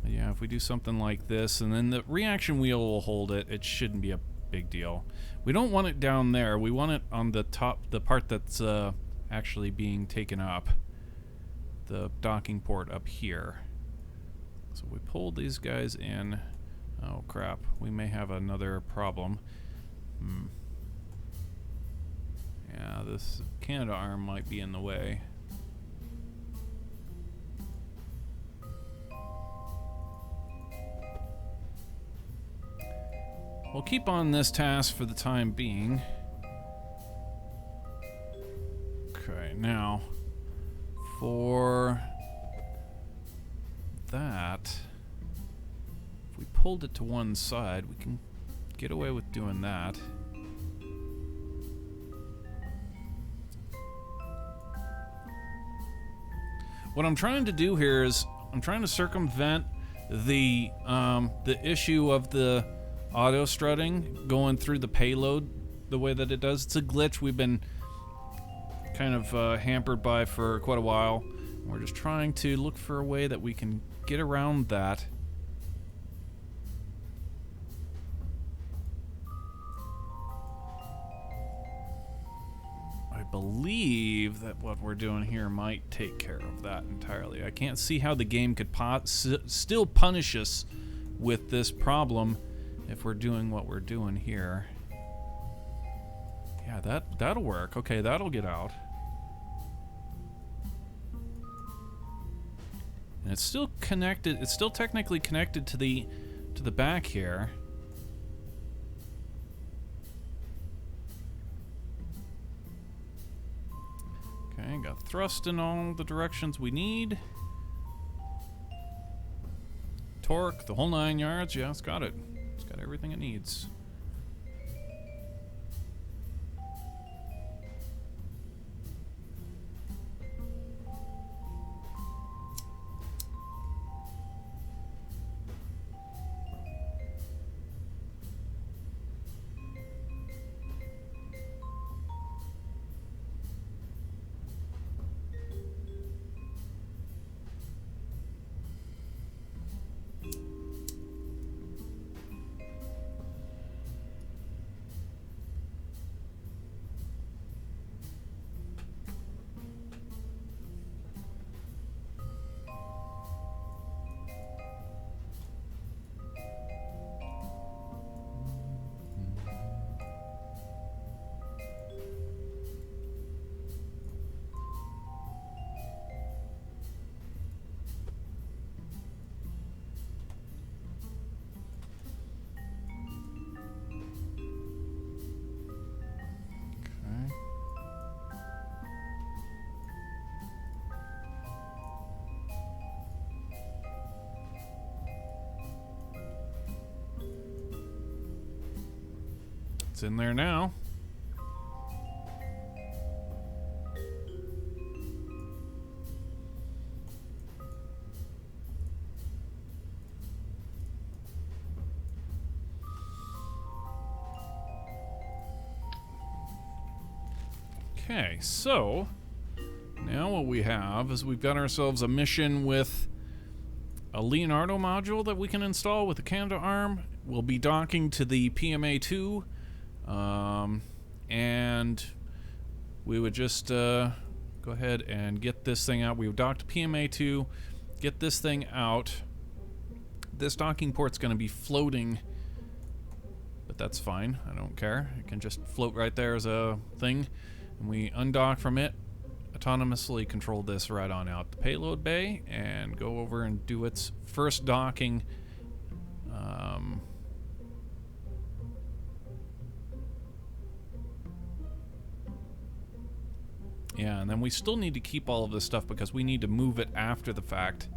But yeah, if we do something like this, and then the reaction wheel will hold it, it shouldn't be a big deal. We don't want it down there. We want it on the top, the part that's actually being taken up. The docking port up here. So we pull these guys in. Oh crap, we may have another problem. Yeah, this Canada arm might be in the way. we'll keep on this task for the time being. Okay, now for that, if we pulled it to one side, we can get away with doing that. What I'm trying to do here is I'm trying to circumvent the issue of the auto strutting going through the payload the way that it does. It's a glitch we've been kind of hampered by for quite a while. We're just trying to look for a way that we can get around that. I believe that what we're doing here might take care of that entirely. I can't see how the game could still punish us with this problem if we're doing what we're doing here. Yeah, that'll work. Okay, that'll get out. And it's still connected. It's still technically connected to the back here. Okay, got thrust in all the directions we need. Torque, the whole 9 yards. Yeah, it's got it. It's got everything it needs. It's in there now. Okay, so now what we have is we've got ourselves a mission with a Leonardo module that we can install with the Canadarm. We'll be docking to the PMA-2. And we would just go ahead and get this thing out. We would dock to PMA-2, get this thing out. This docking port's going to be floating, but that's fine. I don't care. It can just float right there as a thing. And we undock from it, autonomously control this right on out the payload bay, and go over and do its first docking. Yeah, and then we still need to keep all of this stuff because we need to move it after the fact.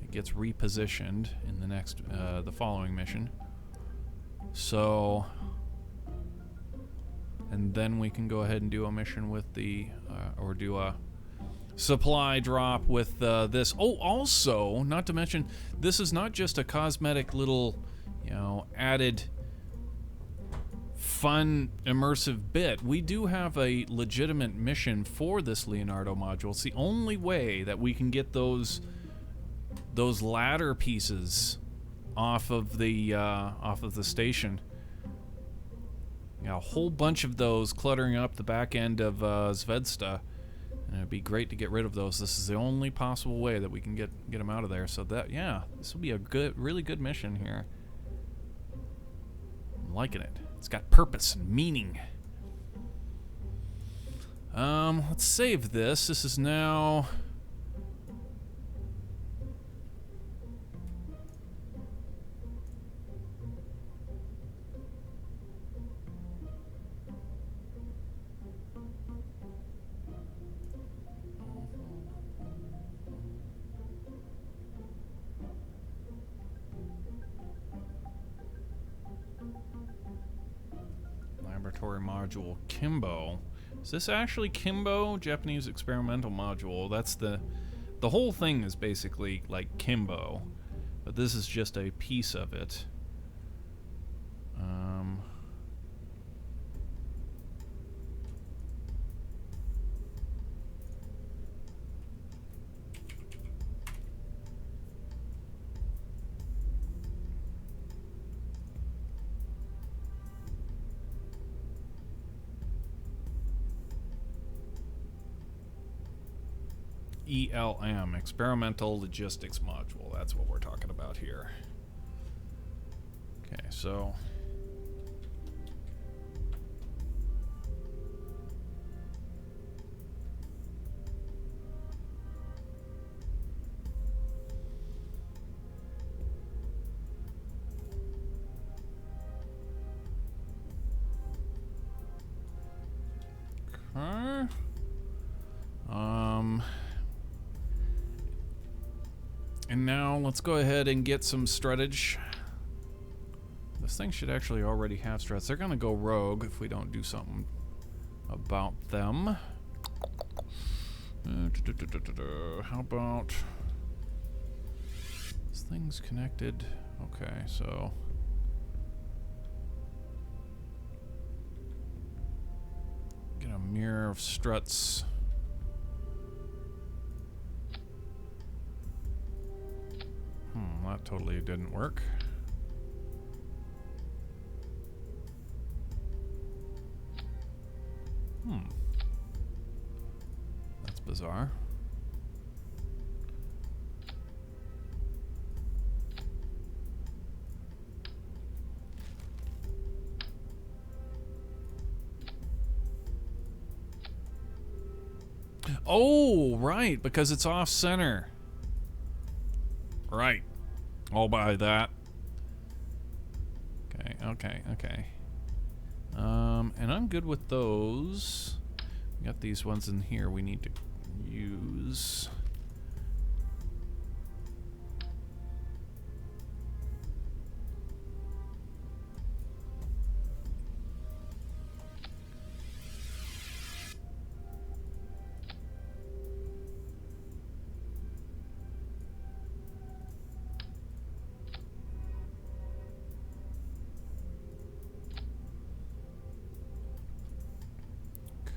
It gets repositioned in the next, the following mission. So, and then we can go ahead and do a mission with the, or do a supply drop with this. Oh, also, not to mention, this is not just a cosmetic little, you know, added fun immersive bit. We do have a legitimate mission for this Leonardo module. It's the only way that we can get those ladder pieces off of the station. Yeah, a whole bunch of those cluttering up the back end of Zvezda, and it'd be great to get rid of those. This is the only possible way that we can get them out of there. So that, yeah, this will be a really good mission here. I'm liking it. It's got purpose and meaning. Let's save this. This is now... Exploratory Module Kimbo. Is this actually Kimbo? Japanese Experimental Module. That's the whole thing is basically like Kimbo, but this is just a piece of it. ELM, Experimental Logistics Module. That's what we're talking about here. Okay, so... Okay. And now let's go ahead and get some struttage. This thing should actually already have struts. They're gonna go rogue if we don't do something about them. How about this thing's connected? Okay, so get a mirror of struts. That totally didn't work. That's bizarre. Oh, right, because it's off center. Right. I'll buy that. Okay. And I'm good with those. We got these ones in here we need to use.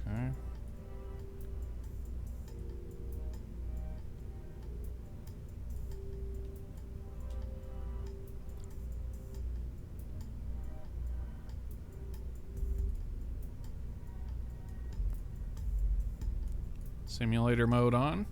Okay. Simulator mode on.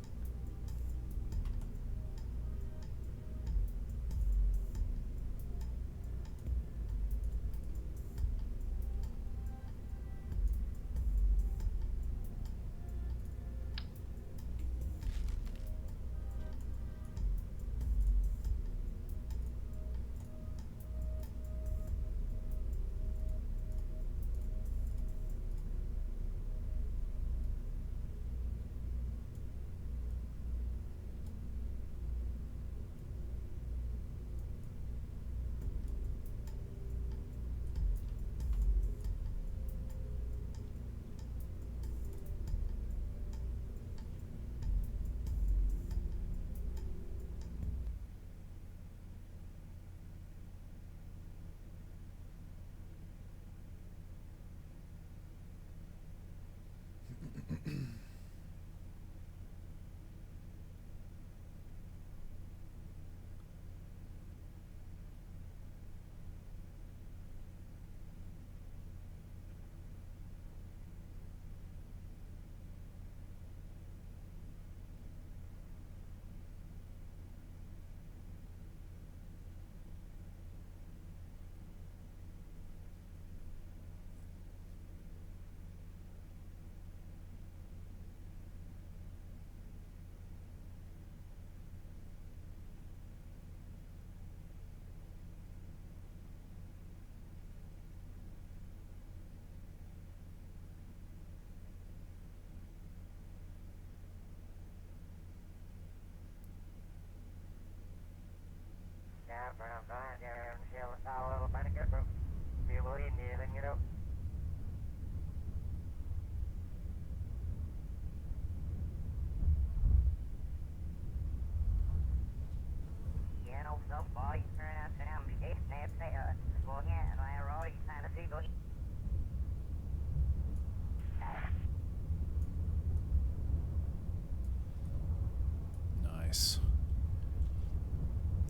Nice.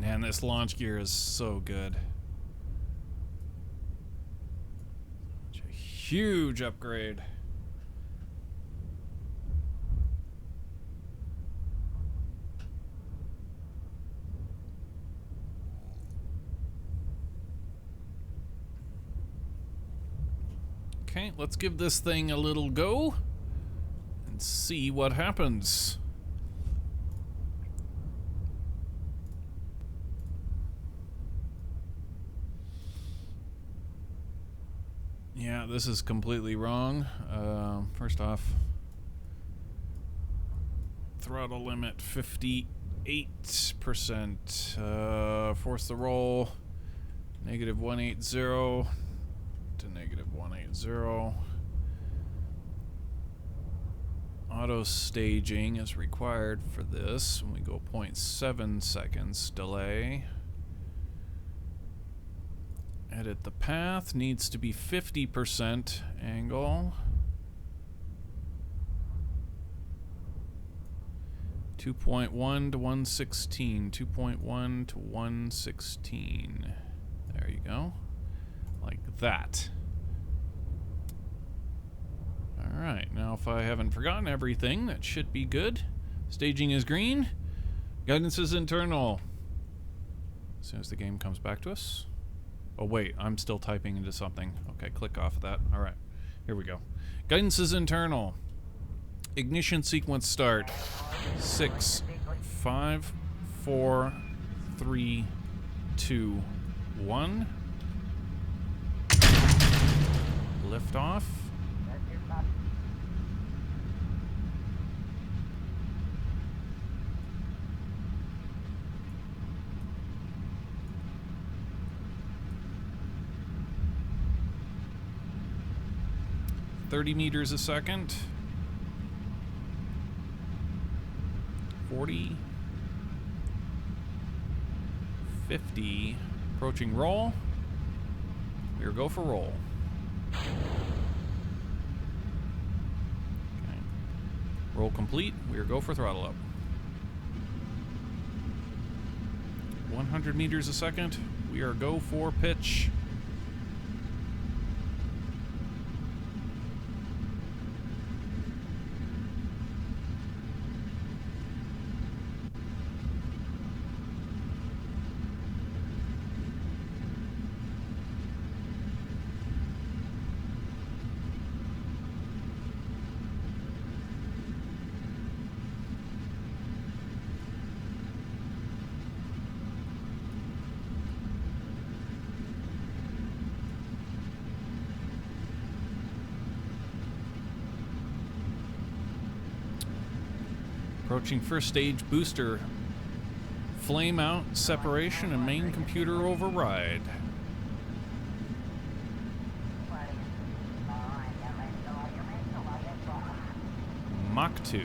Man, this launch gear is so good. Such a huge upgrade. Okay, let's give this thing a little go and see what happens. Yeah, this is completely wrong. First off, throttle limit 58%. Force the roll, negative 180 to negative 180. Auto staging is required for this, and we go 0.7 seconds delay. Edit the path, needs to be 50% angle. 2.1 to 116, 2.1 to 116. There you go. Like that. Alright, now if I haven't forgotten everything, that should be good. Staging is green. Guidance is internal. As soon as the game comes back to us. Oh wait, I'm still typing into something. Okay, click off of that. Alright, here we go. Guidance is internal. Ignition sequence start. 6, 5, 4, 3, 2, 1. Lift off. $30 meters a second. 40. 50. Approaching roll. Here, go for roll. Okay. Roll complete. We are go for throttle up. 100 meters a second. We are go for pitch. Approaching first stage booster. Flame out, separation, and main computer override. Mach 2.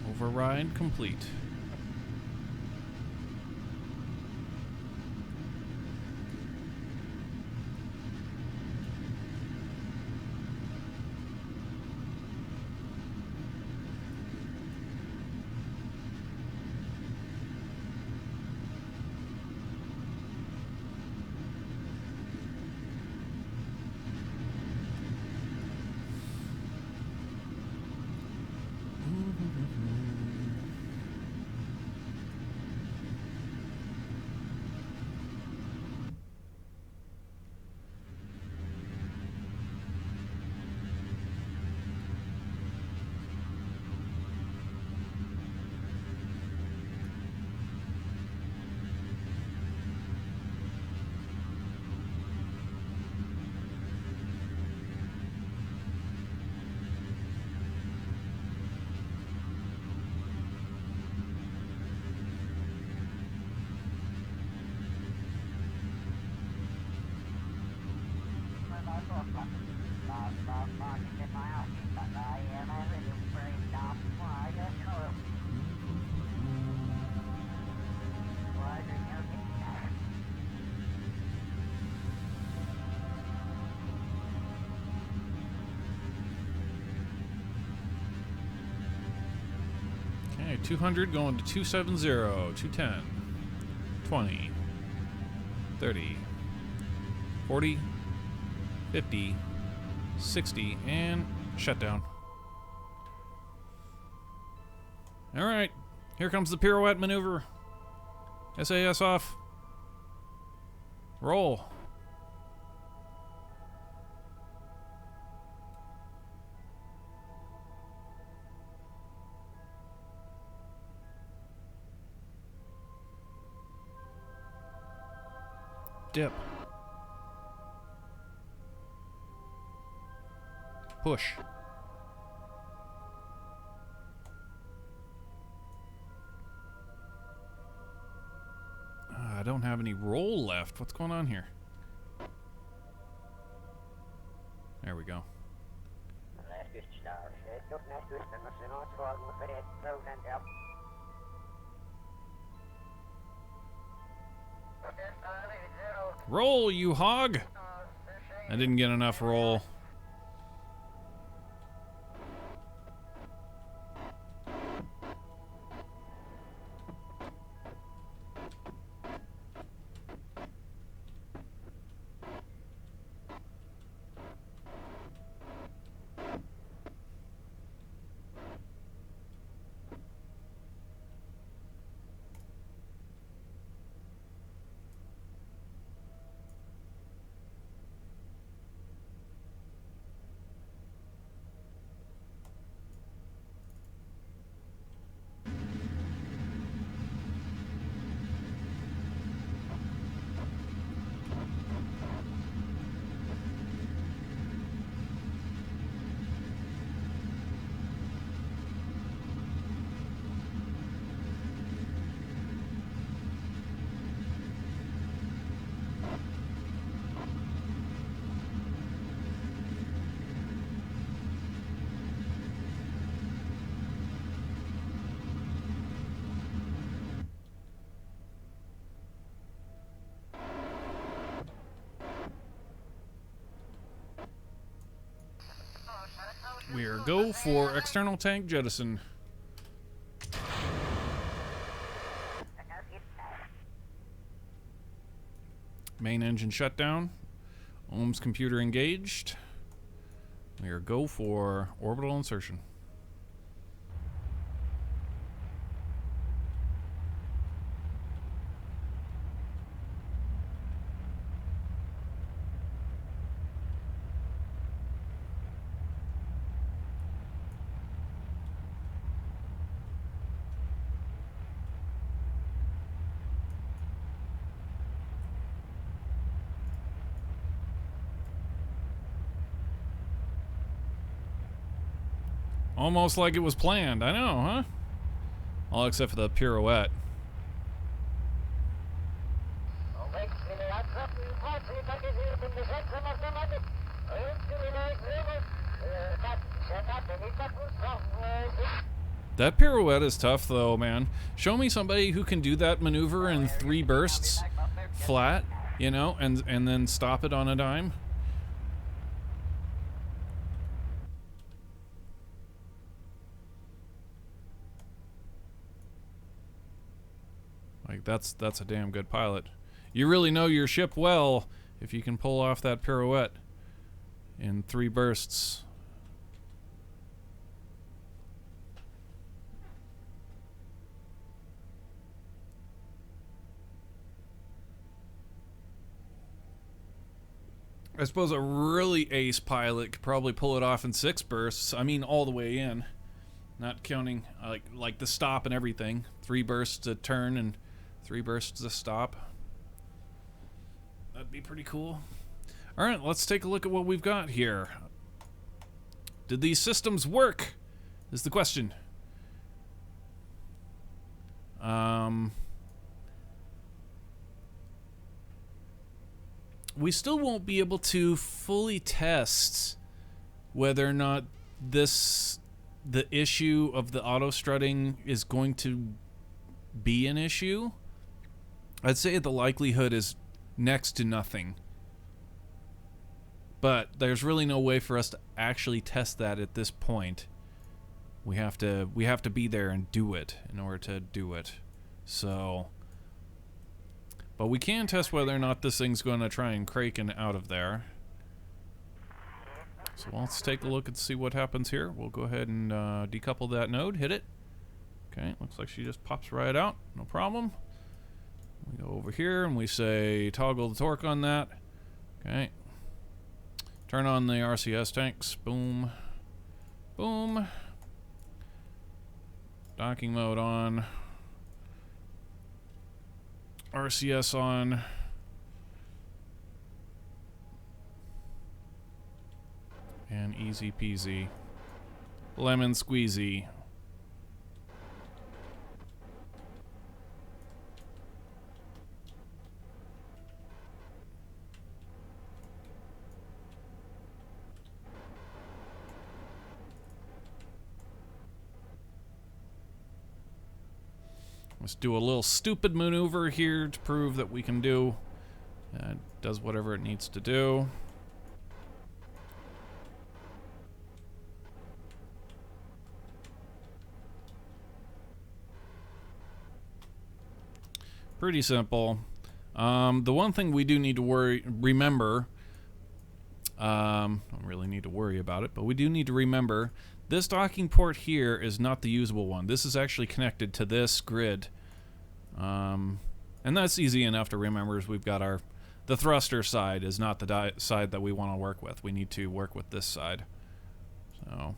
Override complete. 200 going to 270, 210, 20, 30, 40, 50, 60, and shutdown. Alright, here comes the pirouette maneuver. SAS off. Roll. Dip. Push. I don't have any roll left. What's going on here? There we go. Roll, you hog! I didn't get enough roll. We're go for external tank jettison. Main engine shutdown. Ohm's computer engaged. We are go for orbital insertion. Almost like it was planned. I know, huh? All except for the pirouette. That pirouette is tough though, man. Show me somebody who can do that maneuver in 3 bursts flat, you know, and then stop it on a dime. Like that's a damn good pilot. You really know your ship well if you can pull off that pirouette in 3 bursts. I suppose a really ace pilot could probably pull it off in 6 bursts. I mean, all the way in, not counting like the stop and everything. 3 bursts to turn and 3 bursts to stop. That'd be pretty cool. All right, let's take a look at what we've got here. Did these systems work? Is the question. We still won't be able to fully test whether or not the issue of the auto strutting is going to be an issue. I'd say the likelihood is next to nothing. But there's really no way for us to actually test that at this point. we have to be there and do it in order to do it. So, but we can test whether or not this thing's going to try and kraken out of there. So let's take a look and see what happens here. We'll go ahead and decouple that node, hit it. Okay, looks like she just pops right out, no problem. We go over here and we say toggle the torque on that. Okay. Turn on the RCS tanks. Boom. Boom. Docking mode on. RCS on. And easy peasy. Lemon squeezy. Let's do a little stupid maneuver here to prove that we can do. It does whatever it needs to do. Pretty simple. The one thing we do need to remember, don't really need to worry about it, but we do need to remember this docking port here is not the usable one. This is actually connected to this grid. And that's easy enough to remember, as we've got the thruster side is not the side that we want to work with. We need to work with this side. So.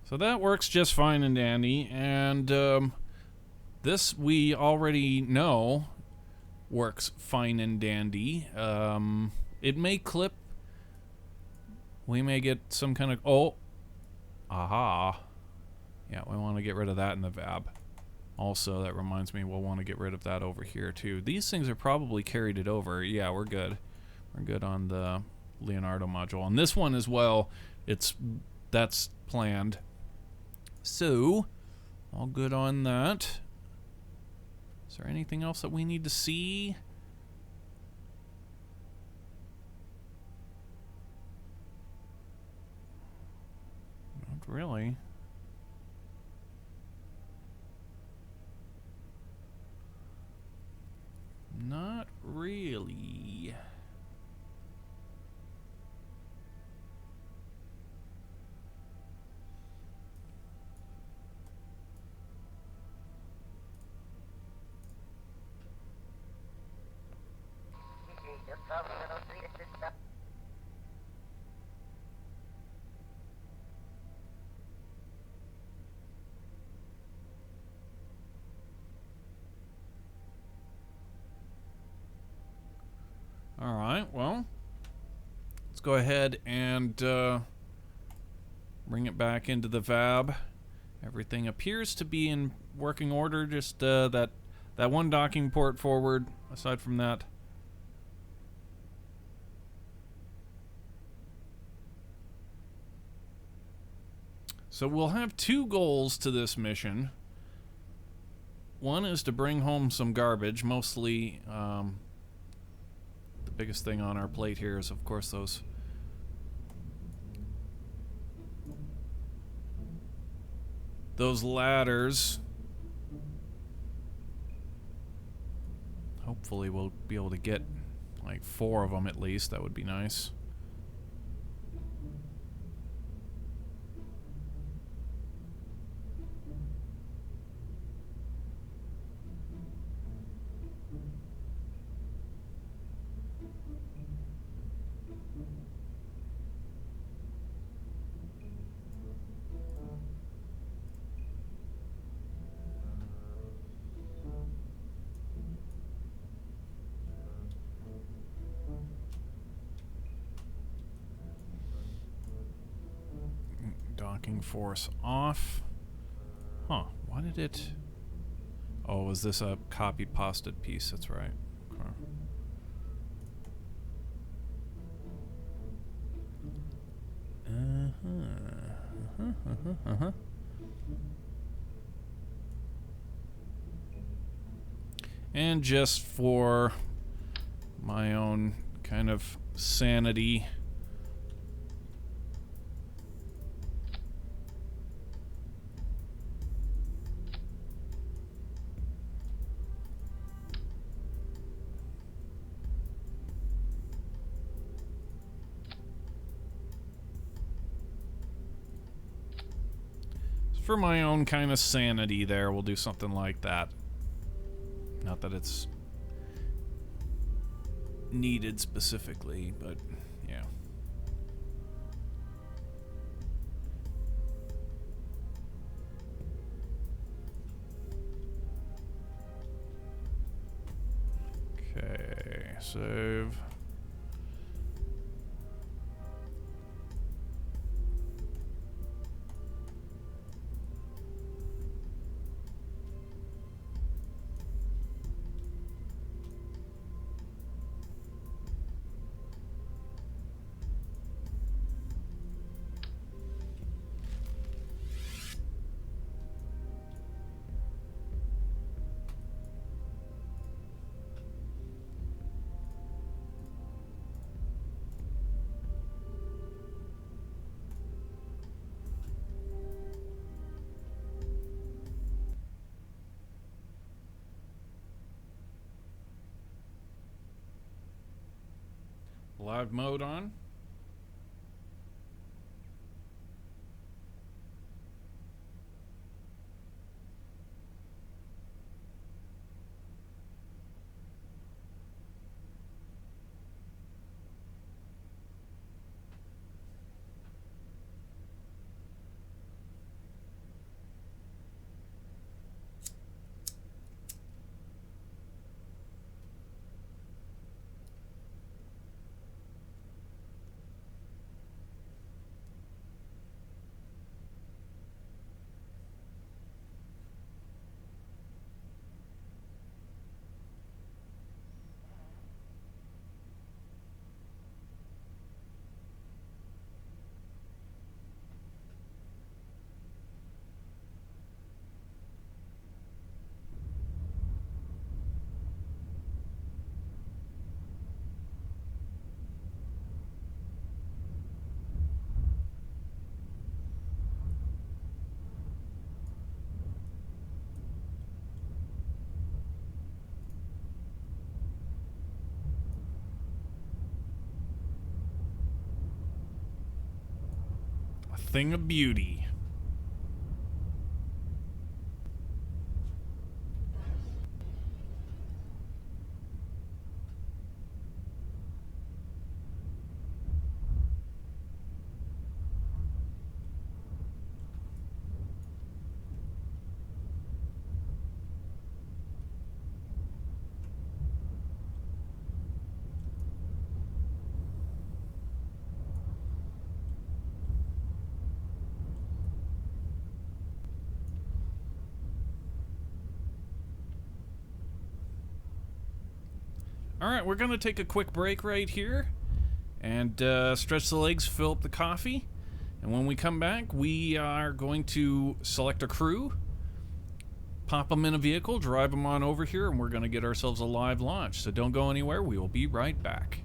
So that works just fine and dandy, and this we already know works fine and dandy. It may clip. We may get some kind of... Oh! Aha! Yeah, we want to get rid of that in the VAB. Also, that reminds me, we'll want to get rid of that over here too. These things are probably carried it over. Yeah, we're good. We're good on the Leonardo module. And this one as well, that's planned. So, all good on that. Is there anything else that we need to see? Not really. Not really. Alright, well, let's go ahead and bring it back into the VAB. Everything appears to be in working order, just that one docking port forward. Aside from that, so we'll have two goals to this mission. One is to bring home some garbage, mostly the biggest thing on our plate here is, of course, those ladders. Hopefully we'll be able to get like 4 of them at least. That would be nice. Docking force off. Huh, why did it... Oh, was this a copy-pasted piece? That's right. Okay. And just for my own kind of sanity, there, we'll do something like that. Not that it's needed specifically, but yeah. Okay, save. Live mode on. A thing of beauty. Alright, we're going to take a quick break right here and stretch the legs, fill up the coffee. And when we come back, we are going to select a crew, pop them in a vehicle, drive them on over here, and we're going to get ourselves a live launch. So don't go anywhere. We will be right back.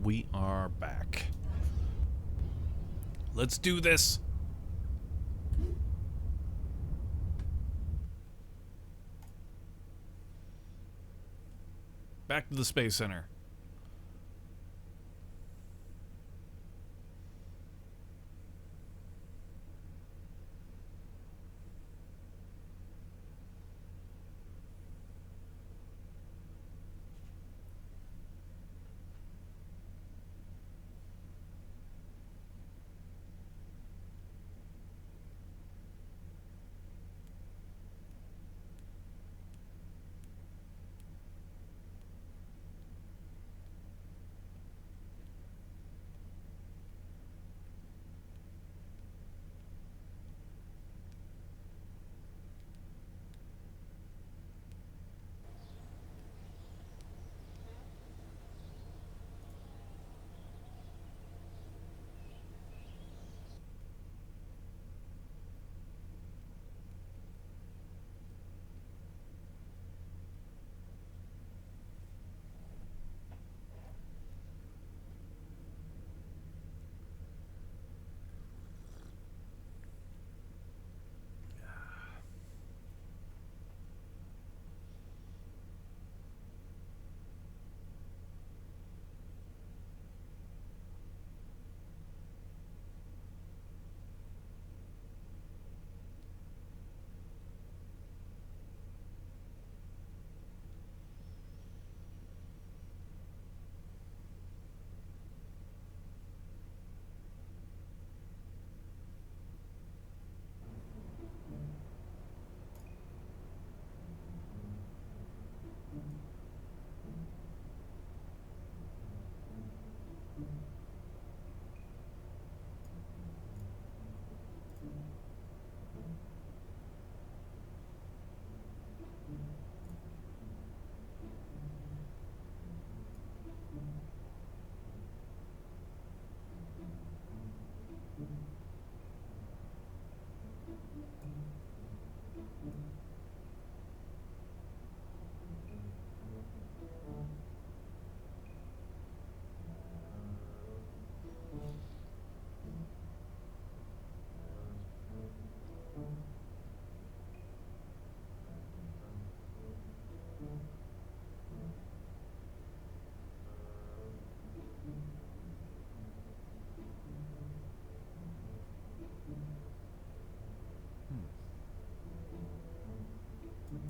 we are back. Let's do this. Back to the Space Center.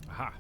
Aha.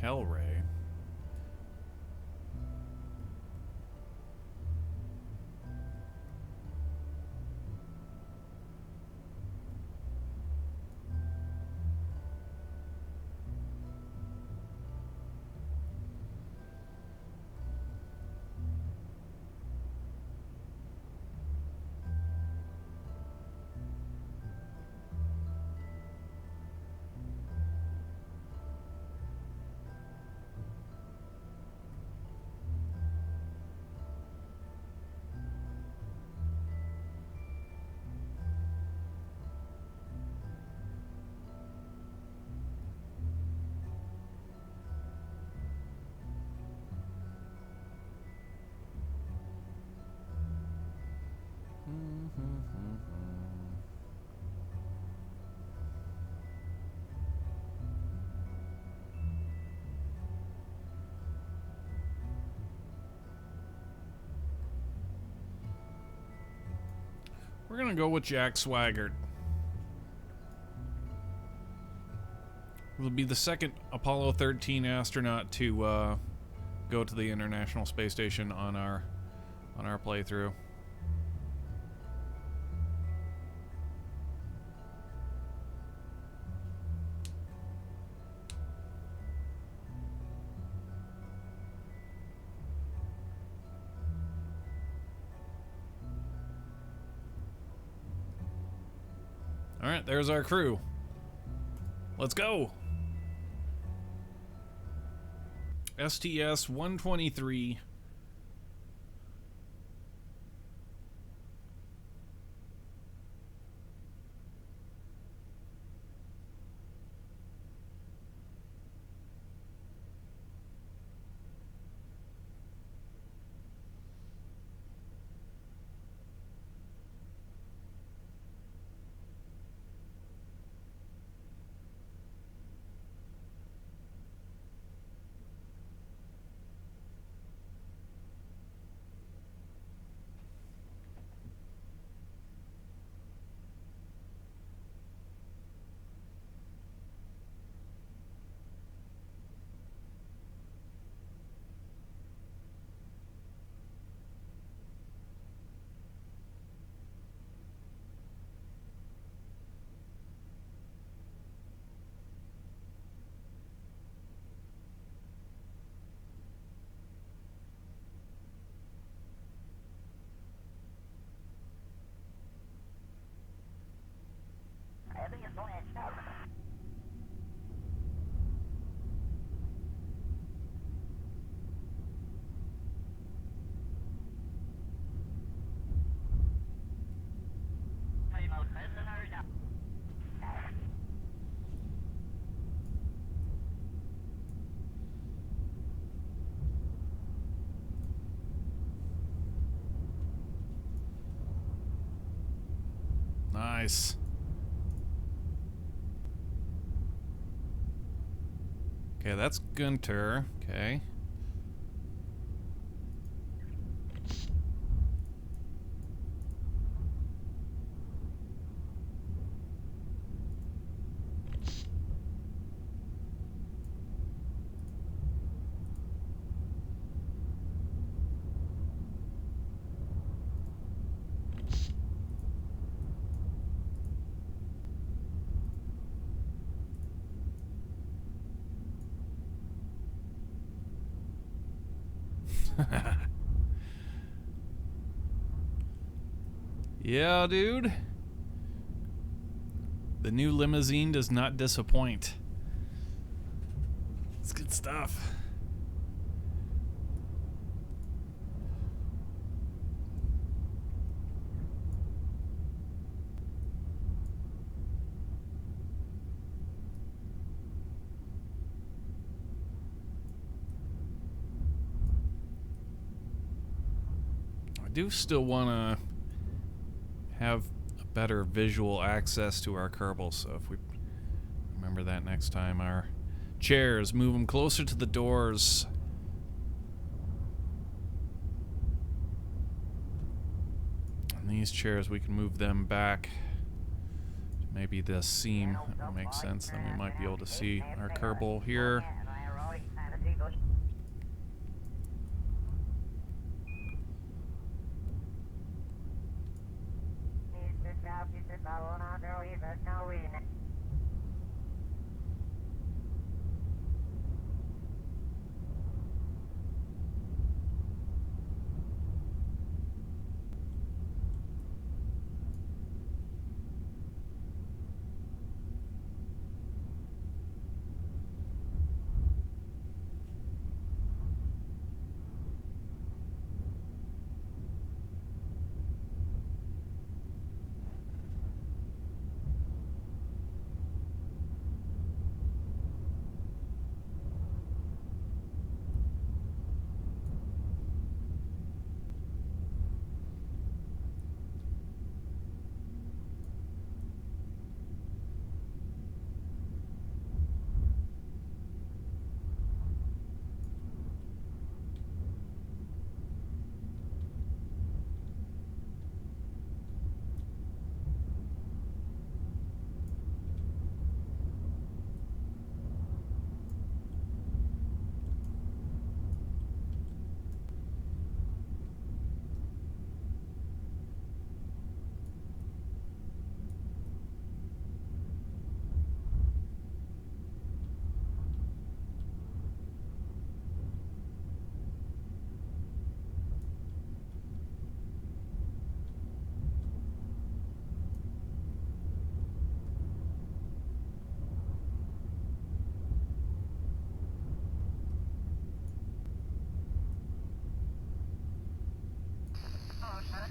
Kelray. We're gonna go with Jack Swigert. Will be the second Apollo 13 astronaut to go to the International Space Station on our playthrough. All right, there's our crew. Let's go. Sts-123. Nice. Okay, that's Gunter. Okay. Yeah, dude. The new limousine does not disappoint. It's good stuff. I do still want to have a better visual access to our Kerbal, so if we remember that next time, our chairs, move them closer to the doors. And these chairs, we can move them back. Maybe this seam, that would make sense. Then we might be able to see our Kerbal here.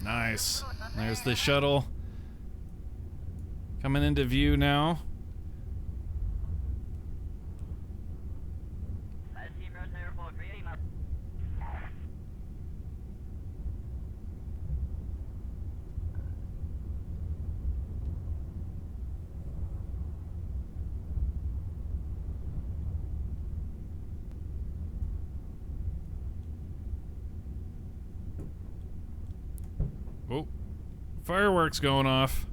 Nice. There's the shuttle coming into view now. Oh, fireworks going off.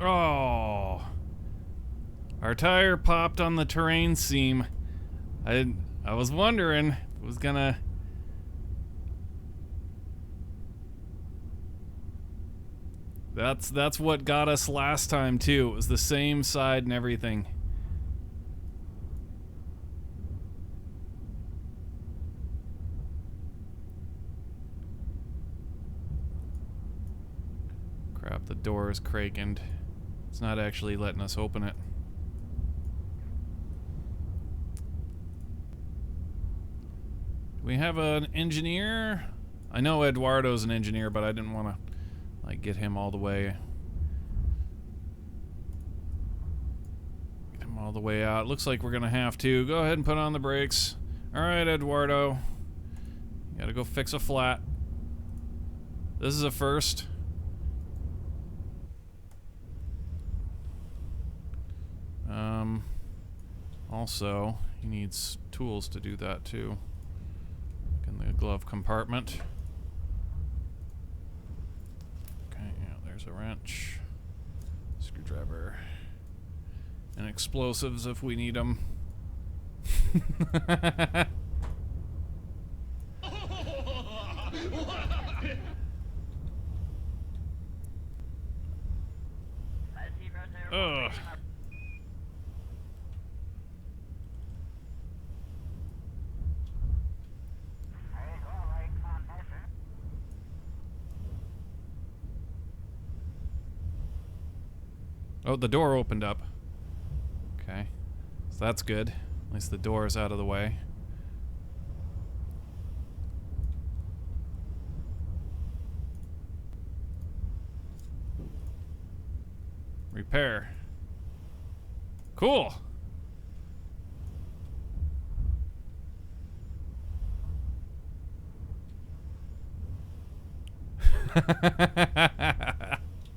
Oh, our tire popped on the terrain seam. I was wondering if it was gonna. That's what got us last time too. It was the same side and everything. Crap, the door is cranking. It's not actually letting us open it. Do we have an engineer? I know Eduardo's an engineer, but I didn't want to like get him all the way. Get him all the way out. Looks like we're gonna have to. Go ahead and put on the brakes. All right, Eduardo. You gotta go fix a flat. This is a first. Also, he needs tools to do that too. Look in the glove compartment. Okay, yeah, there's a wrench, screwdriver, and explosives if we need them. Ugh. Oh, the door opened up. Okay. So that's good. At least the door is out of the way. Repair. Cool.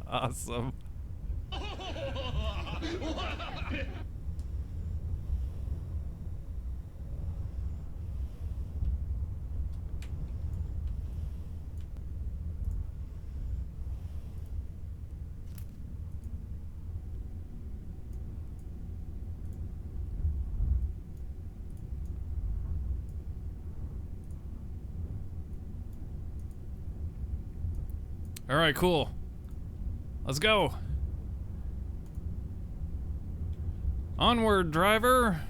Awesome. Alright, cool. Let's go. Onward, driver.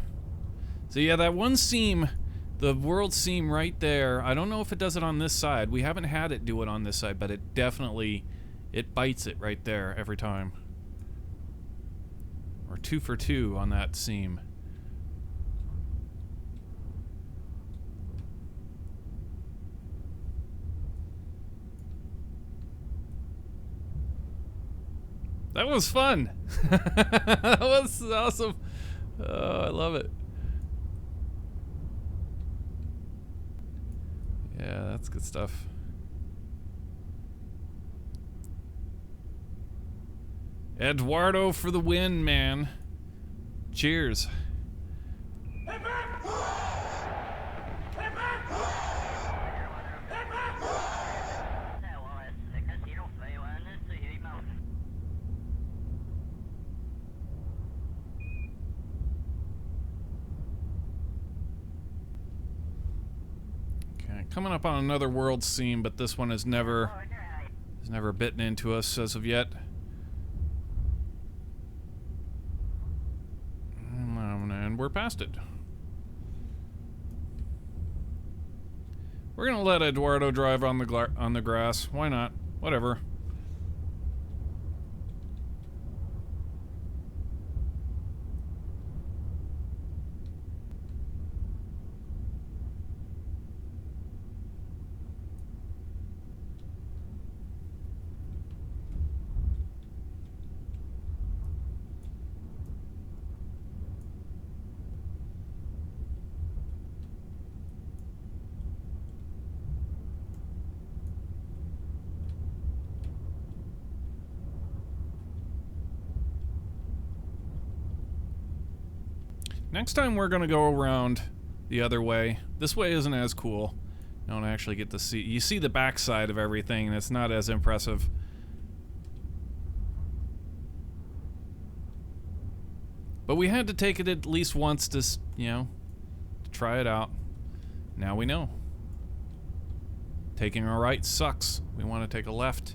So yeah, that one seam, the world seam right there, I don't know if it does it on this side. We haven't had it do it on this side, but it definitely, it bites it right there every time. We're 2 for 2 on that seam. That was fun. That was awesome. Oh, I love it. Yeah, that's good stuff. Eduardo for the win, man. Cheers. Okay, coming up on another world scene, but this one has never bitten into us as of yet. And we're past it. We're gonna let Eduardo drive on the grass. Why not? Whatever. Next time we're gonna go around the other way. This way isn't as cool. You don't actually get to see. You see the backside of everything, and it's not as impressive. But we had to take it at least once to, you know, to try it out. Now we know. Taking a right sucks. We want to take a left.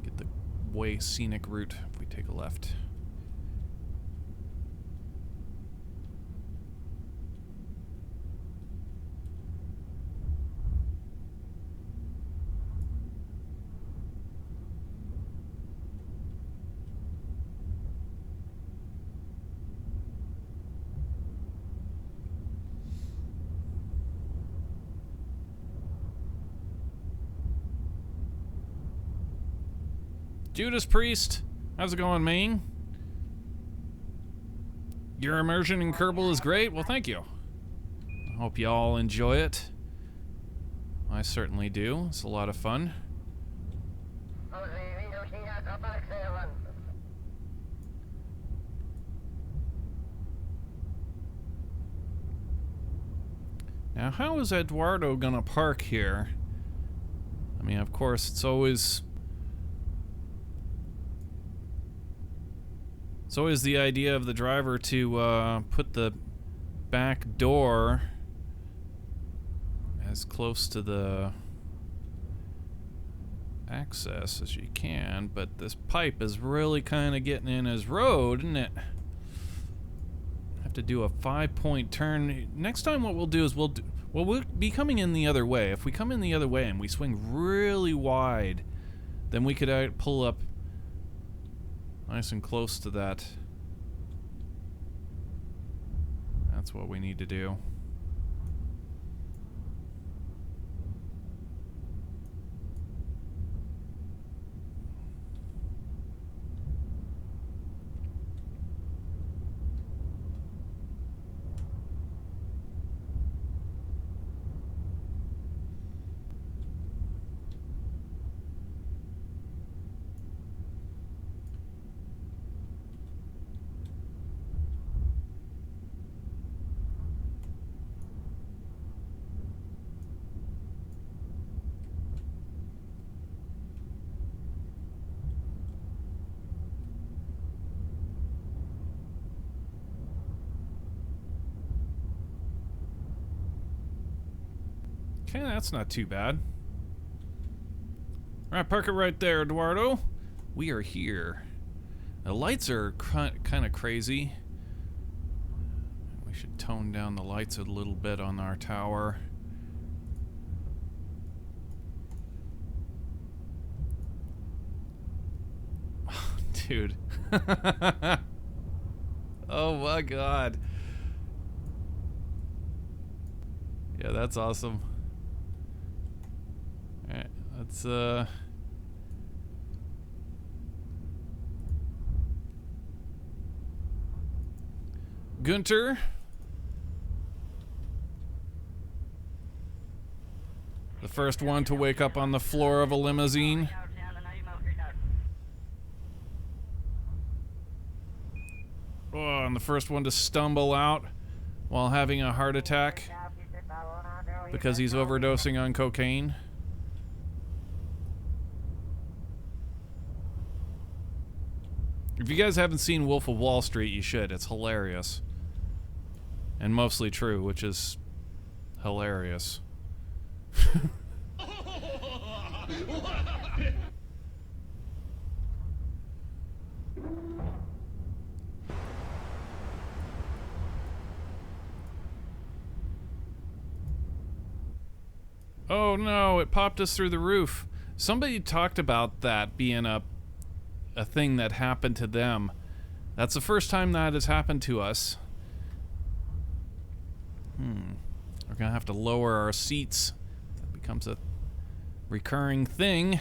Get the way scenic route if we take a left. Judas Priest, how's it going, Maine? Your immersion in Kerbal is great. Well, thank you. I hope you all enjoy it. I certainly do. It's a lot of fun. Now, how is Eduardo gonna park here? I mean, of course, it's always the idea of the driver to put the back door as close to the access as you can, but this pipe is really kind of getting in his road, isn't it? Have to do a 5-point turn. Next time what we'll do is we'll be coming in the other way. If we come in the other way and we swing really wide, then we could pull up nice and close to that. That's what we need to do. Okay, that's not too bad. Alright, park it right there, Eduardo. We are here. The lights are kind of crazy. We should tone down the lights a little bit on our tower. Dude. Oh my god. Yeah, that's awesome. Alright, let's Gunter. The first one to wake up on the floor of a limousine. Oh, and the first one to stumble out while having a heart attack because he's overdosing on cocaine. If you guys haven't seen Wolf of Wall Street, you should. It's hilarious. And mostly true, which is hilarious. Oh no, it popped us through the roof. Somebody talked about that being a thing that happened to them. That's the first time that has happened to us. We're gonna have to lower our seats. That becomes a recurring thing.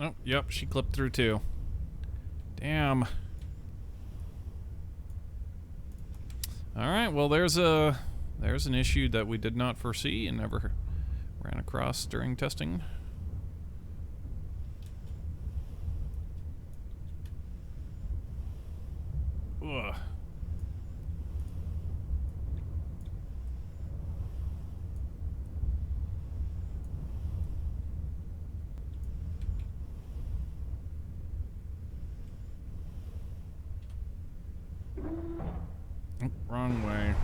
Oh, yep, she clipped through too. Damn. Alright, well there's an issue that we did not foresee and never ran across during testing. Ugh. Oh, wrong way.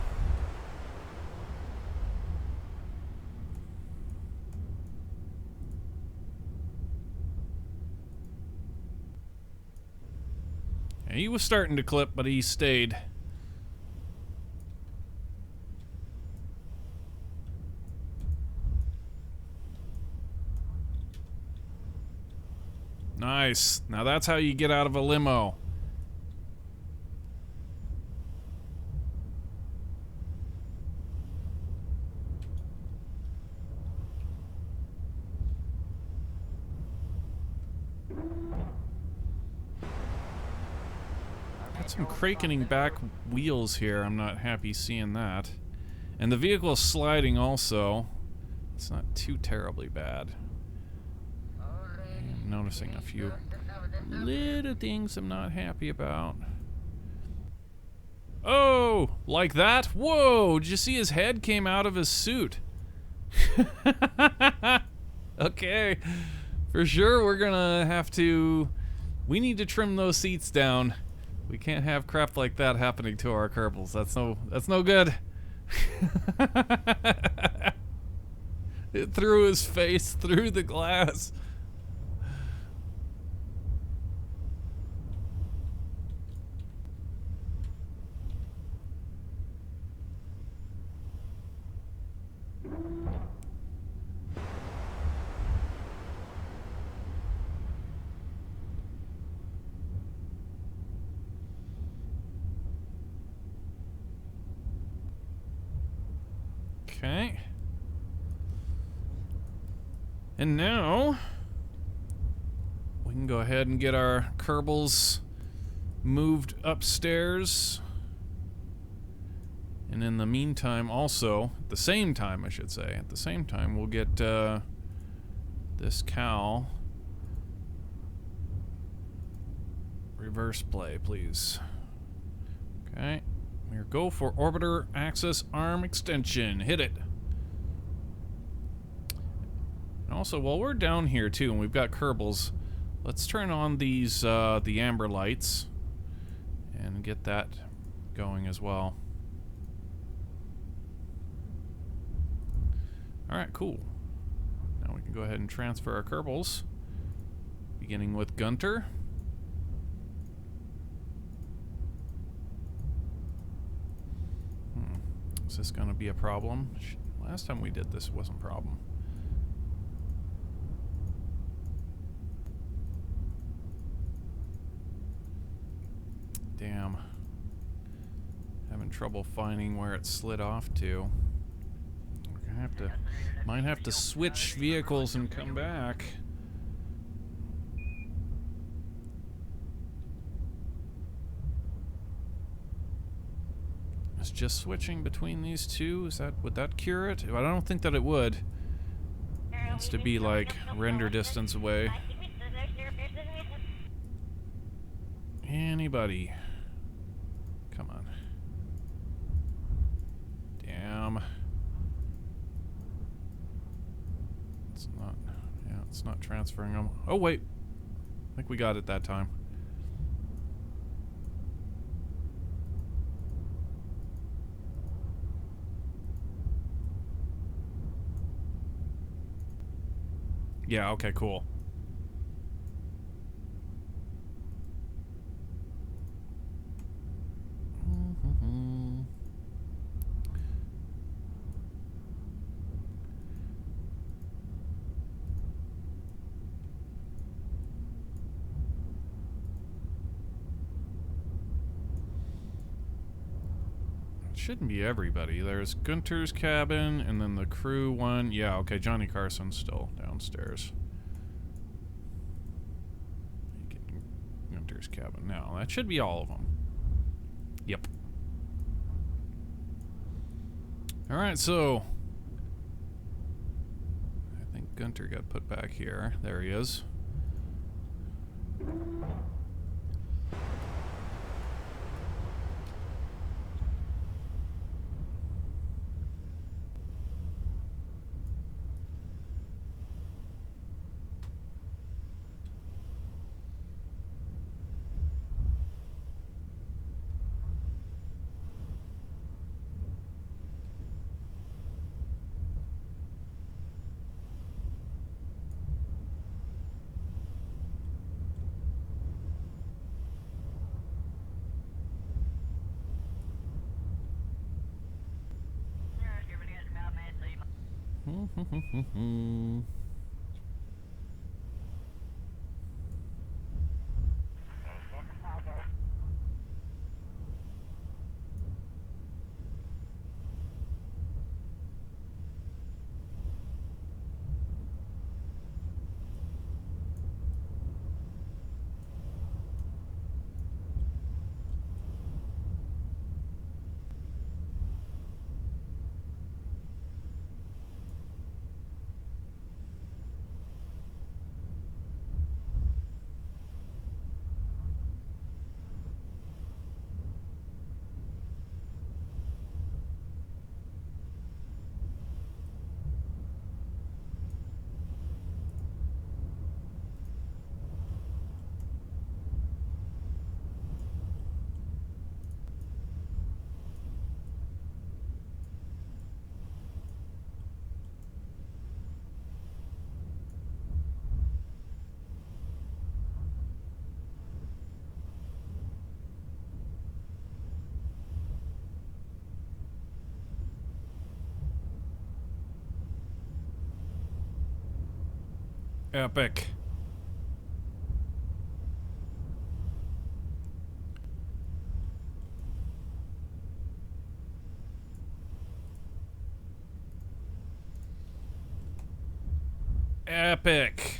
Yeah, he was starting to clip, but he stayed. Nice. Now that's how you get out of a limo. Some crakening back wheels here. I'm not happy seeing that. And the vehicle is sliding also. It's not too terribly bad. I'm noticing a few little things I'm not happy about. Oh, like that? Whoa, did you see his head came out of his suit? Okay, for sure we're gonna have to... We need to trim those seats down. We can't have crap like that happening to our Kerbals. That's no good. It threw his face through the glass. Okay. And now we can go ahead and get our Kerbals moved upstairs. And in the meantime also, at the same time I should say, at the same time we'll get this cow. Reverse play, please. Okay. We're go for orbiter access arm extension. Hit it. And also, while we're down here too, and we've got Kerbals, let's turn on these the amber lights and get that going as well. All right, cool. Now we can go ahead and transfer our Kerbals, beginning with Gunter. Is this going to be a problem? Last time we did this, it wasn't a problem. Damn. Having trouble finding where it slid off to. We're gonna have to, might have to switch vehicles and come back. Is just switching between these two, would that cure it? I don't think that it would. It has to be like render distance away. Anybody? Come on. Damn. It's not, yeah, it's not transferring them. Oh wait, I think we got it that time. Yeah, okay, cool. Shouldn't be everybody. There's Gunter's cabin, and then the crew one. Yeah, okay, Johnny Carson's still downstairs. Gunter's cabin. Now, that should be all of them. Yep. Alright, so... I think Gunter got put back here. There he is. Epic. Epic.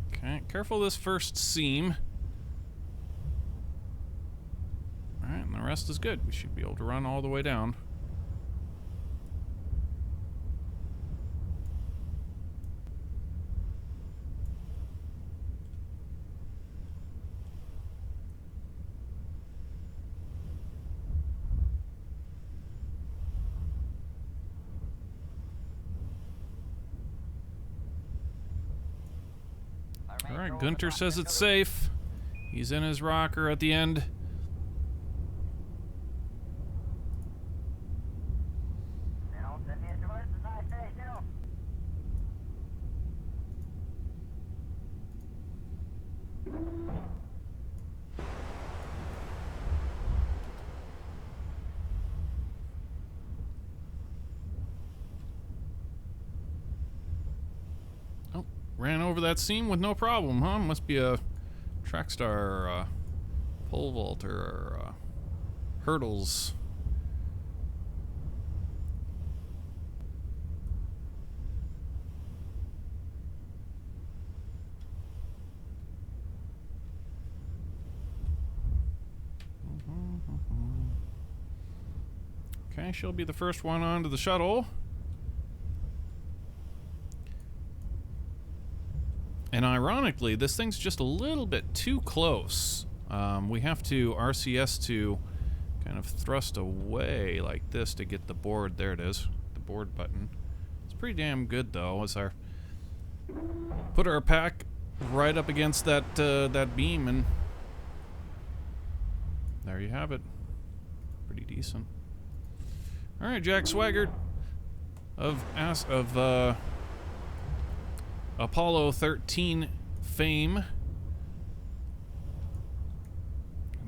Okay, careful this first seam. Alright, and the rest is good. We should be able to run all the way down. Alright, Gunter says it's safe. He's in his rocker at the end. Oh, ran over that seam with no problem, huh? Must be a Trackstar pole vault or hurdles. Okay, she'll be the first one onto the shuttle. And ironically, this thing's just a little bit too close. We have to RCS to kind of thrust away like this to get the board. There it is, the board button. It's pretty damn good though. As our put our pack right up against that that beam, and there you have it. Pretty decent. All right, Jack Swigert of Apollo 13 fame, an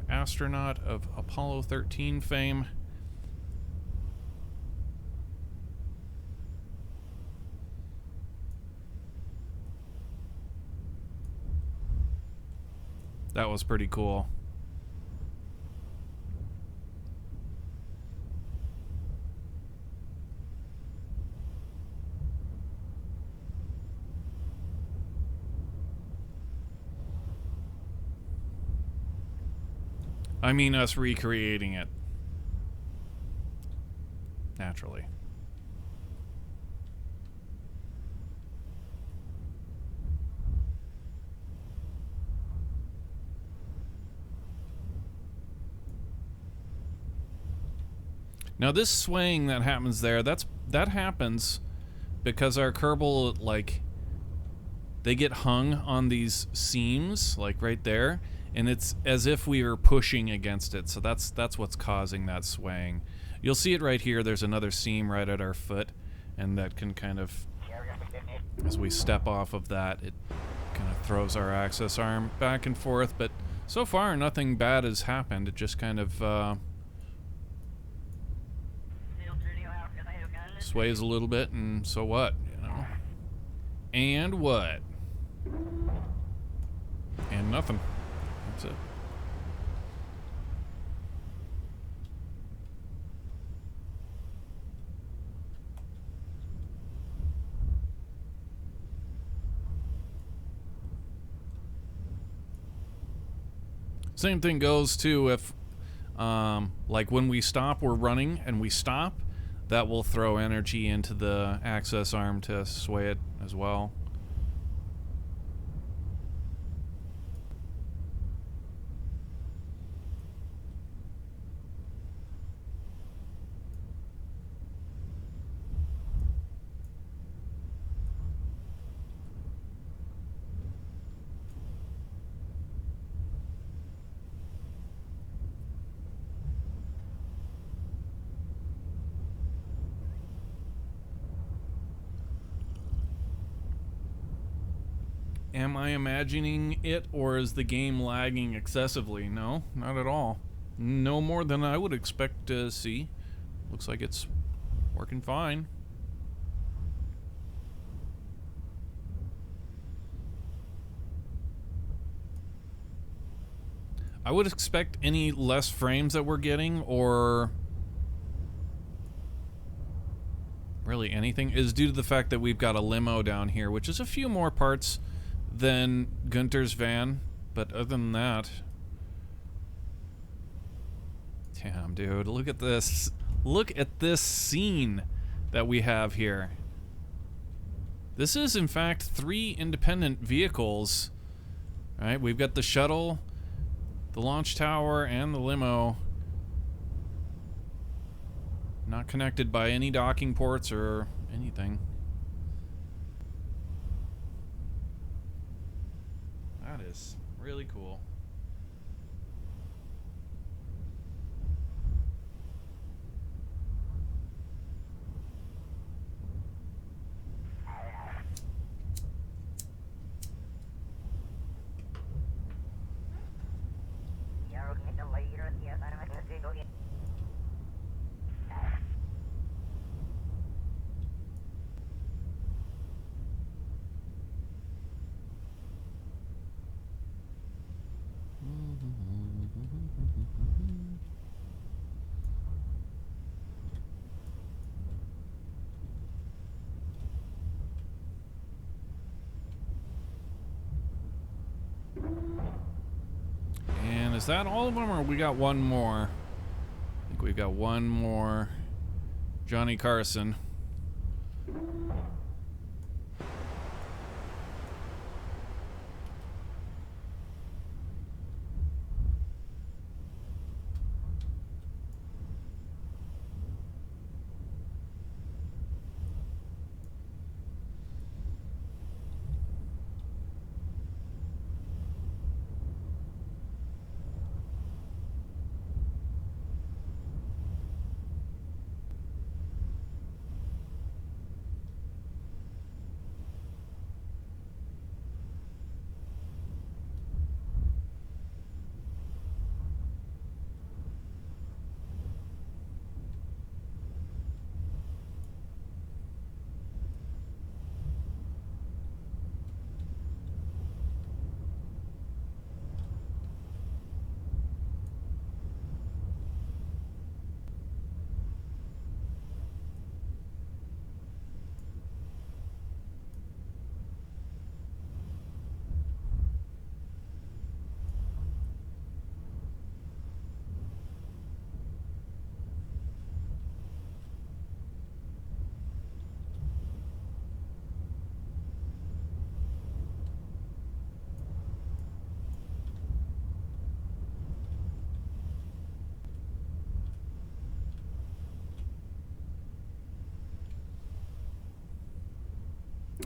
astronaut of Apollo 13 fame. That was pretty cool. I mean us recreating it. Naturally. Now this swaying that happens there, that happens because our Kerbal, like, they get hung on these seams, like right there. And it's as if we were pushing against it, so that's what's causing that swaying. You'll see it right here. There's another seam right at our foot, and that can kind of, as we step off of that, it kind of throws our access arm back and forth. But so far, nothing bad has happened. It just kind of sways a little bit, and so what, you know? And what? And nothing. That's it. Same thing goes too if, like when we stop, we're running and we stop, that will throw energy into the access arm to sway it as well. Am I imagining it, or is the game lagging excessively? No, not at all. No more than I would expect to see. Looks like it's working fine. I would expect any less frames that we're getting, or really anything, is due to the fact that we've got a limo down here, which is a few more parts than Gunter's van, but other than that, damn, dude, look at this. Look at this scene that we have here. This is, in fact, 3 independent vehicles. Right? We've got the shuttle, the launch tower, and the limo. Not connected by any docking ports or anything. That is really cool. And is that all of them, or we got one more? I think we've got one more. Johnny Carson.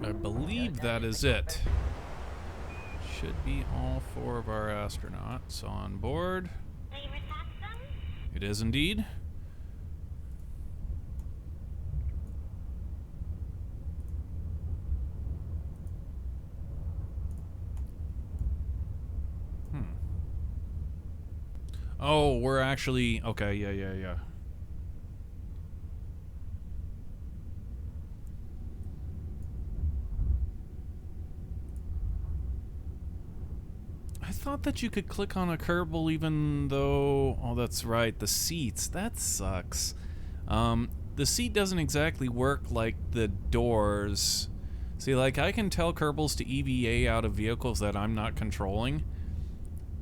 I believe that is it. Should be all 4 of our astronauts on board. It is indeed. Oh, we're actually... Okay, yeah. I thought that you could click on a Kerbal even though... Oh, that's right, the seats. That sucks. The seat doesn't exactly work like the doors. See, like, I can tell Kerbals to EVA out of vehicles that I'm not controlling,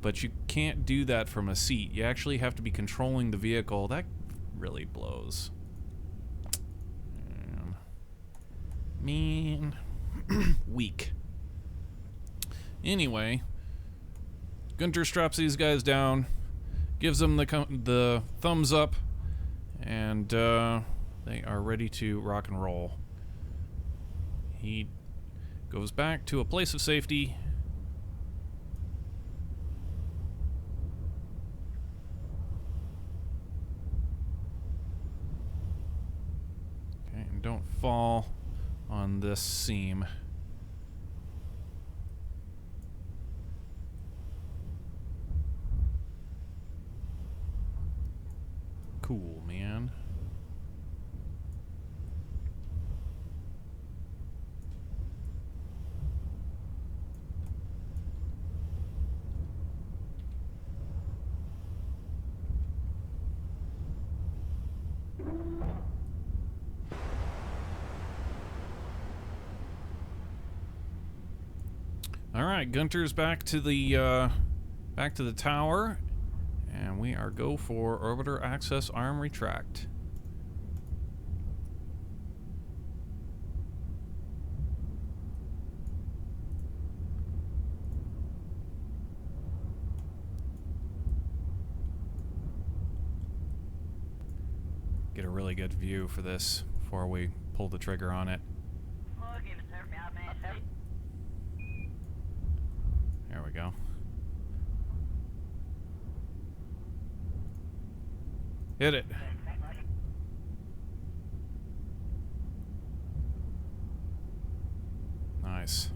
but you can't do that from a seat. You actually have to be controlling the vehicle. That really blows. Man. Weak. Anyway, Gunter straps these guys down, gives them the thumbs up, and they are ready to rock and roll. He goes back to a place of safety. Okay, and don't fall on this seam. Cool, man. All right, Gunter's back to the tower, and we are go for orbiter access arm retract. Get a really good view for this before we pull the trigger on it. There we go. Hit it. Nice.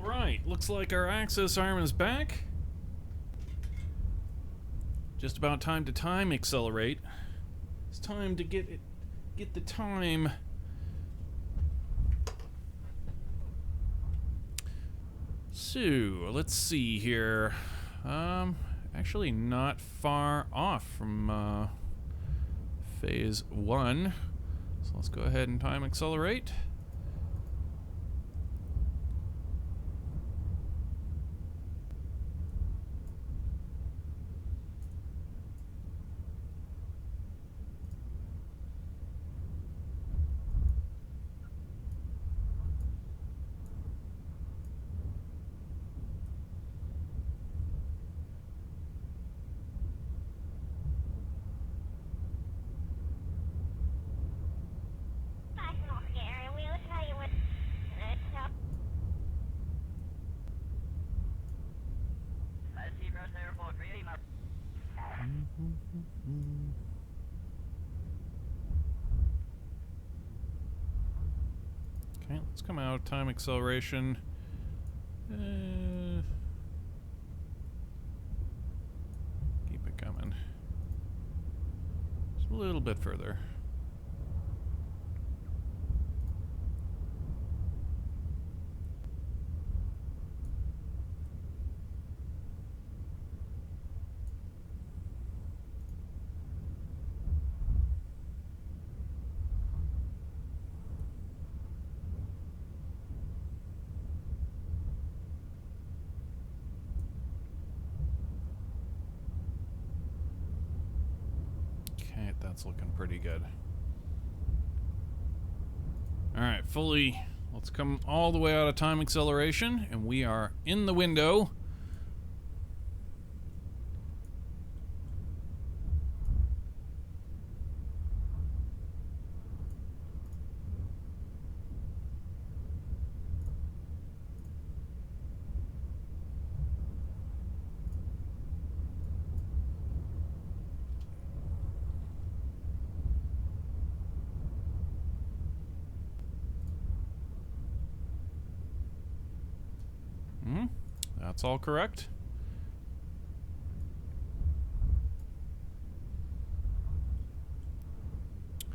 Alright, looks like our access arm is back. Just about time to time accelerate. It's time to get the time. So, let's see here. Actually not far off from phase 1. So let's go ahead and time accelerate. Okay, let's come out. Time acceleration. Keep it coming. Just a little bit further. Okay, that's looking pretty good. Alright, fully. Let's come all the way out of time acceleration, and we are in the window. That's all correct.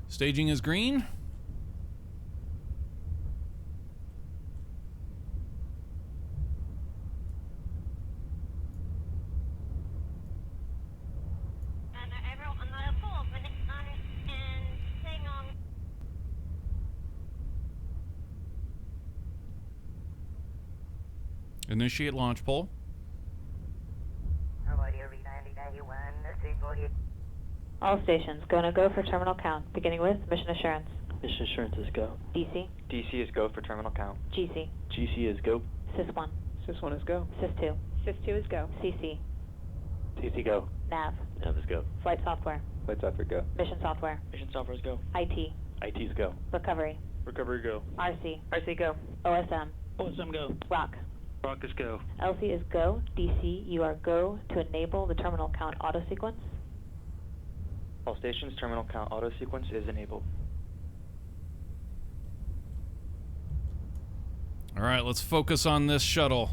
Staging is green. Initiate launch poll. All stations, gonna go for terminal count, beginning with mission assurance. Mission assurance is go. DC, DC is go for terminal count. GC, GC is go. Sys-1, Sys-1 is go. Sys-2, Sys-2 is go. CC, CC go. Nav, Nav is go. flight software, Flight software go. mission software, Mission software is go. IT, IT is go. recovery, Recovery go. RC, RC go. OSM, OSM go. ROC. Rock is go. LC is go. DC, you are go to enable the terminal count auto sequence. All stations, terminal count auto sequence is enabled. All right, let's focus on this shuttle.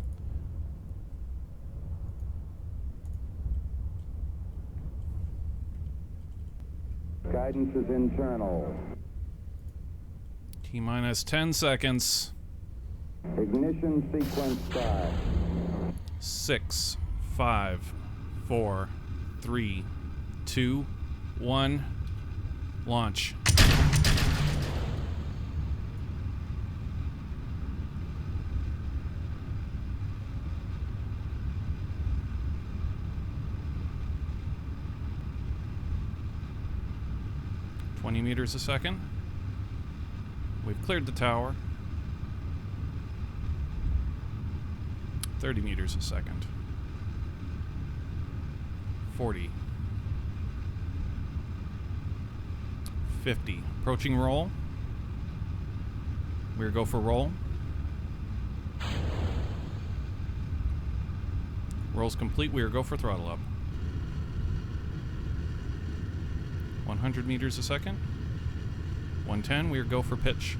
Guidance is internal. T-minus 10 seconds. Ignition sequence start. 6, 5, 4, 3, 2, 1. Launch. Meters a second. We've cleared the tower. 30 meters a second. 40. 50. Approaching roll. We're go for roll. Roll's complete. We are go for throttle up. 100 meters a second. 110. We are go for pitch.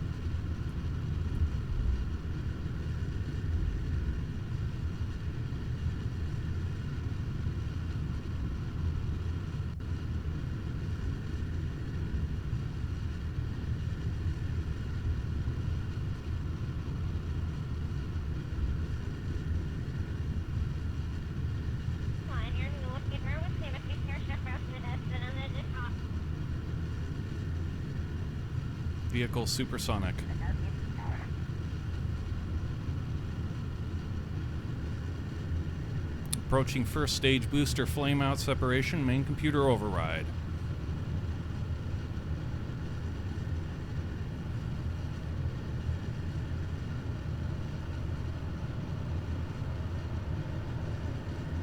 Vehicle supersonic. Approaching first stage booster flame out separation, main computer override.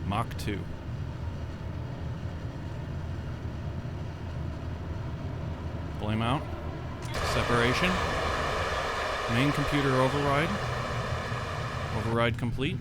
Mach 2. Flame out. Separation. Main computer override. Override complete.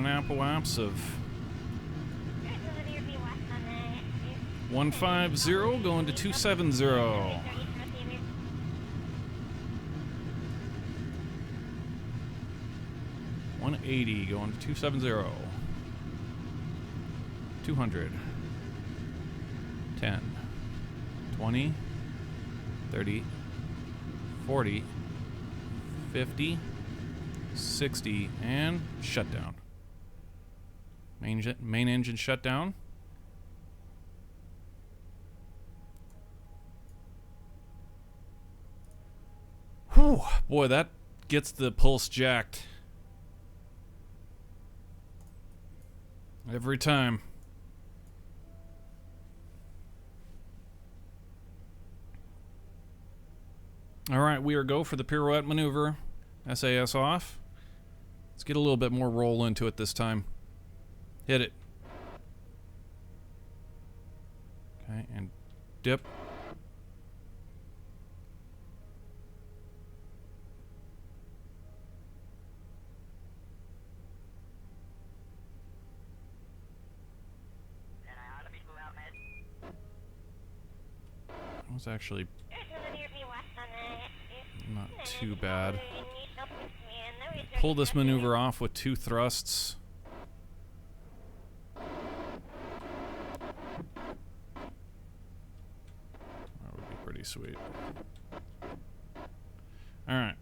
apoaps of 150 going to 270. 180 going to 270. 200. 10. 20. 30. 40. 50. 60. And shutdown. Main engine shutdown. Whew, boy, that gets the pulse jacked. Every time. All right, we are go for the pirouette maneuver. SAS off. Let's get a little bit more roll into it this time. Hit it. Okay, and dip. That was actually not too bad. Pull this maneuver off with 2 thrusts. That would be pretty sweet. All right.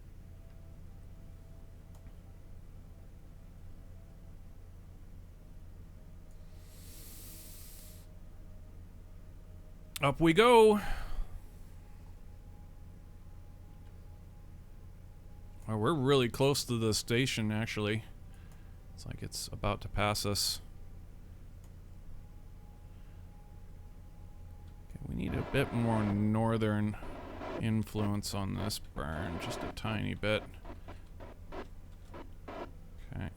Up we go. Oh, we're really close to the station, actually. It's like it's about to pass us. Okay, we need a bit more northern influence on this burn, just a tiny bit. Okay.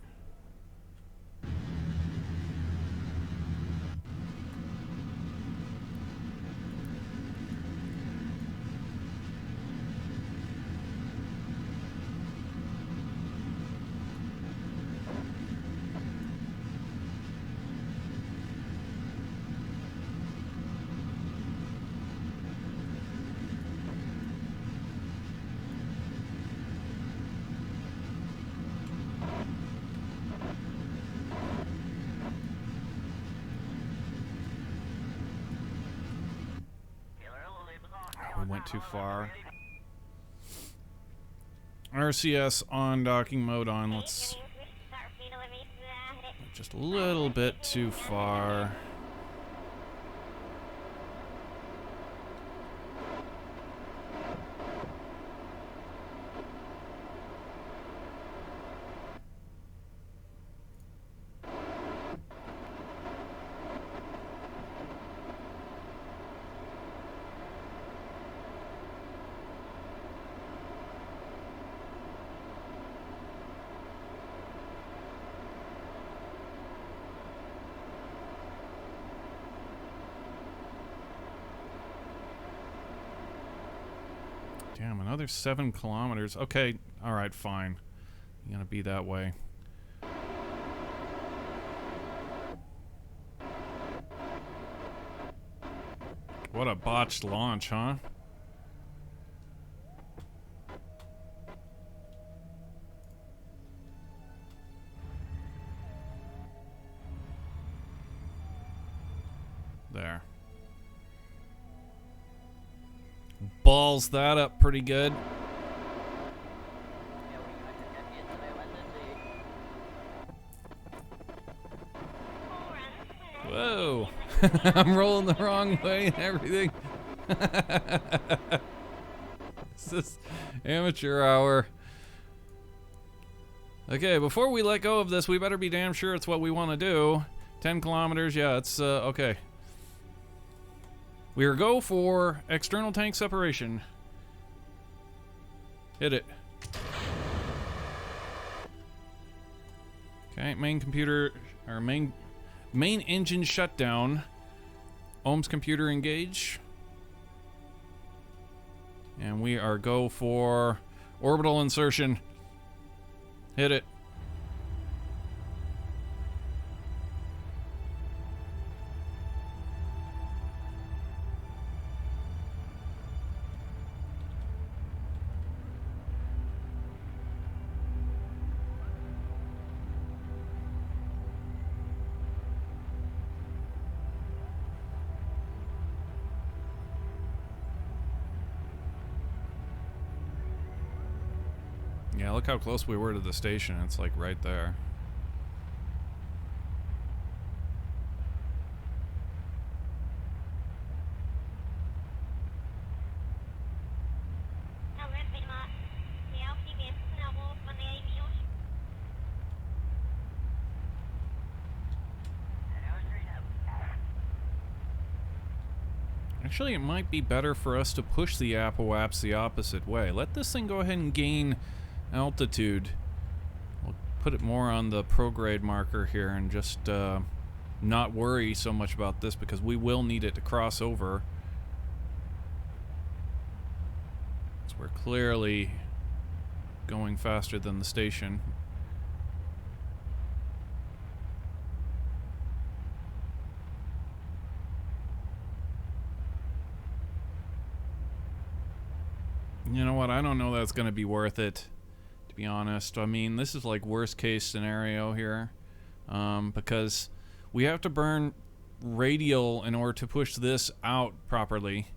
We went too far. RCS on, docking mode on. Let's just a little bit too far. Damn, another 7 kilometers. Okay, alright, fine. You're gonna be that way. What a botched launch, huh? There. Balls that up pretty good. Whoa. I'm rolling the wrong way and everything. This is amateur hour. Okay, before we let go of this, we better be damn sure it's what we want to do. 10 kilometers, yeah, it's okay. We are go for external tank separation. Hit it. Okay, main computer, or main engine shutdown. Ohm's computer engage. And we are go for orbital insertion. Hit it. Yeah, look how close we were to the station. It's like right there. Actually, it might be better for us to push the Apoaps the opposite way. Let this thing go ahead and gain altitude. We'll put it more on the prograde marker here and just not worry so much about this because we will need it to cross over. So we're clearly going faster than the station. You know what? I don't know that's going to be worth it, to be honest. I mean, this is like worst case scenario here, because we have to burn radial in order to push this out properly.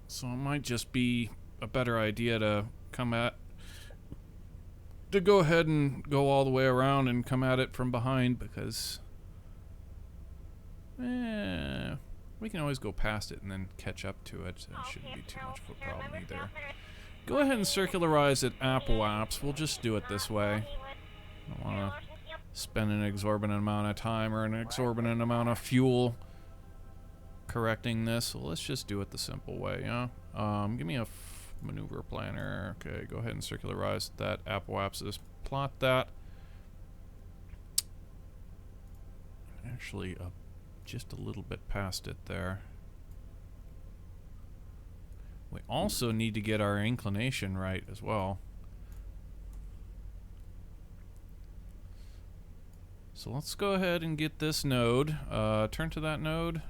So it might just be a better idea to go ahead and go all the way around and come at it from behind because we can always go past it and then catch up to it. That shouldn't be too much of a problem either. Go ahead and circularize at Apoaps. We'll just do it this way. I don't want to spend an exorbitant amount of time or an exorbitant amount of fuel correcting this. So let's just do it the simple way, yeah? Give me a maneuver planner. Okay, go ahead and circularize that Apoaps. Just plot that. Actually, just a little bit past it there. We also need to get our inclination right as well. So let's go ahead and get this node. Turn to that node.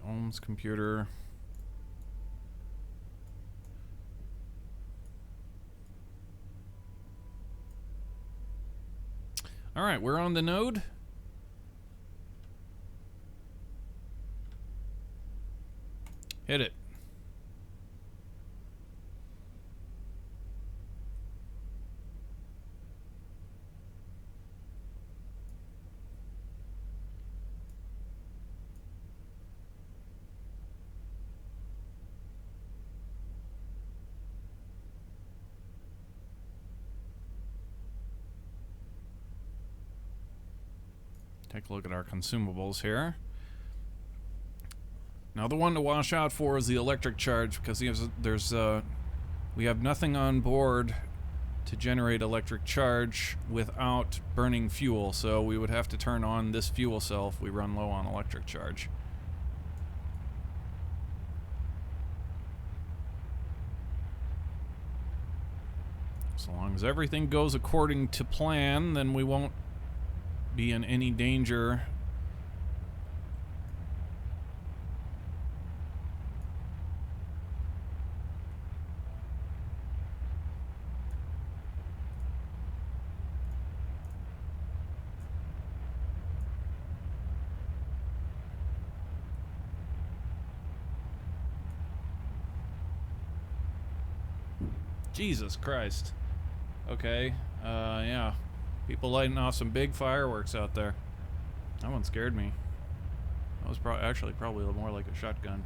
Ohm's computer. All right, we're on the node. Hit it. Take a look at our consumables here. Now the one to watch out for is the electric charge because we have nothing on board to generate electric charge without burning fuel, so we would have to turn on this fuel cell if we run low on electric charge. So long as everything goes according to plan, then we won't be in any danger. Jesus Christ. Okay, yeah. People lighting off some big fireworks out there. That one scared me. That was probably more like a shotgun.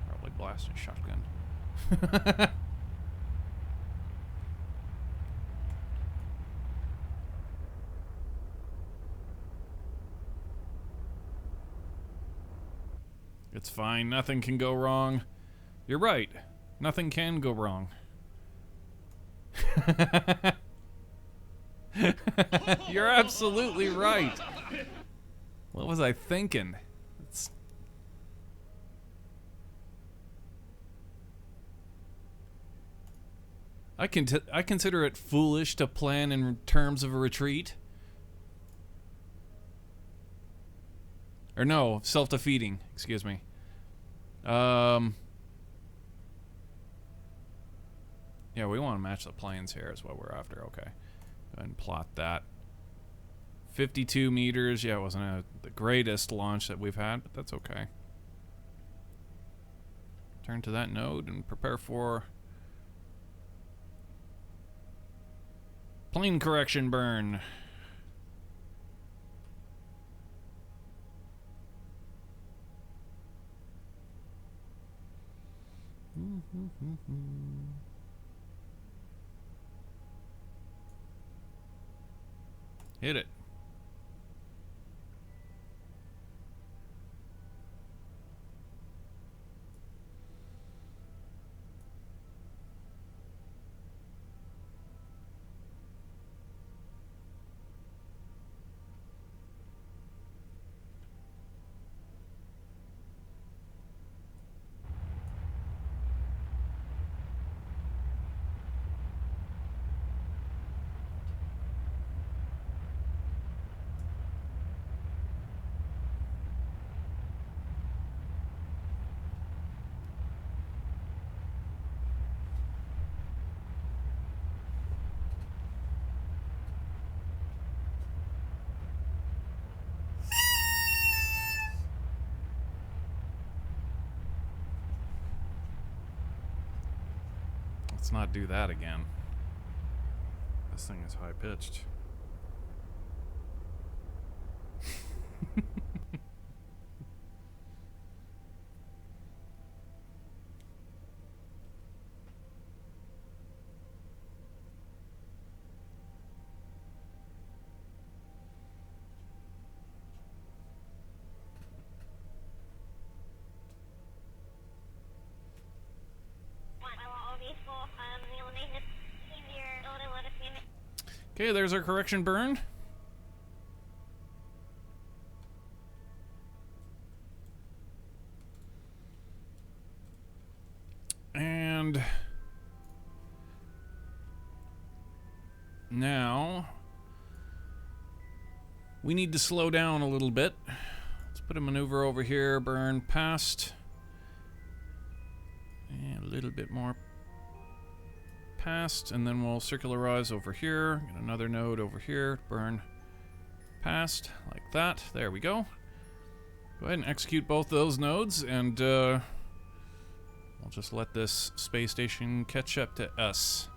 Probably blasting shotgun. It's fine. Nothing can go wrong. You're right. Nothing can go wrong. You're absolutely right. What was I thinking? I consider it foolish to plan in terms of a retreat. Or no, self-defeating. Excuse me. Yeah, we want to match the planes here is what we're after. Okay. Go ahead and plot that. 52 meters. Yeah, it wasn't the greatest launch that we've had, but that's okay. Turn to that node and prepare for plane correction burn. Hit it. Let's not do that again. This thing is high pitched. Okay, there's our correction burn. And now we need to slow down a little bit. Let's put a maneuver over here, burn past. And a little bit more past, and then we'll circularize over here. Get another node over here, burn past, like that. There we go. Go ahead and execute both those nodes, and we'll just let this space station catch up to us.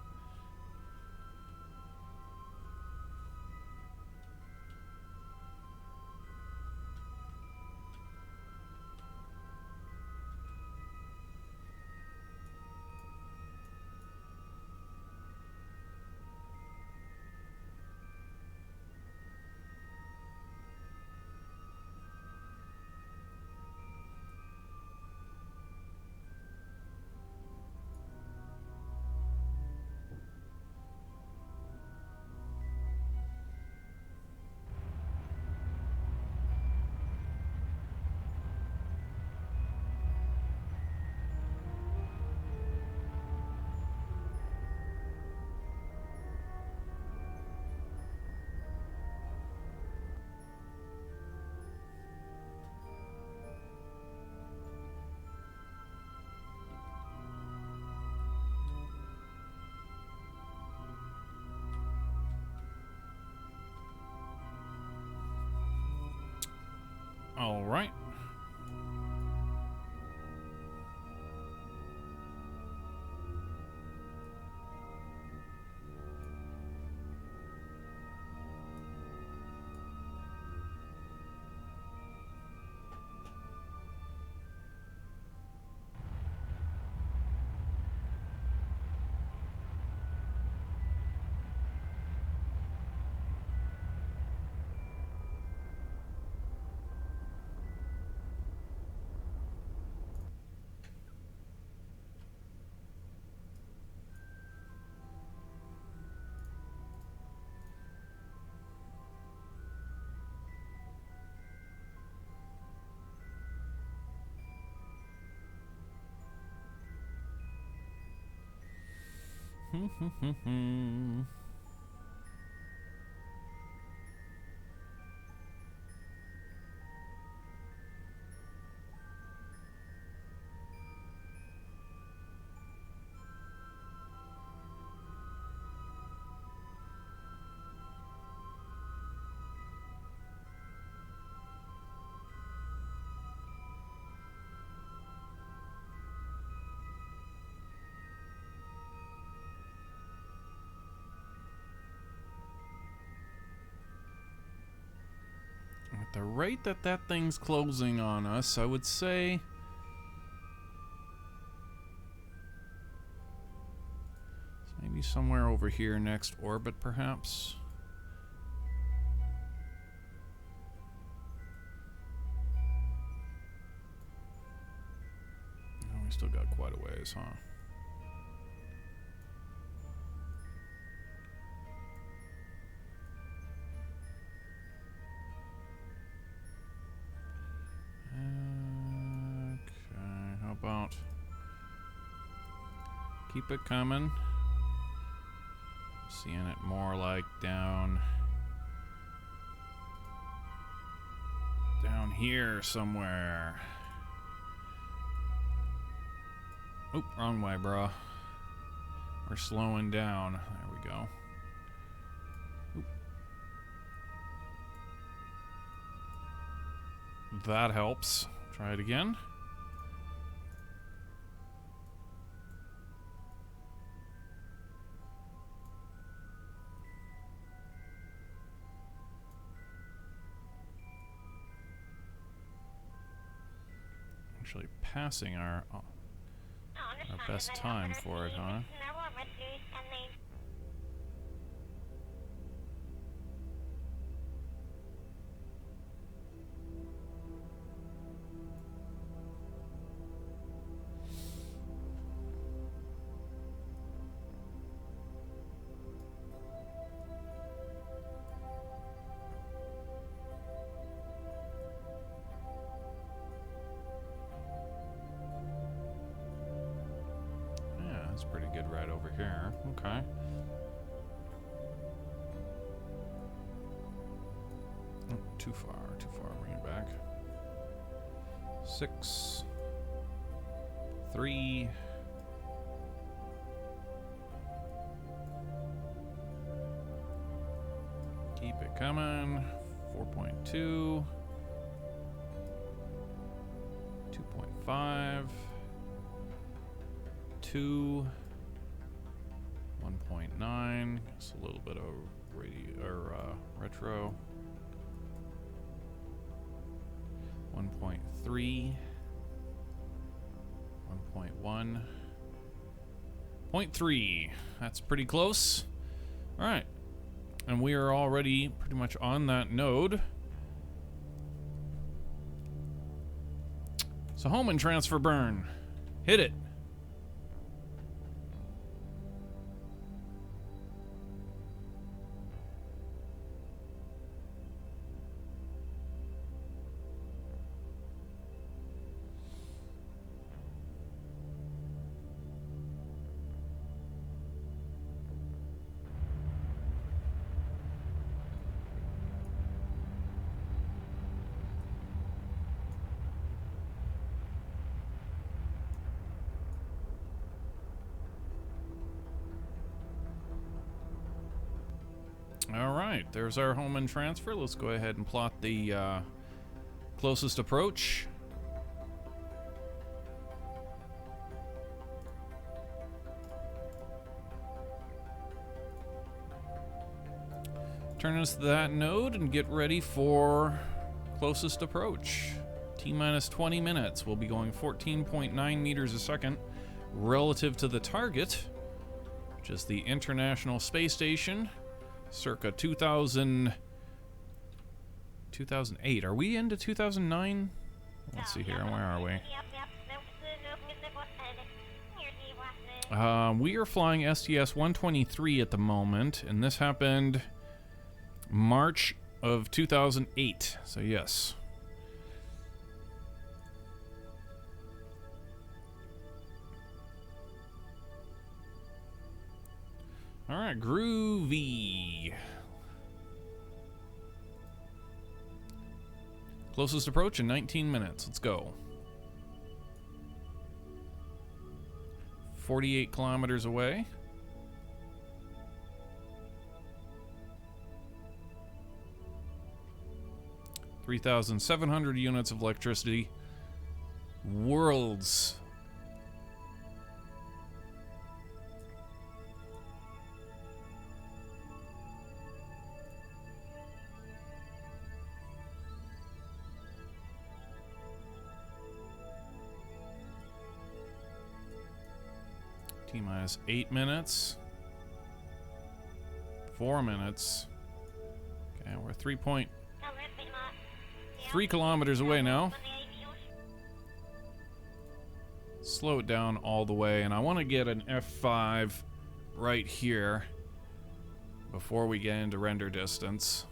All right. the rate that that thing's closing on us, I would say it's maybe somewhere over here next orbit, perhaps. Oh, we still got quite a ways, huh? Okay, how about keep it coming? Seeing it more like down here somewhere. Oop, wrong way, bro. We're slowing down. There we go. Oop. That helps. Try it again. Actually passing our best time for it, huh? That's pretty good right over here. Okay. Oh, too far. Bring it back. 6, 3. Keep it coming. 4.2. 2.5. 2, 1.9, just a little bit of retro. 1.3, 1.1, 0.3. That's pretty close. All right, and we are already pretty much on that node. So home and transfer burn. Hit it. All right, there's our home and transfer. Let's go ahead and plot the closest approach. Turn us to that node and get ready for closest approach. T-minus 20 minutes. We'll be going 14.9 meters a second relative to the target, which is the International Space Station. Circa 2008. Are we into 2009? Let's see here. Where are we? We are flying Sts-123 at the moment, and this happened March of 2008. So yes. All right, groovy. Closest approach in 19 minutes. Let's go. 48 kilometers away. $3,700 units of electricity. Worlds. T-minus 8 minutes. 4 minutes. Okay, we're 3.3 kilometers away now. Slow it down all the way, and I want to get an F5 right here before we get into render distance.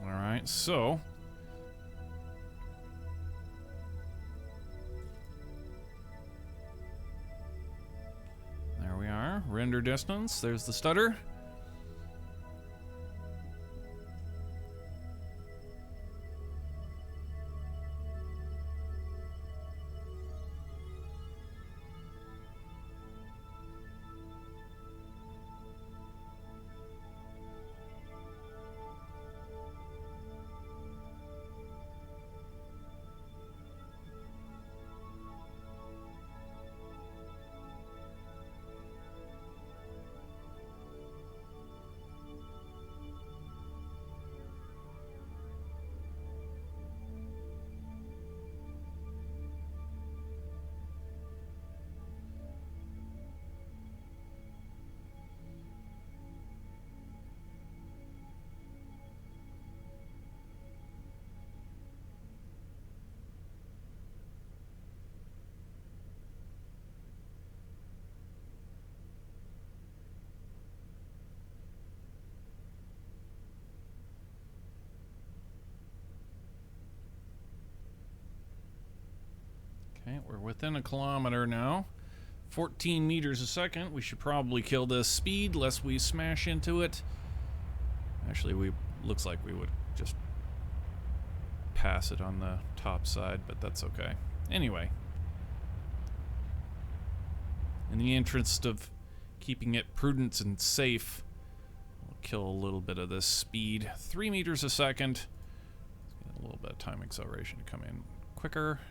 Alright, so there we are. Render distance. There's the stutter. Okay, we're within a kilometer now. 14 meters a second. We should probably kill this speed lest we smash into it. Actually, looks like we would just pass it on the top side, but that's okay. Anyway, in the interest of keeping it prudent and safe, we'll kill a little bit of this speed. 3 meters a second. Let's get a little bit of time acceleration to come in quicker.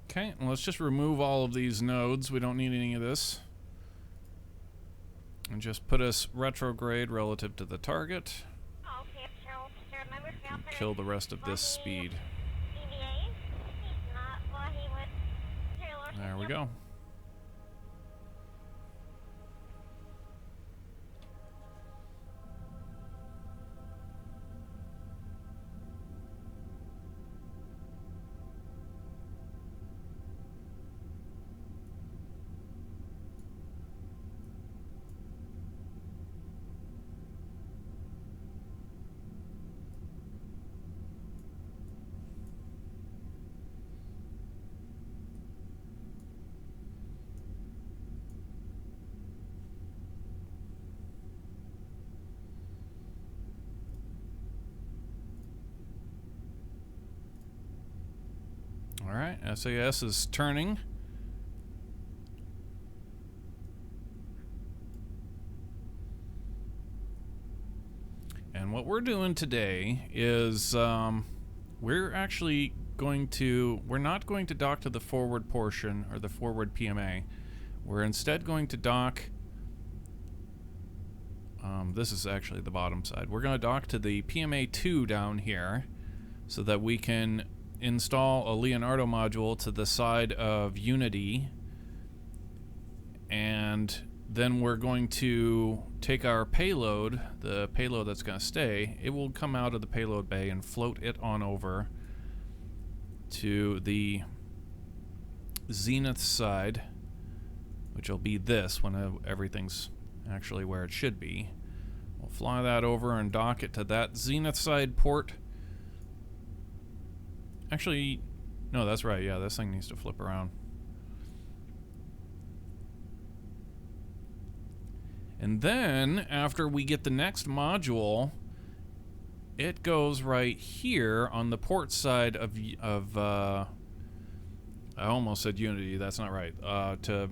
Okay, well, let's just remove all of these nodes. We don't need any of this. And just put us retrograde relative to the target. And kill the rest of this speed. There we go. Alright, SAS is turning. And what we're doing today is we're actually we're not going to dock to the forward portion or the forward PMA. We're instead going to dock, this is actually the bottom side. We're going to dock to the PMA 2 down here so that we can install a Leonardo module to the side of Unity, and then we're going to take our payload, the payload that's going to stay, it will come out of the payload bay and float it on over to the zenith side, which will be this when everything's actually where it should be. We'll fly that over and dock it to that zenith side port. Actually, no, that's right. Yeah, this thing needs to flip around. And then, after we get the next module, we're going to dock to the PMA 3 down here. So that way we can install a Leonardo module to the side of Unity, and then we're going to take our payload, the payload that's going to stay, it will come out of the payload bay and float it on over to the zenith side, which will be this when everything's actually where it should be. Actually, no, that's right. Yeah, this thing needs to flip around. And then, after we get the next module, it goes right here on the port side of I almost said Unity, that's not right, to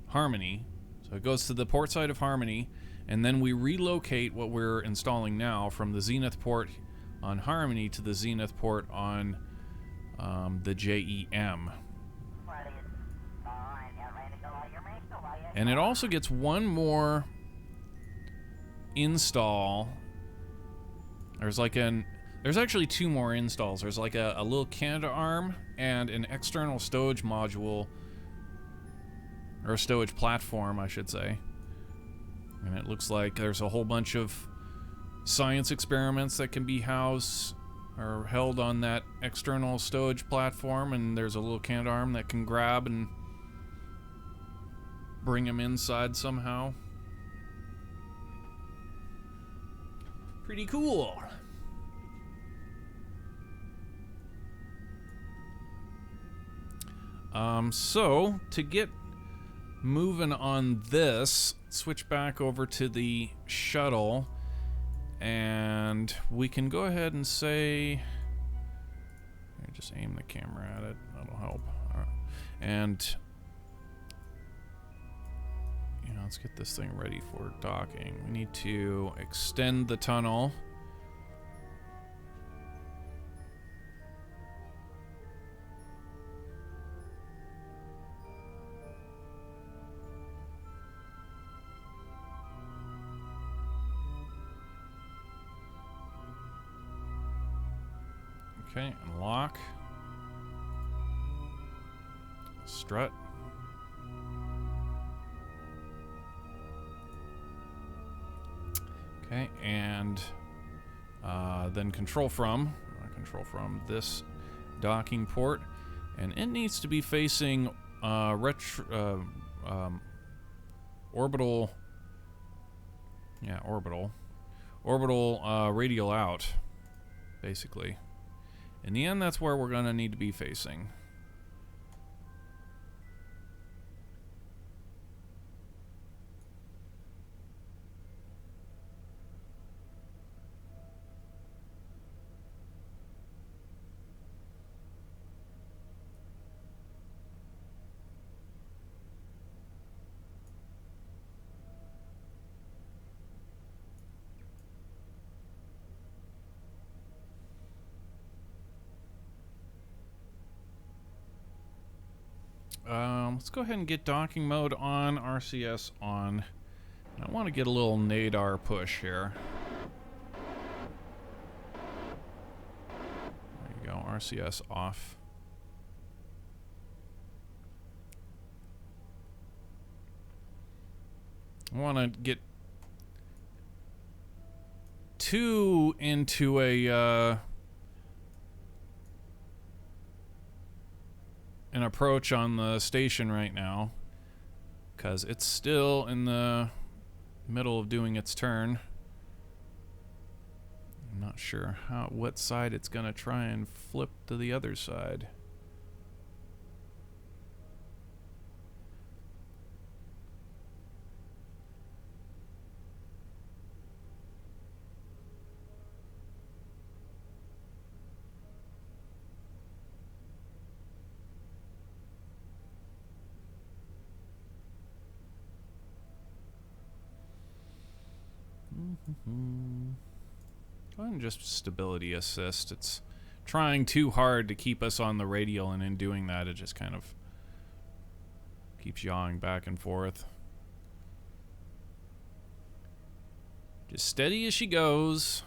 Harmony. So it goes to the port side of Harmony, and then we relocate what we're installing now from the Zenith port on Harmony to the Zenith port on the JEM. And it also gets one more install. There's actually two more installs. There's like a little Canada arm and an external stowage module, or a stowage platform, I should say. And it looks like there's a whole bunch of science experiments that can be housed or held on that external stowage platform, and there's a little Canada arm that can grab and bring them inside somehow. Pretty cool. So to get moving on this, switch back over to the shuttle, and we can go ahead and say, just aim the camera at it, that'll help. All right. And let's get this thing ready for docking. We need to extend the tunnel. Okay, and lock. Strut. Okay, and then control from this docking port, and it needs to be facing orbital radial out, basically. In the end, that's where we're gonna need to be facing. Let's go ahead and get docking mode on, RCS on. I want to get a little nadar push here. There you go, RCS off. I want to get too into an approach on the station right now, because it's still in the middle of doing its turn. I'm not sure what side it's gonna try and flip to the other side. Go ahead and just stability assist. It's trying too hard to keep us on the radial, and in doing that, it just kind of keeps yawing back and forth. Just steady as she goes.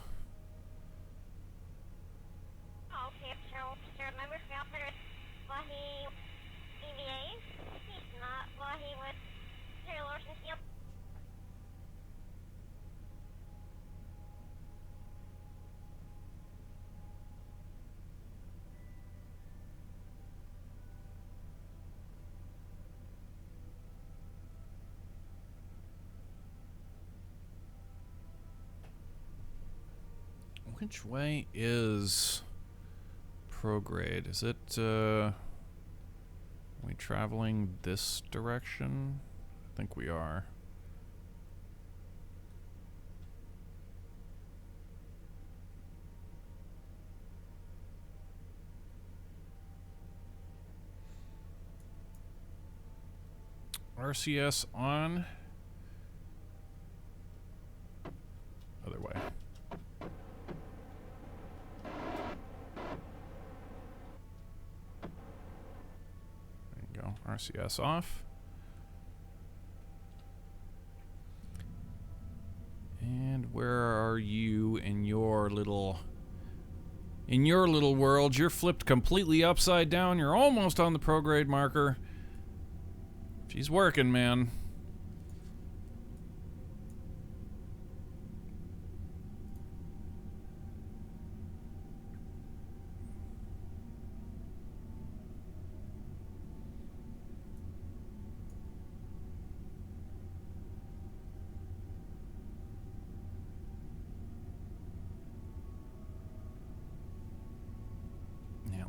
Which way is prograde? Is it, are we traveling this direction? I think we are. RCS on. Other way. There you go. RCS off. And where are you in your little world? You're flipped completely upside down. You're almost on the prograde marker. She's working, man.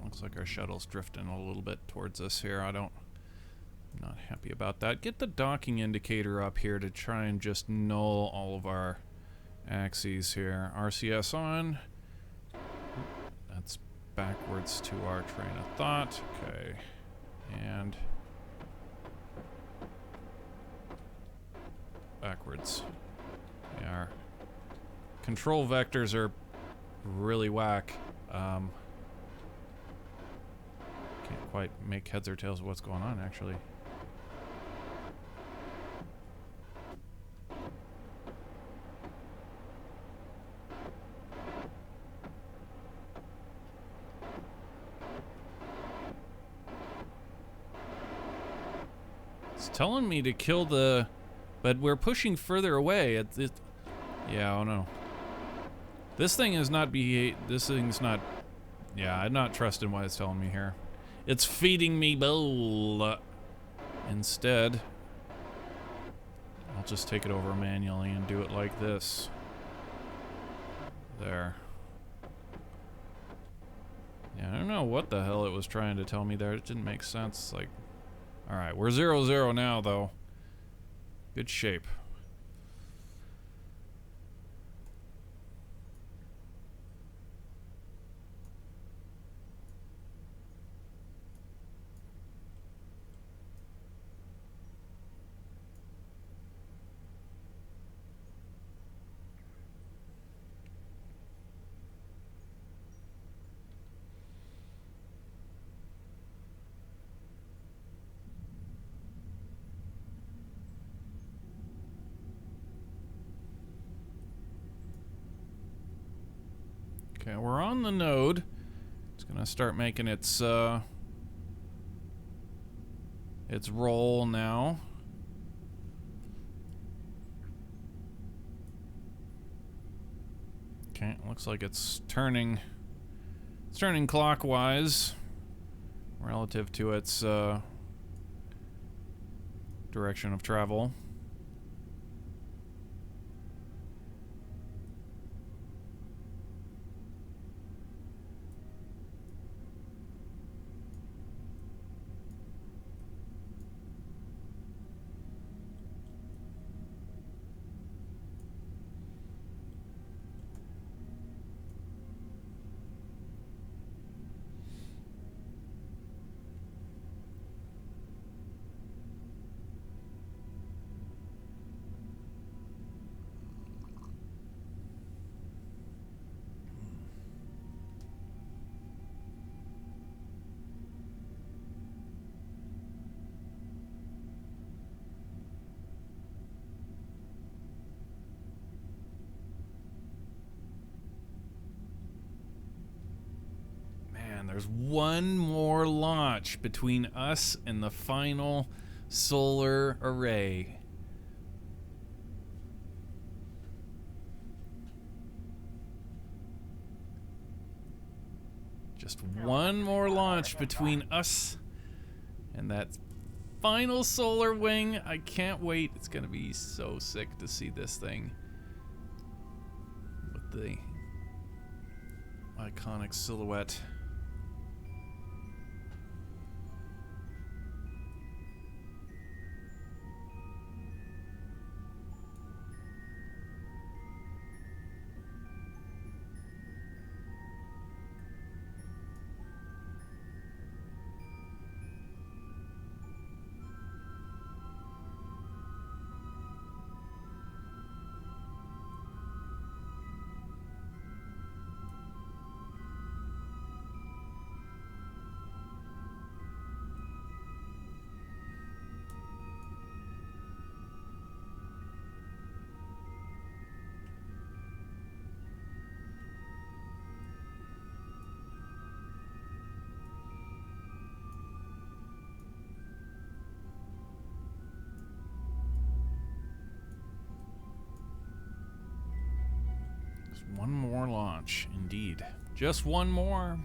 Looks like our shuttle's drifting a little bit towards us here. I'm not happy about that. Get the docking indicator up here to try and just null all of our axes here. RCS on. That's backwards to our train of thought. Okay. And backwards. Yeah, our control vectors are really whack. Can't quite make heads or tails of what's going on, actually. It's telling me to kill the... But we're pushing further away. Yeah, oh no. This thing is not... This thing's not... Yeah, I'm not trusting what it's telling me here. It's feeding me bull. Instead, I'll just take it over manually and do it like this. There. Yeah, I don't know what the hell it was trying to tell me there. It didn't make sense. Like, alright, we're 0-0 now, though. Good shape. Okay, we're on the node. It's gonna start making its roll now. Okay, looks like it's turning clockwise relative to its direction of travel. There's one more launch between us and the final solar array. Just one more launch between us and that final solar wing. I can't wait. It's gonna be so sick to see this thing with the iconic silhouette. One more launch, indeed. Just one more.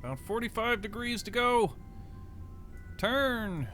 About 45 degrees to go. Turn.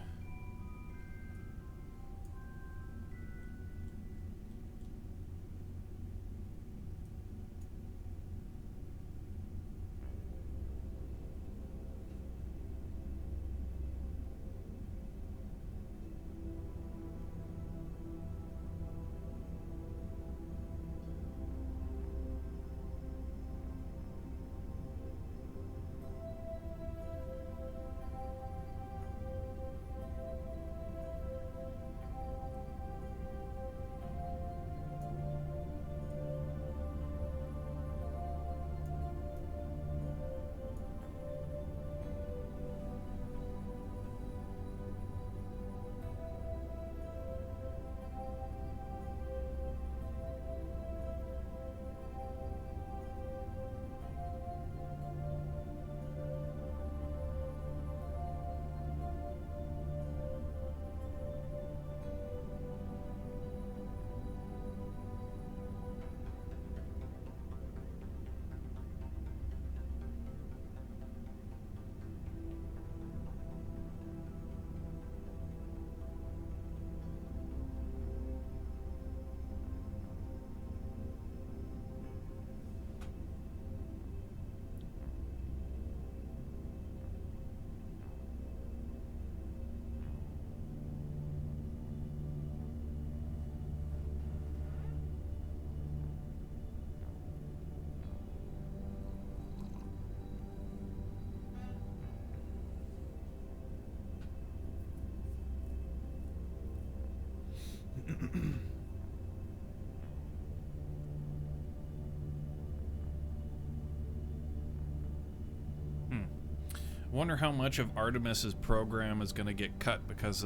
Wonder how much of Artemis's program is going to get cut because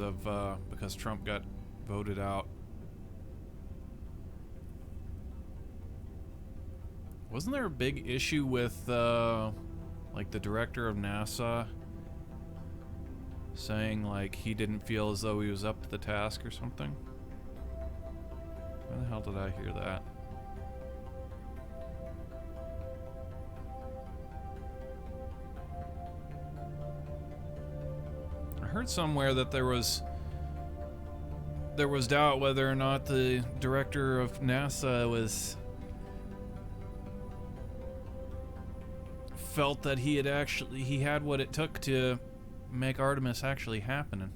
Trump got voted out. Wasn't there a big issue with like the director of NASA saying like he didn't feel as though he was up to the task or something? Where the hell did I hear that? I heard somewhere that there was doubt whether or not the director of NASA felt that he had what it took to make Artemis actually happen, and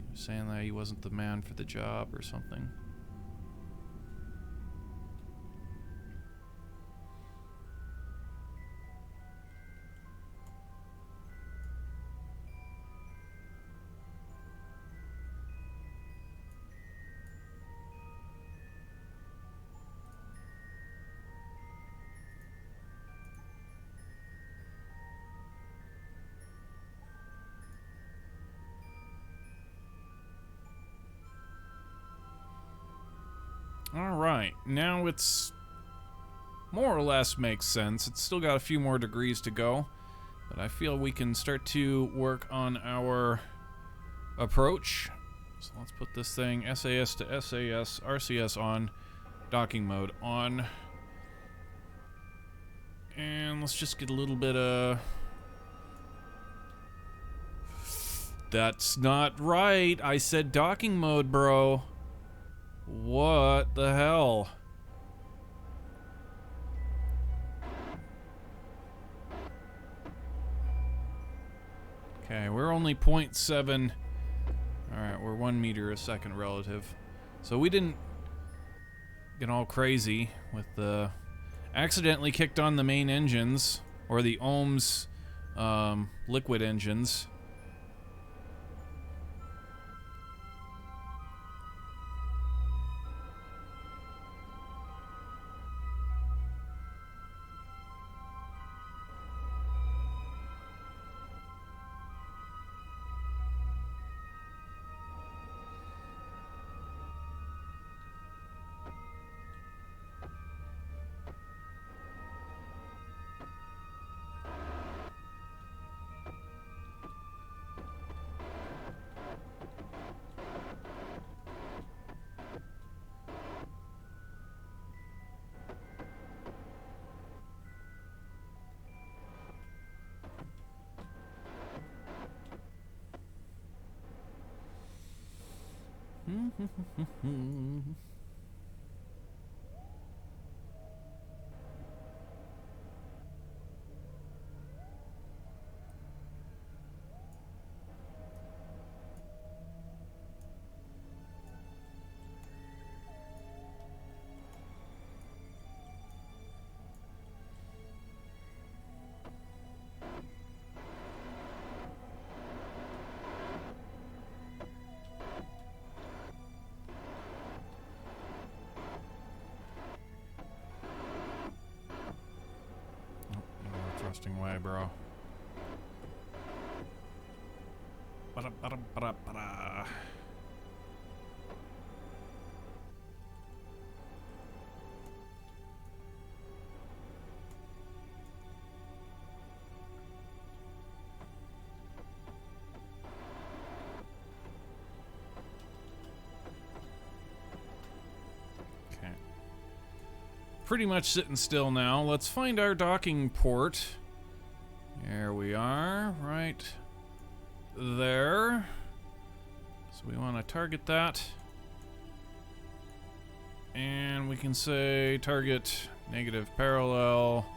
he was saying that he wasn't the man for the job or something. Alright, now it's more or less makes sense. It's still got a few more degrees to go, but I feel we can start to work on our approach. So let's put this thing SAS to SAS, RCS on, docking mode on. And let's just get a little bit of... That's not right. I said docking mode, bro. What the hell? Okay, we're only 0.7. Alright, we're 1 meter a second relative. So we didn't get all crazy with the... Accidentally kicked on the main engines, or the ohms liquid engines. Thrusting way, bro. Ba-da-ba-da-ba-da-ba-da. Okay. Pretty much sitting still now. Let's find our docking port. There we are, right there. So we want to target that. And we can say target negative parallel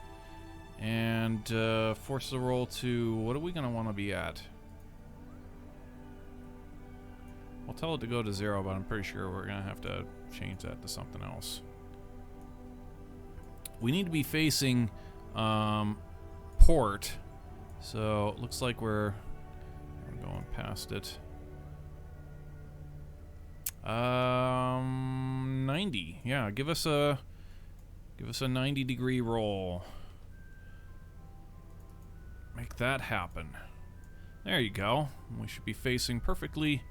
and force the roll to, what are we going to want to be at? I'll tell it to go to 0, but I'm pretty sure we're going to have to change that to something else. We need to be facing port. So it looks like we're going past it. 90. Yeah, give us a 90-degree roll. Make that happen. There you go. We should be facing perfectly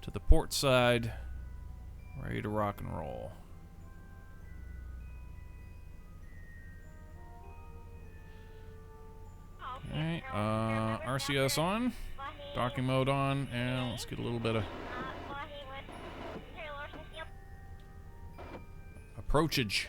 to the port side, ready to rock and roll. Okay, RCS on, docking mode on, and let's get a little bit of approachage.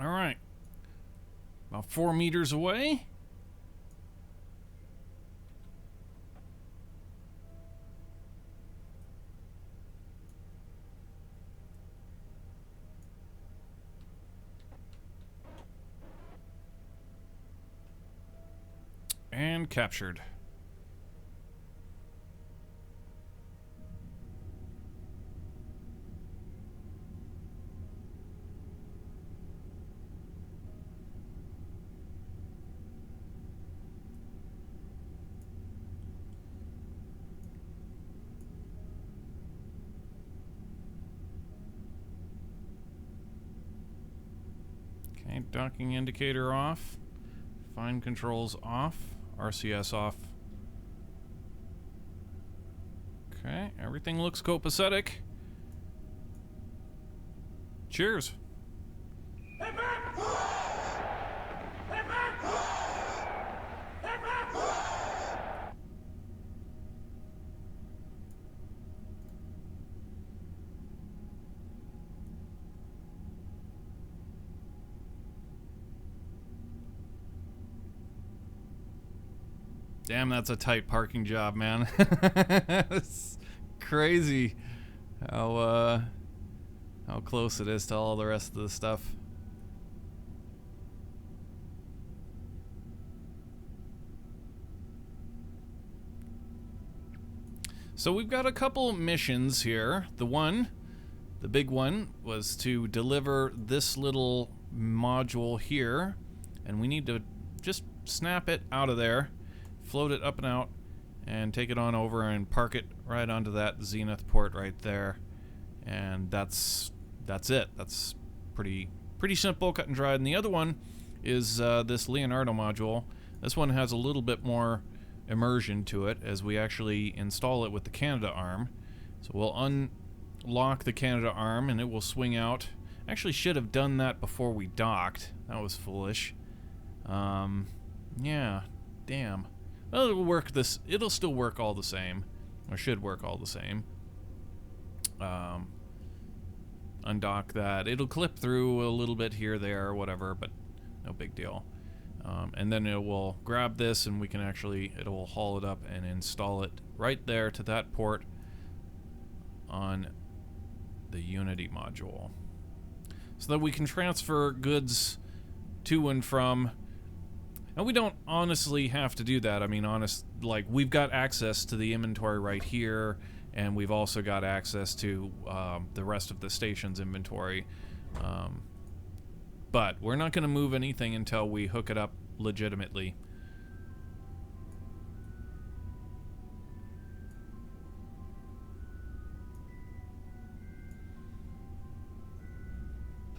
All right. About 4 meters away. And captured. Okay, docking indicator off. Fine controls off. RCS off. Okay, everything looks copacetic. Cheers. Damn, that's a tight parking job, man. It's crazy how close it is to all the rest of the stuff. So we've got a couple missions here. The big one, was to deliver this little module here, and we need to just snap it out of there, float it up and out, and take it on over and park it right onto that Zenith port right there. And that's it. That's pretty simple, cut and dried. And the other one is this Leonardo module. This one has a little bit more immersion to it, as we actually install it with the Canada arm. So we'll unlock the Canada arm and it will swing out. Actually should have done that before we docked. That was foolish. Yeah, damn. Well, it'll still work all the same, or should work all the same. Undock that. It'll clip through a little bit here, there, or whatever, but no big deal. And then it will grab this, and it will haul it up and install it right there to that port on the Unity module, so that we can transfer goods to and from. And we don't honestly have to do that. I mean, we've got access to the inventory right here, and we've also got access to the rest of the station's inventory. But we're not going to move anything until we hook it up legitimately.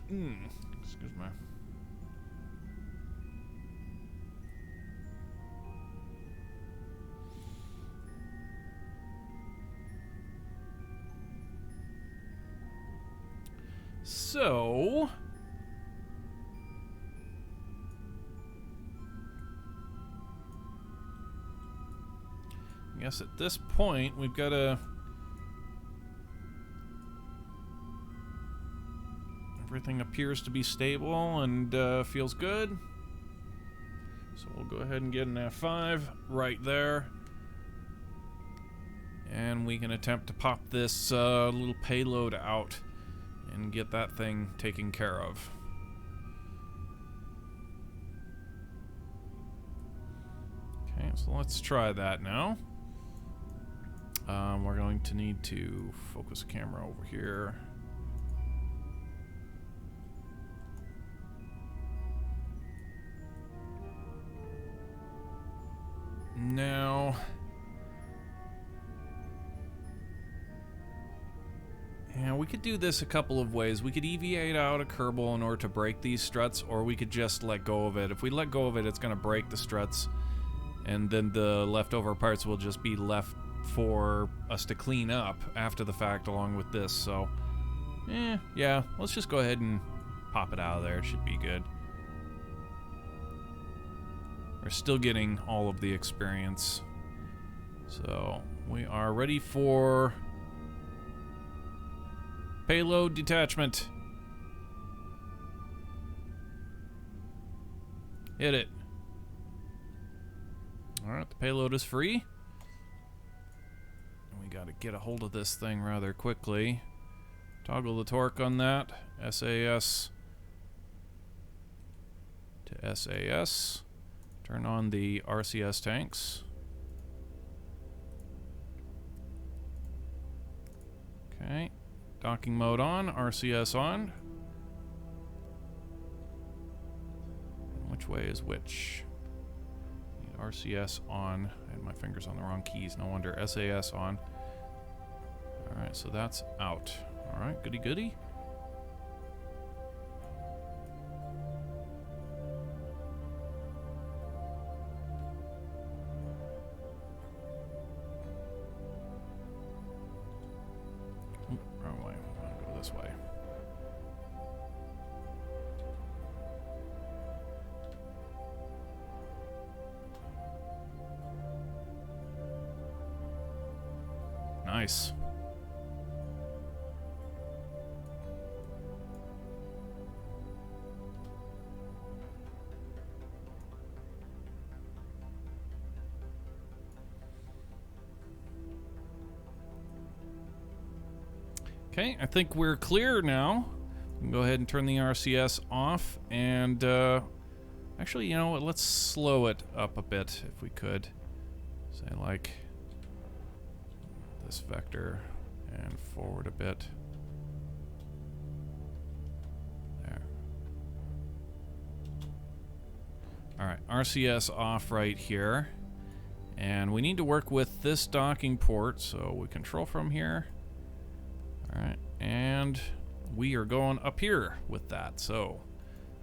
Excuse me. So, I guess at this point we've got to everything appears to be stable and feels good. So we'll go ahead and get an F5 right there. And we can attempt to pop this little payload out and get that thing taken care of. Okay, so let's try that now. We're going to need to focus the camera over here. Now, yeah, we could do this a couple of ways. We could EVA out a Kerbal in order to break these struts, or we could just let go of it. If we let go of it, it's going to break the struts, and then the leftover parts will just be left for us to clean up after the fact along with this. So, yeah, let's just go ahead and pop it out of there. It should be good. We're still getting all of the experience. So, we are ready for payload detachment. Hit it. Alright, the payload is free. We gotta get a hold of this thing rather quickly. Toggle the torque on that. SAS to SAS. Turn on the RCS tanks. Okay. Docking mode on, RCS on. Which way is which? Need RCS on. I had my fingers on the wrong keys, no wonder. SAS on. Alright, so that's out. Alright, goody goody. Wrong way. I want to go this way. Nice. Okay, I think we're clear now. We can go ahead and turn the RCS off, and actually, you know what, let's slow it up a bit if we could. Say like this vector and forward a bit. There. Alright, RCS off right here. And we need to work with this docking port, so we control from here. Alright, and we are going up here with that, so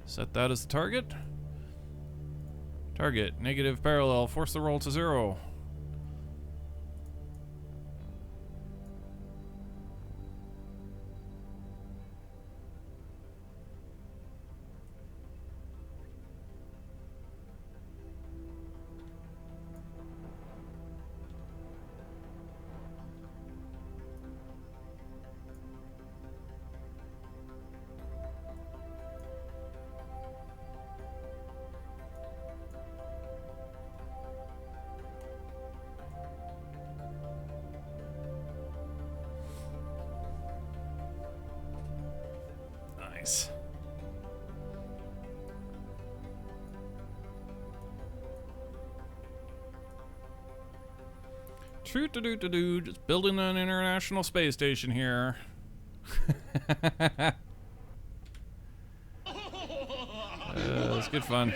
set that as the target. Target, negative parallel, force the roll to 0. Nice. True to do, just building an international space station here. It's good fun.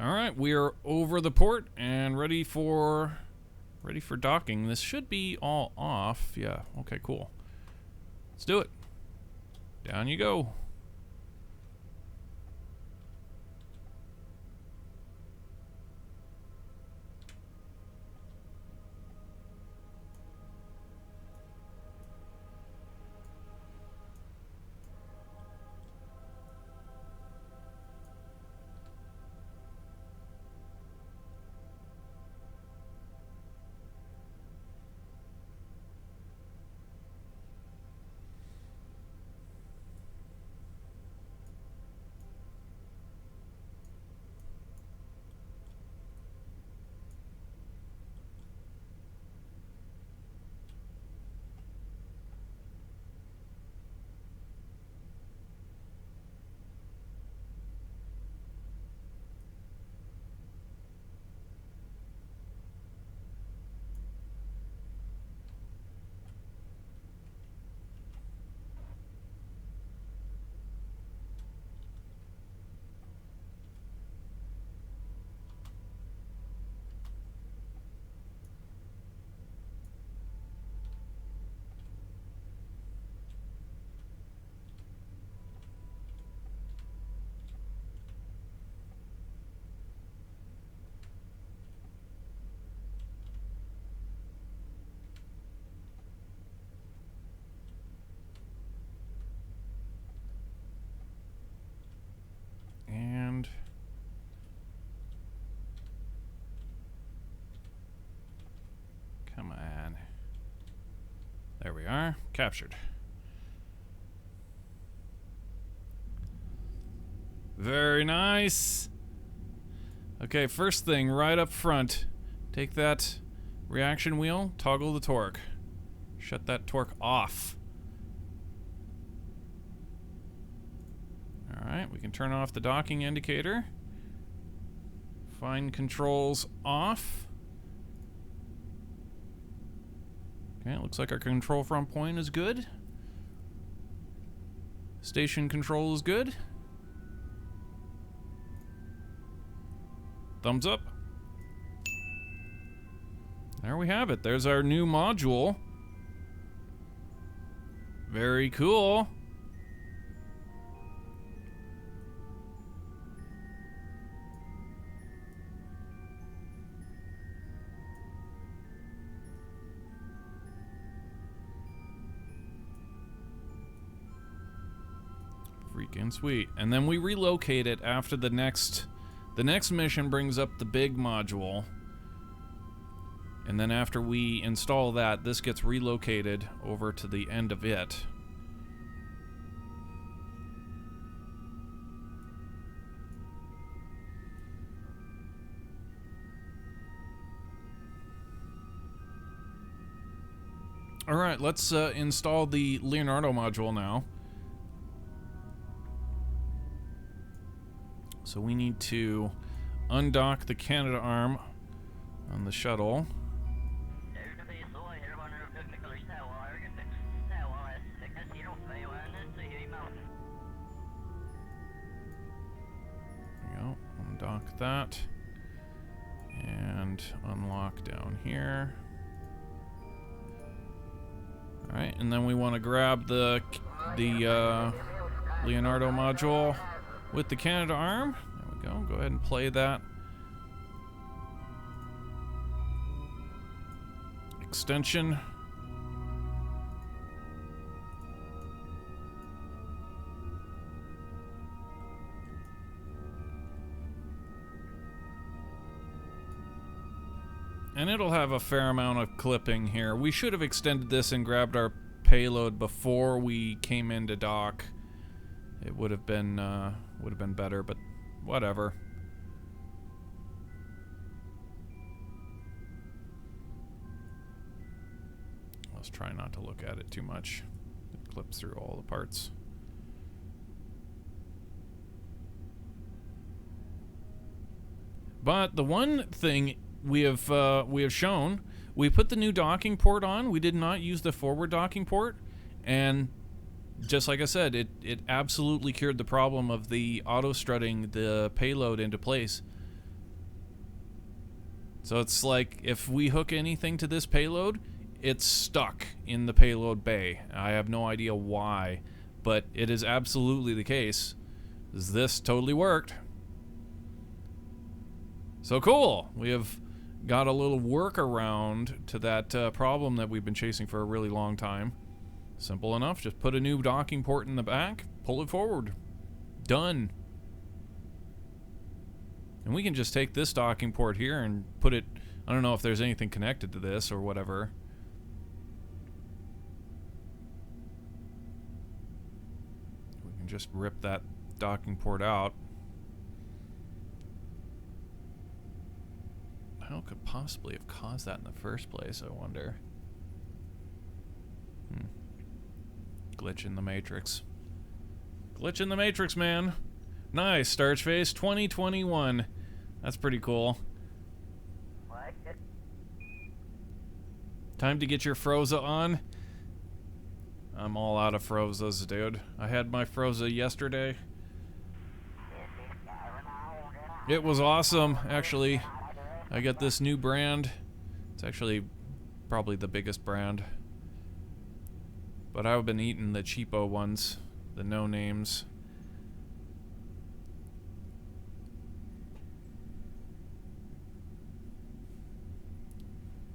Alright, we are over the port and ready for docking. This should be all off. Yeah, okay, cool. Let's do it. Down you go. we are. Captured. Very nice. Okay, first thing, right up front. Take that reaction wheel, toggle the torque. Shut that torque off. Alright, we can turn off the docking indicator. Fine controls off. Okay, it looks like our control front point is good. Station control is good. Thumbs up. There we have it. There's our new module. Very cool. Freaking sweet. And then we relocate it after the next mission brings up the big module. And then after we install that, this gets relocated over to the end of it. Alright, let's install the Leonardo module now. So we need to undock the Canada arm on the shuttle. There we go. Undock that. And unlock down here. Alright, and then we want to grab the Leonardo module with the Canada arm. There we go. Go ahead and play that. Extension. And it'll have a fair amount of clipping here. We should have extended this and grabbed our payload before we came into dock. It would have been better, but whatever. Let's try not to look at it too much. It clips through all the parts. But the one thing we have shown, we put the new docking port on. We did not use the forward docking port, and just like I said, it absolutely cured the problem of the auto-strutting the payload into place. So it's like, if we hook anything to this payload, it's stuck in the payload bay. I have no idea why, but it is absolutely the case. This totally worked. So cool! We have got a little workaround to that problem that we've been chasing for a really long time. Simple enough, just put a new docking port in the back, pull it forward. Done. And we can just take this docking port here and put it, I don't know if there's anything connected to this or whatever. We can just rip that docking port out. How could possibly have caused that in the first place, I wonder? Glitch in the Matrix. Glitch in the Matrix, man. Nice, Starch Face 2021. That's pretty cool. Time to get your Froza on. I'm all out of Frozas, dude. I had my Froza yesterday. It was awesome, actually. I got this new brand. It's actually probably the biggest brand. But I've been eating the cheapo ones, the no names.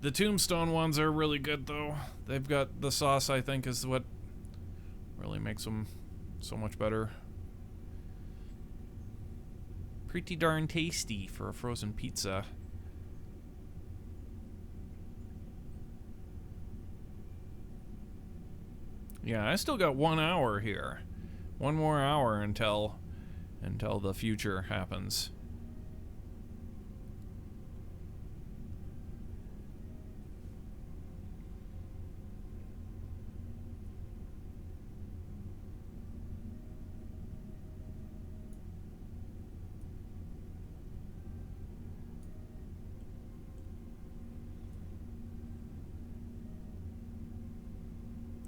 The Tombstone ones are really good though. They've got the sauce, I think, is what really makes them so much better. Pretty darn tasty for a frozen pizza. Yeah, I still got 1 hour here. 1 more hour until the future happens.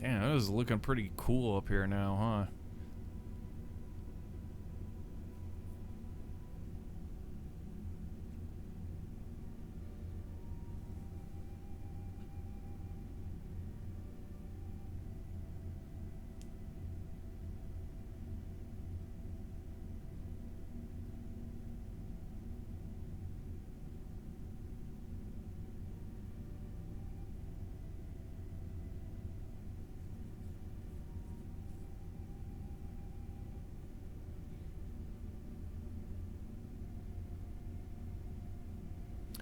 Damn, this is looking pretty cool up here now, huh?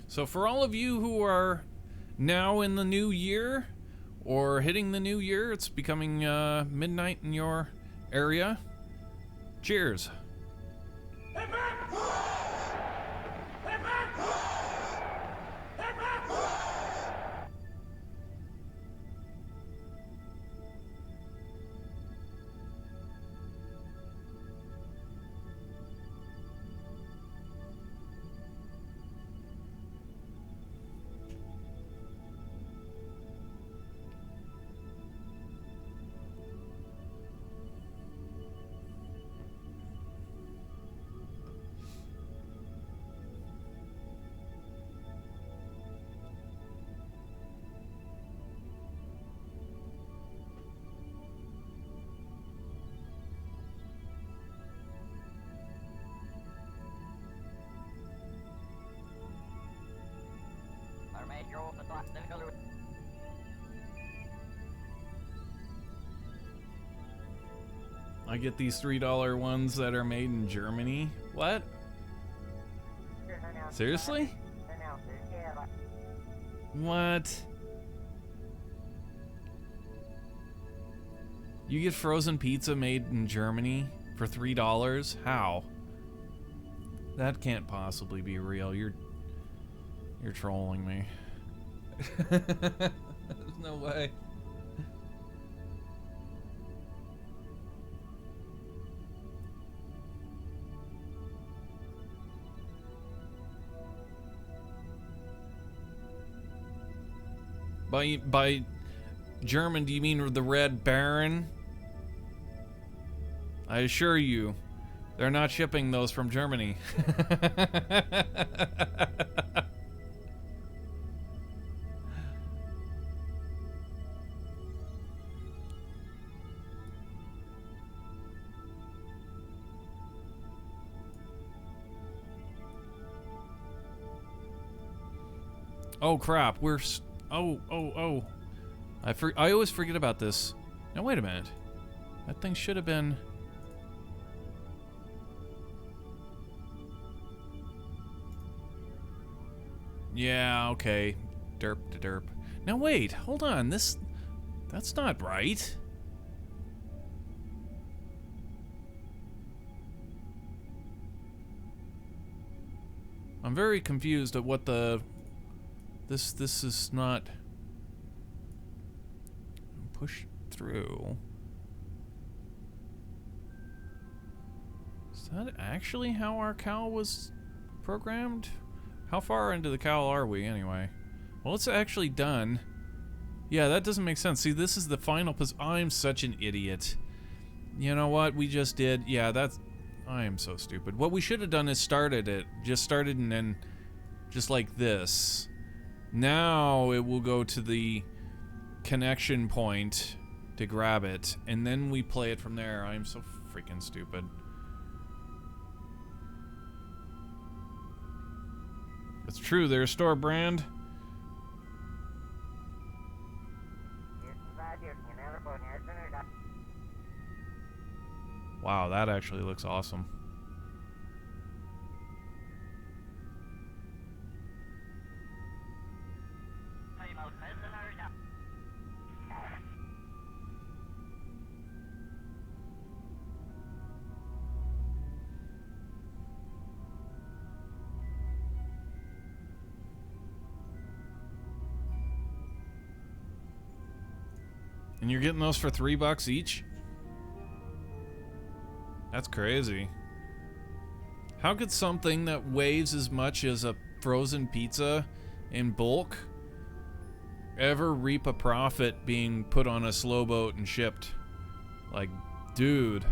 So for all of you who are now in the new year or hitting the new year, it's becoming midnight in your area. Cheers. I get these $3 ones that are made in Germany. What? Seriously? What? You get frozen pizza made in Germany for $3? How? That can't possibly be real. You're trolling me. There's no way. By German, do you mean the Red Baron? I assure you, they're not shipping those from Germany. Oh crap, we're oh. I always forget about this. Now wait a minute. That thing should have been... Yeah, okay. Derp to derp. Now wait, hold on. That's not right. I'm very confused at what the... This is not... Push through. Is that actually how our cowl was programmed? How far into the cowl are we, anyway? Well, it's actually done. Yeah, that doesn't make sense. See, this is the final I'm such an idiot. You know what we just did? Yeah, that's... I am so stupid. What we should have done is started it. Just started and then... Just like this. Now it will go to the connection point to grab it, and then we play it from there. I'm so freaking stupid. It's true, they're a store brand. Wow, that actually looks awesome. And you're getting those for $3 each? That's crazy. How could something that weighs as much as a frozen pizza in bulk ever reap a profit being put on a slow boat and shipped? Like, dude.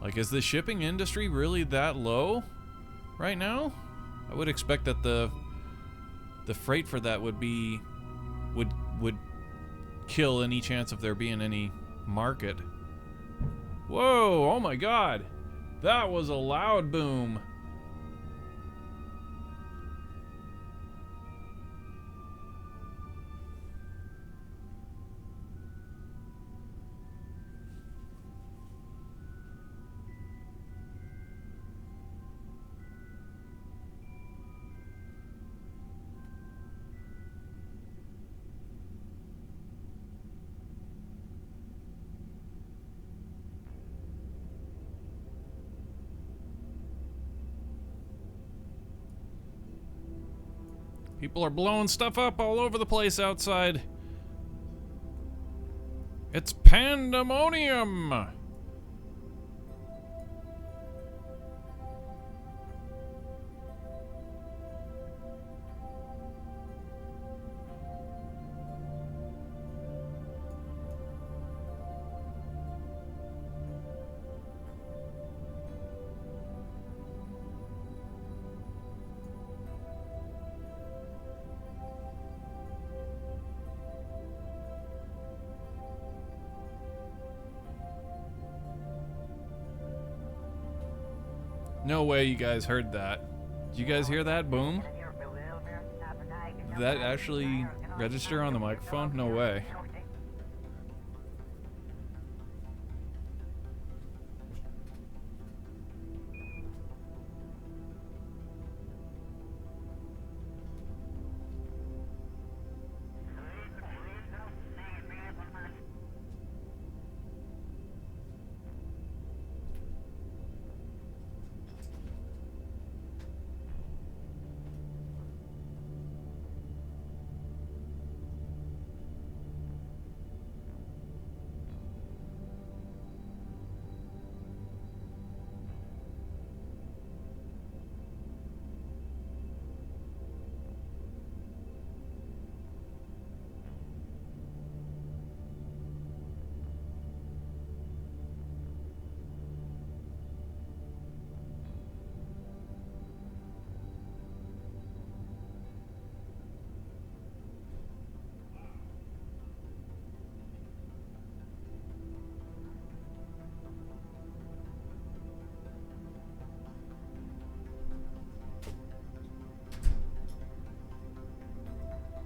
Like, is the shipping industry really that low right now? I would expect that the freight for that would kill any chance of there being any market. Whoa, oh my god. That was a loud boom. People are blowing stuff up all over the place outside. It's pandemonium! No way you guys heard that. Did you guys hear that boom? Did that actually register on the microphone? No way.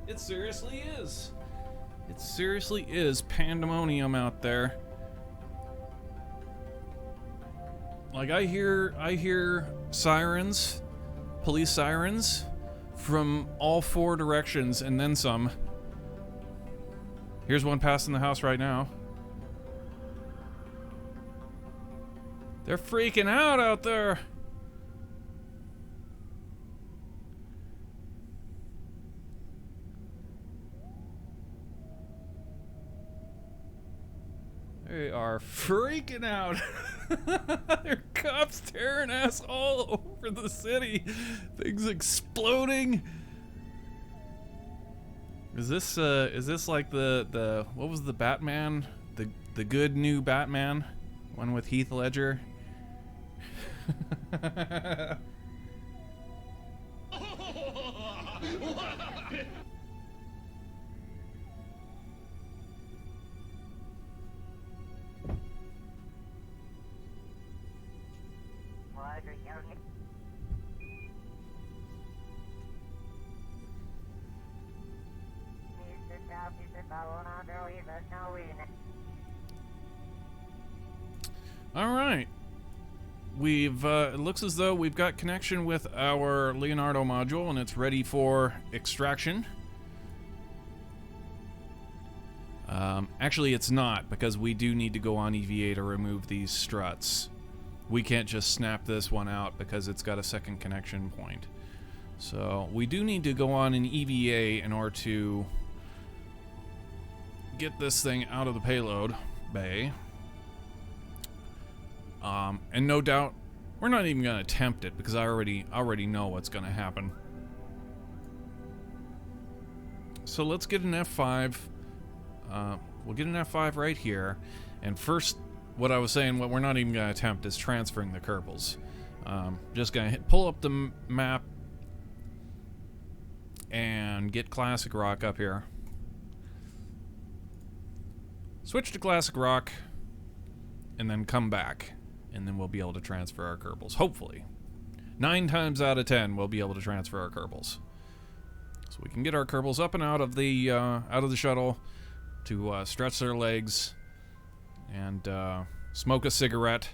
It seriously is. It seriously is pandemonium out there. Like I hear sirens, police sirens from all four directions and then some. Here's one passing the house right now. They're freaking out there. They are freaking out. There are cops tearing ass all over the city. Things exploding. Is this like the what was the Batman? The good new Batman? One with Heath Ledger? All right. We've it looks as though we've got connection with our Leonardo module and it's ready for extraction. Actually, it's not, because we do need to go on EVA to remove these struts. We can't just snap this one out because it's got a second connection point. So we do need to go on an EVA in order to get this thing out of the payload bay. And no doubt, we're not even going to attempt it because I already know what's going to happen. So let's get an F5. We'll get an F5 right here. And first, what I was saying, what we're not even going to attempt is transferring the Kerbals. Just going to pull up the map and get Classic Rock up here. Switch to Classic Rock, and then come back. And then we'll be able to transfer our Kerbals, hopefully. 9 times out of 10, we'll be able to transfer our Kerbals. So we can get our Kerbals up and out of the shuttle to stretch their legs and smoke a cigarette.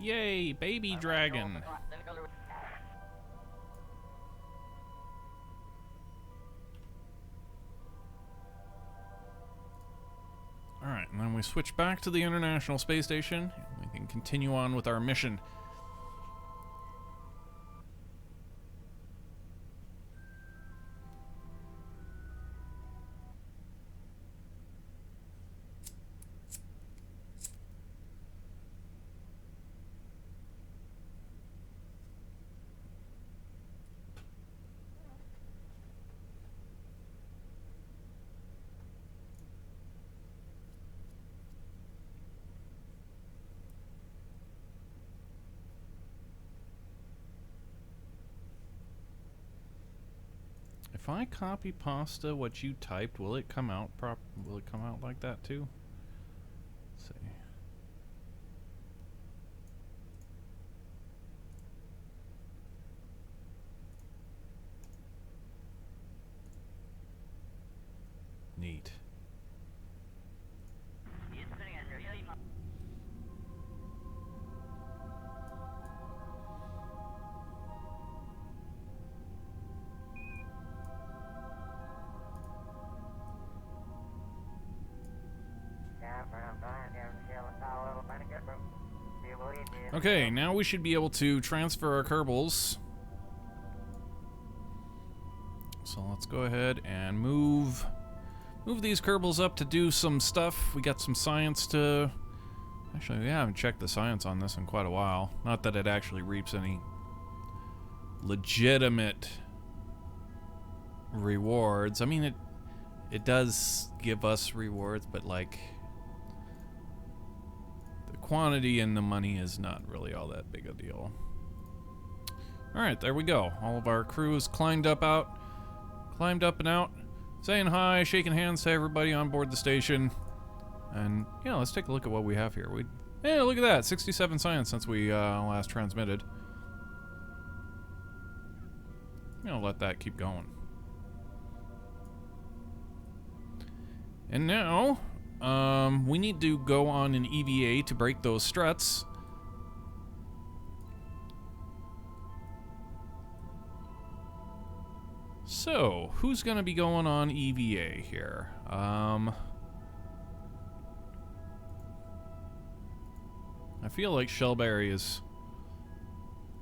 Yay, baby dragon. Alright, and then we switch back to the International Space Station. And we can continue on with our mission. If I copy pasta what you typed, will it come out will it come out like that too? Let's see. Neat. Okay, now we should be able to transfer our Kerbals. So let's go ahead and move these Kerbals up to do some stuff. We got some science to... Actually, we haven't checked the science on this in quite a while. Not that it actually reaps any legitimate rewards. I mean, it does give us rewards, but like... quantity and the money is not really all that big a deal. Alright, there we go. All of our crew is climbed up and out, saying hi, shaking hands to everybody on board the station. And yeah, let's take a look at what we have here. Hey, look at that, 67 science since we last transmitted. I'm gonna let that keep going. And now we need to go on an EVA to break those struts. So, who's gonna be going on EVA here? I feel like Shellberry has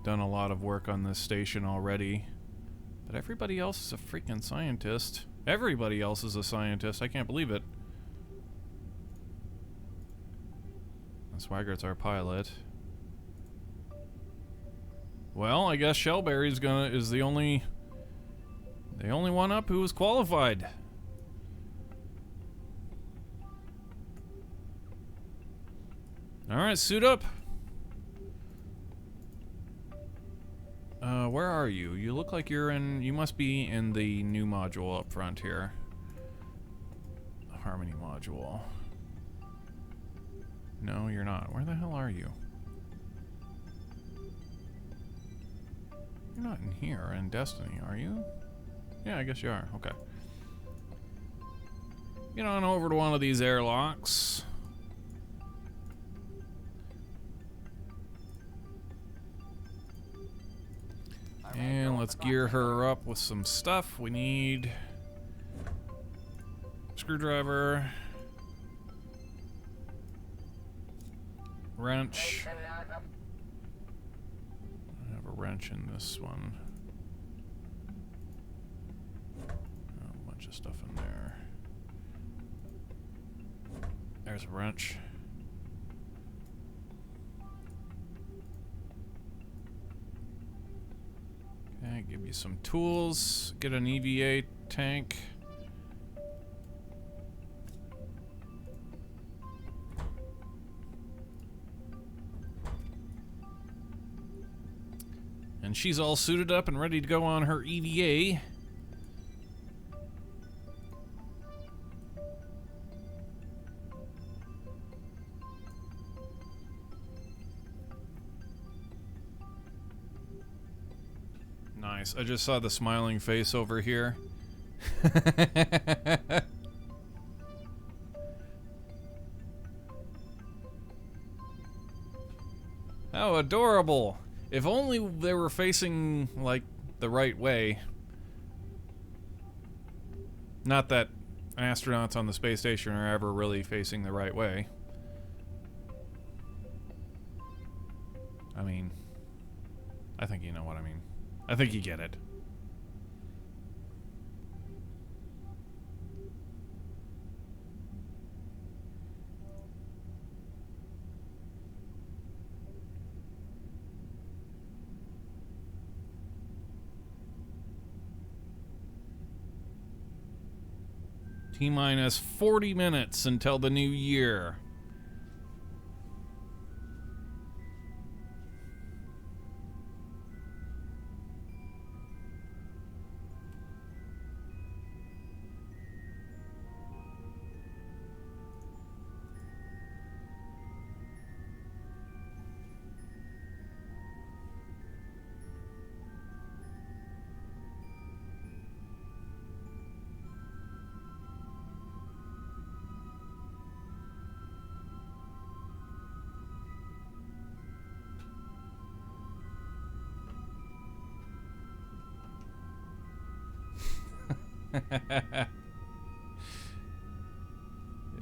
done a lot of work on this station already, but everybody else is a freaking scientist. Everybody else is a scientist. I can't believe it. Swaggert's our pilot. Well, I guess Shellberry's is the only one up who is qualified. Alright, suit up. Where are you? You look like you're in... You must be in the new module up front here. Harmony module. No, you're not. Where the hell are you? You're not in here, in Destiny, are you? Yeah, I guess you are. Okay. Get on over to one of these airlocks. And let's gear her up with some stuff. We need screwdriver, wrench. I have a wrench in this one. Oh, a bunch of stuff in there. There's a wrench. Okay, give you some tools. Get an EVA tank. And she's all suited up and ready to go on her EVA. Nice. I just saw the smiling face over here. How adorable. If only they were facing, like, the right way. Not that astronauts on the space station are ever really facing the right way. I mean, I think you know what I mean. I think you get it. T-minus 40 minutes until the new year.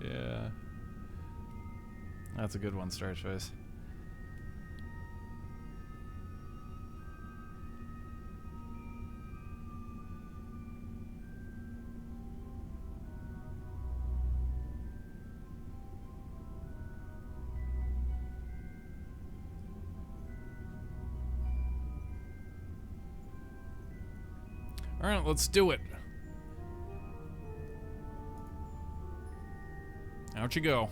Yeah. That's a good one, Star Choice. All right, let's do it. Out you go.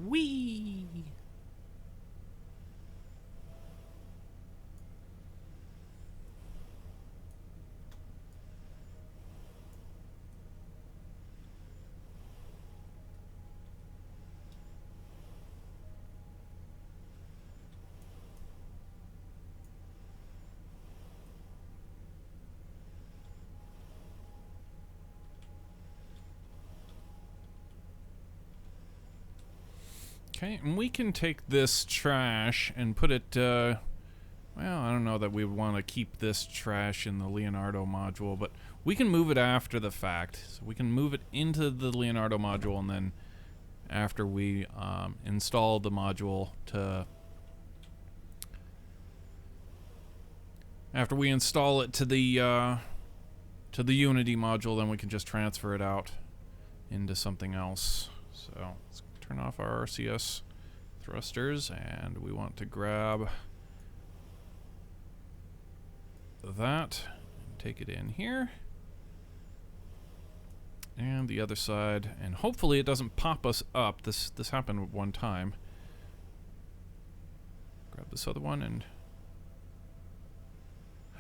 Whee! Okay, and we can take this trash and put it, well, I don't know that we would want to keep this trash in the Leonardo module, but we can move it after the fact. So we can move it into the Leonardo module, and then after we install the module after we install it to the Unity module, then we can just transfer it out into something else. So let's turn off our RCS thrusters, and we want to grab that and take it in here. And the other side, and hopefully it doesn't pop us up. This happened one time. Grab this other one and...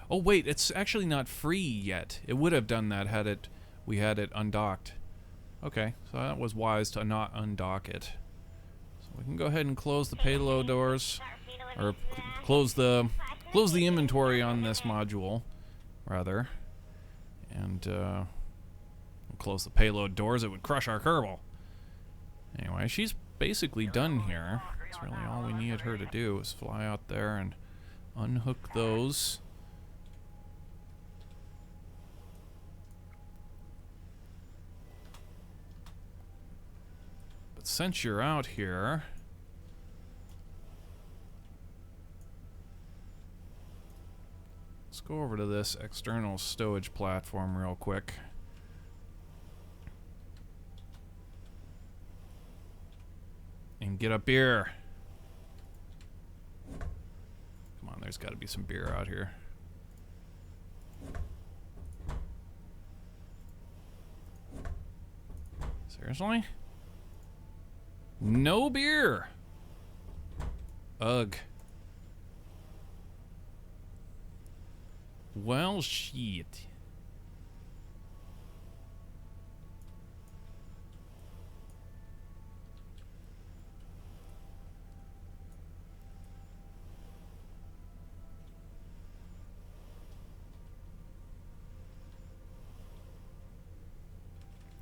Oh wait, it's actually not free yet. It would have done that had we had it undocked. Okay, so that was wise to not undock it. So we can go ahead and close the payload doors, or close the inventory on this module, rather, and close the payload doors. It would crush our Kerbal. Anyway, she's basically done here. That's really all we needed her to do, is fly out there and unhook those. But since you're out here, let's go over to this external stowage platform real quick. And get a beer. Come on, there's got to be some beer out here. Seriously? No beer. Ugh. Well, shit.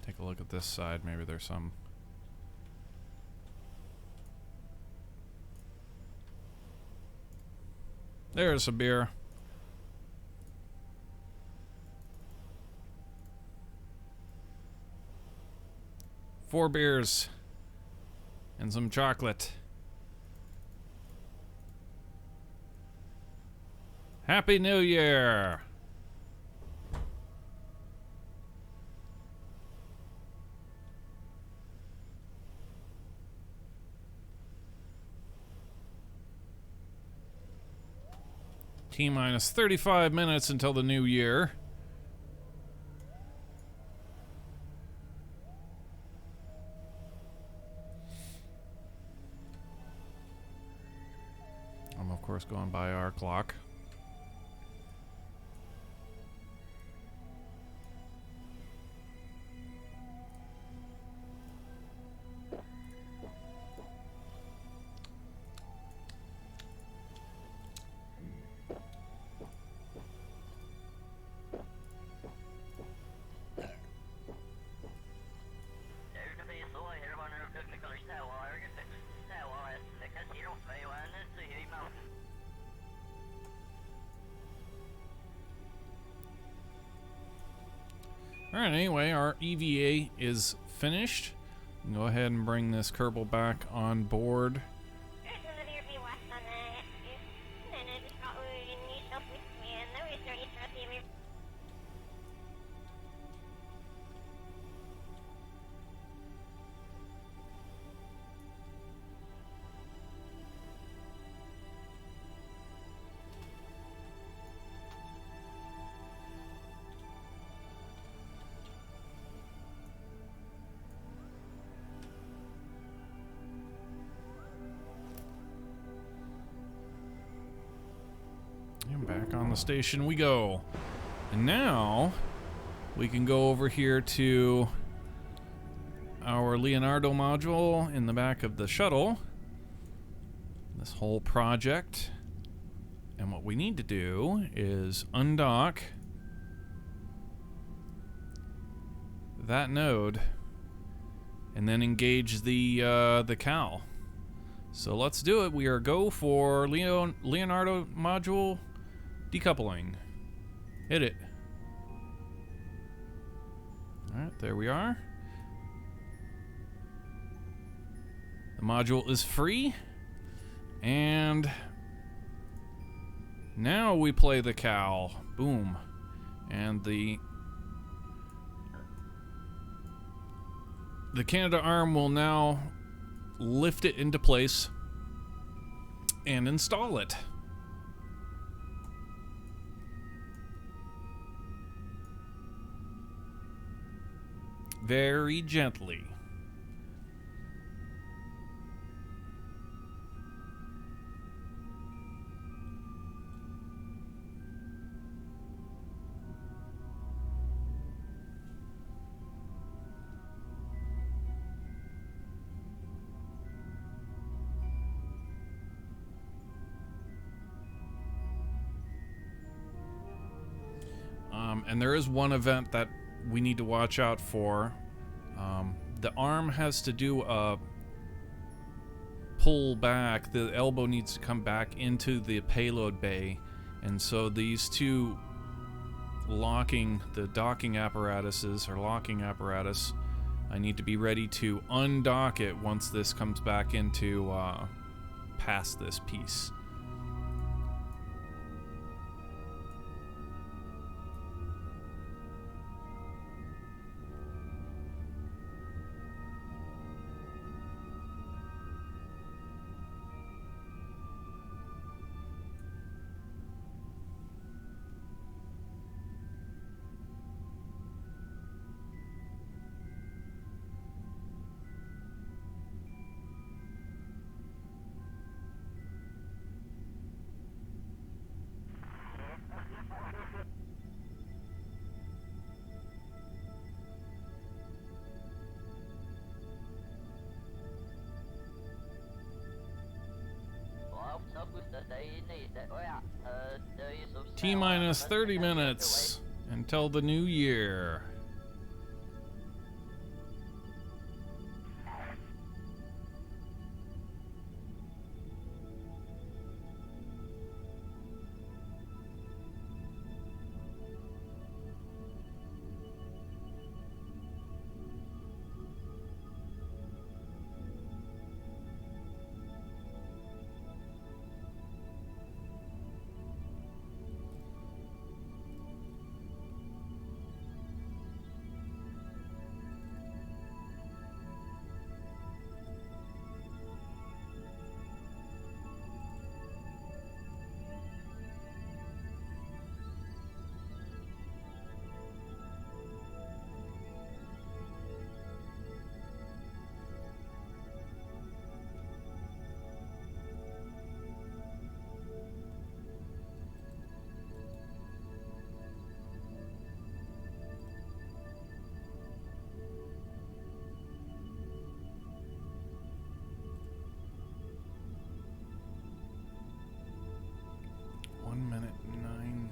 Take a look at this side. Maybe there's some. There's a beer. Four beers. And some chocolate. Happy New Year! T-minus 35 minutes until the new year. I'm of course going by our clock. Alright, anyway, our EVA is finished. Go ahead and bring this Kerbal back on board. And back on the station we go. And now we can go over here to our Leonardo module in the back of the shuttle. This whole project. And what we need to do is undock that node and then engage the cow. So let's do it. We are go for Leonardo module decoupling. Hit it. Alright, there we are. The module is free. And now we play the cow. Boom. And the Canada arm will now lift it into place and install it. Very gently. And there is one event that we need to watch out for. The arm has to do a pull back. The elbow needs to come back into the payload bay. And so these two the docking apparatuses, or locking apparatus, I need to be ready to undock it once this comes back into past this piece. T-minus 30 minutes until the new year.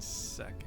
Seconds. 9 seconds.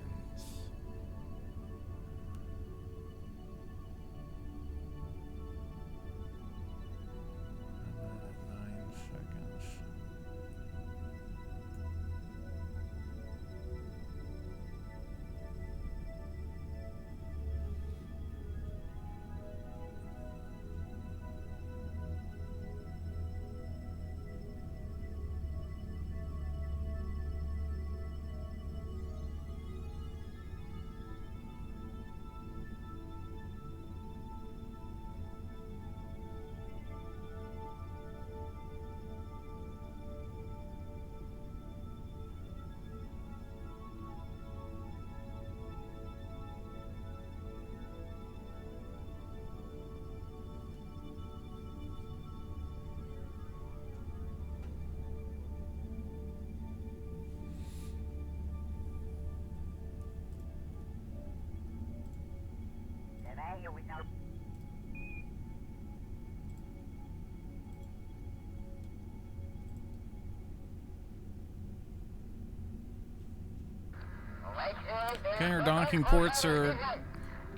Okay, our docking ports are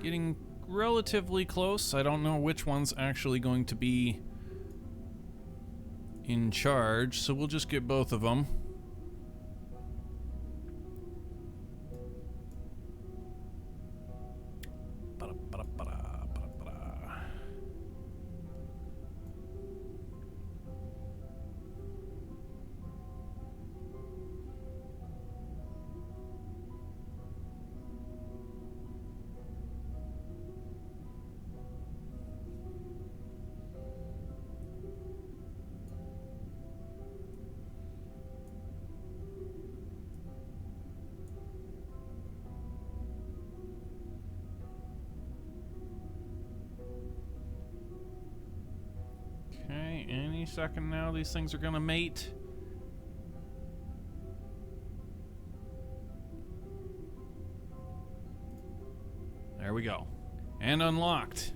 getting relatively close. I don't know which one's actually going to be in charge, so we'll just get both of them. Okay, any second now these things are gonna mate. There we go. And unlocked.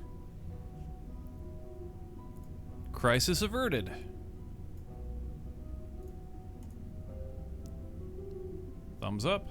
Crisis averted. Thumbs up.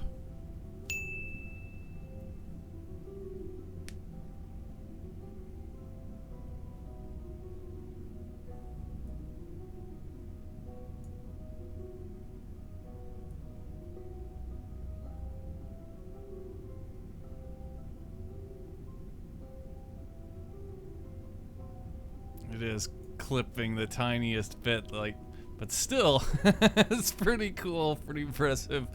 It is clipping the tiniest bit, like, but still, it's pretty cool, pretty impressive.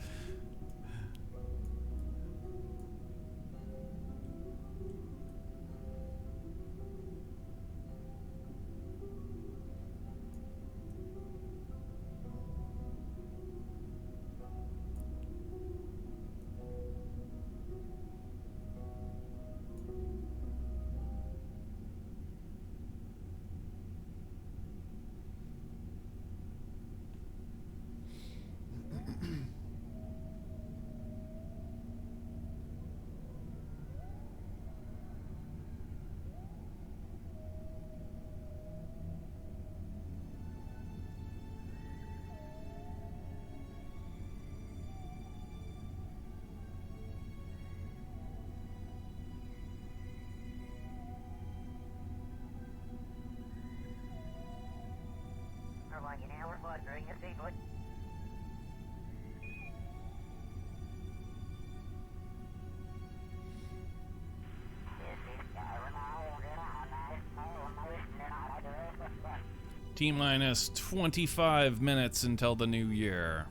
T-minus 25 minutes until the new year.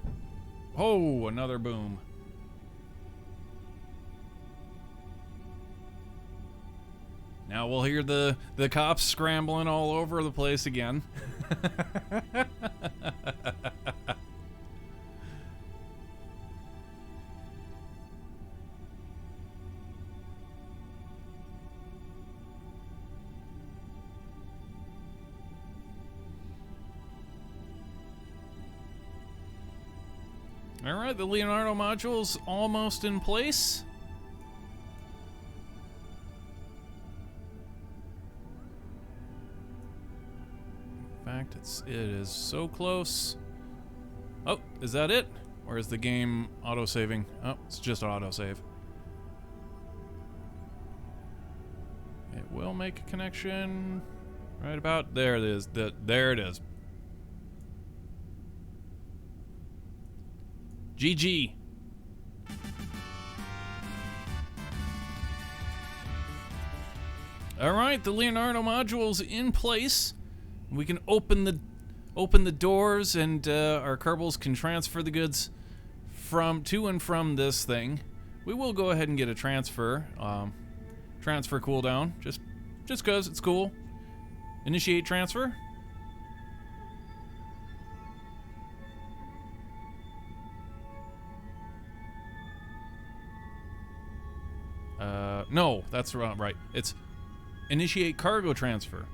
Oh, another boom. Now we'll hear the cops scrambling all over the place again. All right, the Leonardo module's almost in place. In fact, it is so close. Oh, is that it? Or is the game auto-saving? Oh, it's just auto-save. It will make a connection right about there. It is. There it is. GG. All right, the Leonardo module's in place. We can open the doors, and our Kerbals can transfer the goods to and from this thing. We will go ahead and get a transfer cooldown, just cause it's cool. Initiate transfer. No, that's right. It's initiate cargo transfer.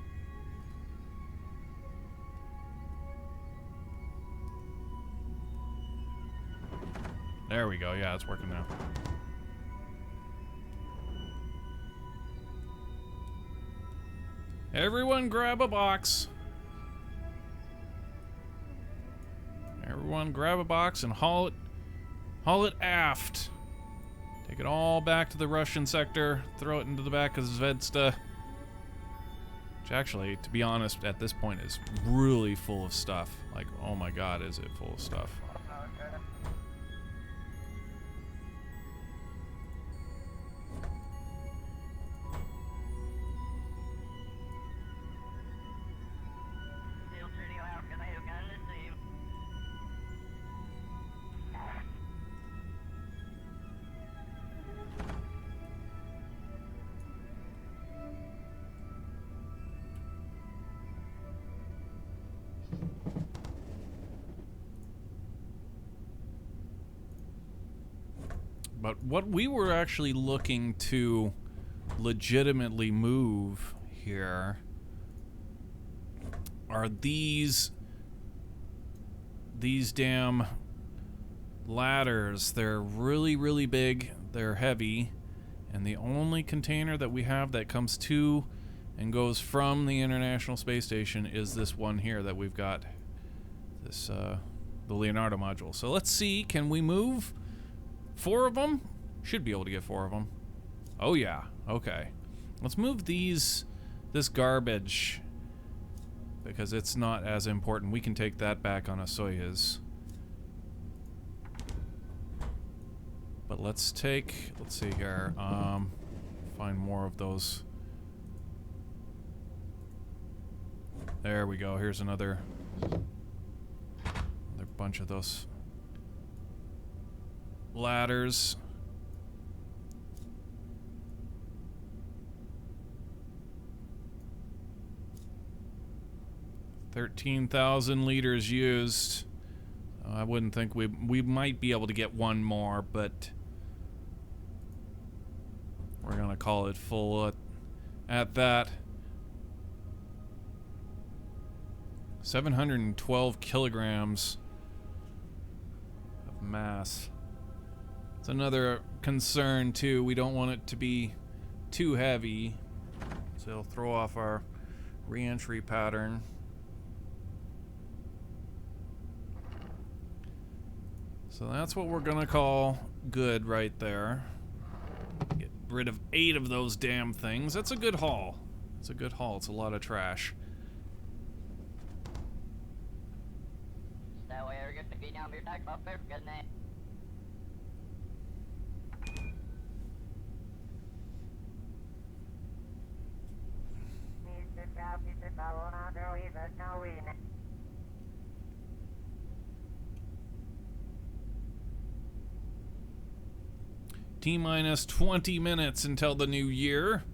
There we go. Yeah, it's working now. Everyone grab a box. Everyone grab a box and haul it aft. Take it all back to the Russian sector, throw it into the back of Zvezda. Which actually, to be honest, at this point is really full of stuff. Like, oh my god, is it full of stuff. But what we were actually looking to legitimately move here are these damn ladders. They're really, really big. They're heavy. And the only container that we have that comes to and goes from the International Space Station is this one here that we've got. This, the Leonardo module. So let's see, can we move 4 of them? Should be able to get 4 of them. Oh yeah, okay. Let's move this garbage, because it's not as important. We can take that back on a Soyuz. But let's see here, find more of those. There we go, here's another bunch of those ladders. $13,000 liters used. I wouldn't think we might be able to get one more, but we're gonna call it full at that. 712 kilograms of mass. It's another concern too. We don't want it to be too heavy, so it'll throw off our re-entry pattern. So that's what we're gonna call good right there. Get rid of 8 of those damn things. That's a good haul. It's a good haul. It's a lot of trash. T-minus 20 minutes until the new year.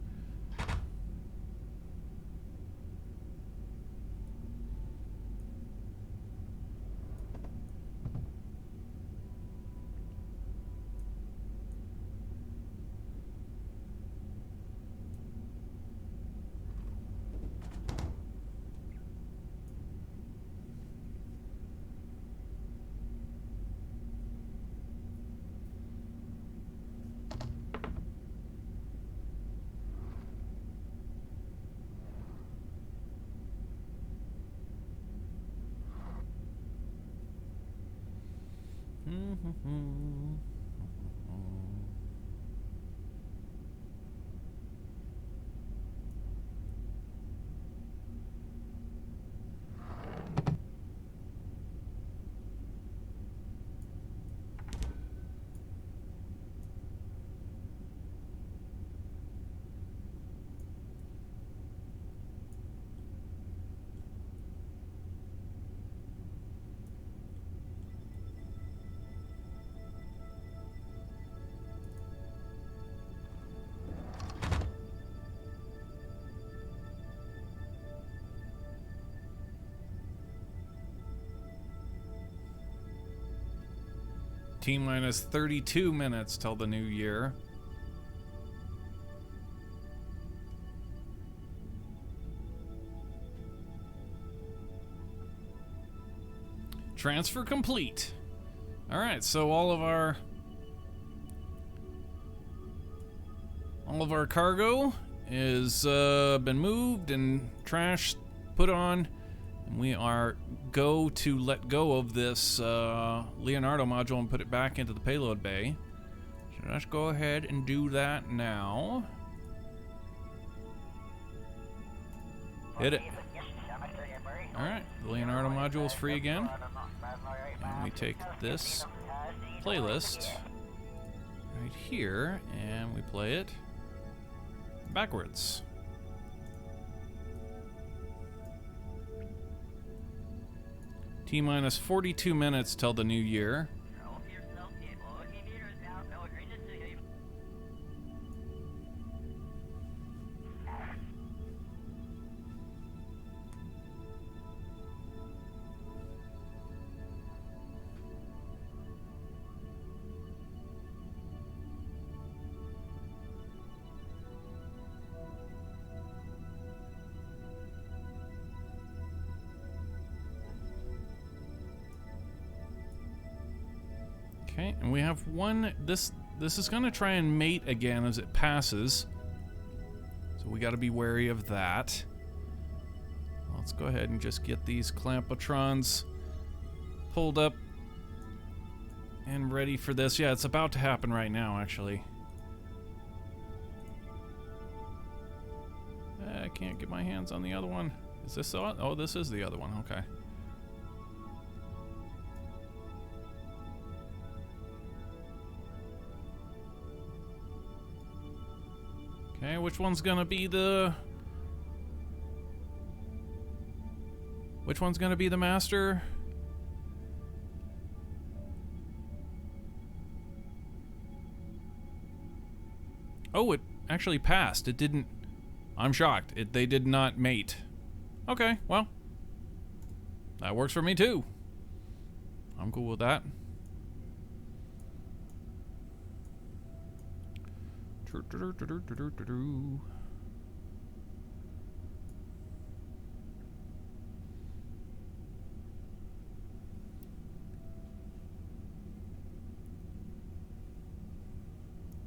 T-minus 32 minutes till the new year. Transfer complete. All right, so all of our cargo is been moved and trash put on, and we are go to let go of this Leonardo module and put it back into the payload bay. So let's go ahead and do that now. Hit it. Alright, the Leonardo module is free again. And we take this playlist right here and we play it backwards. T-minus 42 minutes till the new year. Okay, and we have one. This is gonna try and mate again as it passes, so we got to be wary of that. Let's go ahead and just get these clampotrons pulled up and ready for this. Yeah, it's about to happen right now, actually. I can't get my hands on the other one. Is this on? Oh, this is the other one. Okay. Okay, which one's gonna be the... Which one's gonna be the master? Oh, it actually passed. It didn't... I'm shocked. They did not mate. Okay, well. That works for me too. I'm cool with that.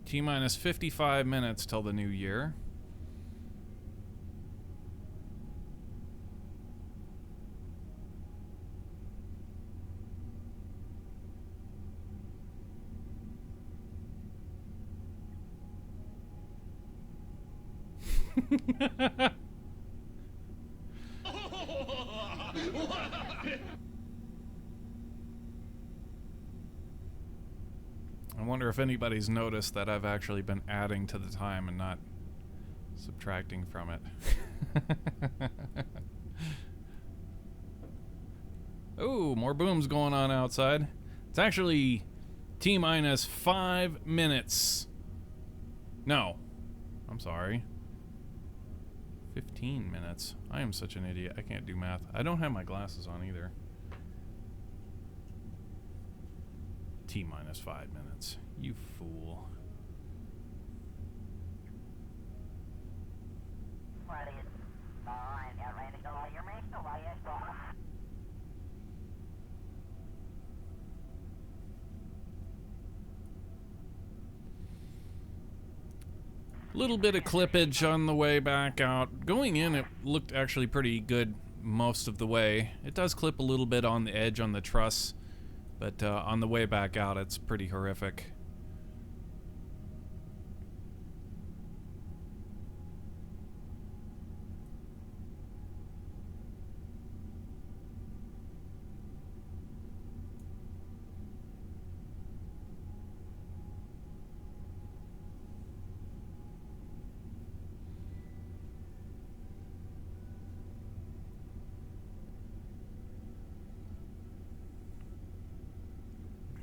T-minus 55 minutes till the new year. I wonder if anybody's noticed that I've actually been adding to the time and not subtracting from it. Oh, more booms going on outside. It's actually T-minus 5 minutes. No, I'm sorry. 15 minutes. I am such an idiot. I can't do math. I don't have my glasses on either. T-minus 5 minutes. You fool. Little bit of clippage on the way back out. Going in, it looked actually pretty good most of the way. It does clip a little bit on the edge on the truss, but on the way back out, it's pretty horrific.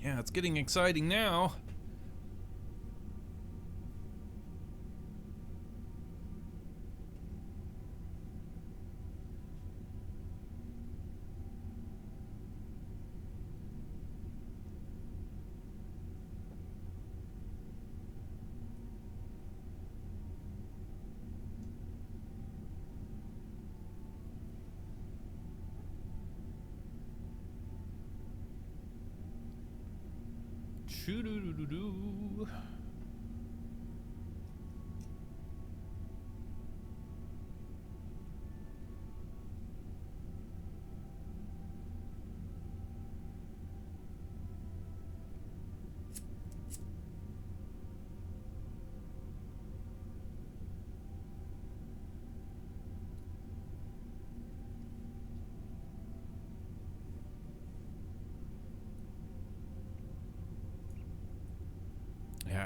Yeah, it's getting exciting now. Shoo-doo-doo-doo-doo.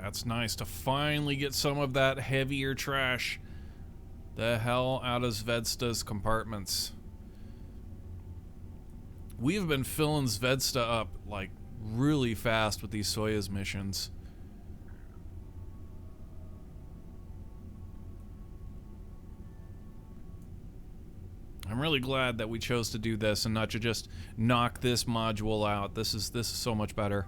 That's nice to finally get some of that heavier trash the hell out of Zvezda's compartments. We've been filling Zvezda up like really fast with these Soyuz missions. I'm really glad that we chose to do this and not to just knock this module out. This is so much better.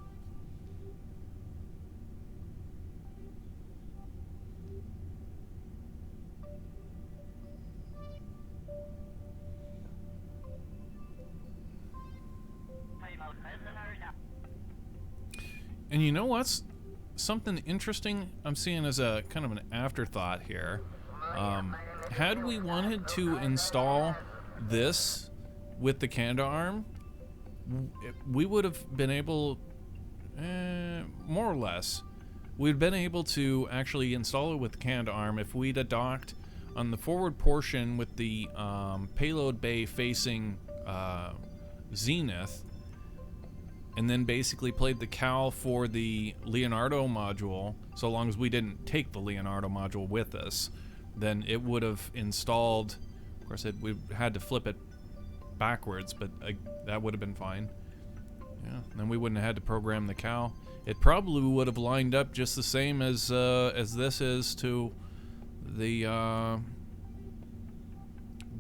And you know what's something interesting I'm seeing as a kind of an afterthought here? Had we wanted to install this with the Canadarm, we would have been able, more or less, we'd been able to actually install it with the Canadarm if we'd have docked on the forward portion with the payload bay facing Zenith, and then basically played the Cal for the Leonardo module. So long as we didn't take the Leonardo module with us, then it would have installed. Of course, we had to flip it backwards, but that would have been fine. Yeah, then we wouldn't have had to program the Cal. It probably would have lined up just the same as this is to the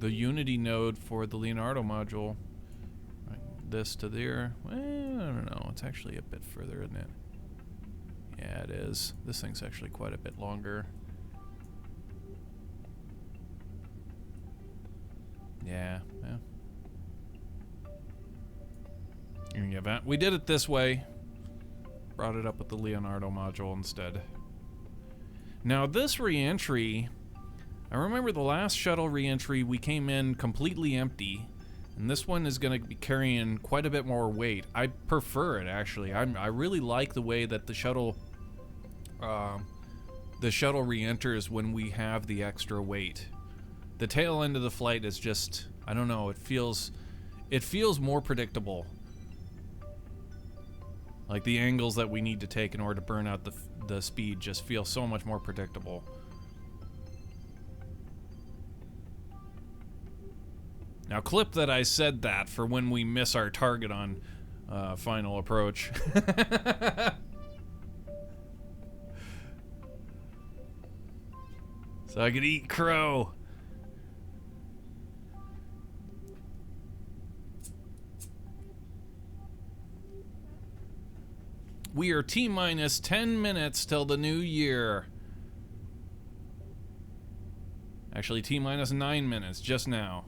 Unity node for the Leonardo module. This to there. Well, I don't know. It's actually a bit further, isn't it? Yeah, it is. This thing's actually quite a bit longer. Yeah. In any event, we did it this way. Brought it up with the Leonardo module instead. Now, this reentry, I remember the last shuttle reentry, we came in completely empty. And this one is going to be carrying quite a bit more weight. I prefer it, actually. I really like the way that the shuttle re-enters when we have the extra weight. The tail end of the flight is just, I don't know, it feels more predictable. Like the angles that we need to take in order to burn out the speed just feel so much more predictable. Now, clip that I said that for when we miss our target on final approach. So I could eat crow. We are T-minus 10 minutes till the new year. Actually, T-minus 9 minutes just now.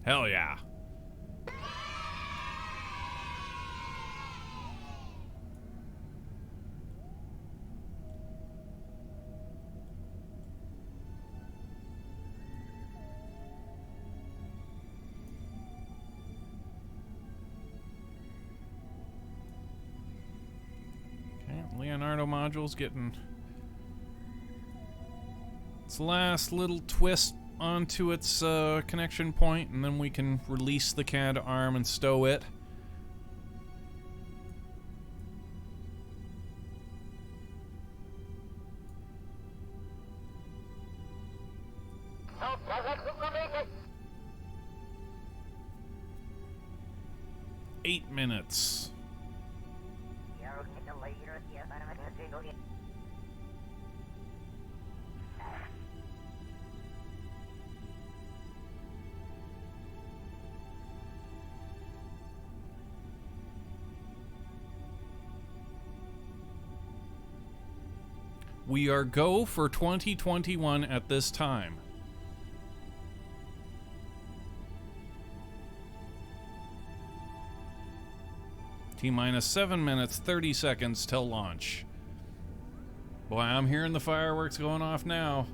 Hell yeah. Okay, Leonardo module's getting its last little twist onto its connection point, and then we can release the Canadarm and stow it. Eight minutes. We are go for 2021 at this time. T-minus 7 minutes, 30 seconds till launch. Boy, I'm hearing the fireworks going off now.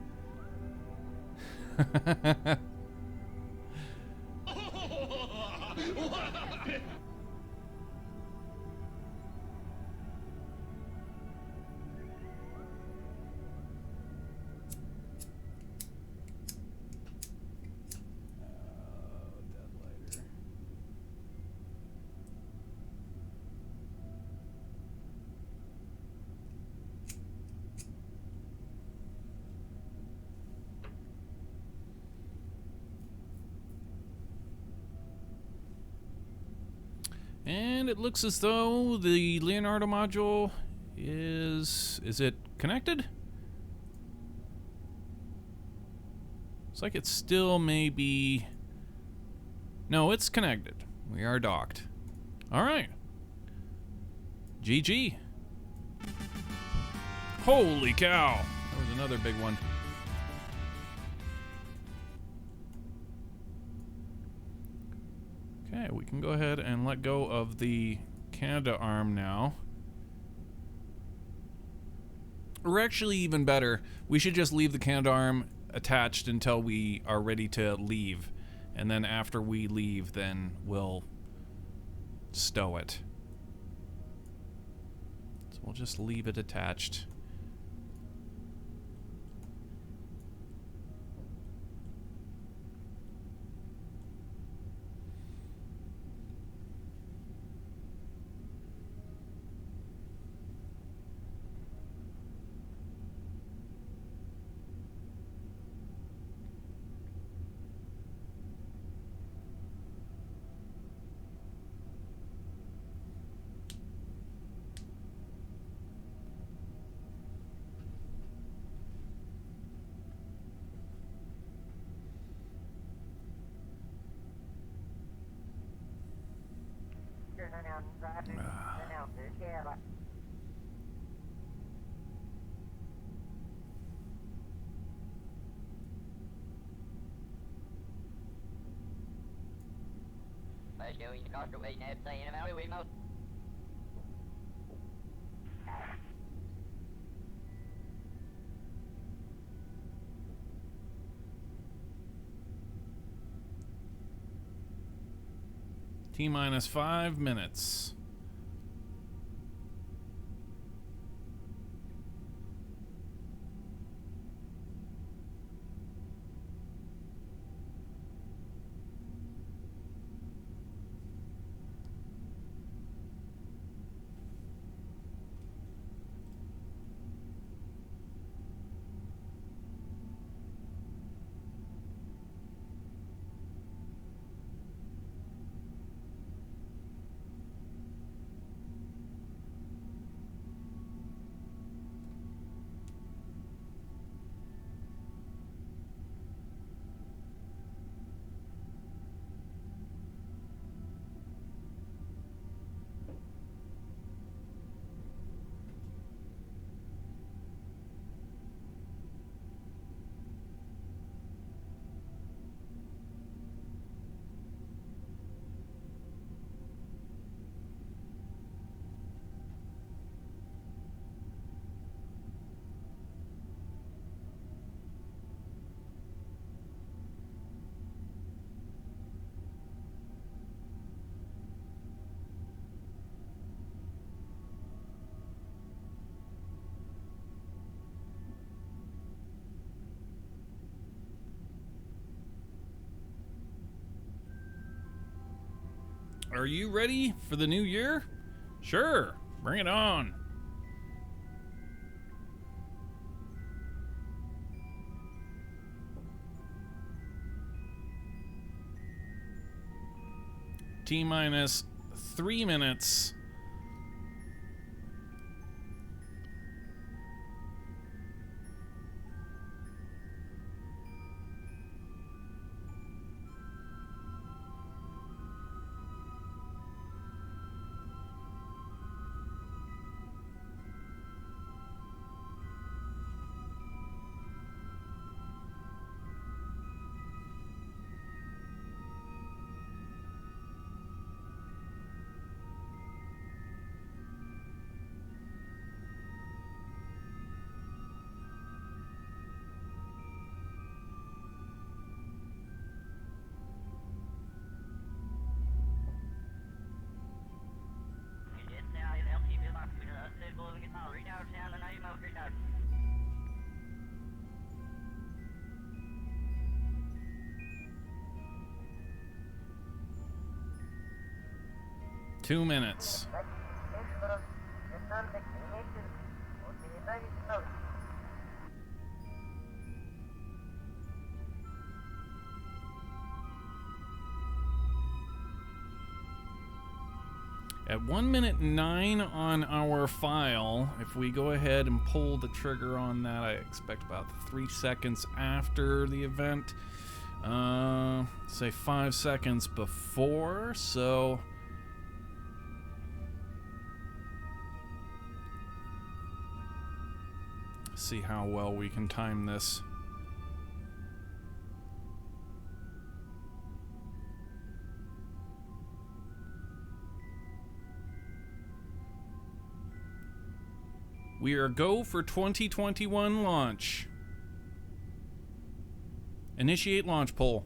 And it looks as though the Leonardo module is it connected? Looks like it's still maybe... No, it's connected. We are docked. All right. GG. Holy cow. That was another big one. Okay, we can go ahead and let go of the Canada arm now. Or actually, even better, we should just leave the Canada arm attached until we are ready to leave. And then after we leave, then we'll stow it. So we'll just leave it attached. T-minus 5 minutes. Are you ready for the new year? Sure, bring it on. T-minus 3 minutes. Two minutes. At 1 minute 9 on our file, if we go ahead and pull the trigger on that, I expect about 3 seconds after the event. Say 5 seconds before, so... see how well we can time this. We are go for 2021 launch. Initiate launch poll.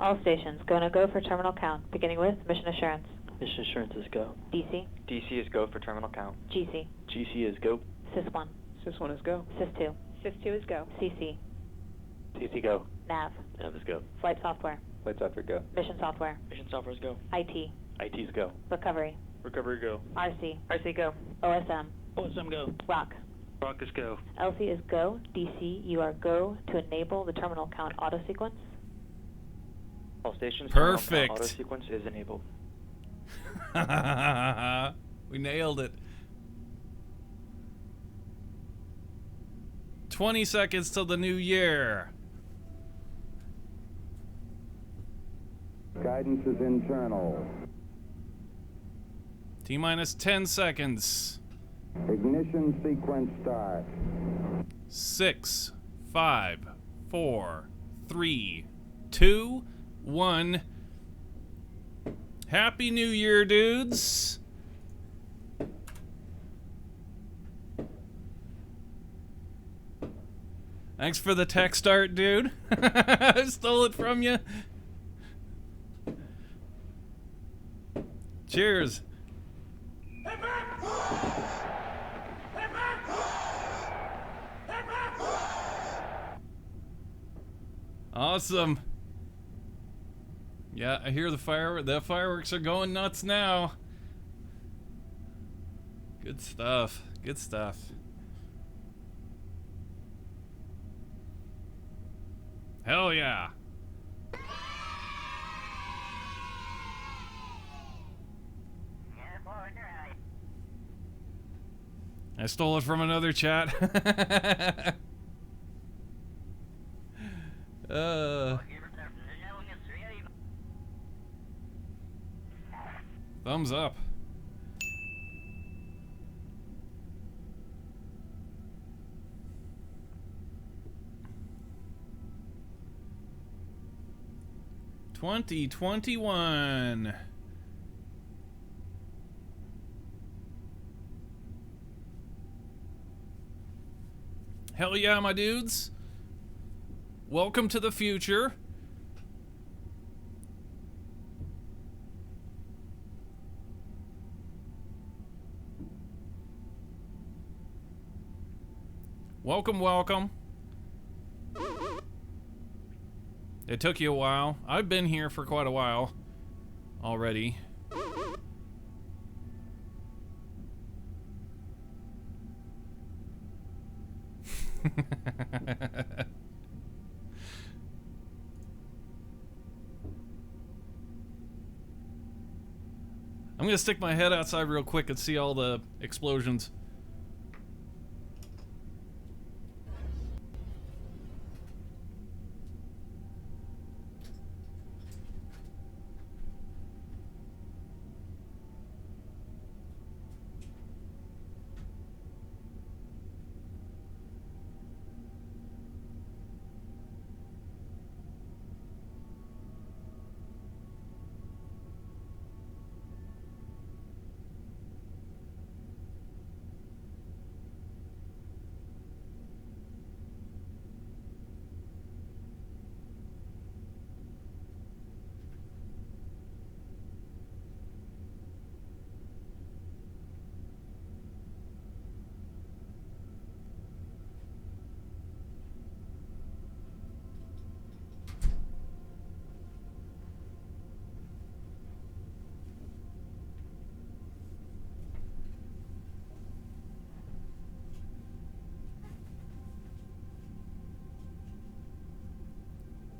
All stations, gonna go for terminal count, beginning with mission assurance. Mission assurance is go. DC, DC is go for terminal count. GC, GC is go. Sys-1, Sys-1 is go. Sys-2, Sys-2 is go. CC, CC go. NAV, Nav is go. flight software, Flight software go. mission software, Mission software is go. IT, IT is go. recovery, Recovery go. RC, RC go. OSM, OSM go. ROC. Rock is go. LC is go. DC, you are go to enable the terminal count auto sequence. All stations. Perfect. Terminal count auto sequence is enabled. We nailed it. 20 seconds till the new year. Guidance is internal. T-minus 10 seconds. Ignition sequence start. 6, 5, 4, 3, 2, 1. Happy New Year, dudes. Thanks for the tech start, dude. I stole it from you. Cheers. Awesome. Yeah, I hear the fireworks are going nuts now. Good stuff. Good stuff. Hell yeah. I stole it from another chat. Thumbs up. $2021. Hell yeah, my dudes. Welcome to the future. Welcome, welcome. It took you a while. I've been here for quite a while already. I'm gonna stick my head outside real quick and see all the explosions.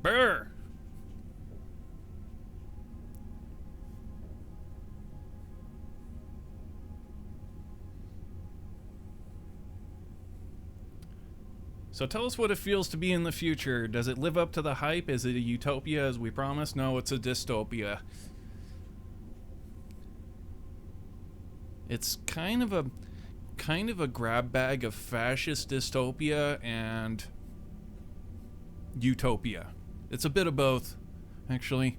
Brr. So tell us what it feels to be in the future. Does it live up to the hype? Is it a utopia as we promised? No, it's a dystopia. It's kind of a grab bag of fascist dystopia and utopia. It's a bit of both, actually.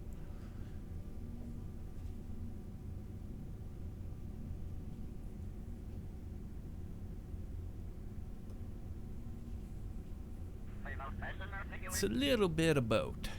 It's a little bit of both.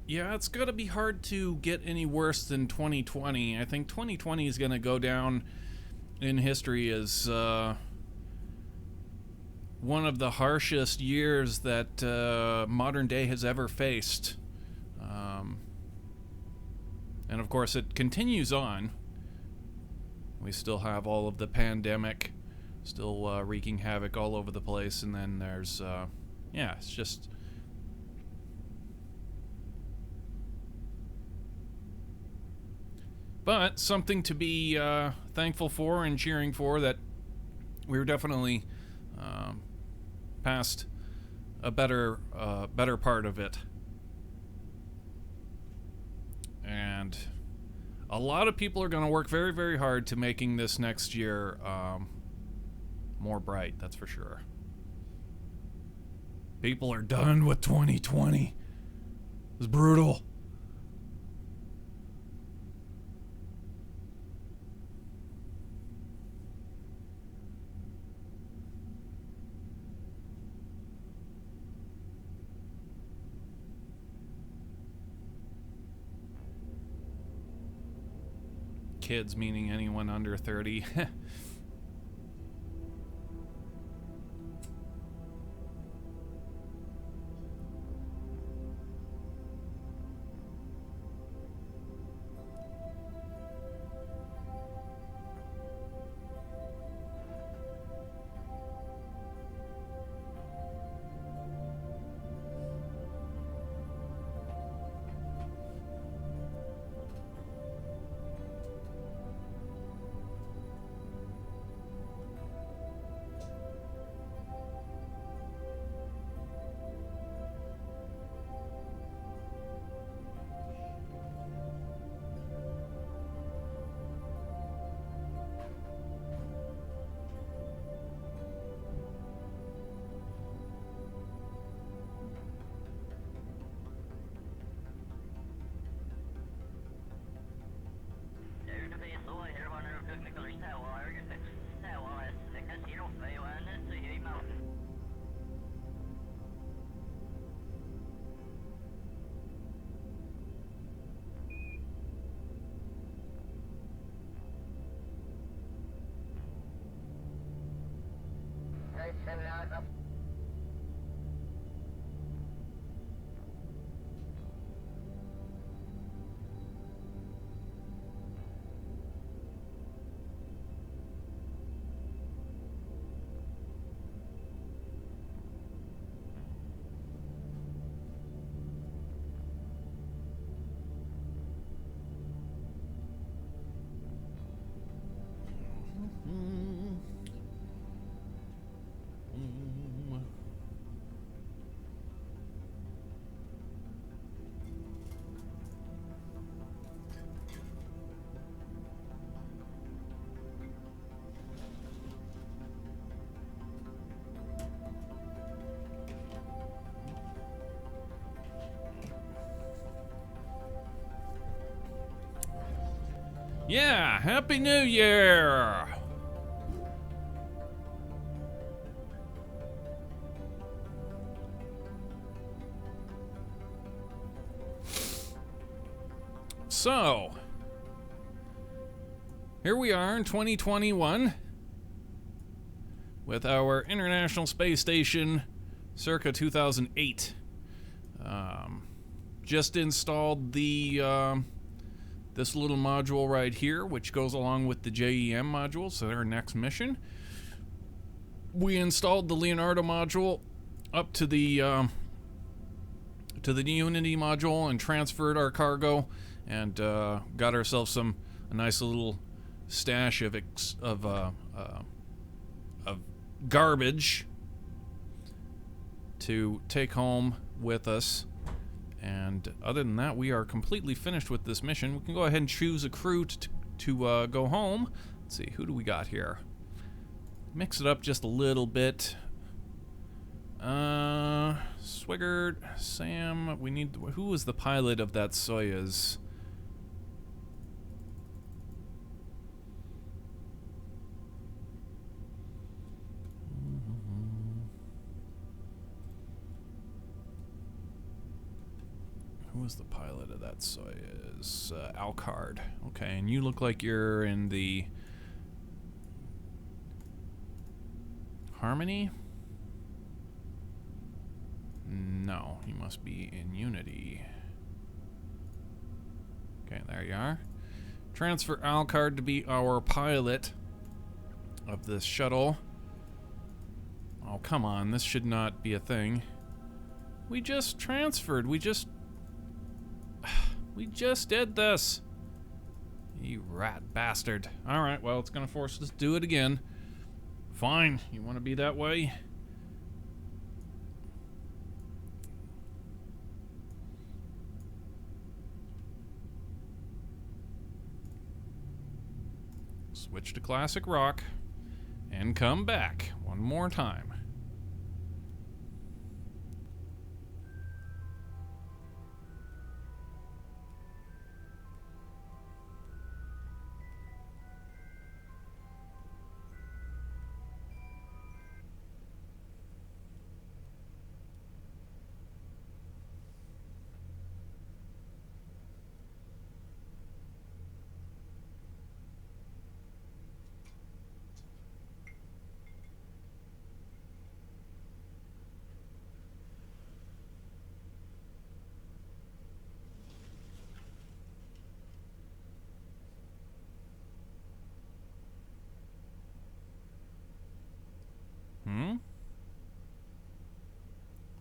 Yeah, it's gotta be hard to get any worse than 2020. I think 2020 is gonna go down in history as one of the harshest years that modern day has ever faced. And of course, it continues on. We still have all of the pandemic still wreaking havoc all over the place, and then there's, yeah, it's just... But something to be thankful for and cheering for, that we're definitely past a better part of it. And a lot of people are going to work very, very hard to making this next year more bright, that's for sure. People are done with 2020. It was brutal. Kids, meaning anyone under 30. Yeah, Happy New Year! So, here we are in 2021 with our International Space Station circa 2008. Just installed the this little module right here, which goes along with the JEM module, so our next mission. We installed the Leonardo module up to the Unity module and transferred our cargo, and got ourselves a nice little stash of garbage to take home with us. And other than that, we are completely finished with this mission. We can go ahead and choose a crew to go home. Let's see, who do we got here? Mix it up just a little bit. Swigert, Sam, who was the pilot of that Soyuz? Who was the pilot of that Soyuz? Alcard. Okay, and you look like you're in the Harmony? No, you must be in Unity. Okay, there you are. Transfer Alcard to be our pilot of this shuttle. Oh, come on, this should not be a thing. We just transferred. We just did this. You rat bastard. Alright, well, it's gonna force us to do it again. Fine, you wanna be that way? Switch to classic rock and come back one more time.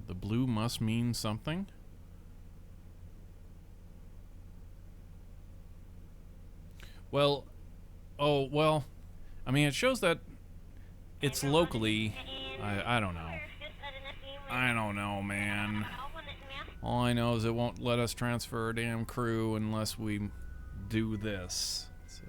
The blue must mean something. Well, I mean, it shows that it's locally. I don't know. I don't know, man. All I know is it won't let us transfer a damn crew unless we do this. So.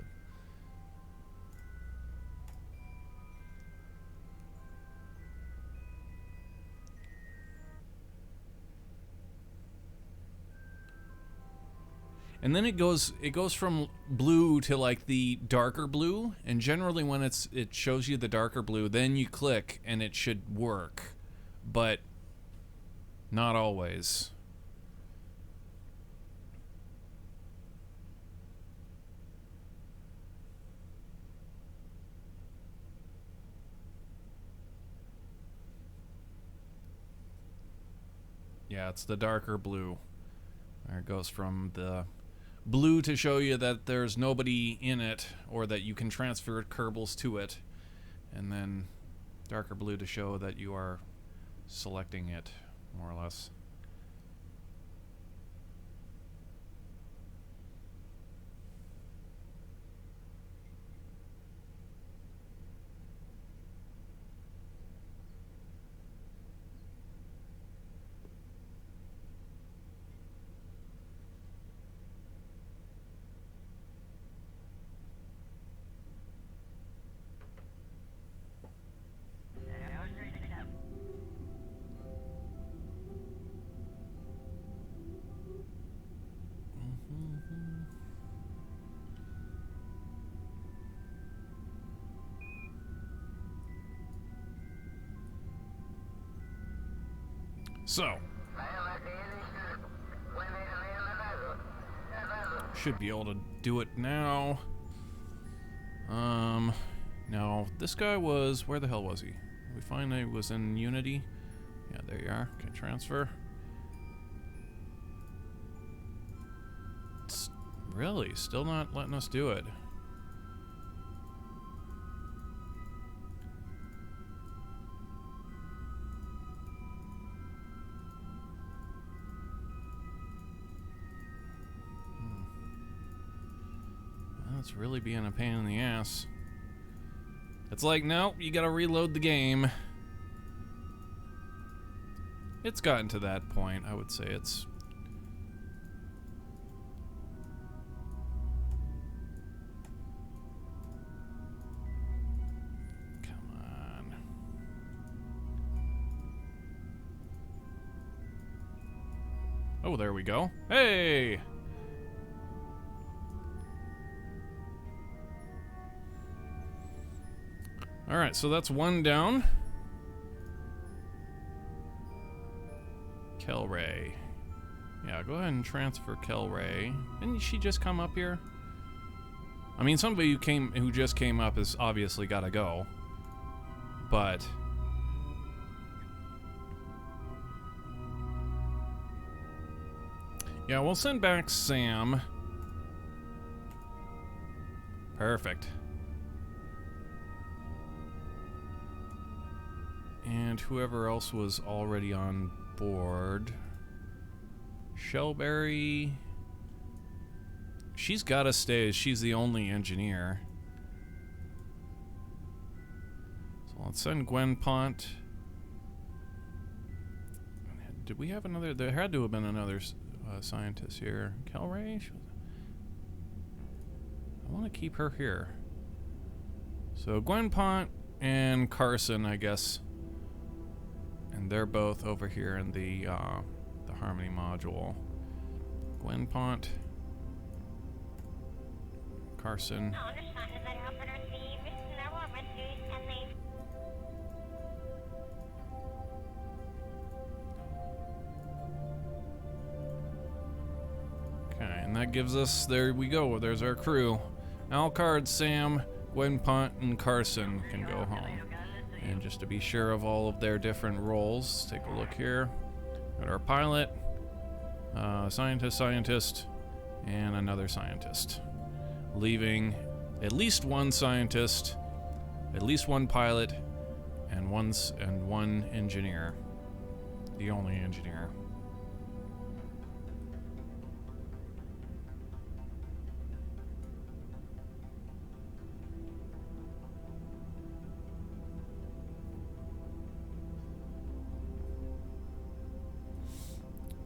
And then it goes from blue to like the darker blue, and generally when it shows you the darker blue, then you click and it should work, but not always. Yeah, it's the darker blue. There it goes from the blue to show you that there's nobody in it, or that you can transfer Kerbals to it, and then darker blue to show that you are selecting it, more or less. So, should be able to do it now. Now, this guy was... Where the hell was he? Did we find he was in Unity? Yeah, there you are. Okay, transfer. It's really still not letting us do it. That's really being a pain in the ass. It's like, no, you gotta reload the game. It's gotten to that point. I would say it's... Come on. Oh, there we go. Hey! Alright, so that's one down. Kelray. Yeah, go ahead and transfer Kelray. Didn't she just come up here? I mean, somebody who just came up has obviously got to go. But... yeah, we'll send back Sam. Perfect. And whoever else was already on board. Shellberry. She's got to stay. She's the only engineer. So let's send Gwen Pont. Did we have another? There had to have been another scientist here. Kelray? I want to keep her here. So Gwen Pont and Carson, I guess. And they're both over here in the Harmony module. Gwen Pont, Carson. Okay, and that gives us, there we go, there's our crew. Alcard, Sam, Gwen Pont, and Carson can go home. And just to be sure of all of their different roles, take a look here. Got our pilot, scientist, and another scientist. Leaving at least one scientist, at least one pilot, and one engineer. The only engineer.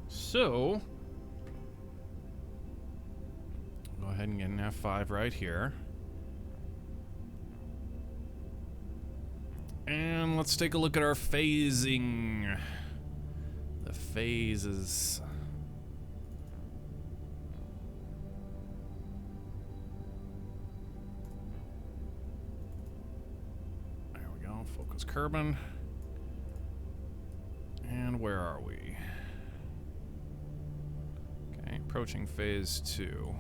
So, go ahead and get an F5 right here. And let's take a look at our phasing. The phases. There we go, focus Kerbin. And where are we? Approaching phase 2.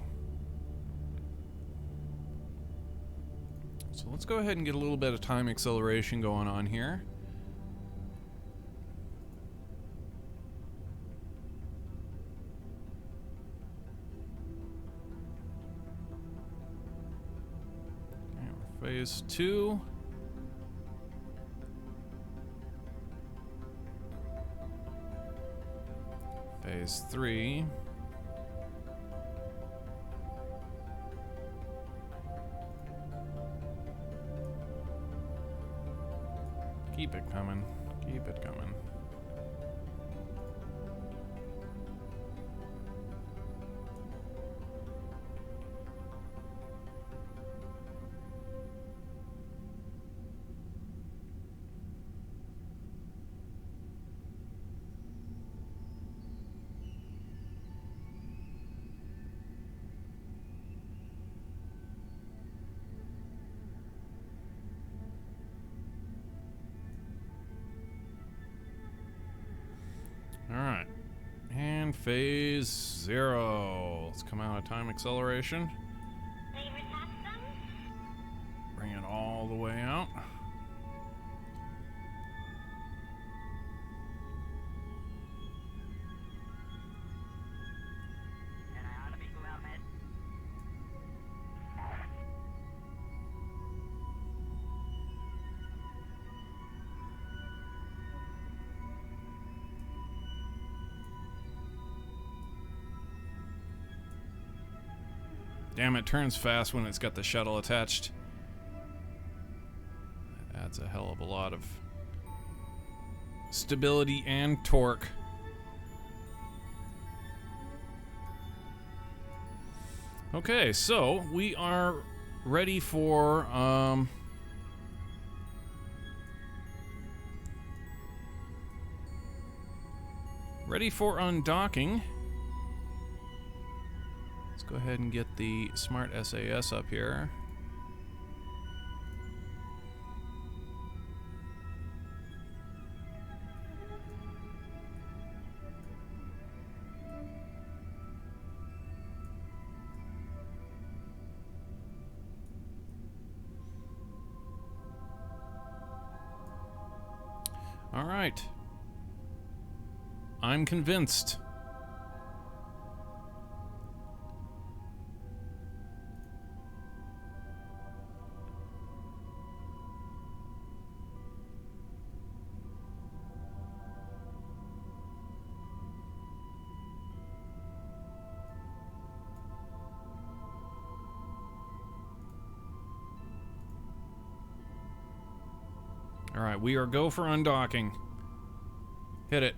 So let's go ahead and get a little bit of time acceleration going on here. Okay, we're phase 2. Phase 3. Keep it coming. Keep it coming. phase 0. Let's come out of time acceleration. Bring it all the way out. Damn, it turns fast when it's got the shuttle attached. That adds a hell of a lot of stability and torque. Okay, so we are ready for undocking. Let's go ahead and get the smart SAS up here. All right. I'm convinced. All right, we are go for undocking. Hit it.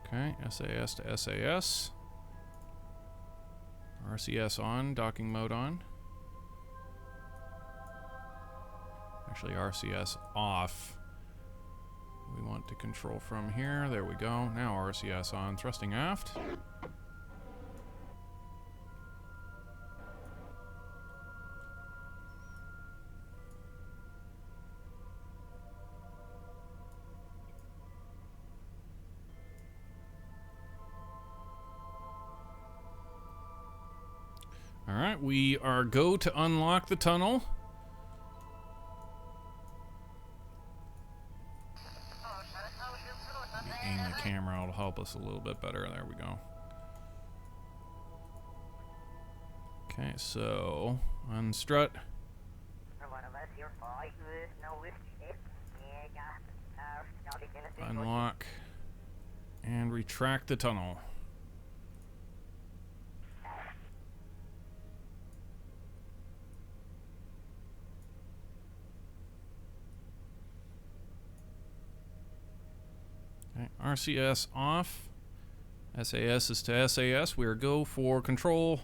Okay, SAS to SAS. RCS on, docking mode on. Actually, RCS off. We want to control from here. There we go. Now RCS on, thrusting aft. Alright, we are go to unlock the tunnel. Aim the camera, it'll help us a little bit better. There we go. Okay, so unstrut. Unlock. And retract the tunnel. Okay, RCS off. SAS is to SAS. We are go for control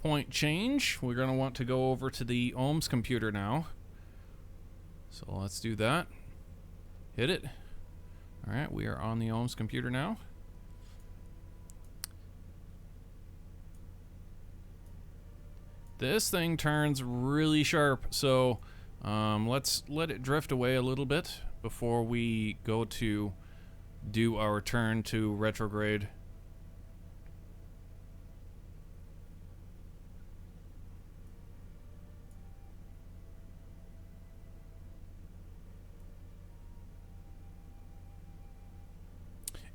point change. We're going to want to go over to the ohms computer now. So let's do that. Hit it. All right, we are on the ohms computer now. This thing turns really sharp, so let's let it drift away a little bit before we go to do our turn to retrograde.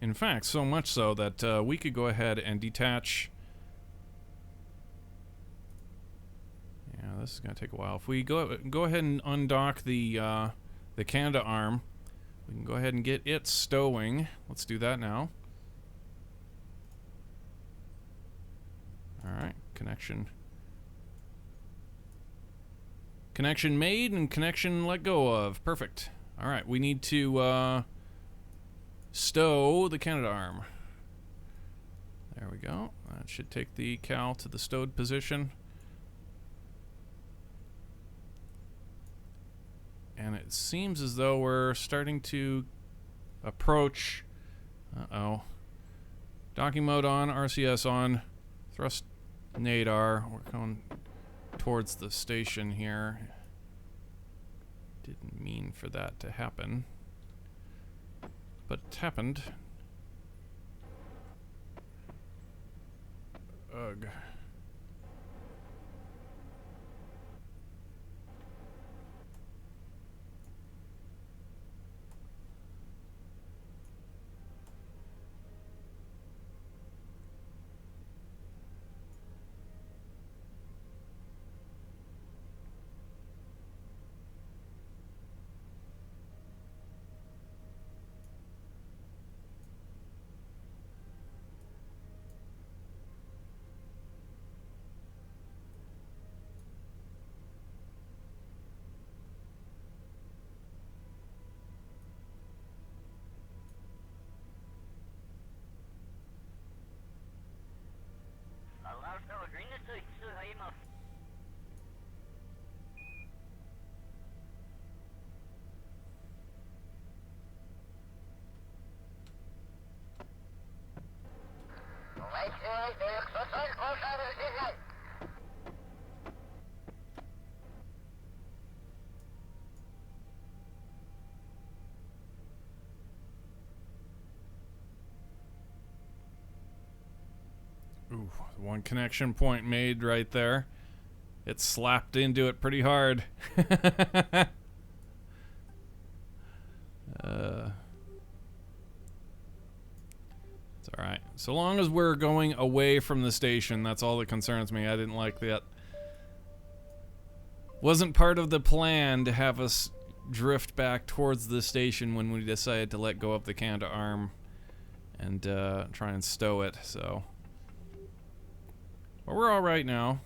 In fact, so much so that we could go ahead and detach. Yeah, this is going to take a while. If we go ahead and undock the Canada arm, we can go ahead and get it stowing. Let's do that now. All right, connection made and connection let go of. Perfect. All right, we need to stow the Canada arm. There we go. That should take the cowl to the stowed position. And it seems as though we're starting to approach. Uh-oh. Docking mode on, RCS on, thrust nadar. We're going towards the station here. Didn't mean for that to happen, but it happened. Ugh. Ooh, one connection point made right there. It slapped into it pretty hard. It's alright. So long as we're going away from the station, that's all that concerns me. I didn't like that. Wasn't part of the plan to have us drift back towards the station when we decided to let go of the can to arm and try and stow it, so. But we're alright now.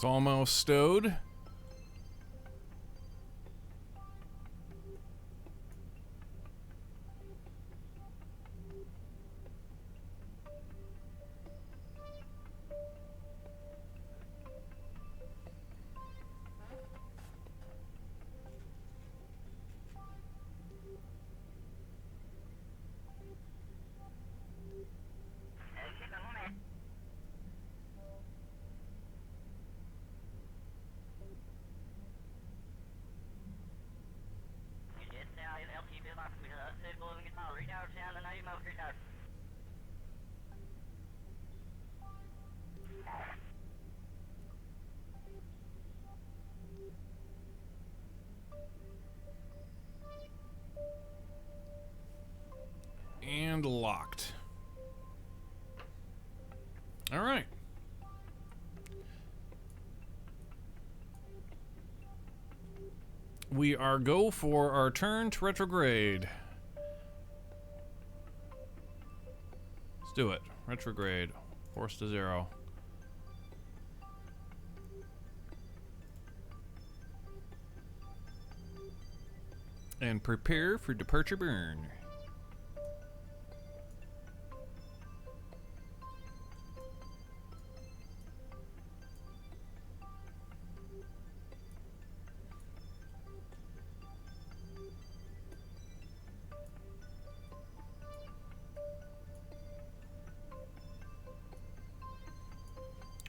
It's almost stowed. And locked. All right. We are go for our turn to retrograde. Let's do it. Retrograde. Force to 0. And prepare for departure burn.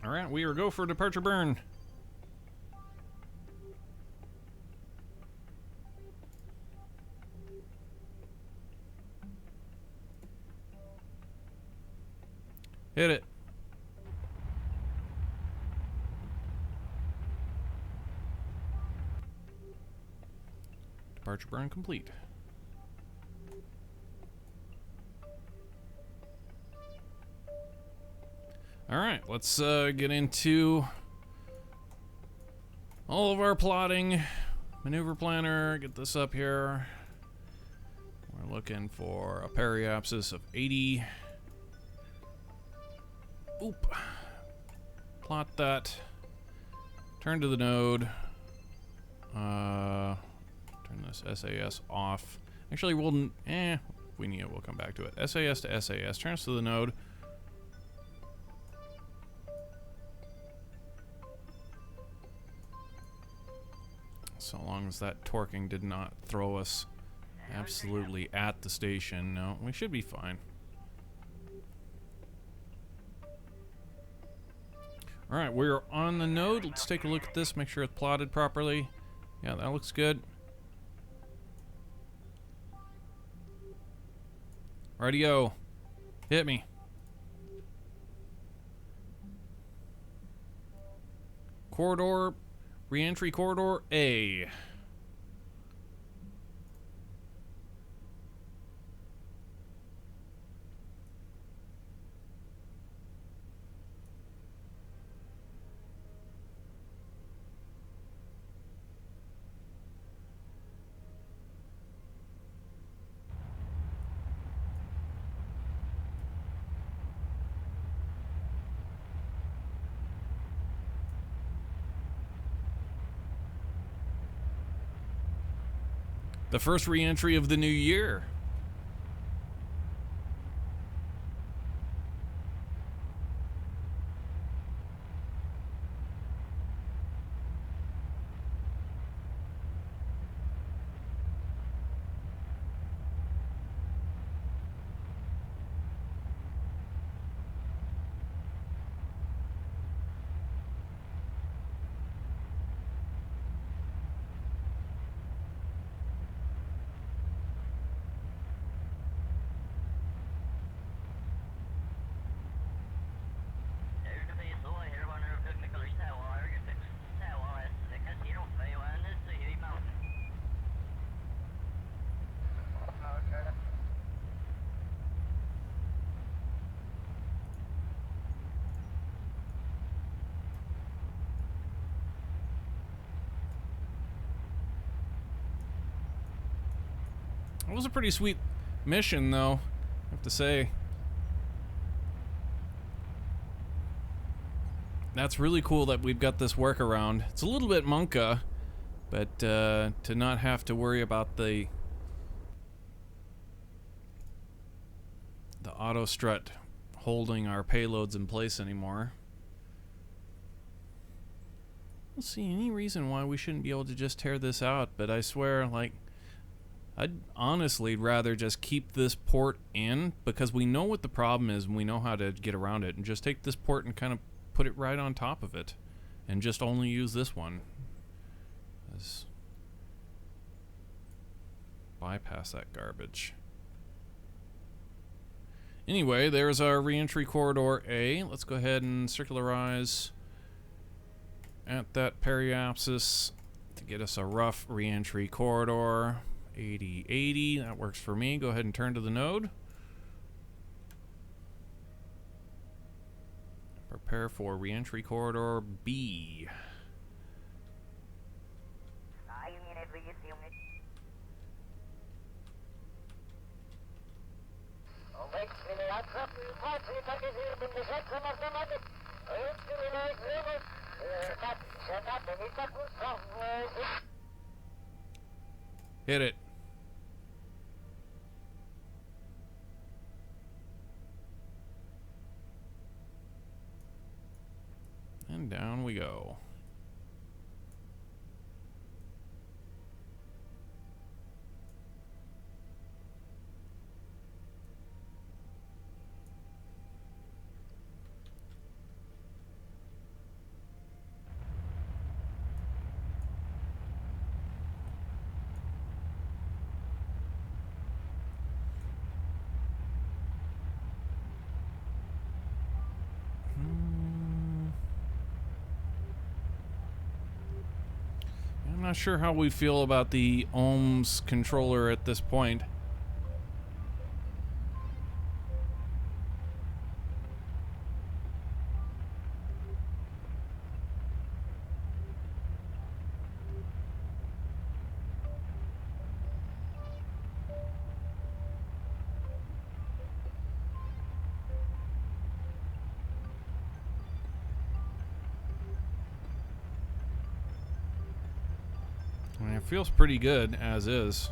All right, we are go for departure burn. Hit it. Departure burn complete. All right, let's get into all of our plotting. Maneuver planner, get this up here. We're looking for a periapsis of 80. Oop. Plot that. Turn to the node. Turn this SAS off. Actually, we'll if we need it, we'll come back to it. SAS to SAS. Turn us to the node. So long as that torquing did not throw us absolutely at the station. No, we should be fine. Alright, we're on the node. Let's take a look at this, make sure it's plotted properly. Yeah, that looks good. Radio. Hit me. Corridor, reentry corridor A. The first re-entry of the new year. It was a pretty sweet mission, though, I have to say. That's really cool that we've got this workaround. It's a little bit monka, but to not have to worry about the auto strut holding our payloads in place anymore. I don't see any reason why we shouldn't be able to just tear this out, but I swear, like, I'd honestly rather just keep this port in, because we know what the problem is and we know how to get around it, and just take this port and kind of put it right on top of it and just only use this one. Just bypass that garbage. Anyway, there's our re-entry corridor A. Let's go ahead and circularize at that periapsis to get us a rough re-entry corridor. 80-80, that works for me. Go ahead and turn to the node. Prepare for re-entry corridor B. Hit it. And down we go. not sure how we feel about the ohms controller at this point. I mean, it feels pretty good as is.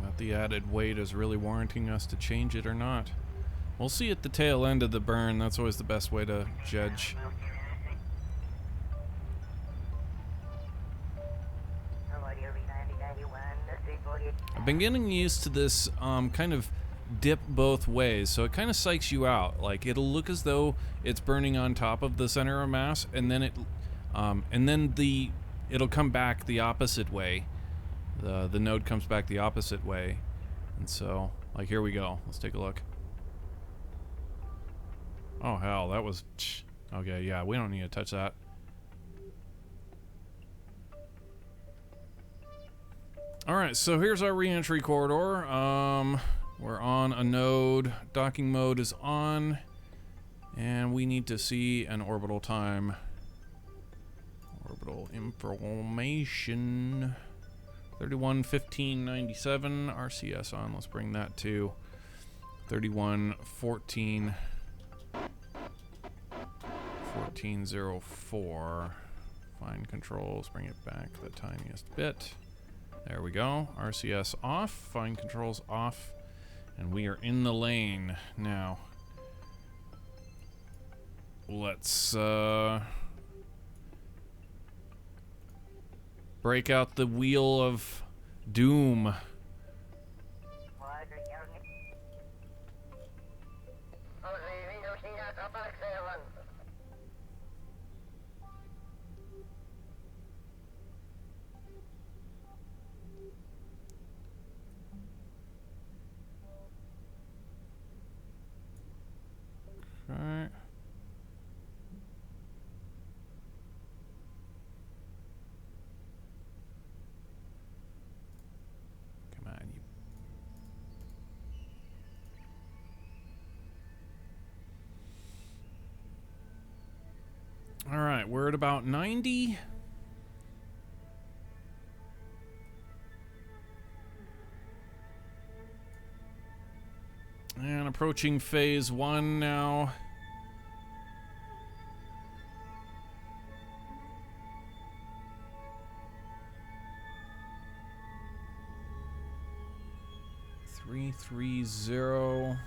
That the added weight is really warranting us to change it or not. We'll see at the tail end of the burn. That's always the best way to judge. I've been getting used to this kind of dip both ways, so it kind of psychs you out. Like, it'll look as though it's burning on top of the center of mass, and then it'll come back the opposite way. The node comes back the opposite way, and so, like, here we go. Let's take a look. Oh hell, that was okay. Yeah, we don't need to touch that. All right, so here's our re-entry corridor. We're on a node. Docking mode is on. And we need to see an orbital time. Orbital information. 31:15:97. RCS on. Let's bring that to 31:14:04. Fine controls. Bring it back the tiniest bit. There we go. RCS off. Fine controls off. And we are in the lane now. Let's break out the wheel of doom. Okay. Come on, you. All right, we're at about 90. And approaching phase 1 now. Three, 3-0.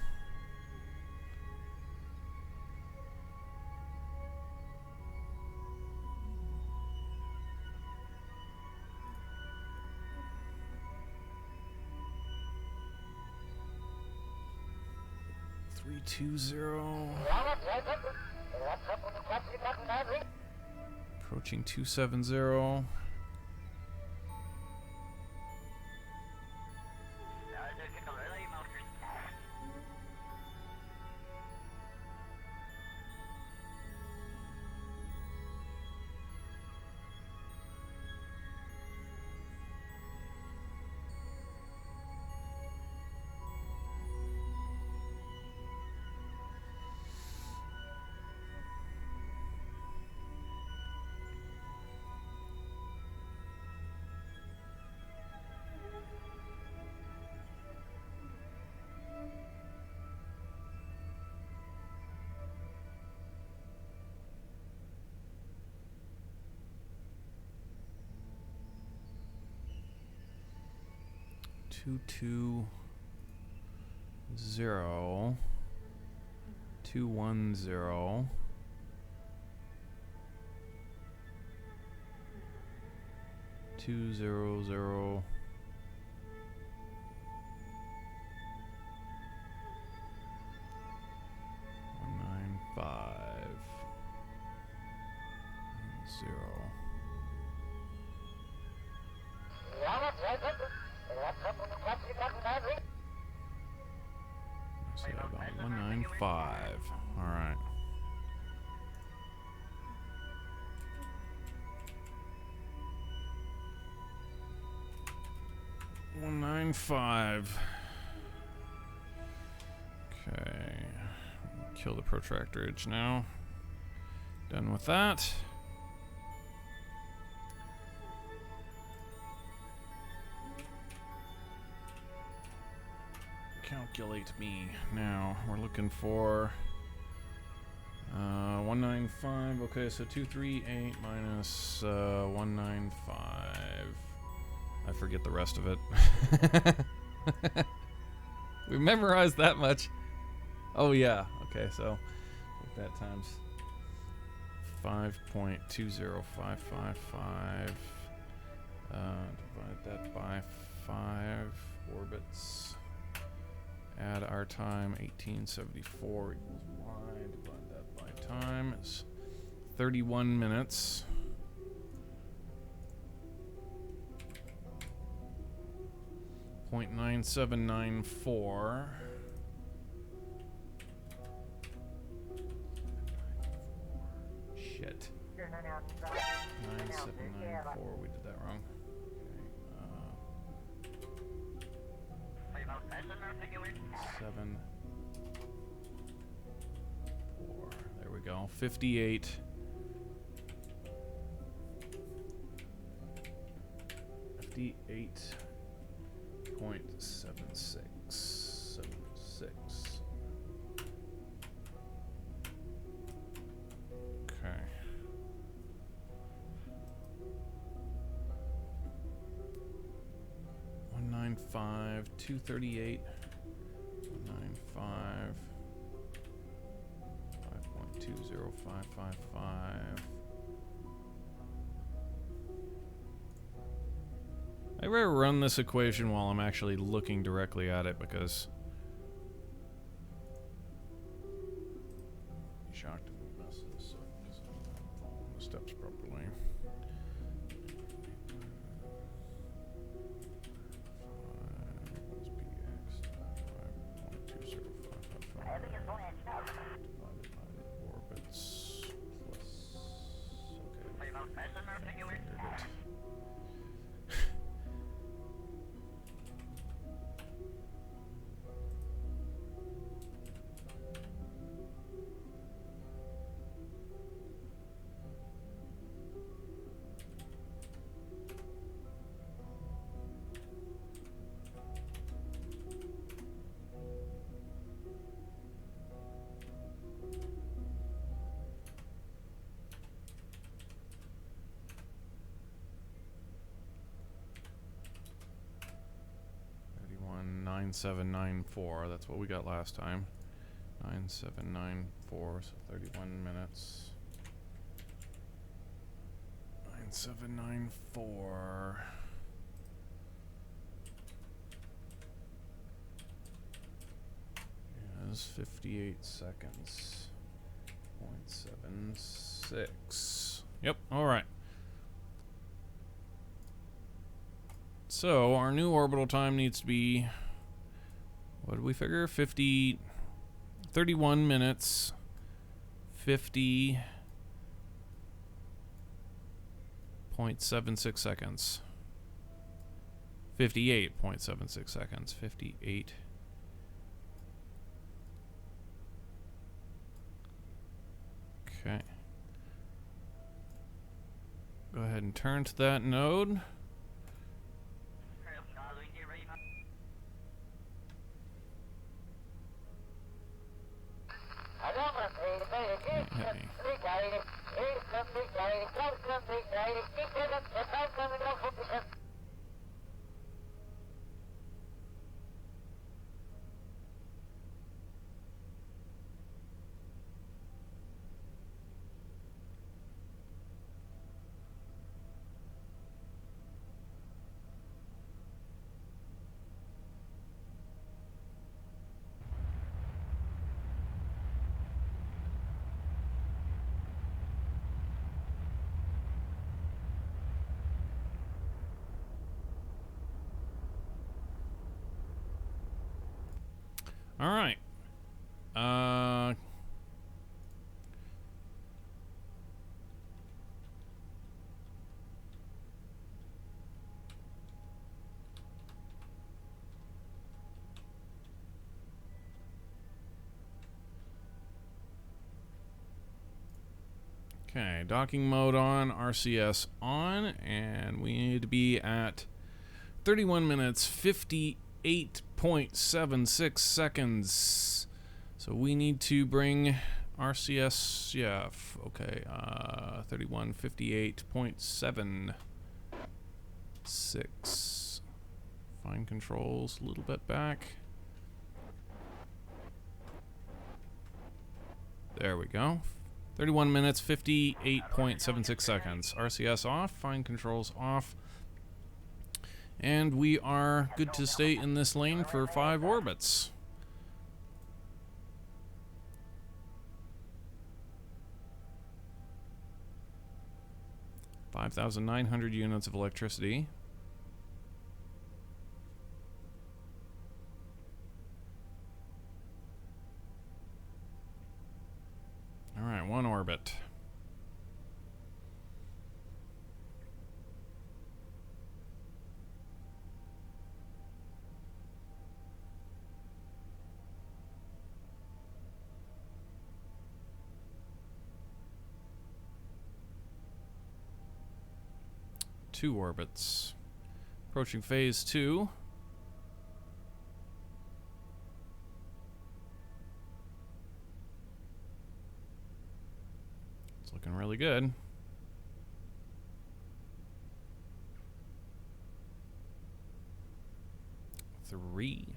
Three, 2-0. Approaching 270. Two, 0 2 1 0 2 0 0 195 0. So yeah, about 195. All right. 195. Okay. Kill the protractor edge now. Done with that. Calculate me. Now, we're looking for 195. Okay, so 238 minus 195. I forget the rest of it. We memorized that much. Oh yeah. Okay, so take that times 5.20555. Divide that by 5 orbits. Add our time, 1874 equals y. Divide that by time is 31 minutes. .9794. Shit. 9794. We did that wrong. Okay. 7. 4. There we go. 58. 58.7676. Okay. $195, $238, $195, 5.20555. I better run this equation while I'm actually looking directly at it because I'm shocked if we mess this up because I'm not following the steps properly. 5.20555 orbits plus. Okay. $9794. That's what we got last time. 9794, so 31 minutes. 9794 is 58 seconds. 0.76. Yep, alright. So, our new orbital time needs to be, what did we figure? 31 minutes, 50.76 seconds. 58.76 seconds. 58. Okay. Go ahead and turn to that node. All right. Okay, docking mode on, RCS on, and we need to be at 31 minutes, 58.76 seconds. So we need to bring RCS, yeah, okay, 31, 58.76. Fine controls, a little bit back. There we go. 31 minutes, 58.76 seconds. RCS off, fine controls off. And we are good to stay in this lane for 5 orbits. $5,900 units of electricity. All right, 1 orbit. Two orbits. Approaching phase 2. It's looking really good. 3.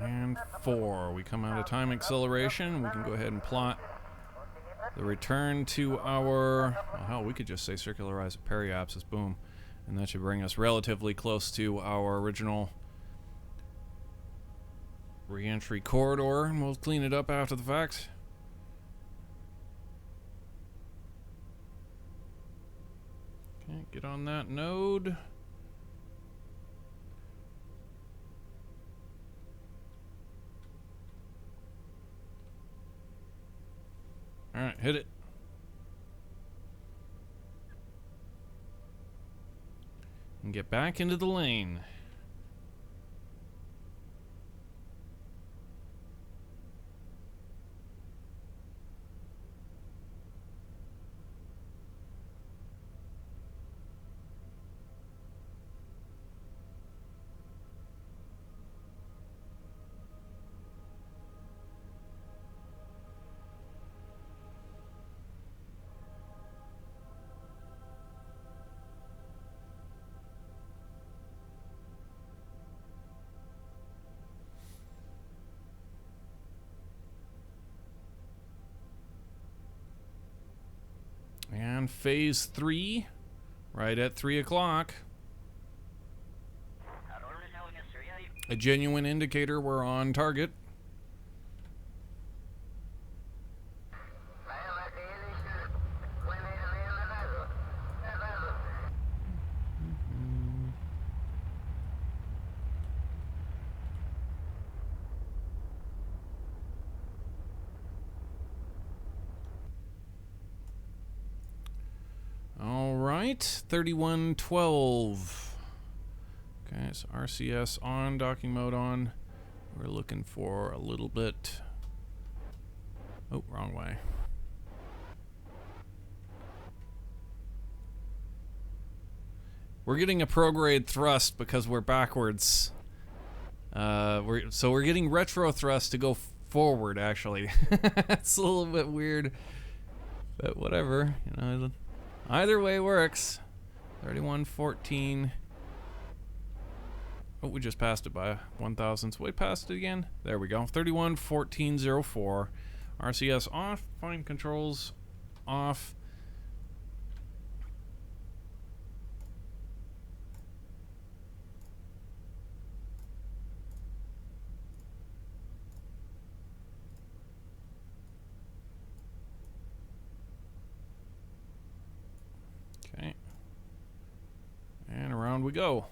And 4. We come out of time acceleration. We can go ahead and plot the return to our... Well, hell, we could just say circularize at periapsis. Boom. And that should bring us relatively close to our original reentry corridor. And we'll clean it up after the fact. Okay, get on that node. Alright, hit it. And get back into the lane. And phase 3, right at 3 o'clock. A genuine indicator we're on target. All right, 3112. Okay, so RCS on, docking mode on. We're looking for a little bit... Oh, wrong way. We're getting a prograde thrust because we're backwards. We're getting retro thrust to go forward, actually. It's a little bit weird, but whatever. You know, either way works. 3114. Oh, we just passed it by 1,000. So we passed it again. There we go. 311404. RCS off. Fine controls off. Okay. And around we go.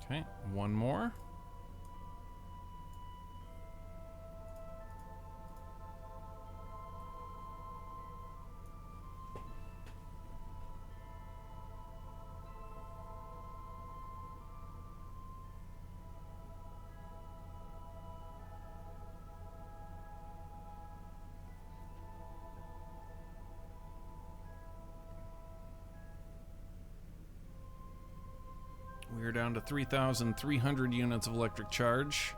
Okay, one more. We're down to 3,300 units of electric charge.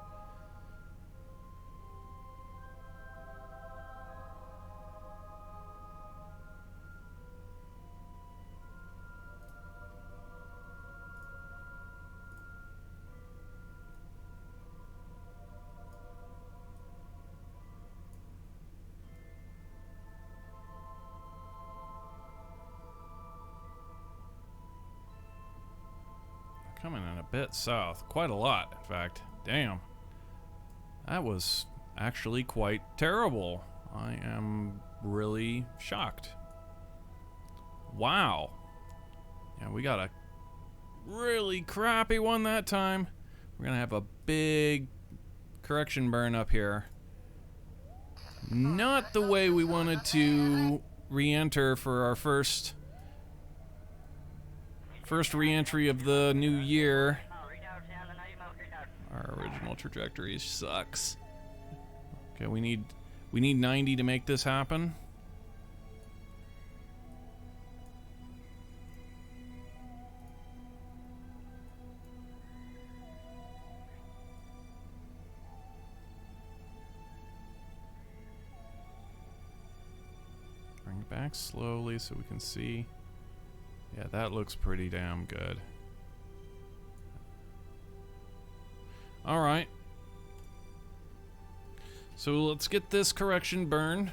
Coming in a bit south, quite a lot, in fact. Damn. That was actually quite terrible. I am really shocked. Wow. Yeah, we got a really crappy one that time. We're gonna have a big correction burn up here. Not the way we wanted to re-enter for our first re-entry of the new year. Our original trajectory sucks. Okay, we need 90 to make this happen. Bring it back slowly so we can see. Yeah, that looks pretty damn good. All right. So let's get this correction burn.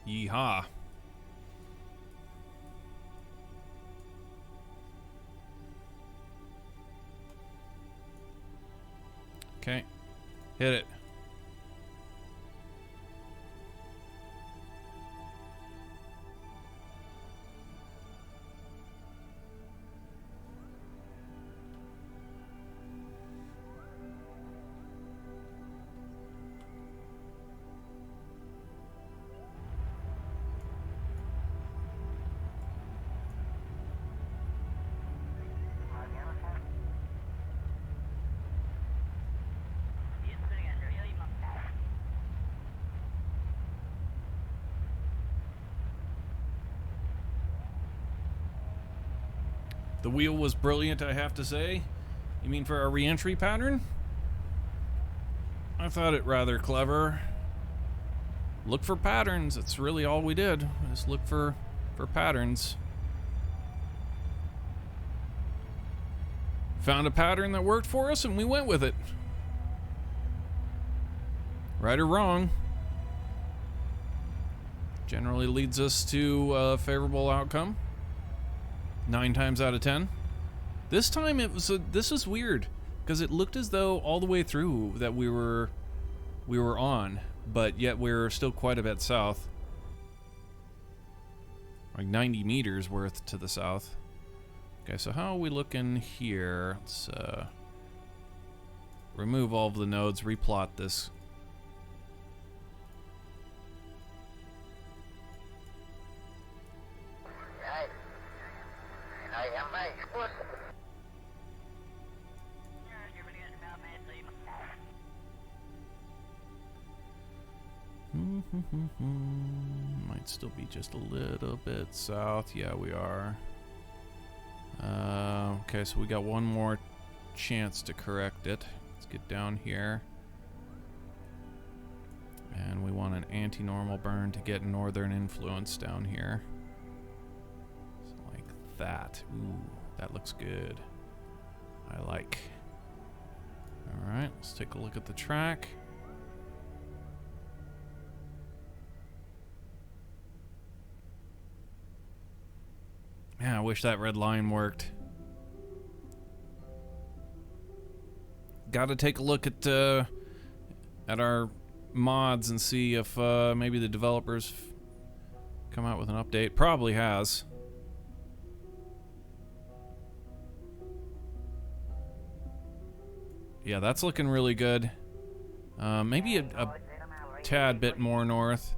Yeehaw. Okay, hit it. The wheel was brilliant, I have to say. You mean for our re-entry pattern? I thought it rather clever. Look for patterns. That's really all we did. Just look for patterns. Found a pattern that worked for us and we went with it. Right or wrong. Generally leads us to a favorable outcome. 9 times out of 10. This time it was this is weird because it looked as though all the way through that we were on, but yet we're still quite a bit south. Like 90 meters worth to the south. Okay, so how are we looking here? Let's remove all of the nodes, replot this. Might still be just a little bit south. Yeah, we are. Okay, so we got one more chance to correct it. Let's get down here. And we want an anti-normal burn to get northern influence down here. So like that. Ooh, that looks good. I like. Alright, let's take a look at the track. Man, I wish that red line worked. Gotta take a look at our mods and see if maybe the developers come out with an update. Probably has. Yeah, that's looking really good. Maybe a tad bit more north.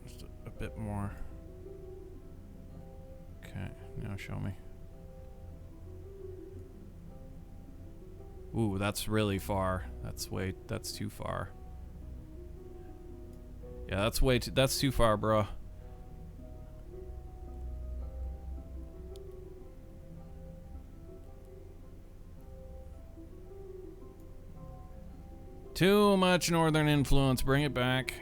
Just a bit more. Okay, now show me. Ooh, that's really far. That's too far. Yeah, that's too far, bro. Too much northern influence, bring it back.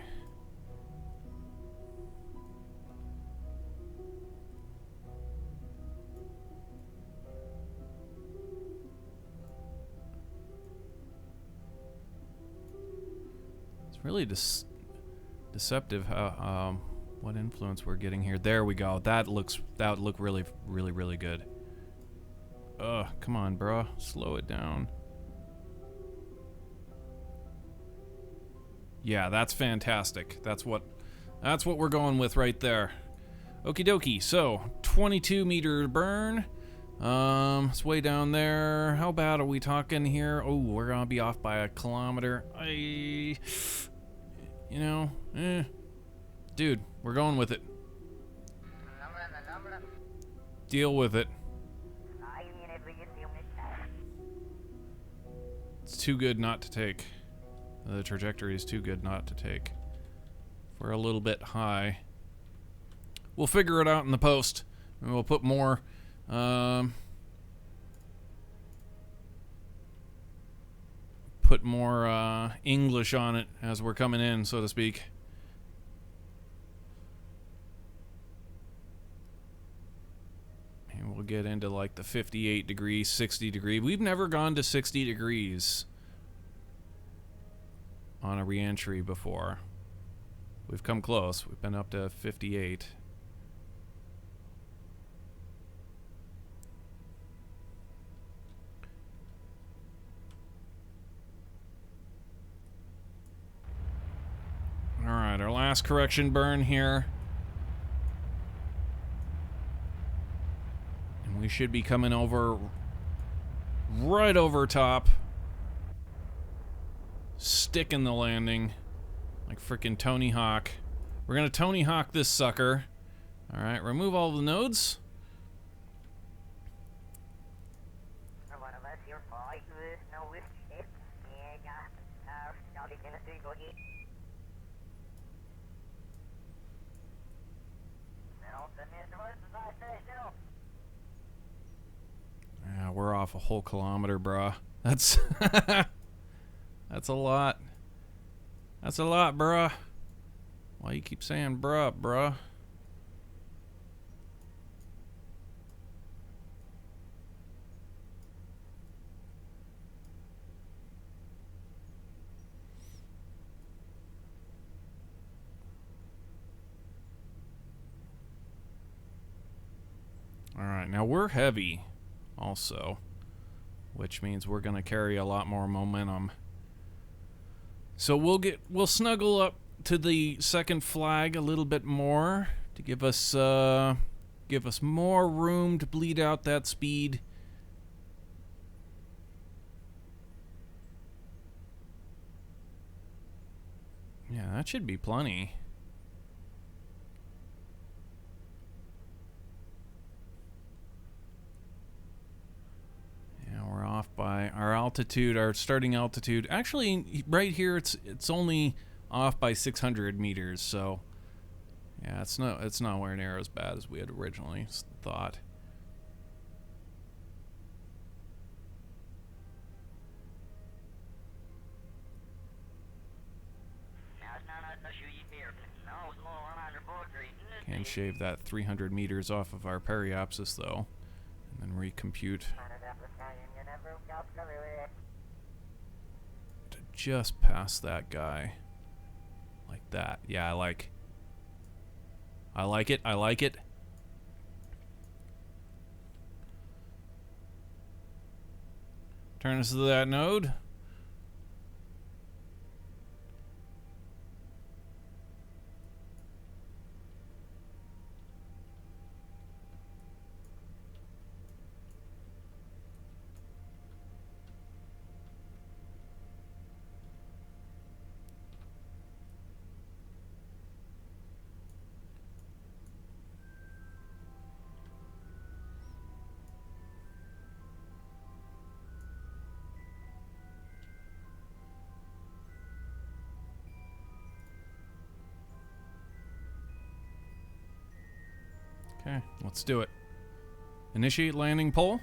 It's really deceptive how what influence we're getting here. There we go. That would look really good. Ugh, come on, bro. Slow it down. Yeah, that's fantastic. That's what we're going with right there. Okie dokie. So 22 meter burn. It's way down there. How bad are we talking here? Oh, we're gonna be off by a kilometer. Dude, we're going with it. Deal with it. It's too good not to take. The trajectory is too good not to take. We're a little bit high. We'll figure it out in the post. And we'll put more English on it as we're coming in, so to speak. And we'll get into like the 58 degrees, 60 degree. We've never gone to 60 degrees on a reentry before. We've come close. We've been up to 58. Alright, our last correction burn here. And we should be coming over right over top. Sticking the landing like freaking Tony Hawk. We're gonna Tony Hawk this sucker. Alright, remove all the nodes. Yeah, we're off a whole kilometer, bruh. That's that's a lot. That's a lot, bruh. Why you keep saying bruh? Alright, now we're heavy also, which means we're gonna carry a lot more momentum. So we'll snuggle up to the second flag a little bit more to give us more room to bleed out that speed. Yeah, that should be plenty. We're off by our altitude, our starting altitude. Actually, right here, it's only off by 600 meters. So, yeah, it's nowhere near as bad as we had originally thought. Can shave that 300 meters off of our periapsis, though, and then recompute to just pass that guy. Like that. Yeah, I like it. I like it. Turn us to that node. Okay, let's do it. Initiate landing pole.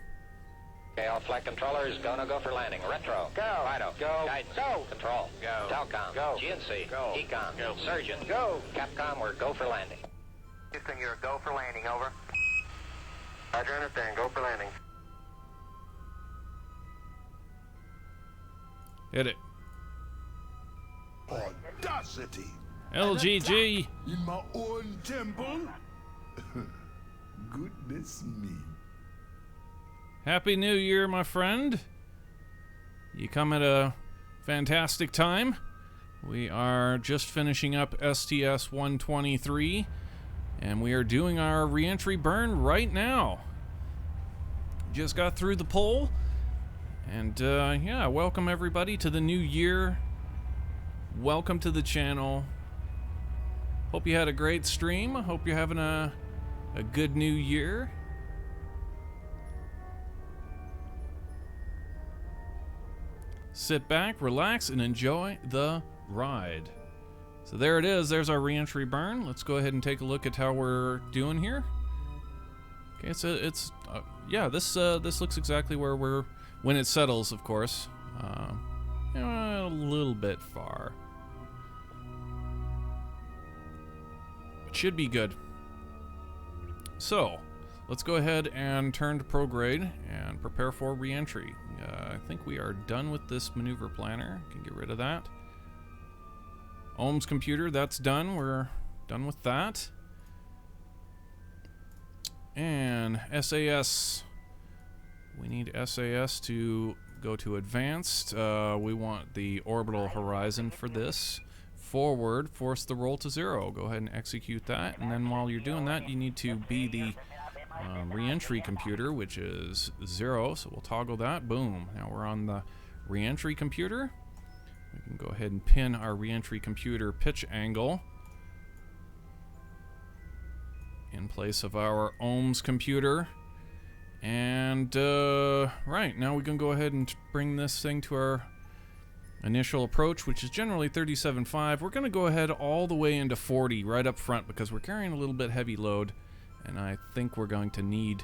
Okay, all flight controllers, go for landing. Retro, go. Fido, go. Guidance, go. Control, go. Telcom, go. GNC, go. Econ, go. Surgeon, go. Capcom, we're go for landing. Houston, you're a go for landing, over. Roger, understand. Go for landing. Hit it. Audacity! LGG. In my own temple? Goodness me. Happy New Year, my friend. You come at a fantastic time. We are just finishing up Sts-123, and we are doing our reentry burn right now. Just got through the poll, and yeah, welcome everybody to the new year. Welcome to the channel. Hope you had a great stream. Hope you're having a good new year. Sit back, relax, and enjoy the ride. So there it is. There's our reentry burn. Let's go ahead and take a look at how we're doing here. Okay, yeah, this looks exactly where we're when it settles, of course. A little bit far. It should be good. So, let's go ahead and turn to prograde and prepare for reentry. I think we are done with this maneuver planner. Can get rid of that. Ohm's computer, that's done. We're done with that. And SAS. We need SAS to go to advanced. We want the orbital horizon for this. Forward, force the roll to 0. Go ahead and execute that. And then while you're doing that, you need to be the reentry computer, which is 0. So we'll toggle that. Boom. Now we're on the reentry computer. We can go ahead and pin our reentry computer pitch angle in place of our ohms computer. And right, now we can go ahead and bring this thing to our initial approach, which is generally 37.5. We're going to go ahead all the way into 40 right up front because we're carrying a little bit heavy load, and I think we're going to need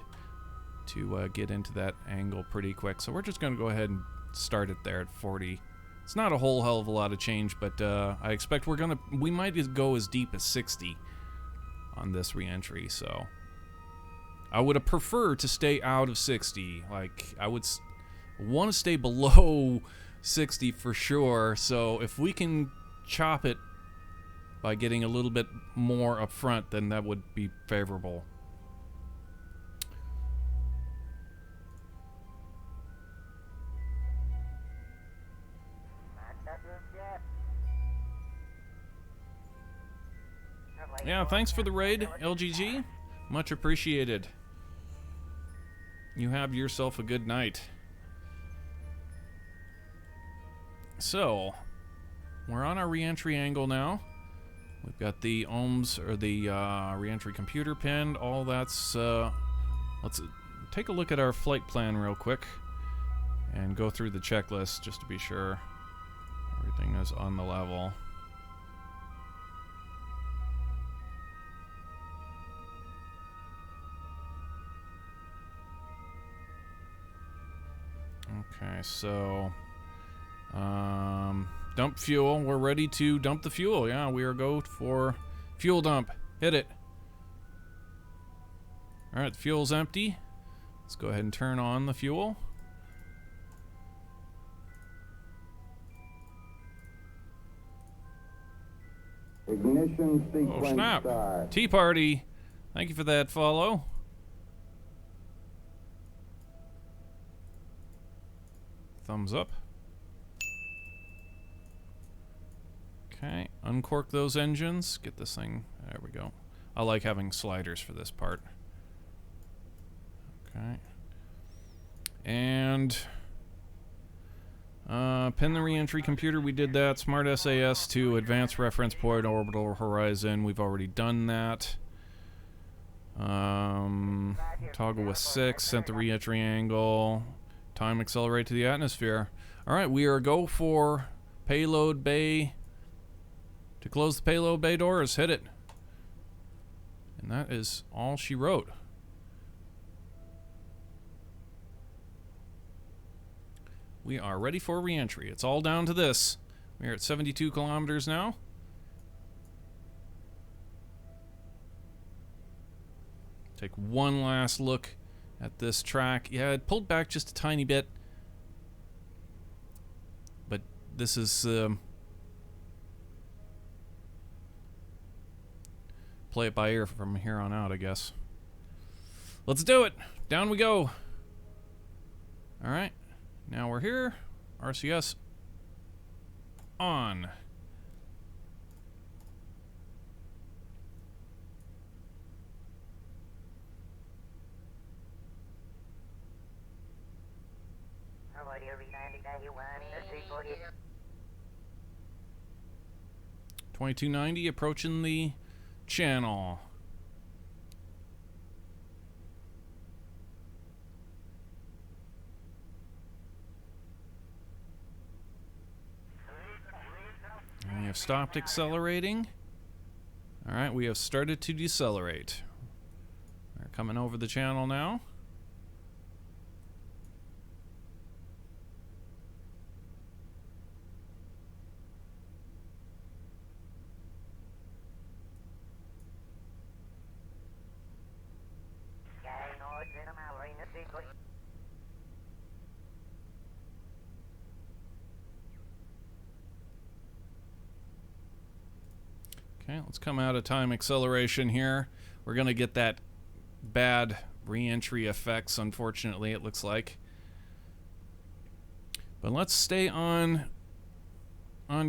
to get into that angle pretty quick. So we're just going to go ahead and start it there at 40. It's not a whole hell of a lot of change, but I expect we might go as deep as 60 on this reentry. So I would have preferred to stay out of 60. Like, I would want to stay below 60 for sure. So if we can chop it by getting a little bit more up front, then that would be favorable. Yeah, thanks for the raid, LGG. Much appreciated. You have yourself a good night. So, we're on our reentry angle now. We've got the ohms, or the reentry computer pinned. All that's... let's take a look at our flight plan real quick and go through the checklist just to be sure everything is on the level. Okay, so dump fuel. We're ready to dump the fuel. Yeah, we are go for fuel dump. Hit it. Alright, the fuel's empty. Let's go ahead and turn on the fuel. Ignition Oh, sequence snap. start. Tea Party. Thank you for that follow. Thumbs up. Okay, uncork those engines. Get this thing. There we go. I like having sliders for this part. Okay. And pin the reentry computer. We did that. Smart SAS to advanced reference point orbital horizon. We've already done that. Toggle with 6. Set the reentry angle. Time accelerate to the atmosphere. All right, we are go for payload bay. To close the payload bay doors, hit it. And that is all she wrote. We are ready for reentry. It's all down to this. We are at 72 kilometers now. Take one last look at this track. Yeah, it pulled back just a tiny bit. But this is... play it by ear from here on out, I guess. Let's do it. Down we go. All right. Now we're here. RCS on. Sts-123. 2290 approaching the channel. And we have stopped accelerating. All right, we have started to decelerate. We're coming over the channel now. Okay, let's come out of time acceleration here. We're going to get that bad re-entry effects, unfortunately, it looks like. But let's stay on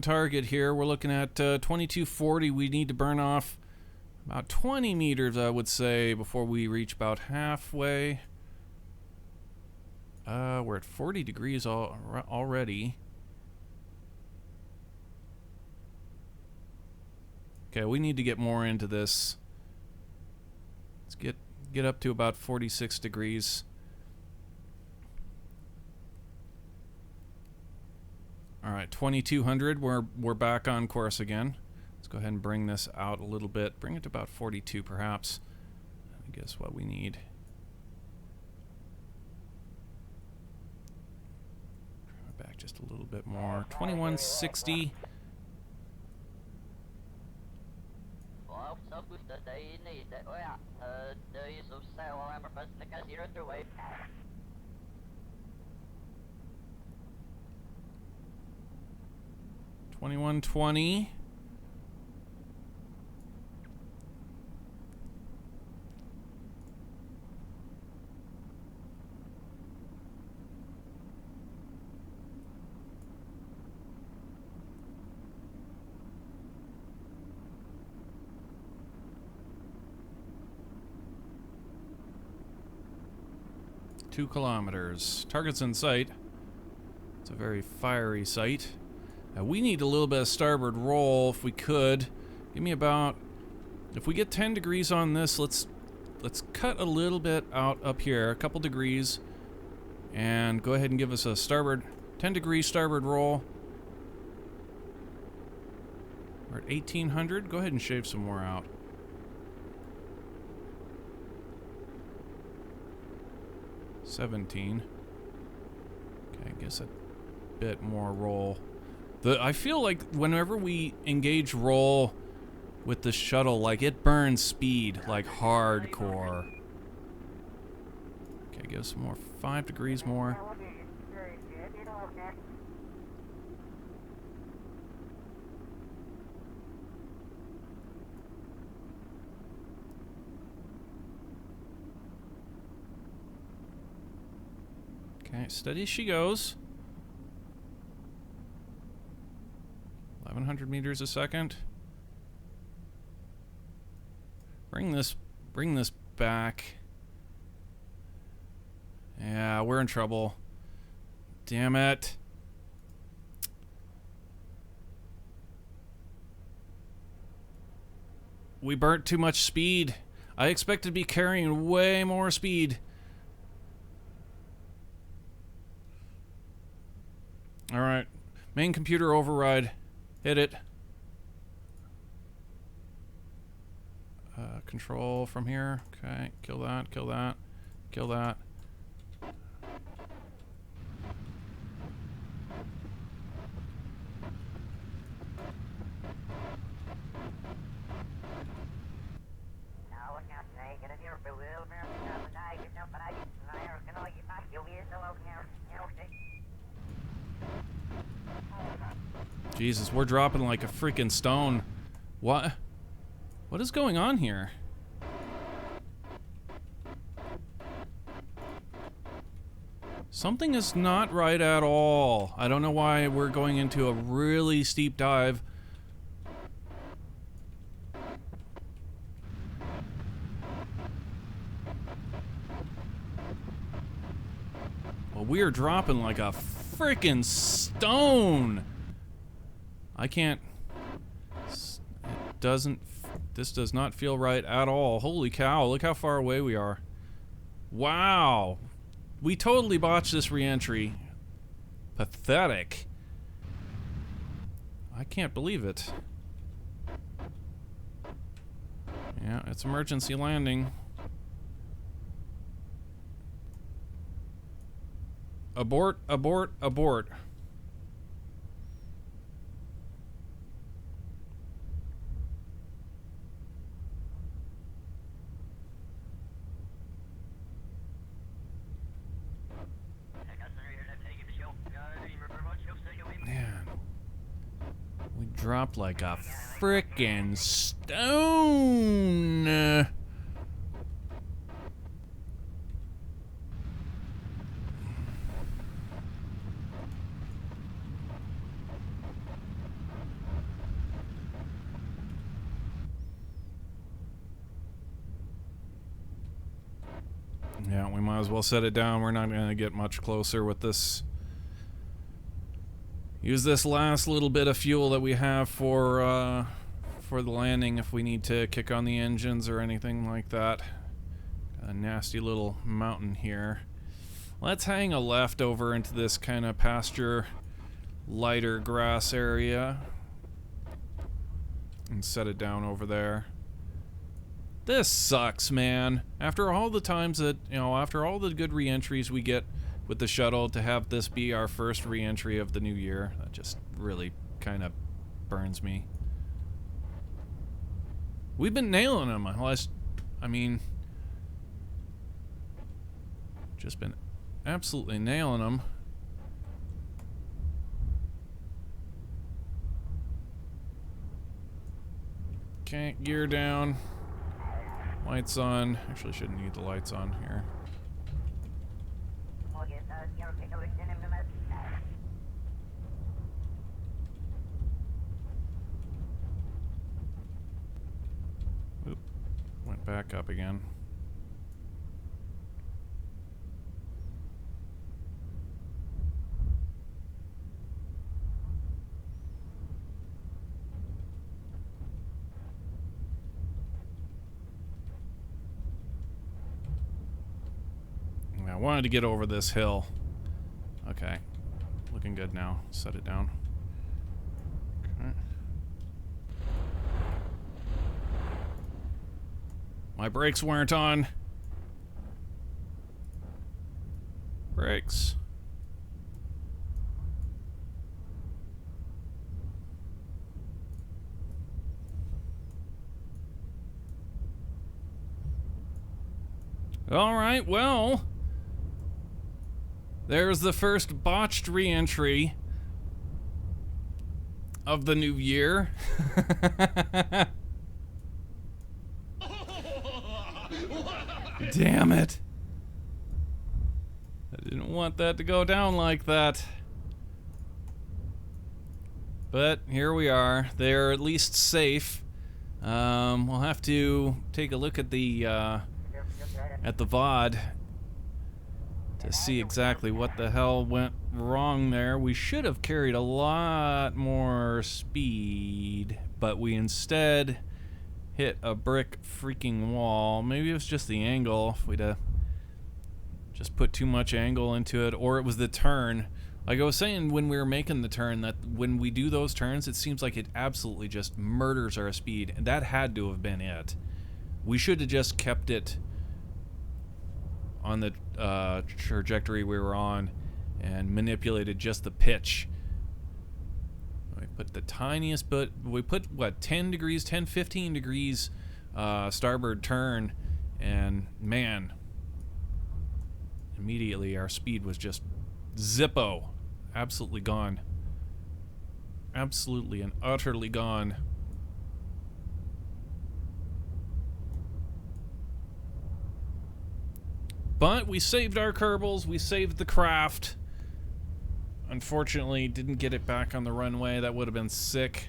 target here. We're looking at 2240. We need to burn off about 20 meters, I would say, before we reach about halfway. We're at 40 degrees already. Okay, we need to get more into this. Let's get up to about 46 degrees. All right, 2200. We're back on course again. Let's go ahead and bring this out a little bit. Bring it to about 42, perhaps. I guess what we need. Back just a little bit more. 2160. $21.20. Two kilometers. Target's in sight. It's a very fiery sight. Now we need a little bit of starboard roll if we could. Give me about, if we get 10 degrees on this, let's cut a little bit out up here, a couple degrees, and go ahead and give us a starboard, 10 degree starboard roll. We're at 1800. Go ahead and shave some more out. $17. Okay, I guess a bit more roll. I feel like whenever we engage roll with the shuttle, like it burns speed like hardcore. Okay, give us some more. 5 degrees more. Okay, steady as she goes. 1100 meters a second. Bring this back. Yeah, we're in trouble. Damn it. We burnt too much speed. I expected to be carrying way more speed. All right, main computer override. Hit it. Control from here. Okay, kill that, kill that, kill that. Jesus, we're dropping like a freaking stone. What? What is going on here? Something is not right at all. I don't know why we're going into a really steep dive. Well, we are dropping like a freaking stone. I can't. It doesn't. This does not feel right at all. Holy cow, look how far away we are. Wow. We totally botched this re-entry. Pathetic. I can't believe it. Yeah, it's emergency landing. Abort, abort, abort. Man, we dropped like a frickin' stone. Yeah, we might as well set it down. We're not going to get much closer with this. Use this last little bit of fuel that we have for the landing if we need to kick on the engines or anything like that. A nasty little mountain here. Let's hang a left over into this kind of pasture, lighter grass area. And set it down over there. This sucks, man. After all the times that, after all the good re-entries we get with the shuttle, to have this be our first re-entry of the new year, that just really kind of burns me. We've been nailing them. I mean, just been absolutely nailing them. Okay, gear down. Lights on. Actually, shouldn't need the lights on here. Oop. Went back up again. I wanted to get over this hill. Okay. Looking good now. Set it down. Okay. My brakes weren't on. Brakes. All right, well, There's the first botched re-entry of the new year. Damn it. I didn't want that to go down like that. But here we are. They're at least safe. We'll have to take a look at the VOD to see exactly what the hell went wrong there. We should have carried a lot more speed, but we instead hit a brick freaking wall. Maybe it was just the angle. If we'd just put too much angle into it, or it was the turn. Like I was saying when we were making the turn, that when we do those turns, it seems like it absolutely just murders our speed. And that had to have been it. We should have just kept it on the trajectory we were on and manipulated just the pitch. We put the tiniest bit, we put what, 10 degrees, 10, 15 degrees starboard turn, and man, immediately our speed was just zippo. Absolutely gone. Absolutely and utterly gone. But we saved our Kerbals, we saved the craft. Unfortunately, didn't get it back on the runway. That would have been sick.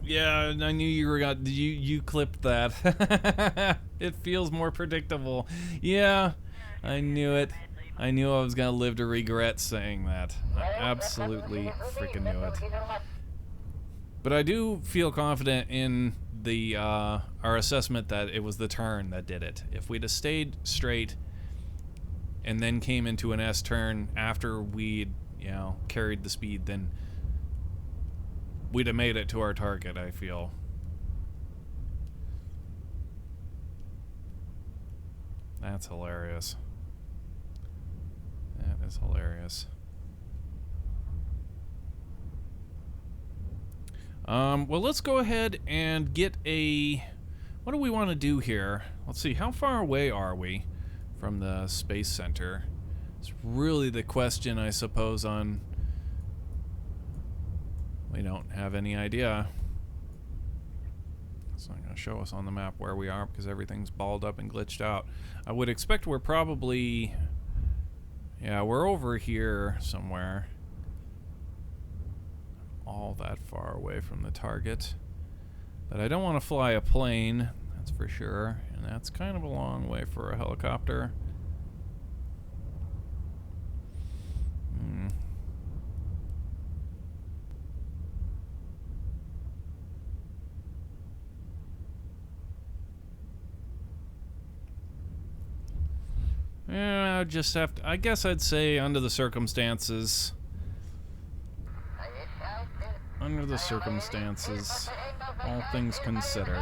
Yeah, I knew you were you clipped that. It feels more predictable. Yeah, I knew it. I knew I was gonna live to regret saying that. I absolutely freaking knew it. But I do feel confident in the our assessment that it was the turn that did it. If we'd have stayed straight and then came into an S turn after we'd, you know, carried the speed, then we'd have made it to our target, I feel. That's hilarious. That is hilarious. Well, let's go ahead and get a... What do we want to do here? Let's see, how far away are we from the Space Center? It's really the question, I suppose, on... We don't have any idea. It's not going to show us on the map where we are because everything's balled up and glitched out. I would expect we're probably... Yeah, we're over here somewhere. All that far away from the target. But I don't want to fly a plane, that's for sure. And that's kind of a long way for a helicopter. Yeah, I'd just have to... I guess I'd say under the circumstances... Under the circumstances, all things considered.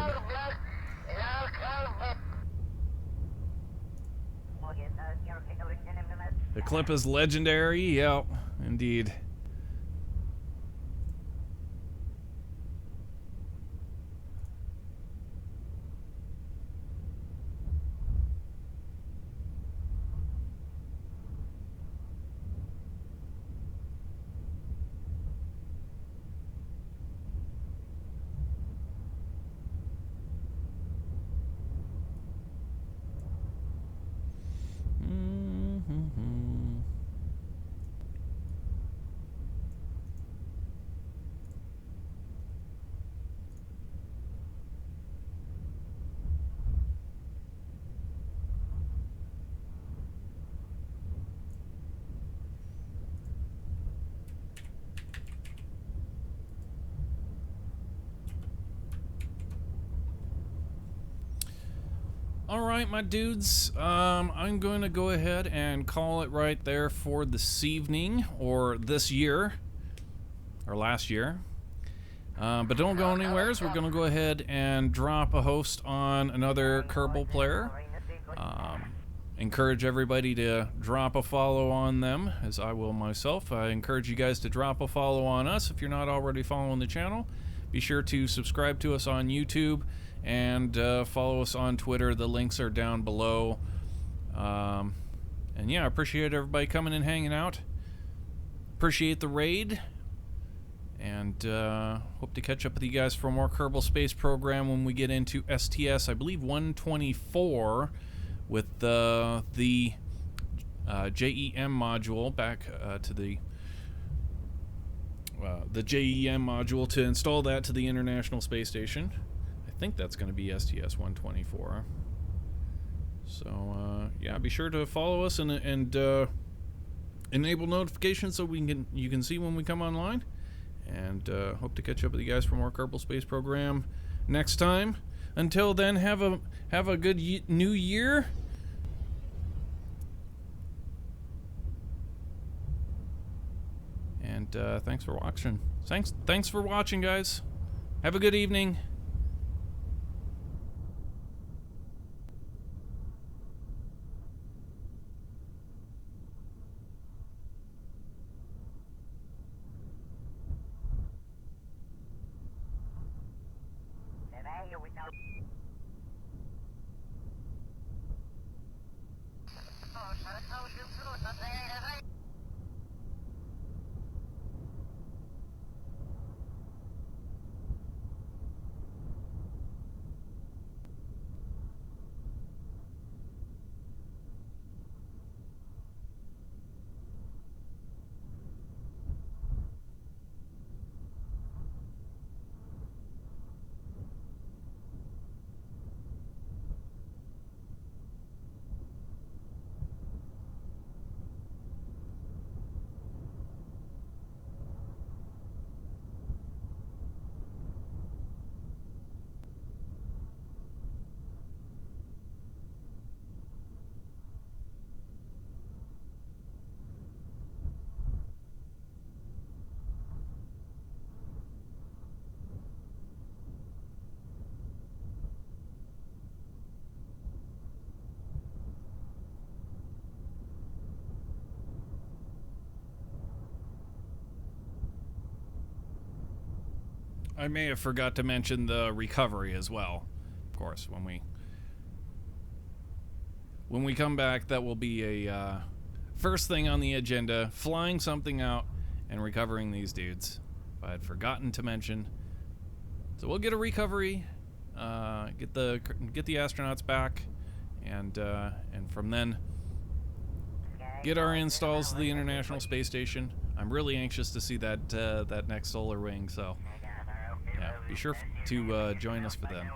The clip is legendary, yeah, indeed. Alright, my dudes, I'm going to go ahead and call it right there for this evening, or this year, or last year. But don't go anywhere, as we're going to go ahead and drop a host on another Kerbal player. Encourage everybody to drop a follow on them, as I will myself. I encourage you guys to drop a follow on us if you're not already following the channel. Be sure to subscribe to us on YouTube and follow us on Twitter. The links are down below. And yeah, I appreciate everybody coming and hanging out. Appreciate the raid. And hope to catch up with you guys for more Kerbal Space Program when we get into STS, I believe 124, with the JEM module back to the JEM module to install that to the International Space Station. I think that's going to be STS-124. So yeah, be sure to follow us and enable notifications so you can see when we come online. And hope to catch up with you guys for more Kerbal Space Program next time. Until then, have a good new year. And thanks for watching. Thanks for watching, guys. Have a good evening. I may have forgot to mention the recovery as well. Of course, when we come back, that will be a first thing on the agenda: flying something out and recovering these dudes. If I had forgotten to mention, so we'll get a recovery, get the astronauts back, and from then get our installs to the International Space Station. I'm really anxious to see that next solar wing. So. Yeah, be sure to join us for them.